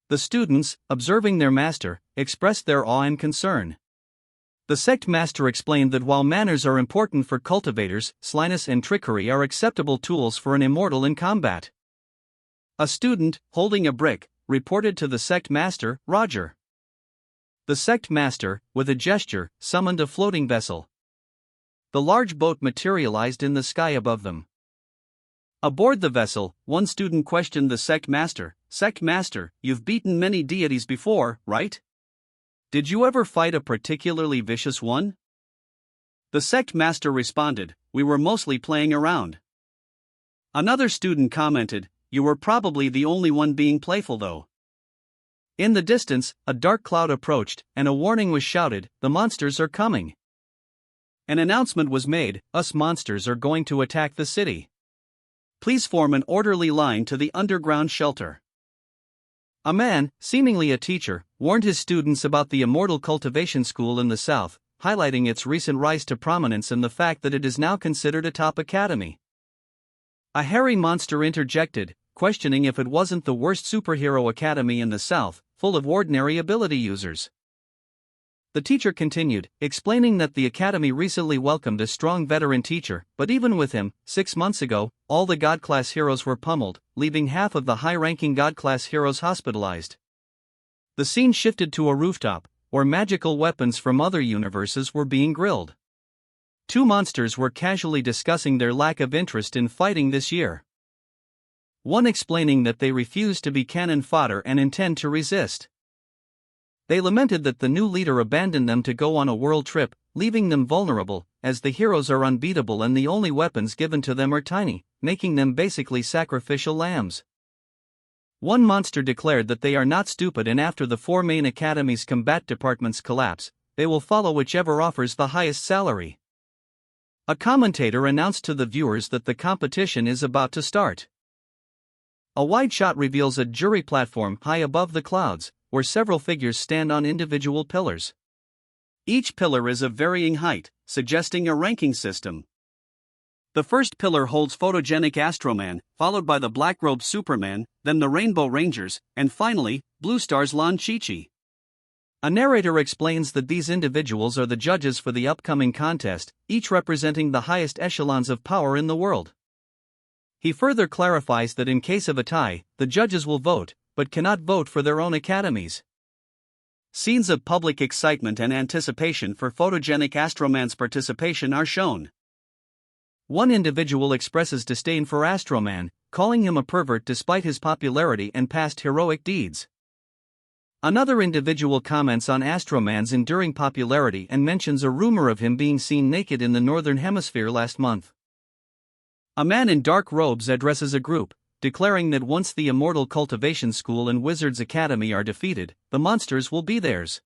The students, observing their master, expressed their awe and concern. The sect master explained that while manners are important for cultivators, slyness and trickery are acceptable tools for an immortal in combat. A student, holding a brick, reported to the sect master, Roger. The sect master, with a gesture, summoned a floating vessel. The large boat materialized in the sky above them. Aboard the vessel, one student questioned the sect master, you've beaten many deities before, right? Did you ever fight a particularly vicious one? The sect master responded, we were mostly playing around. Another student commented, you were probably the only one being playful though. In the distance, a dark cloud approached, and a warning was shouted, the monsters are coming. An announcement was made, us monsters are going to attack the city. Please form an orderly line to the underground shelter. A man, seemingly a teacher, warned his students about the immortal cultivation school in the south, highlighting its recent rise to prominence and the fact that it is now considered a top academy. A hairy monster interjected, questioning if it wasn't the worst superhero academy in the south, full of ordinary ability users. The teacher continued, explaining that the academy recently welcomed a strong veteran teacher, but even with him, 6 months ago, all the God-class heroes were pummeled, leaving half of the high-ranking God-class heroes hospitalized. The scene shifted to a rooftop, where magical weapons from other universes were being grilled. Two monsters were casually discussing their lack of interest in fighting this year. One explaining that they refuse to be cannon fodder and intend to resist. They lamented that the new leader abandoned them to go on a world trip, leaving them vulnerable, as the heroes are unbeatable and the only weapons given to them are tiny, making them basically sacrificial lambs. One monster declared that they are not stupid, and after the four main academy's combat departments collapse, they will follow whichever offers the highest salary. A commentator announced to the viewers that the competition is about to start. A wide shot reveals a jury platform high above the clouds, where several figures stand on individual pillars. Each pillar is of varying height, suggesting a ranking system. The first pillar holds photogenic Astroman, followed by the black-robed Superman, then the Rainbow Rangers, and finally, Blue Star's Lan Chi-Chi. A narrator explains that these individuals are the judges for the upcoming contest, each representing the highest echelons of power in the world. He further clarifies that in case of a tie, the judges will vote, but cannot vote for their own academies. Scenes of public excitement and anticipation for photogenic Astroman's participation are shown. One individual expresses disdain for Astroman, calling him a pervert despite his popularity and past heroic deeds. Another individual comments on Astroman's enduring popularity and mentions a rumor of him being seen naked in the Northern Hemisphere last month. A man in dark robes addresses a group, declaring that once the immortal Cultivation School and Wizards Academy are defeated, the monsters will be theirs.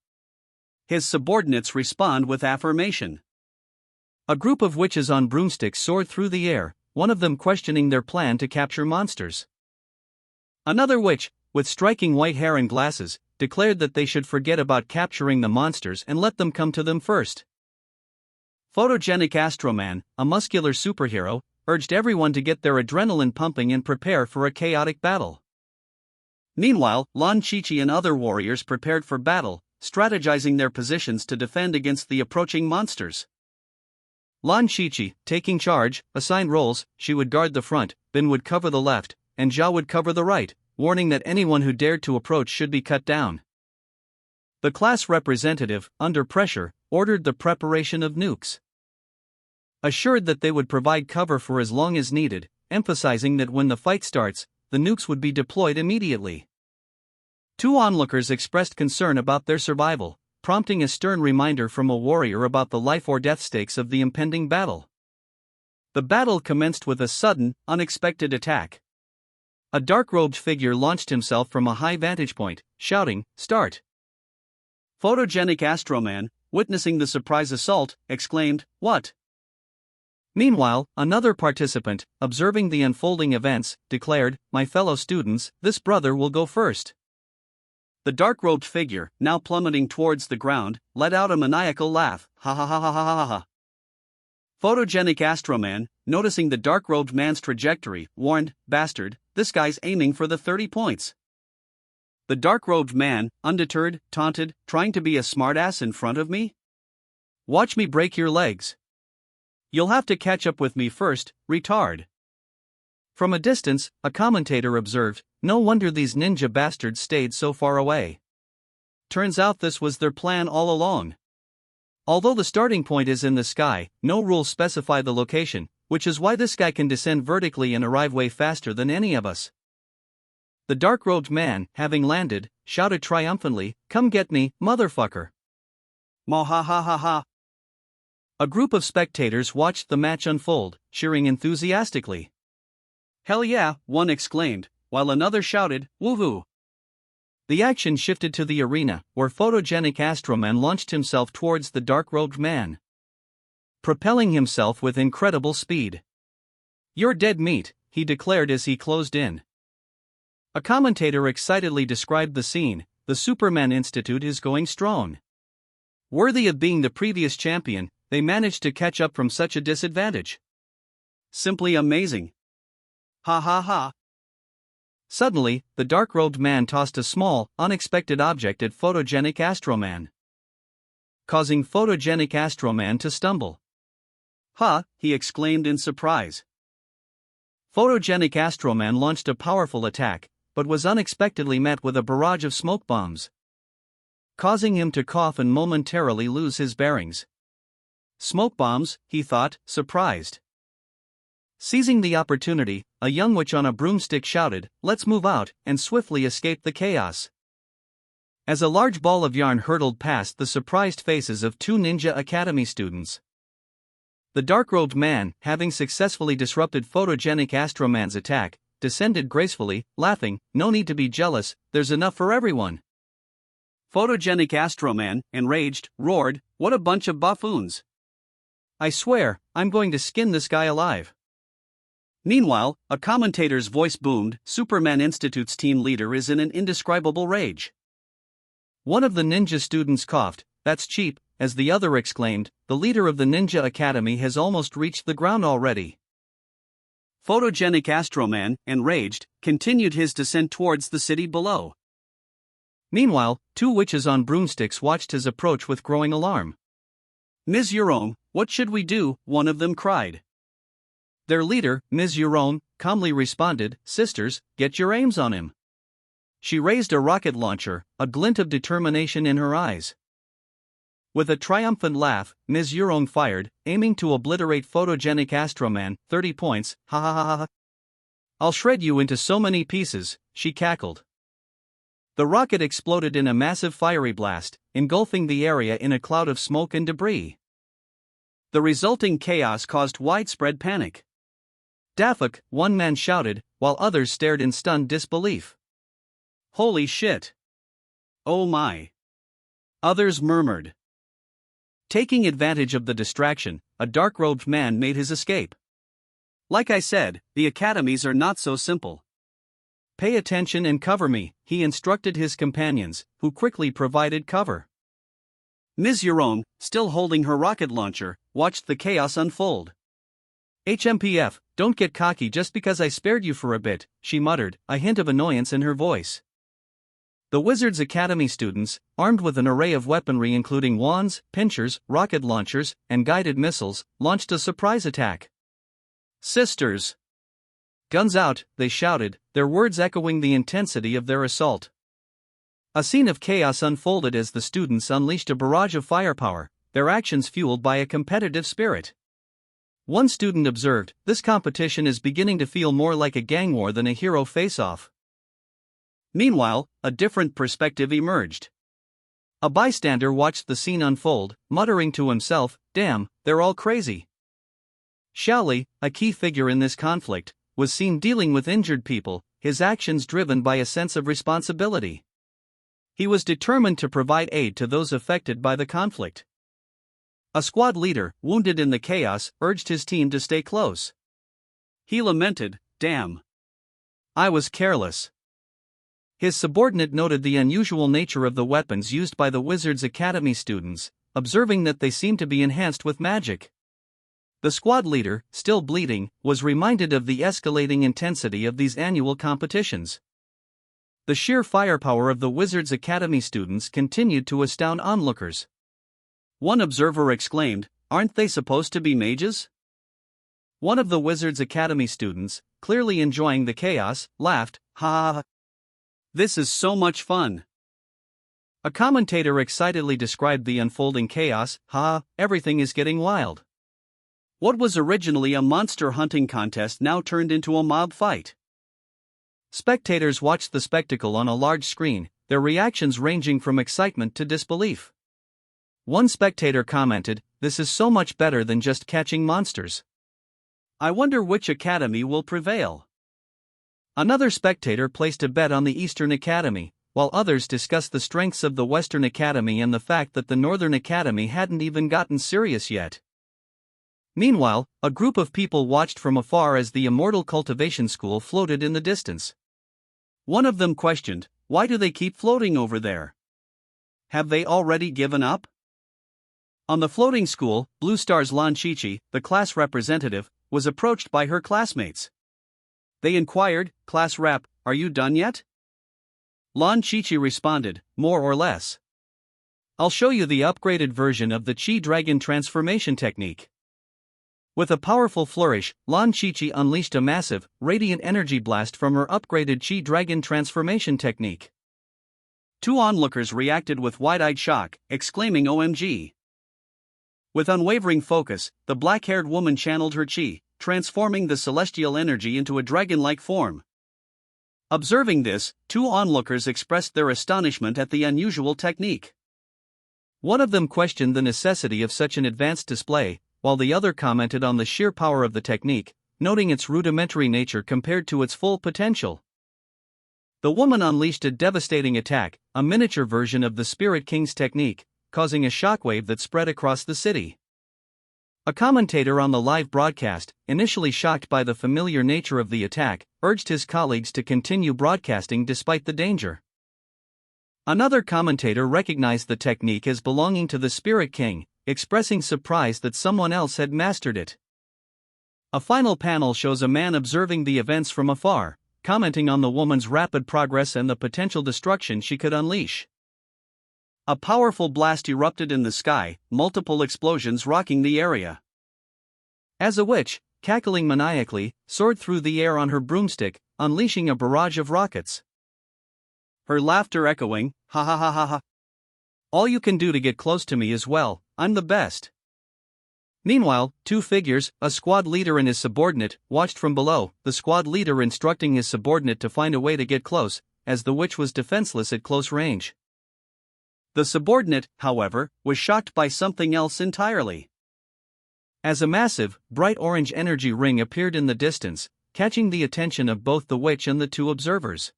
His subordinates respond with affirmation. A group of witches on broomsticks soared through the air, one of them questioning their plan to capture monsters. Another witch, with striking white hair and glasses, declared that they should forget about capturing the monsters and let them come to them first. Photogenic Astroman, a muscular superhero, urged everyone to get their adrenaline pumping and prepare for a chaotic battle. Meanwhile, Lan Chi-Chi and other warriors prepared for battle, strategizing their positions to defend against the approaching monsters. Lan Chi-Chi, taking charge, assigned roles: she would guard the front, Bin would cover the left, and Zhao would cover the right, warning that anyone who dared to approach should be cut down. The class representative, under pressure, ordered the preparation of nukes. Assured that they would provide cover for as long as needed, emphasizing that when the fight starts, the nukes would be deployed immediately. Two onlookers expressed concern about their survival, prompting a stern reminder from a warrior about the life-or-death stakes of the impending battle. The battle commenced with a sudden, unexpected attack. A dark-robed figure launched himself from a high vantage point, shouting, "Start!" Photogenic Astroman, witnessing the surprise assault, exclaimed, "What?" Meanwhile, another participant, observing the unfolding events, declared, "My fellow students, this brother will go first." The dark-robed figure, now plummeting towards the ground, let out a maniacal laugh, "Ha ha ha ha ha ha ha." Photogenic Astroman, noticing the dark-robed man's trajectory, warned, "Bastard, this guy's aiming for the 30 points." The dark-robed man, undeterred, taunted, "Trying to be a smartass in front of me? Watch me break your legs. You'll have to catch up with me first, retard." From a distance, a commentator observed, "No wonder these ninja bastards stayed so far away. Turns out this was their plan all along." Although the starting point is in the sky, no rules specify the location, which is why this guy can descend vertically and arrive way faster than any of us. The dark-robed man, having landed, shouted triumphantly, "Come get me, motherfucker." Mo ha ha ha ha. A group of spectators watched the match unfold, cheering enthusiastically. "Hell yeah," one exclaimed, while another shouted, "Woohoo!" The action shifted to the arena, where photogenic Astroman launched himself towards the dark-robed man, propelling himself with incredible speed. "You're dead meat," he declared as he closed in. A commentator excitedly described the scene, "The Superman Institute is going strong. Worthy of being the previous champion, they managed to catch up from such a disadvantage. Simply amazing. Ha ha ha." Suddenly, the dark-robed man tossed a small, unexpected object at photogenic Astroman, causing photogenic Astroman to stumble. "Huh," he exclaimed in surprise. Photogenic Astroman launched a powerful attack, but was unexpectedly met with a barrage of smoke bombs. causing him to cough and momentarily lose his bearings. Smoke bombs, he thought, surprised. Seizing the opportunity, a young witch on a broomstick shouted, "Let's move out," and swiftly escaped the chaos. As a large ball of yarn hurtled past the surprised faces of two Ninja Academy students, the dark-robed man, having successfully disrupted photogenic Astroman's attack, descended gracefully, laughing, "No need to be jealous, there's enough for everyone." Photogenic Astroman, enraged, roared, "What a bunch of buffoons! I swear, I'm going to skin this guy alive." Meanwhile, a commentator's voice boomed, "Superman Institute's team leader is in an indescribable rage." One of the ninja students coughed, "That's cheap," as the other exclaimed, "The leader of the Ninja Academy has almost reached the ground already." Photogenic Astroman, enraged, continued his descent towards the city below. Meanwhile, two witches on broomsticks watched his approach with growing alarm. "Ms. Eurome, what should we do?" one of them cried. Their leader, Ms. Eurome, calmly responded, "Sisters, get your aims on him." She raised a rocket launcher, a glint of determination in her eyes. With a triumphant laugh, Ms. Eurome fired, aiming to obliterate photogenic Astroman. 30 points, ha ha ha ha. "I'll shred you into so many pieces," she cackled. The rocket exploded in a massive fiery blast, engulfing the area in a cloud of smoke and debris. The resulting chaos caused widespread panic. "Daffuk," one man shouted, while others stared in stunned disbelief. "Holy shit! Oh my!" others murmured. Taking advantage of the distraction, a dark-robed man made his escape. "Like I said, the academies are not so simple. Pay attention and cover me," he instructed his companions, who quickly provided cover. Ms. Eurome, still holding her rocket launcher, watched the chaos unfold. "HMPF, don't get cocky just because I spared you for a bit," she muttered, a hint of annoyance in her voice. The Wizards Academy students, armed with an array of weaponry including wands, pinchers, rocket launchers, and guided missiles, launched a surprise attack. "Sisters! Guns out," they shouted, their words echoing the intensity of their assault. A scene of chaos unfolded as the students unleashed a barrage of firepower, their actions fueled by a competitive spirit. One student observed, "This competition is beginning to feel more like a gang war than a hero face-off." Meanwhile, a different perspective emerged. A bystander watched the scene unfold, muttering to himself, "Damn, they're all crazy." Xiaoli, a key figure in this conflict, was seen dealing with injured people, his actions driven by a sense of responsibility. He was determined to provide aid to those affected by the conflict. A squad leader, wounded in the chaos, urged his team to stay close. He lamented, "Damn. I was careless." His subordinate noted the unusual nature of the weapons used by the Wizards Academy students, observing that they seemed to be enhanced with magic. The squad leader, still bleeding, was reminded of the escalating intensity of these annual competitions. The sheer firepower of the Wizards Academy students continued to astound onlookers. One observer exclaimed, "Aren't they supposed to be mages?" One of the Wizards Academy students, clearly enjoying the chaos, laughed, "Ha ha ha. This is so much fun." A commentator excitedly described the unfolding chaos, "Ha, everything is getting wild." What was originally a monster hunting contest now turned into a mob fight. Spectators watched the spectacle on a large screen, their reactions ranging from excitement to disbelief. One spectator commented, "This is so much better than just catching monsters. I wonder which academy will prevail." Another spectator placed a bet on the Eastern Academy, while others discussed the strengths of the Western Academy and the fact that the Northern Academy hadn't even gotten serious yet. Meanwhile, a group of people watched from afar as the immortal cultivation school floated in the distance. One of them questioned, "Why do they keep floating over there? Have they already given up?" On the floating school, Blue Star's Lan Chichi, the class representative, was approached by her classmates. They inquired, "Class rep, are you done yet?" Lan Chichi responded, "More or less. I'll show you the upgraded version of the Chi Dragon transformation technique." With a powerful flourish, Lan Chichi unleashed a massive, radiant energy blast from her upgraded Chi Dragon transformation technique. Two onlookers reacted with wide-eyed shock, exclaiming OMG. With unwavering focus, the black-haired woman channeled her chi, transforming the celestial energy into a dragon-like form. Observing this, two onlookers expressed their astonishment at the unusual technique. One of them questioned the necessity of such an advanced display, while the other commented on the sheer power of the technique, noting its rudimentary nature compared to its full potential. The woman unleashed a devastating attack, a miniature version of the Spirit King's technique, causing a shockwave that spread across the city. A commentator on the live broadcast, initially shocked by the familiar nature of the attack, urged his colleagues to continue broadcasting despite the danger. Another commentator recognized the technique as belonging to the Spirit King, expressing surprise that someone else had mastered it. A final panel shows a man observing the events from afar, commenting on the woman's rapid progress and the potential destruction she could unleash. A powerful blast erupted in the sky, multiple explosions rocking the area. As a witch, cackling maniacally, soared through the air on her broomstick, unleashing a barrage of rockets. Her laughter echoing, ha ha ha ha ha. All you can do to get close to me is, well, I'm the best. Meanwhile, two figures, a squad leader and his subordinate, watched from below, the squad leader instructing his subordinate to find a way to get close, as the witch was defenseless at close range. The subordinate, however, was shocked by something else entirely. As a massive, bright orange energy ring appeared in the distance, catching the attention of both the witch and the two observers.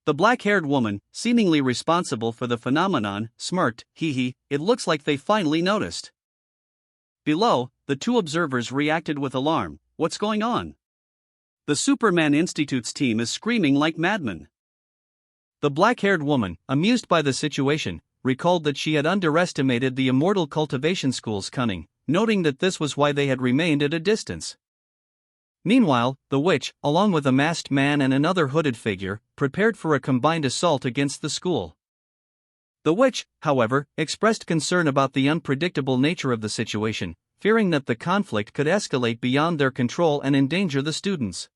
The black-haired woman, seemingly responsible for the phenomenon, smirked, hee hee, it looks like they finally noticed. Below, the two observers reacted with alarm, what's going on? The Superman Institute's team is screaming like madmen. The black-haired woman, amused by the situation, recalled that she had underestimated the Immortal Cultivation School's cunning, noting that this was why they had remained at a distance. Meanwhile, the witch, along with a masked man and another hooded figure, prepared for a combined assault against the school. The witch, however, expressed concern about the unpredictable nature of the situation, fearing that the conflict could escalate beyond their control and endanger the students.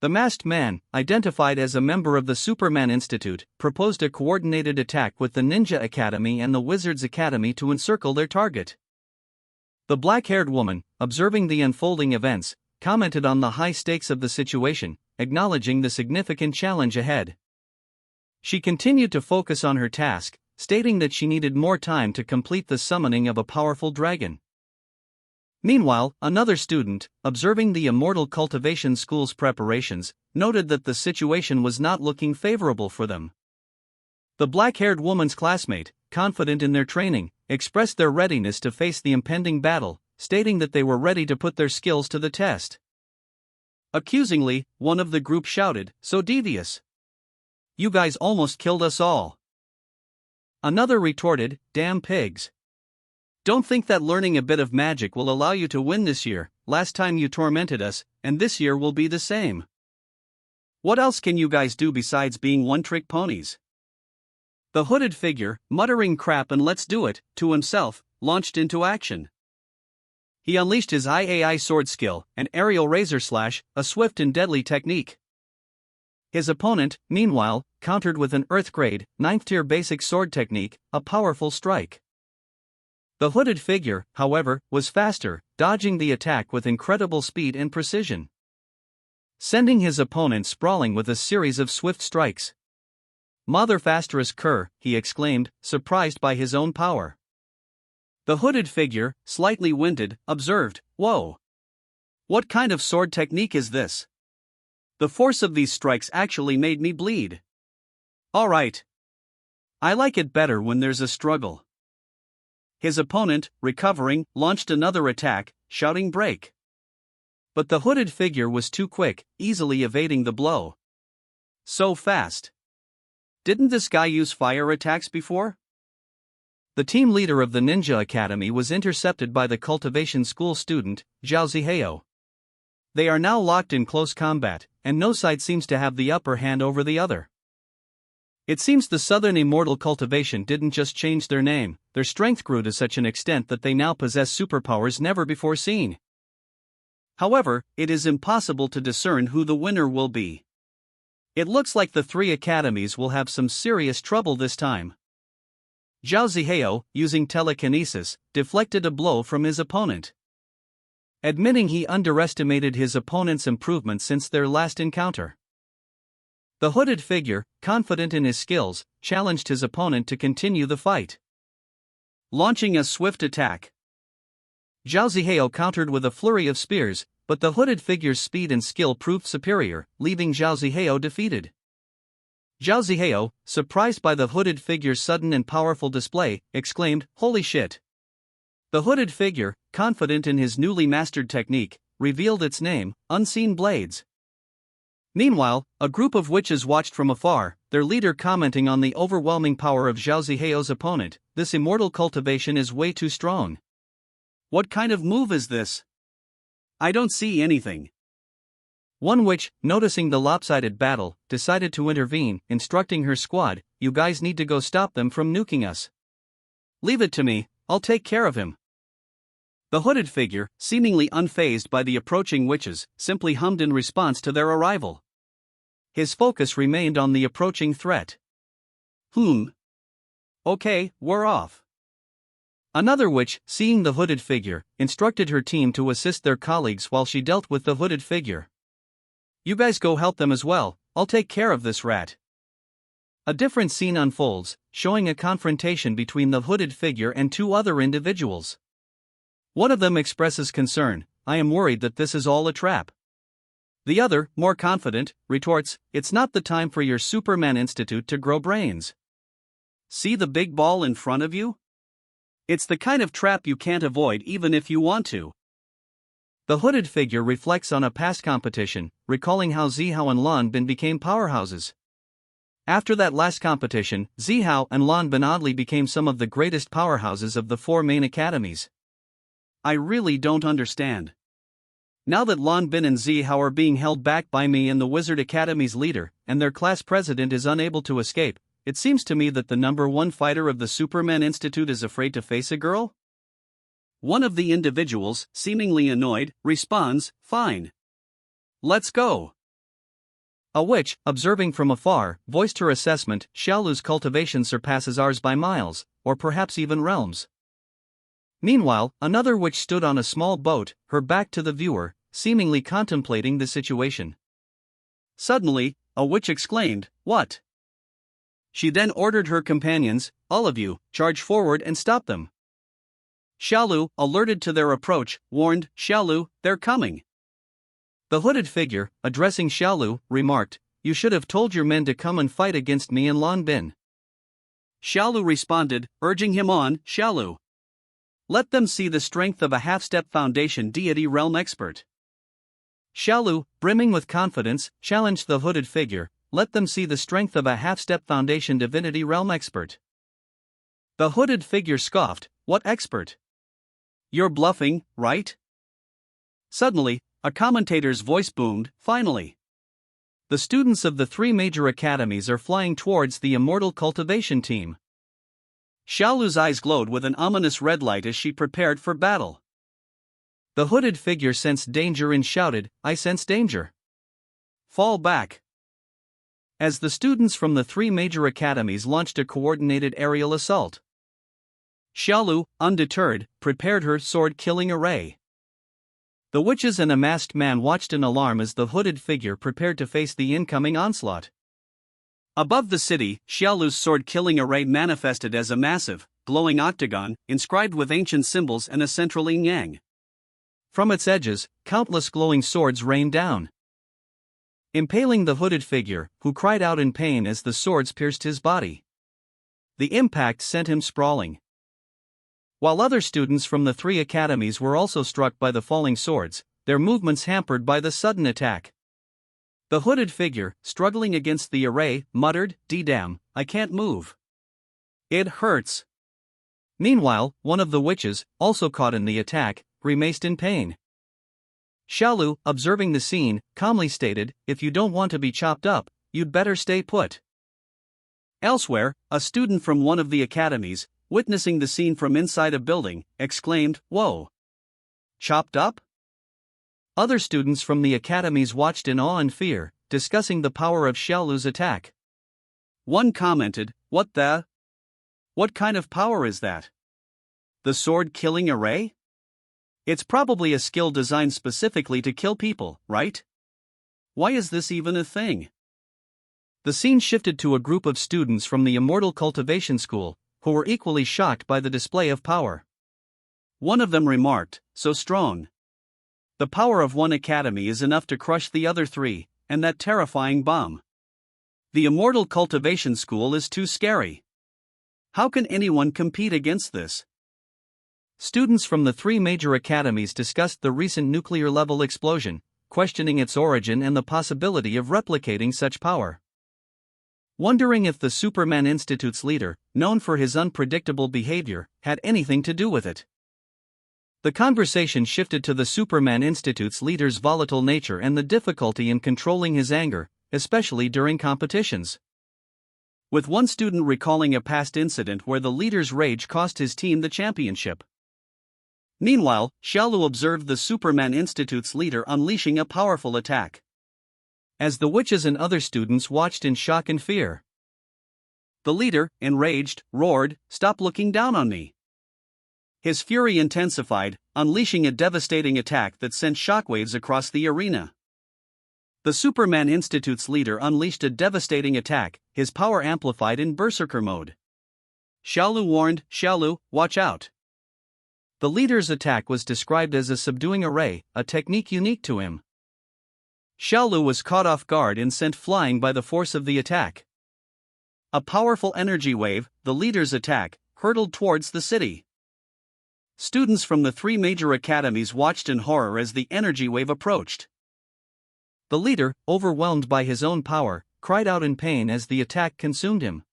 The masked man, identified as a member of the Superman Institute, proposed a coordinated attack with the Ninja Academy and the Wizards Academy to encircle their target. The black-haired woman, observing the unfolding events, commented on the high stakes of the situation, acknowledging the significant challenge ahead. She continued to focus on her task, stating that she needed more time to complete the summoning of a powerful dragon. Meanwhile, another student, observing the Immortal Cultivation School's preparations, noted that the situation was not looking favorable for them. The black-haired woman's classmate, confident in their training, expressed their readiness to face the impending battle, stating that they were ready to put their skills to the test. Accusingly, one of the group shouted, "So devious! You guys almost killed us all." Another retorted, "Damn pigs. Don't think that learning a bit of magic will allow you to win this year, last time you tormented us, and this year will be the same. What else can you guys do besides being one-trick ponies?" The hooded figure, muttering crap and let's do it, to himself, launched into action. He unleashed his IAI sword skill, an aerial razor slash, a swift and deadly technique. His opponent, meanwhile, countered with an Earth-grade, 9th-tier basic sword technique, a powerful strike. The hooded figure, however, was faster, dodging the attack with incredible speed and precision, sending his opponent sprawling with a series of swift strikes. "Mother fasterus cur," he exclaimed, surprised by his own power. The hooded figure, slightly winded, observed, "Whoa! What kind of sword technique is this? The force of these strikes actually made me bleed. Alright. I like it better when there's a struggle." His opponent, recovering, launched another attack, shouting break. But the hooded figure was too quick, easily evading the blow. So fast. Didn't this guy use fire attacks before? The team leader of the Ninja Academy was intercepted by the Cultivation School student, Zhao Ziheo. They are now locked in close combat, and no side seems to have the upper hand over the other. It seems the Southern Immortal Cultivation didn't just change their name, their strength grew to such an extent that they now possess superpowers never before seen. However, it is impossible to discern who the winner will be. It looks like the three academies will have some serious trouble this time. Zhao Zihao, using telekinesis, deflected a blow from his opponent. Admitting he underestimated his opponent's improvement since their last encounter. The hooded figure, confident in his skills, challenged his opponent to continue the fight. Launching a swift attack. Zhao Zihao countered with a flurry of spears, but the hooded figure's speed and skill proved superior, leaving Zhao Zihao defeated. Zhao Zihao, surprised by the hooded figure's sudden and powerful display, exclaimed, "Holy shit!" The hooded figure, confident in his newly mastered technique, revealed its name, Unseen Blades. Meanwhile, a group of witches watched from afar, their leader commenting on the overwhelming power of Zhao Zihao's opponent. "This immortal cultivation is way too strong. What kind of move is this? I don't see anything." One witch, noticing the lopsided battle, decided to intervene, instructing her squad, "You guys need to go stop them from nuking us. Leave it to me, I'll take care of him." The hooded figure, seemingly unfazed by the approaching witches, simply hummed in response to their arrival. His focus remained on the approaching threat. Okay, we're off." Another witch, seeing the hooded figure, instructed her team to assist their colleagues while she dealt with the hooded figure. "You guys go help them as well, I'll take care of this rat." A different scene unfolds, showing a confrontation between the hooded figure and two other individuals. One of them expresses concern, "I am worried that this is all a trap." The other, more confident, retorts, "It's not the time for your Superman Institute to grow brains. See the big ball in front of you? It's the kind of trap you can't avoid even if you want to." The hooded figure reflects on a past competition, recalling how Zihao and Lanbin became powerhouses. After that last competition, Zihao and Lanbin oddly became some of the greatest powerhouses of the four main academies. "I really don't understand. Now that Lanbin and Zihao are being held back by me and the Wizard Academy's leader, and their class president is unable to escape, it seems to me that the number one fighter of the Superman Institute is afraid to face a girl?" One of the individuals, seemingly annoyed, responds, "Fine. Let's go." A witch, observing from afar, voiced her assessment, "Xiaolu's cultivation surpasses ours by miles, or perhaps even realms." Meanwhile, another witch stood on a small boat, her back to the viewer, seemingly contemplating the situation. Suddenly, a witch exclaimed, "What?" She then ordered her companions, "All of you, charge forward and stop them." Xiaolu, alerted to their approach, warned, "Xiaolu, they're coming." The hooded figure, addressing Xiaolu, remarked, "You should have told your men to come and fight against me and Lanbin." Xiaolu responded, urging him on, "Xiaolu, let them see the strength of a half-step foundation deity realm expert." Xiaolu, brimming with confidence, challenged the hooded figure, "Let them see the strength of a half-step foundation divinity realm expert." The hooded figure scoffed, "What expert? You're bluffing, right?" Suddenly, a commentator's voice boomed, "Finally! The students of the three major academies are flying towards the immortal cultivation team." Xiaolu's eyes glowed with an ominous red light as she prepared for battle. The hooded figure sensed danger and shouted, "I sense danger. Fall back." As the students from the three major academies launched a coordinated aerial assault, Xiaolu, undeterred, prepared her sword-killing array. The witches and a masked man watched in alarm as the hooded figure prepared to face the incoming onslaught. Above the city, Xiaolu's sword-killing array manifested as a massive, glowing octagon, inscribed with ancient symbols and a central yin-yang. From its edges, countless glowing swords rained down, impaling the hooded figure, who cried out in pain as the swords pierced his body. The impact sent him sprawling. While other students from the three academies were also struck by the falling swords, their movements hampered by the sudden attack. The hooded figure, struggling against the array, muttered, "D-damn, I can't move. It hurts." Meanwhile, one of the witches, also caught in the attack, grimaced in pain. Xiaolu, observing the scene, calmly stated, "If you don't want to be chopped up, you'd better stay put." Elsewhere, a student from one of the academies, witnessing the scene from inside a building, exclaimed, "Whoa! Chopped up? Other students from the academies watched in awe and fear, discussing the power of Xiaolu's attack. One commented, "What the? What kind of power is that? The sword-killing array? It's probably a skill designed specifically to kill people, right? Why is this even a thing?" The scene shifted to a group of students from the Immortal Cultivation School, who were equally shocked by the display of power. One of them remarked, "So strong. The power of one academy is enough to crush the other three, and that terrifying bomb. The Immortal Cultivation School is too scary. How can anyone compete against this?" Students from the three major academies discussed the recent nuclear-level explosion, questioning its origin and the possibility of replicating such power. Wondering if the Superman Institute's leader, known for his unpredictable behavior, had anything to do with it. The conversation shifted to the Superman Institute's leader's volatile nature and the difficulty in controlling his anger, especially during competitions. With one student recalling a past incident where the leader's rage cost his team the championship. Meanwhile, Xiaolu observed the Superman Institute's leader unleashing a powerful attack. As the witches and other students watched in shock and fear. The leader, enraged, roared, "Stop looking down on me!" His fury intensified, unleashing a devastating attack that sent shockwaves across the arena. The Superman Institute's leader unleashed a devastating attack, his power amplified in berserker mode. Xiaolu warned, "Xiaolu, watch out." The leader's attack was described as a subduing array, a technique unique to him. Xiaolu was caught off guard and sent flying by the force of the attack. A powerful energy wave, the leader's attack, hurtled towards the city. Students from the three major academies watched in horror as the energy wave approached. The leader, overwhelmed by his own power, cried out in pain as the attack consumed him.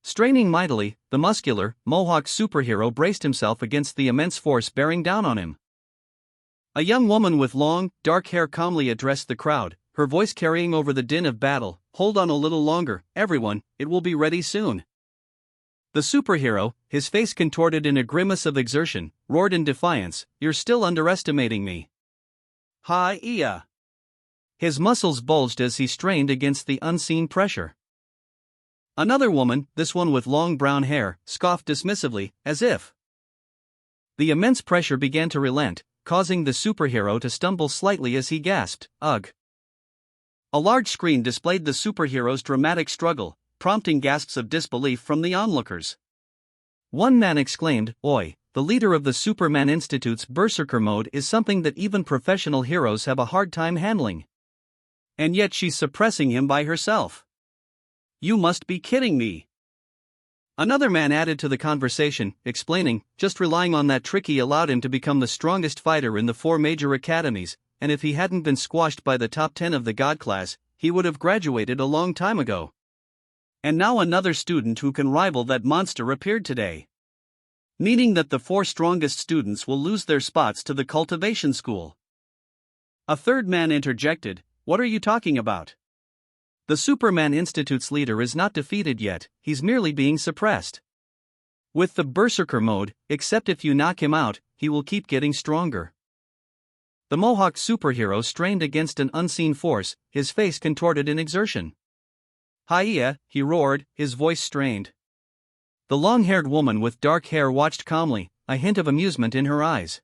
Straining mightily, the muscular, mohawk superhero braced himself against the immense force bearing down on him. A young woman with long, dark hair calmly addressed the crowd, her voice carrying over the din of battle, "Hold on a little longer, everyone, it will be ready soon." The superhero, his face contorted in a grimace of exertion, roared in defiance, "You're still underestimating me." Hi-ya! His muscles bulged as he strained against the unseen pressure. Another woman, this one with long brown hair, scoffed dismissively, as if. The immense pressure began to relent, causing the superhero to stumble slightly as he gasped, "Ugh." A large screen displayed the superhero's dramatic struggle, prompting gasps of disbelief from the onlookers. One man exclaimed, "Oi, the leader of the Superman Institute's berserker mode is something that even professional heroes have a hard time handling. And yet she's suppressing him by herself. You must be kidding me." Another man added to the conversation, explaining, "Just relying on that trick allowed him to become the strongest fighter in the four major academies, and if he hadn't been squashed by the top 10 of the God class, he would have graduated a long time ago. And now another student who can rival that monster appeared today. Meaning that the four strongest students will lose their spots to the cultivation school." A third man interjected, "What are you talking about? The Superman Institute's leader is not defeated yet, he's merely being suppressed. With the berserker mode, except if you knock him out, he will keep getting stronger." The Mohawk superhero strained against an unseen force, his face contorted in exertion. "Hi-ya," he roared, his voice strained. The long-haired woman with dark hair watched calmly, a hint of amusement in her eyes.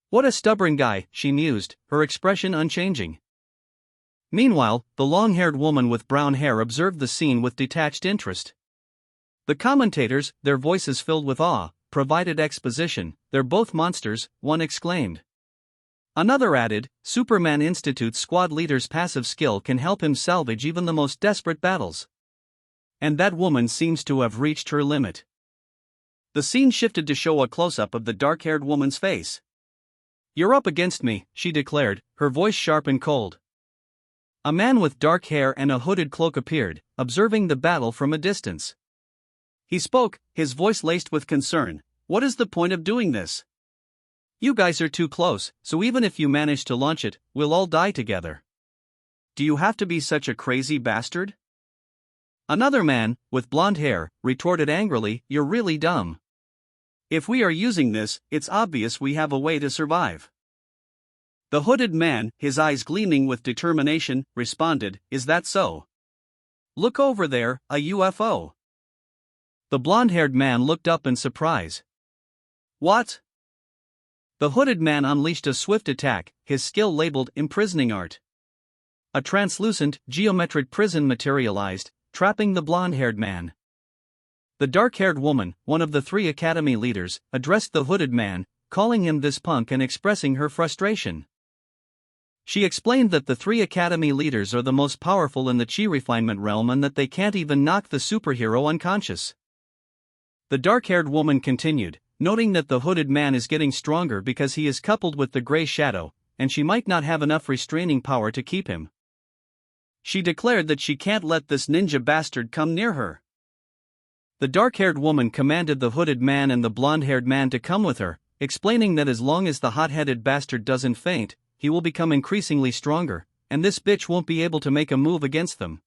"What a stubborn guy," she mused, her expression unchanging. Meanwhile, the long-haired woman with brown hair observed the scene with detached interest. The commentators, their voices filled with awe, provided exposition, "They're both monsters," one exclaimed. Another added, "Superman Institute's squad leader's passive skill can help him salvage even the most desperate battles." And that woman seems to have reached her limit. The scene shifted to show a close-up of the dark-haired woman's face. "You're up against me," she declared, her voice sharp and cold. A man with dark hair and a hooded cloak appeared, observing the battle from a distance. He spoke, his voice laced with concern, "What is the point of doing this? You guys are too close, so even if you manage to launch it, we'll all die together. Do you have to be such a crazy bastard?" Another man, with blonde hair, retorted angrily, "You're really dumb. If we are using this, it's obvious we have a way to survive." The hooded man, his eyes gleaming with determination, responded, "Is that so? Look over there, a UFO." The blonde-haired man looked up in surprise. "What?" The hooded man unleashed a swift attack, his skill labeled Imprisoning Art. A translucent, geometric prison materialized, trapping the blonde-haired man. The dark-haired woman, one of the 3 academy leaders, addressed the hooded man, calling him this punk and expressing her frustration. She explained that the 3 academy leaders are the most powerful in the chi refinement realm and that they can't even knock the superhero unconscious. The dark-haired woman continued, noting that the hooded man is getting stronger because he is coupled with the gray shadow, and she might not have enough restraining power to keep him. She declared that she can't let this ninja bastard come near her. The dark-haired woman commanded the hooded man and the blonde-haired man to come with her, explaining that as long as the hot-headed bastard doesn't faint, he will become increasingly stronger, and this bitch won't be able to make a move against them.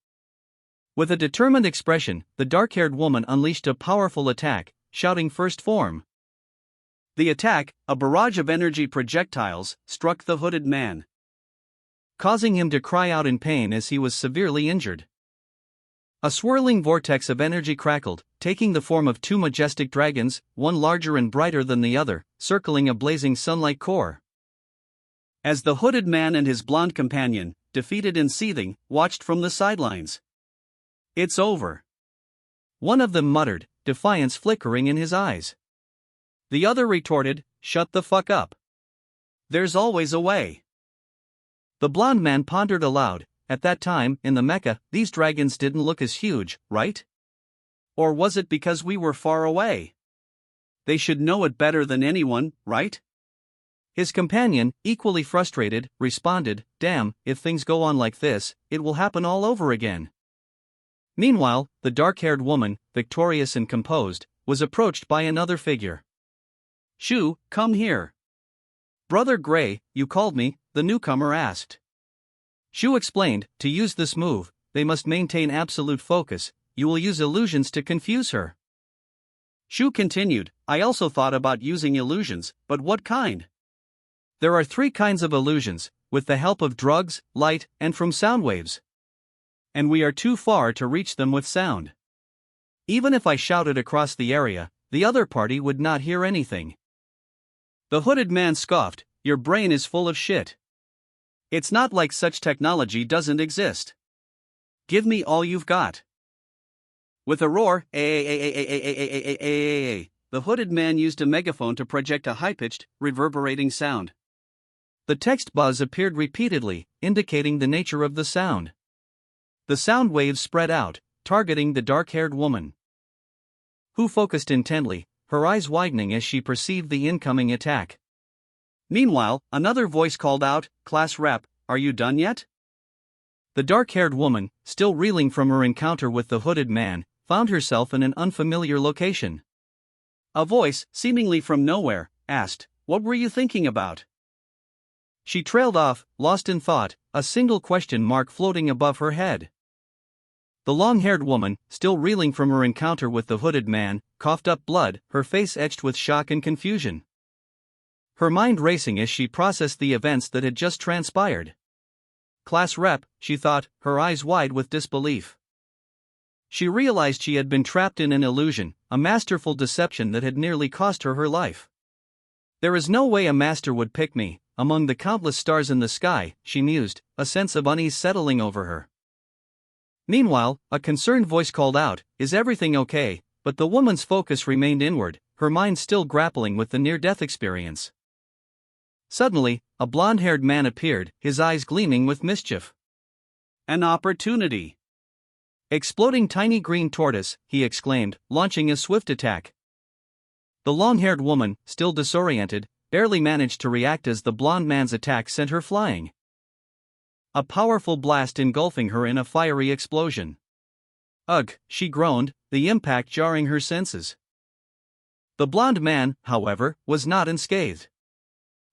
With a determined expression, the dark-haired woman unleashed a powerful attack, shouting first form. The attack, a barrage of energy projectiles, struck the hooded man, causing him to cry out in pain as he was severely injured. A swirling vortex of energy crackled, taking the form of 2 majestic dragons, one larger and brighter than the other, circling a blazing sunlight core. As the hooded man and his blonde companion, defeated and seething, watched from the sidelines. "It's over," one of them muttered, defiance flickering in his eyes. The other retorted, "Shut the fuck up. There's always a way." The blonde man pondered aloud. At that time, in the Mecca, these dragons didn't look as huge, right? Or was it because we were far away? They should know it better than anyone, right? His companion, equally frustrated, responded, "Damn, if things go on like this, it will happen all over again." Meanwhile, the dark-haired woman, victorious and composed, was approached by another figure. "Shu, come here." "Brother Gray, you called me," the newcomer asked. Shu explained, to use this move, they must maintain absolute focus, you will use illusions to confuse her. Shu continued, "I also thought about using illusions, but what kind? There are 3 kinds of illusions, with the help of drugs, light, and from sound waves. And we are too far to reach them with sound. Even if I shouted across the area, the other party would not hear anything." The hooded man scoffed, "Your brain is full of shit. It's not like such technology doesn't exist. Give me all you've got." With a roar, the hooded man used a megaphone to project a high-pitched, reverberating sound. The text buzz appeared repeatedly, indicating the nature of the sound. The sound waves spread out, targeting the dark-haired woman, who focused intently, her eyes widening as she perceived the incoming attack. Meanwhile, another voice called out, "Class rep, are you done yet?" The dark-haired woman, still reeling from her encounter with the hooded man, found herself in an unfamiliar location. A voice, seemingly from nowhere, asked, "What were you thinking about?" She trailed off, lost in thought, a single question mark floating above her head. The long-haired woman, still reeling from her encounter with the hooded man, coughed up blood, her face etched with shock and confusion. Her mind racing as she processed the events that had just transpired. Class rep, she thought, her eyes wide with disbelief. She realized she had been trapped in an illusion, a masterful deception that had nearly cost her life. "There is no way a master would pick me, among the countless stars in the sky," she mused, a sense of unease settling over her. Meanwhile, a concerned voice called out, "Is everything okay?" But the woman's focus remained inward, her mind still grappling with the near-death experience. Suddenly, a blonde-haired man appeared, his eyes gleaming with mischief. "An opportunity." "Exploding tiny green tortoise," he exclaimed, launching a swift attack. The long-haired woman, still disoriented, barely managed to react as the blonde man's attack sent her flying. A powerful blast engulfing her in a fiery explosion. "Ugh," she groaned, the impact jarring her senses. The blonde man, however, was not unscathed.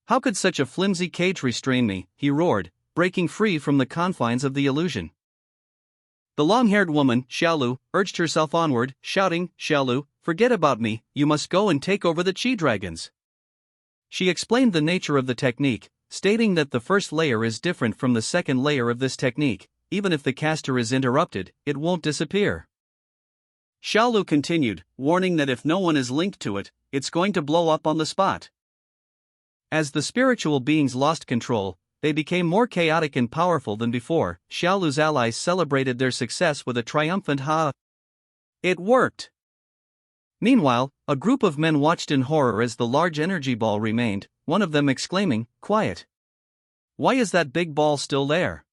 "How could such a flimsy cage restrain me?" he roared, breaking free from the confines of the illusion. The long-haired woman, Xiaolu, urged herself onward, shouting, "Xiaolu, forget about me, you must go and take over the Chi Dragons." She explained the nature of the technique, stating that the first layer is different from the second layer of this technique. Even if the caster is interrupted, it won't disappear. Xiaolu continued, warning that if no one is linked to it, it's going to blow up on the spot. As the spiritual beings lost control, they became more chaotic and powerful than before. Xiaolu's allies celebrated their success with a triumphant ha. It worked! Meanwhile, a group of men watched in horror as the large energy ball remained, one of them exclaiming, "Quiet! Why is that big ball still there?"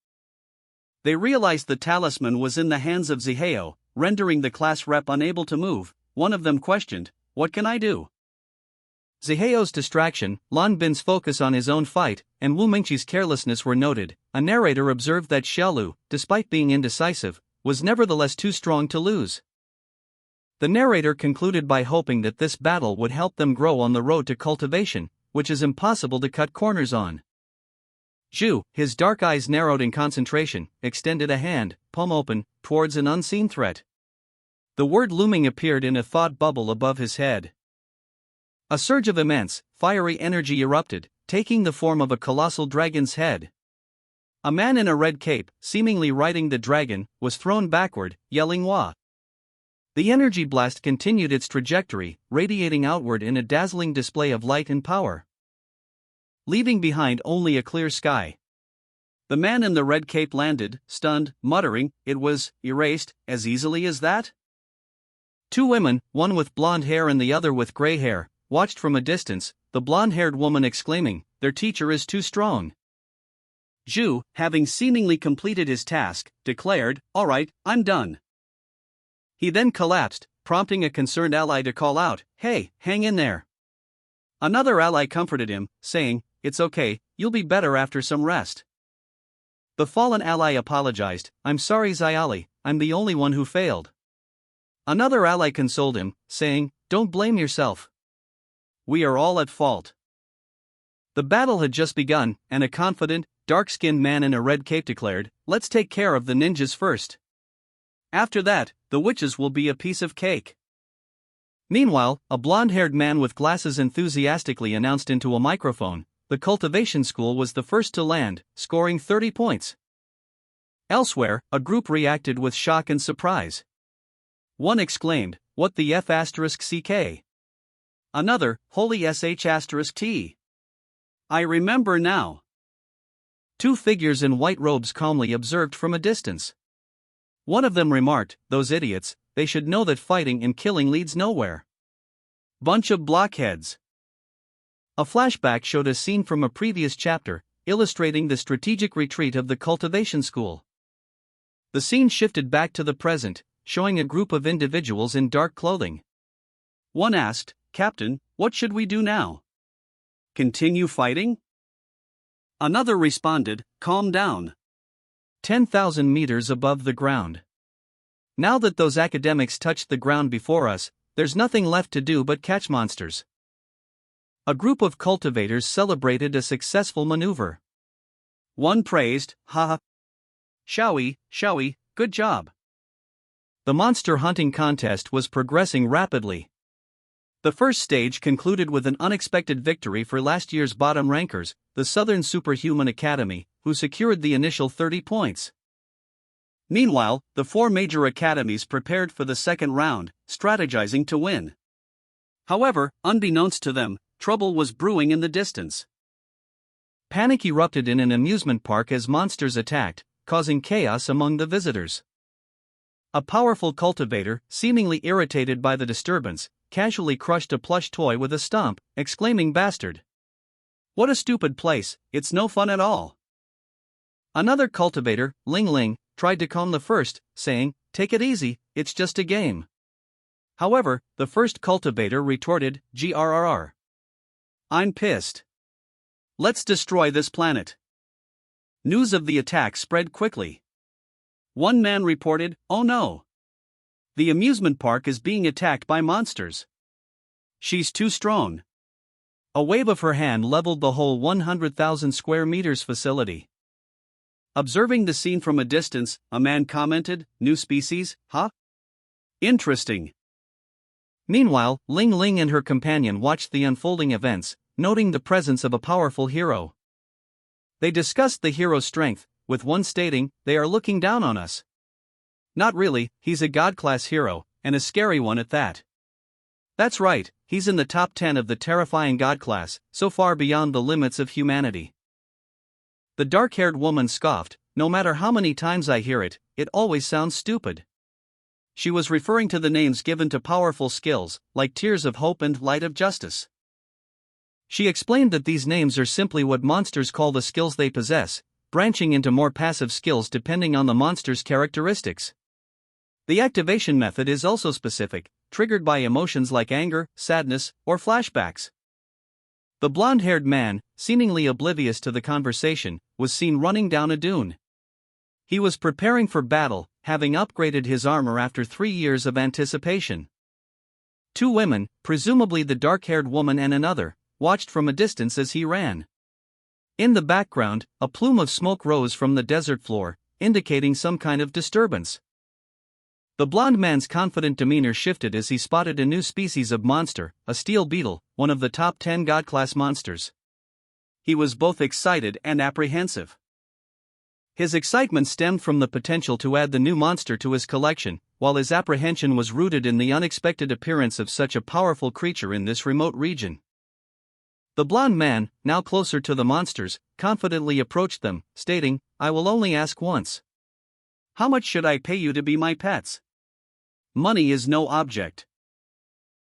They realized the talisman was in the hands of Zihao, rendering the class rep unable to move. One of them questioned, "What can I do?" Zihao's distraction, Lan Bin's focus on his own fight, and Wu Mingqi's carelessness were noted. A narrator observed that Xiaolu, despite being indecisive, was nevertheless too strong to lose. The narrator concluded by hoping that this battle would help them grow on the road to cultivation, which is impossible to cut corners on. Zhu, his dark eyes narrowed in concentration, extended a hand, palm open, towards an unseen threat. The word looming appeared in a thought bubble above his head. A surge of immense, fiery energy erupted, taking the form of a colossal dragon's head. A man in a red cape, seemingly riding the dragon, was thrown backward, yelling "Wah!" The energy blast continued its trajectory, radiating outward in a dazzling display of light and power, leaving behind only a clear sky. The man in the red cape landed, stunned, muttering, "It was erased as easily as that?" Two women, one with blonde hair and the other with gray hair, watched from a distance, the blonde-haired woman exclaiming, "Their teacher is too strong." Zhu, having seemingly completed his task, declared, "All right, I'm done." He then collapsed, prompting a concerned ally to call out, "Hey, hang in there." Another ally comforted him, saying, "It's okay, you'll be better after some rest." The fallen ally apologized, "I'm sorry Xiaoli, I'm the only one who failed." Another ally consoled him, saying, "Don't blame yourself. We are all at fault." The battle had just begun, and a confident, dark-skinned man in a red cape declared, "Let's take care of the ninjas first. After that, the witches will be a piece of cake." Meanwhile, a blonde-haired man with glasses enthusiastically announced into a microphone, "The cultivation school was the first to land, scoring 30 points. Elsewhere, a group reacted with shock and surprise. One exclaimed, "What the F***ck?" Another, "Holy sh**t. I remember now." Two figures in white robes calmly observed from a distance. One of them remarked, "Those idiots, they should know that fighting and killing leads nowhere. Bunch of blockheads." A flashback showed a scene from a previous chapter, illustrating the strategic retreat of the cultivation school. The scene shifted back to the present, showing a group of individuals in dark clothing. One asked, "Captain, what should we do now? Continue fighting?" Another responded, "Calm down. 10,000 meters above the ground. Now that those academics touched the ground before us, there's nothing left to do but catch monsters." A group of cultivators celebrated a successful maneuver. One praised, "Ha! Xiaoi, good job." The monster hunting contest was progressing rapidly. The first stage concluded with an unexpected victory for last year's bottom rankers, the Southern Superhuman Academy, who secured the initial 30 points. Meanwhile, the four major academies prepared for the second round, strategizing to win. However, unbeknownst to them, trouble was brewing in the distance. Panic erupted in an amusement park as monsters attacked, causing chaos among the visitors. A powerful cultivator, seemingly irritated by the disturbance, casually crushed a plush toy with a stomp, exclaiming, "Bastard! What a stupid place, it's no fun at all." Another cultivator, Ling Ling, tried to calm the first, saying, "Take it easy, it's just a game." However, the first cultivator retorted, "Grrr. I'm pissed. Let's destroy this planet." News of the attack spread quickly. One man reported, "Oh no! The amusement park is being attacked by monsters. She's too strong." A wave of her hand leveled the whole 100,000 square meters facility. Observing the scene from a distance, a man commented, "New species, huh? Interesting." Meanwhile, Ling Ling and her companion watched the unfolding events, noting the presence of a powerful hero. They discussed the hero's strength, with one stating, "They are looking down on us." Not really, he's a god-class hero, and a scary one at that. That's right, he's in the top 10 of the terrifying god class, so far beyond the limits of humanity. The dark-haired woman scoffed, "No matter how many times I hear it, it always sounds stupid." She was referring to the names given to powerful skills, like Tears of Hope and Light of Justice. She explained that these names are simply what monsters call the skills they possess, branching into more passive skills depending on the monster's characteristics. The activation method is also specific, triggered by emotions like anger, sadness, or flashbacks. The blonde-haired man, seemingly oblivious to the conversation, was seen running down a dune. He was preparing for battle, having upgraded his armor after 3 years of anticipation. Two women, presumably the dark-haired woman and another, watched from a distance as he ran. In the background, a plume of smoke rose from the desert floor, indicating some kind of disturbance. The blond man's confident demeanor shifted as he spotted a new species of monster, a steel beetle, one of the top 10 god-class monsters. He was both excited and apprehensive. His excitement stemmed from the potential to add the new monster to his collection, while his apprehension was rooted in the unexpected appearance of such a powerful creature in this remote region. The blond man, now closer to the monsters, confidently approached them, stating, "I will only ask once. How much should I pay you to be my pets? Money is no object."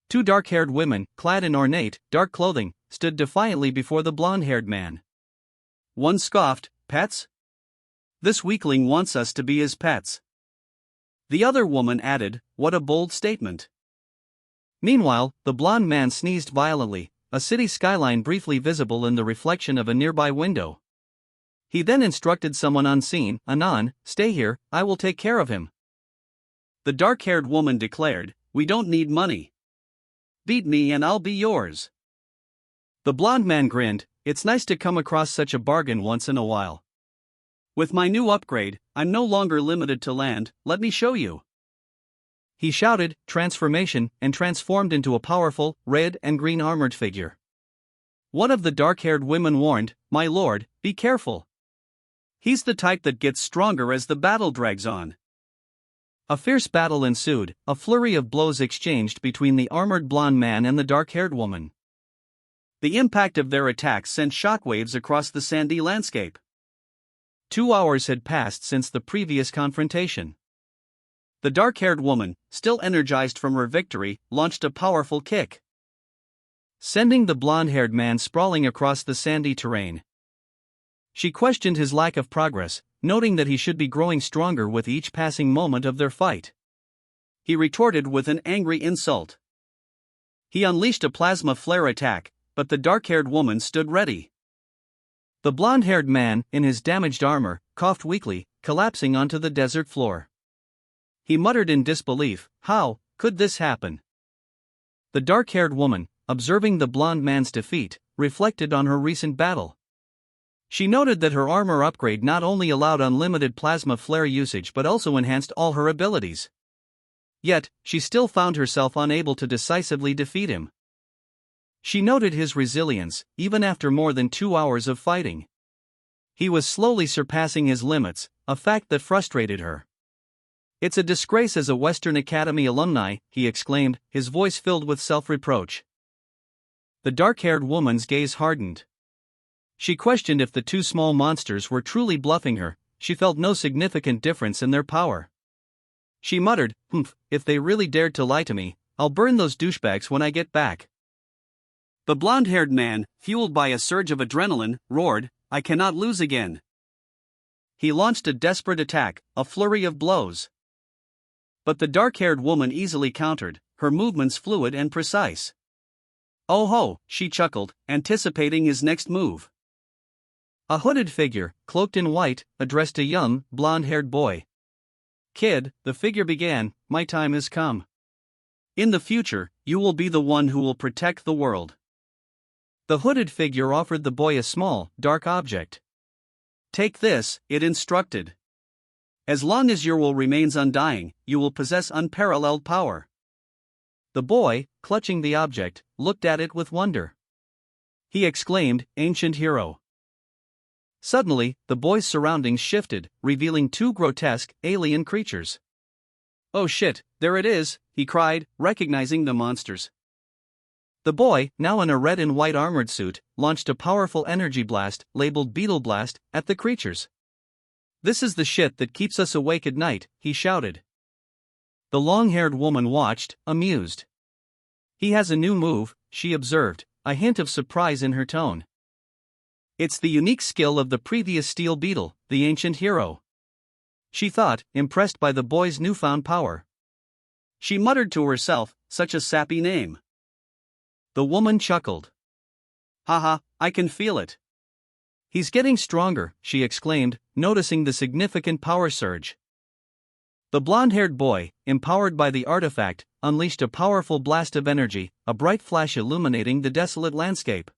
Two dark-haired women, clad in ornate, dark clothing, stood defiantly before the blonde-haired man. One scoffed, "Pets? This weakling wants us to be his pets." The other woman added, "What a bold statement." Meanwhile, the blonde man sneezed violently, a city skyline briefly visible in the reflection of a nearby window. He then instructed someone unseen, "Anon, stay here, I will take care of him." The dark-haired woman declared, "We don't need money. Beat me and I'll be yours." The blonde man grinned, "It's nice to come across such a bargain once in a while. With my new upgrade, I'm no longer limited to land, let me show you." He shouted, "Transformation," and transformed into a powerful, red and green armored figure. One of the dark-haired women warned, "My lord, be careful. He's the type that gets stronger as the battle drags on." A fierce battle ensued, a flurry of blows exchanged between the armored blonde man and the dark-haired woman. The impact of their attacks sent shockwaves across the sandy landscape. 2 hours had passed since the previous confrontation. The dark-haired woman, still energized from her victory, launched a powerful kick, sending the blonde-haired man sprawling across the sandy terrain. She questioned his lack of progress, noting that he should be growing stronger with each passing moment of their fight. He retorted with an angry insult. He unleashed a plasma flare attack, but the dark-haired woman stood ready. The blonde-haired man, in his damaged armor, coughed weakly, collapsing onto the desert floor. He muttered in disbelief, "How could this happen?" The dark-haired woman, observing the blonde man's defeat, reflected on her recent battle. She noted that her armor upgrade not only allowed unlimited plasma flare usage but also enhanced all her abilities. Yet, she still found herself unable to decisively defeat him. She noted his resilience, even after more than 2 hours of fighting. He was slowly surpassing his limits, a fact that frustrated her. "It's a disgrace as a Western Academy alumni," he exclaimed, his voice filled with self-reproach. The dark-haired woman's gaze hardened. She questioned if the two small monsters were truly bluffing her. She felt no significant difference in their power. She muttered, "Humph, if they really dared to lie to me, I'll burn those douchebags when I get back." The blonde-haired man, fueled by a surge of adrenaline, roared, "I cannot lose again." He launched a desperate attack, a flurry of blows. But the dark-haired woman easily countered, her movements fluid and precise. "Oh ho," she chuckled, anticipating his next move. A hooded figure, cloaked in white, addressed a young, blonde-haired boy. "Kid," the figure began, "my time has come. In the future, you will be the one who will protect the world." The hooded figure offered the boy a small, dark object. "Take this," it instructed. "As long as your will remains undying, you will possess unparalleled power." The boy, clutching the object, looked at it with wonder. He exclaimed, "Ancient hero! Suddenly, the boy's surroundings shifted, revealing two grotesque, alien creatures. "Oh shit, there it is," he cried, recognizing the monsters. The boy, now in a red and white armored suit, launched a powerful energy blast, labeled Beetle Blast, at the creatures. "This is the shit that keeps us awake at night," he shouted. The long-haired woman watched, amused. "He has a new move," she observed, a hint of surprise in her tone. "It's the unique skill of the previous steel beetle, the ancient hero," she thought, impressed by the boy's newfound power. She muttered to herself, "Such a sappy name." The woman chuckled. "Haha, I can feel it." "He's getting stronger," she exclaimed, noticing the significant power surge. The blonde-haired boy, empowered by the artifact, unleashed a powerful blast of energy, a bright flash illuminating the desolate landscape.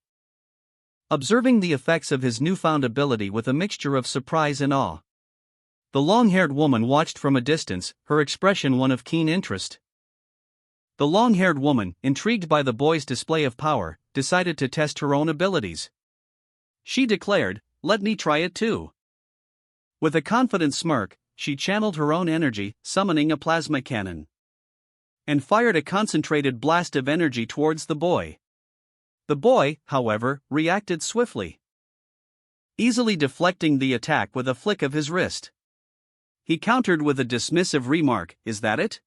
Observing the effects of his newfound ability with a mixture of surprise and awe, the long-haired woman watched from a distance, her expression one of keen interest. The long-haired woman, intrigued by the boy's display of power, decided to test her own abilities. She declared, "Let me try it too." With a confident smirk, she channeled her own energy, summoning a plasma cannon, and fired a concentrated blast of energy towards the boy. The boy, however, reacted swiftly, easily deflecting the attack with a flick of his wrist. He countered with a dismissive remark, "Is that it?"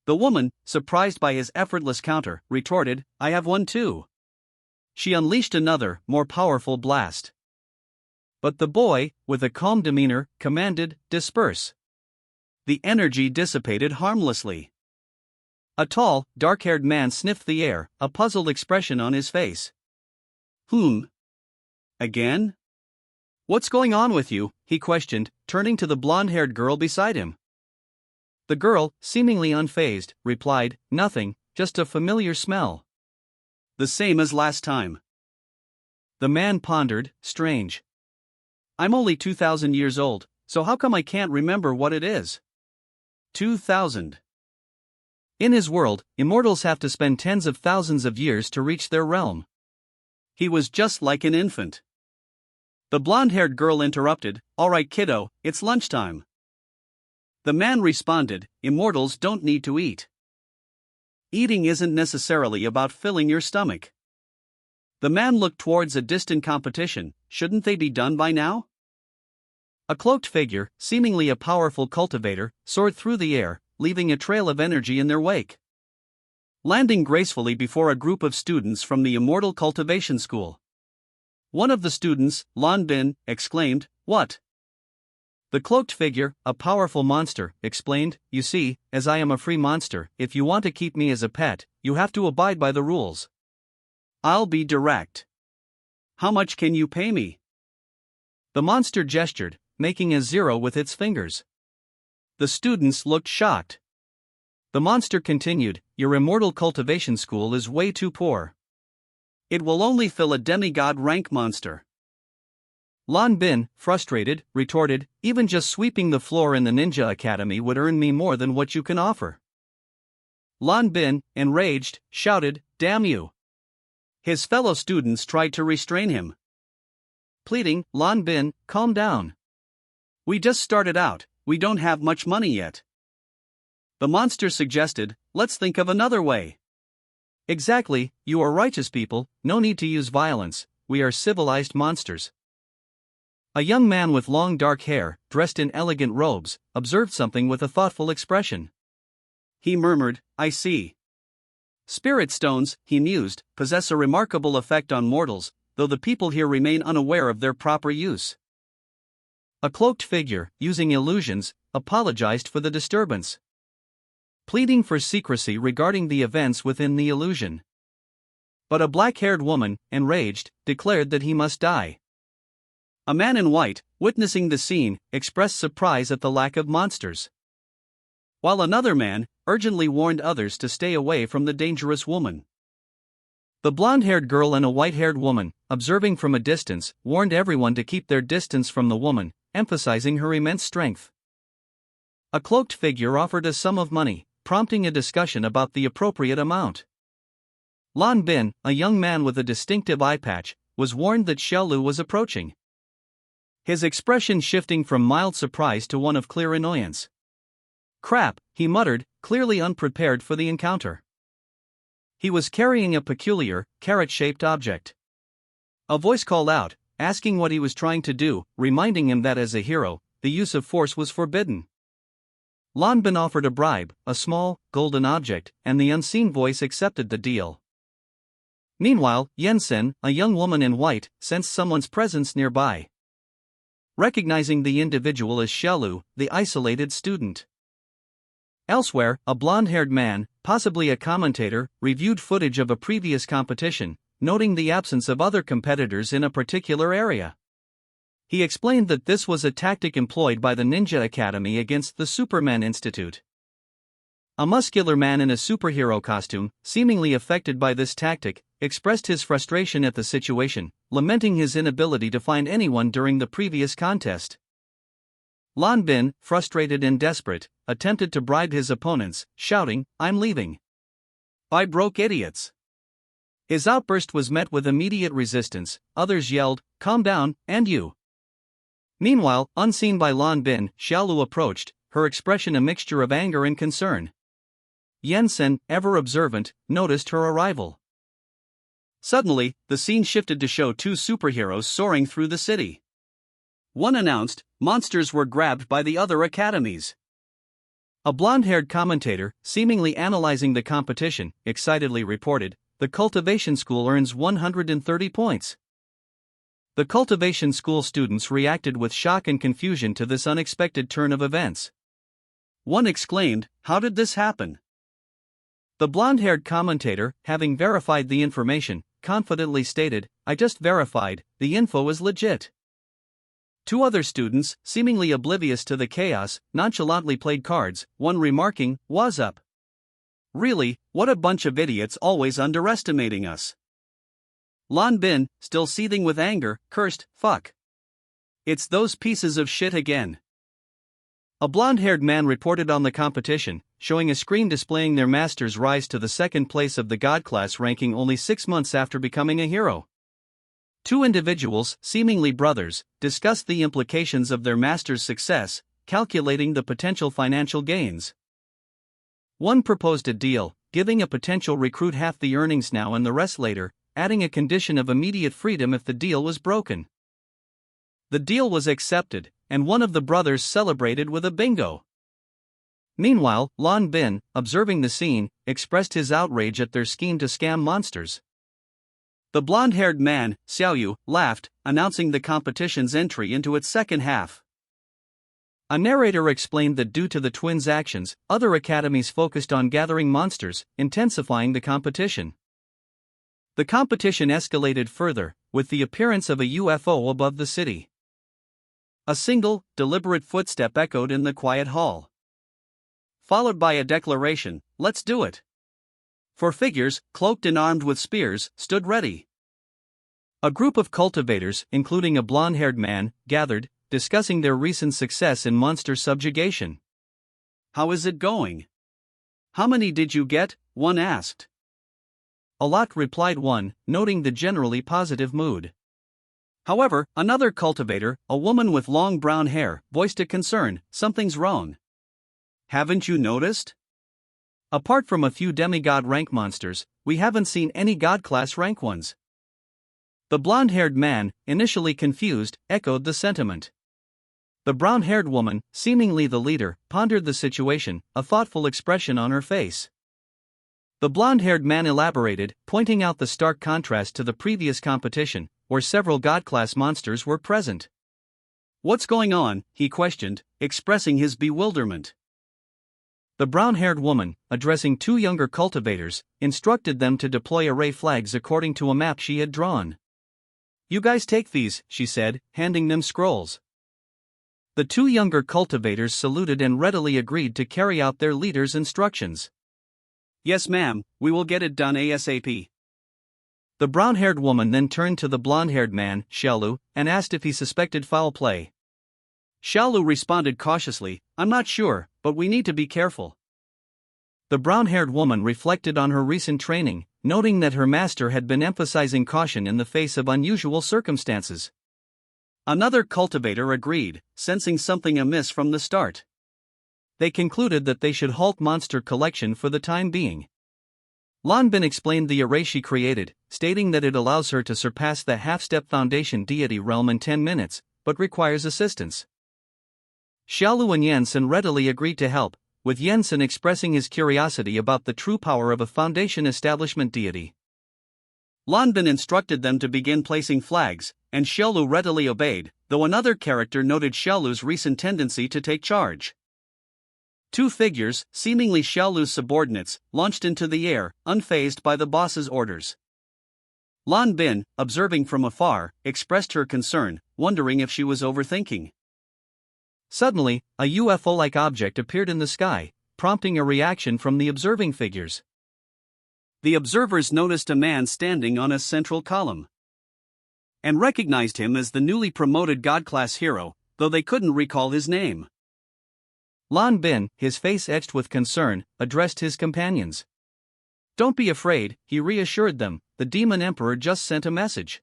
The woman, surprised by his effortless counter, retorted, "I have one too." She unleashed another, more powerful blast. But the boy, with a calm demeanor, commanded, "Disperse." The energy dissipated harmlessly. A tall, dark-haired man sniffed the air, a puzzled expression on his face. Again? What's going on with you?" he questioned, turning to the blonde-haired girl beside him. The girl, seemingly unfazed, replied, "Nothing, just a familiar smell." "The same as last time." The man pondered, "Strange. I'm only 2,000 years old, so how come I can't remember what it is?" 2,000. In his world, immortals have to spend tens of thousands of years to reach their realm. He was just like an infant. The blonde-haired girl interrupted, "All right, kiddo, it's lunchtime." The man responded, "Immortals don't need to eat. Eating isn't necessarily about filling your stomach." The man looked towards a distant competition. "Shouldn't they be done by now?" A cloaked figure, seemingly a powerful cultivator, soared through the air, leaving a trail of energy in their wake. Landing gracefully before a group of students from the Immortal Cultivation School. One of the students, Lan Bin, exclaimed, "What?" The cloaked figure, a powerful monster, explained, "You see, as I am a free monster, if you want to keep me as a pet, you have to abide by the rules. I'll be direct. How much can you pay me?" The monster gestured, making a zero with its fingers. The students looked shocked. The monster continued, "Your Immortal Cultivation School is way too poor. It will only fill a demigod rank monster." Lan Bin, frustrated, retorted, "Even just sweeping the floor in the Ninja Academy would earn me more than what you can offer." Lan Bin, enraged, shouted, "Damn you!" His fellow students tried to restrain him, pleading, "Lan Bin, calm down. We just started out, we don't have much money yet." The monster suggested, "Let's think of another way." "Exactly, you are righteous people, no need to use violence, we are civilized monsters." A young man with long dark hair, dressed in elegant robes, observed something with a thoughtful expression. He murmured, "I see. Spirit stones," he mused, "possess a remarkable effect on mortals, though the people here remain unaware of their proper use." A cloaked figure, using illusions, apologized for the disturbance, pleading for secrecy regarding the events within the illusion. But a black-haired woman, enraged, declared that he must die. A man in white, witnessing the scene, expressed surprise at the lack of monsters, while another man urgently warned others to stay away from the dangerous woman. The blonde-haired girl and a white-haired woman, observing from a distance, warned everyone to keep their distance from the woman, emphasizing her immense strength. A cloaked figure offered a sum of money, prompting a discussion about the appropriate amount. Lan Bin, a young man with a distinctive eye patch, was warned that Xiaolu was approaching. his expression shifting from mild surprise to one of clear annoyance. "Crap," he muttered, clearly unprepared for the encounter. He was carrying a peculiar, carrot-shaped object. A voice called out, asking what he was trying to do, reminding him that as a hero, the use of force was forbidden. Lanbin offered a bribe, a small, golden object, and the unseen voice accepted the deal. Meanwhile, Yensen, a young woman in white, sensed someone's presence nearby. Recognizing the individual as Xiaolu, the isolated student. Elsewhere, a blonde-haired man, possibly a commentator, reviewed footage of a previous competition, noting the absence of other competitors in a particular area. He explained that this was a tactic employed by the Ninja Academy against the Superman Institute. A muscular man in a superhero costume, seemingly affected by this tactic, expressed his frustration at the situation, lamenting his inability to find anyone during the previous contest. Lanbin, frustrated and desperate, attempted to bribe his opponents, shouting, "I'm leaving. Bye, broke idiots." His outburst was met with immediate resistance. Others yelled, "Calm down, and you." Meanwhile, unseen by Lanbin, Xiaolu approached, her expression a mixture of anger and concern. Yensen, ever observant, noticed her arrival. Suddenly, the scene shifted to show two superheroes soaring through the city. One announced, monsters were grabbed by the other academies. A blonde-haired commentator, seemingly analyzing the competition, excitedly reported, "The Cultivation School earns 130 points." The Cultivation School students reacted with shock and confusion to this unexpected turn of events. One exclaimed, "How did this happen?" The blonde-haired commentator, having verified the information, confidently stated, "I just verified, the info is legit." Two other students, seemingly oblivious to the chaos, nonchalantly played cards, one remarking, "Was up. Really, what a bunch of idiots always underestimating us." Lanbin, still seething with anger, cursed, "Fuck. It's those pieces of shit again." A blonde-haired man reported on the competition, showing a screen displaying their master's rise to the second place of the God class ranking only 6 months after becoming a hero. Two individuals, seemingly brothers, discussed the implications of their master's success, calculating the potential financial gains. One proposed a deal, giving a potential recruit half the earnings now and the rest later, adding a condition of immediate freedom if the deal was broken. The deal was accepted, and one of the brothers celebrated with a bingo. Meanwhile, Lanbin, observing the scene, expressed his outrage at their scheme to scam monsters. The blonde-haired man, Xiaoyu, laughed, announcing the competition's entry into its second half. A narrator explained that due to the twins' actions, other academies focused on gathering monsters, intensifying the competition. The competition escalated further, with the appearance of a UFO above the city. A single, deliberate footstep echoed in the quiet hall, followed by a declaration, "Let's do it." 4 figures, cloaked and armed with spears, stood ready. A group of cultivators, including a blonde-haired man, gathered, discussing their recent success in monster subjugation. "How is it going? How many did you get?" one asked. "A lot," replied one, noting the generally positive mood. However, another cultivator, a woman with long brown hair, voiced a concern, "Something's wrong. Haven't you noticed? Apart from a few demigod rank monsters, we haven't seen any god class rank ones." The blonde-haired man, initially confused, echoed the sentiment. The brown-haired woman, seemingly the leader, pondered the situation, a thoughtful expression on her face. The blonde-haired man elaborated, pointing out the stark contrast to the previous competition, where several god-class monsters were present. "What's going on?" he questioned, expressing his bewilderment. The brown-haired woman, addressing two younger cultivators, instructed them to deploy array flags according to a map she had drawn. "You guys take these," she said, handing them scrolls. The two younger cultivators saluted and readily agreed to carry out their leader's instructions. "Yes, ma'am, we will get it done ASAP." The brown-haired woman then turned to the blonde-haired man, Xiaolu, and asked if he suspected foul play. Xiaolu responded cautiously, "I'm not sure, but we need to be careful." The brown-haired woman reflected on her recent training, noting that her master had been emphasizing caution in the face of unusual circumstances. Another cultivator agreed, sensing something amiss from the start. They concluded that they should halt monster collection for the time being. Lanbin explained the array she created, stating that it allows her to surpass the half-step foundation deity realm in 10 minutes, but requires assistance. Xiaolu and Yansen readily agreed to help, with Yansen expressing his curiosity about the true power of a foundation establishment deity. Lanbin instructed them to begin placing flags, and Xiaolu readily obeyed, though another character noted Xiaolu's recent tendency to take charge. Two figures, seemingly Xiaolu's subordinates, launched into the air, unfazed by the boss's orders. Lanbin, observing from afar, expressed her concern, wondering if she was overthinking. Suddenly, a UFO-like object appeared in the sky, prompting a reaction from the observing figures. The observers noticed a man standing on a central column and recognized him as the newly promoted God-class hero, though they couldn't recall his name. Lanbin, his face etched with concern, addressed his companions. "Don't be afraid," he reassured them, "the Demon Emperor just sent a message.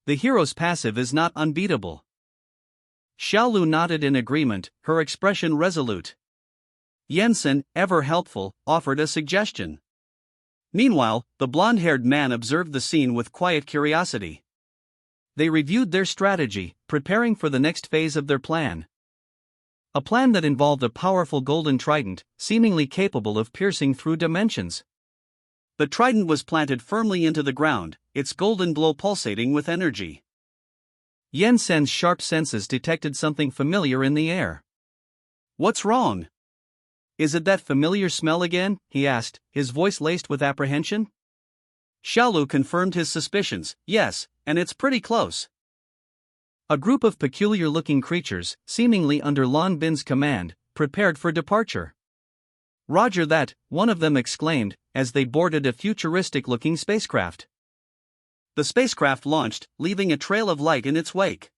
The hero's passive is not unbeatable." Xiaolu nodded in agreement, her expression resolute. Yansen, ever helpful, offered a suggestion. Meanwhile, the blonde-haired man observed the scene with quiet curiosity. They reviewed their strategy, preparing for the next phase of their plan. A plan that involved a powerful golden trident, seemingly capable of piercing through dimensions. The trident was planted firmly into the ground, its golden glow pulsating with energy. Yansen's sharp senses detected something familiar in the air. "What's wrong? Is it that familiar smell again?" he asked, his voice laced with apprehension. Xiaolu confirmed his suspicions. "Yes, and it's pretty close." A group of peculiar-looking creatures, seemingly under Lanbin's command, prepared for departure. "Roger that," one of them exclaimed, as they boarded a futuristic-looking spacecraft. The spacecraft launched, leaving a trail of light in its wake.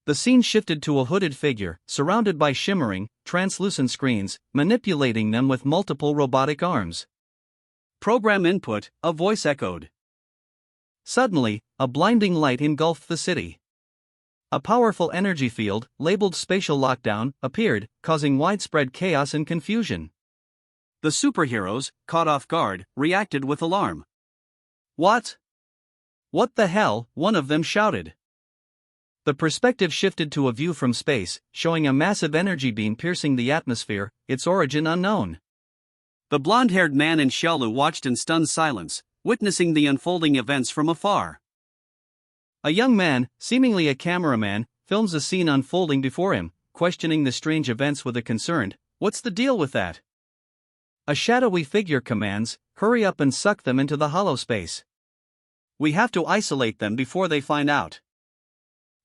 The scene shifted to a hooded figure, surrounded by shimmering, translucent screens, manipulating them with multiple robotic arms. "Program input," a voice echoed. Suddenly, a blinding light engulfed the city. A powerful energy field, labeled Spatial Lockdown, appeared, causing widespread chaos and confusion. The superheroes, caught off guard, reacted with alarm. "What? What the hell?" one of them shouted. The perspective shifted to a view from space, showing a massive energy beam piercing the atmosphere, its origin unknown. The blonde-haired man and Xiaolu watched in stunned silence, witnessing the unfolding events from afar. A young man, seemingly a cameraman, films a scene unfolding before him, questioning the strange events with a concerned, "What's the deal with that?" A shadowy figure commands, "Hurry up and suck them into the hollow space. We have to isolate them before they find out."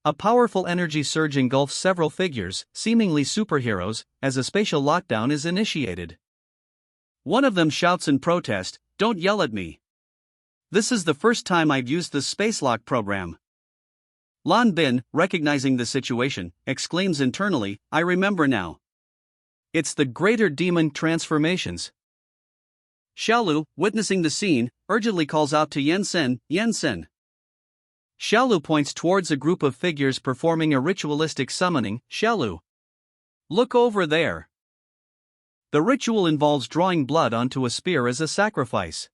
A powerful energy surge engulfs several figures, seemingly superheroes, as a spatial lockdown is initiated. One of them shouts in protest, "Don't yell at me. This is the first time I've used the spacelock program." Lanbin, recognizing the situation, exclaims internally, "I remember now. It's the greater demon transformations." Xiaolu, witnessing the scene, urgently calls out to Yansen, "Yansen." Xiaolu points towards a group of figures performing a ritualistic summoning. "Xiaolu, look over there." The ritual involves drawing blood onto a spear as a sacrifice.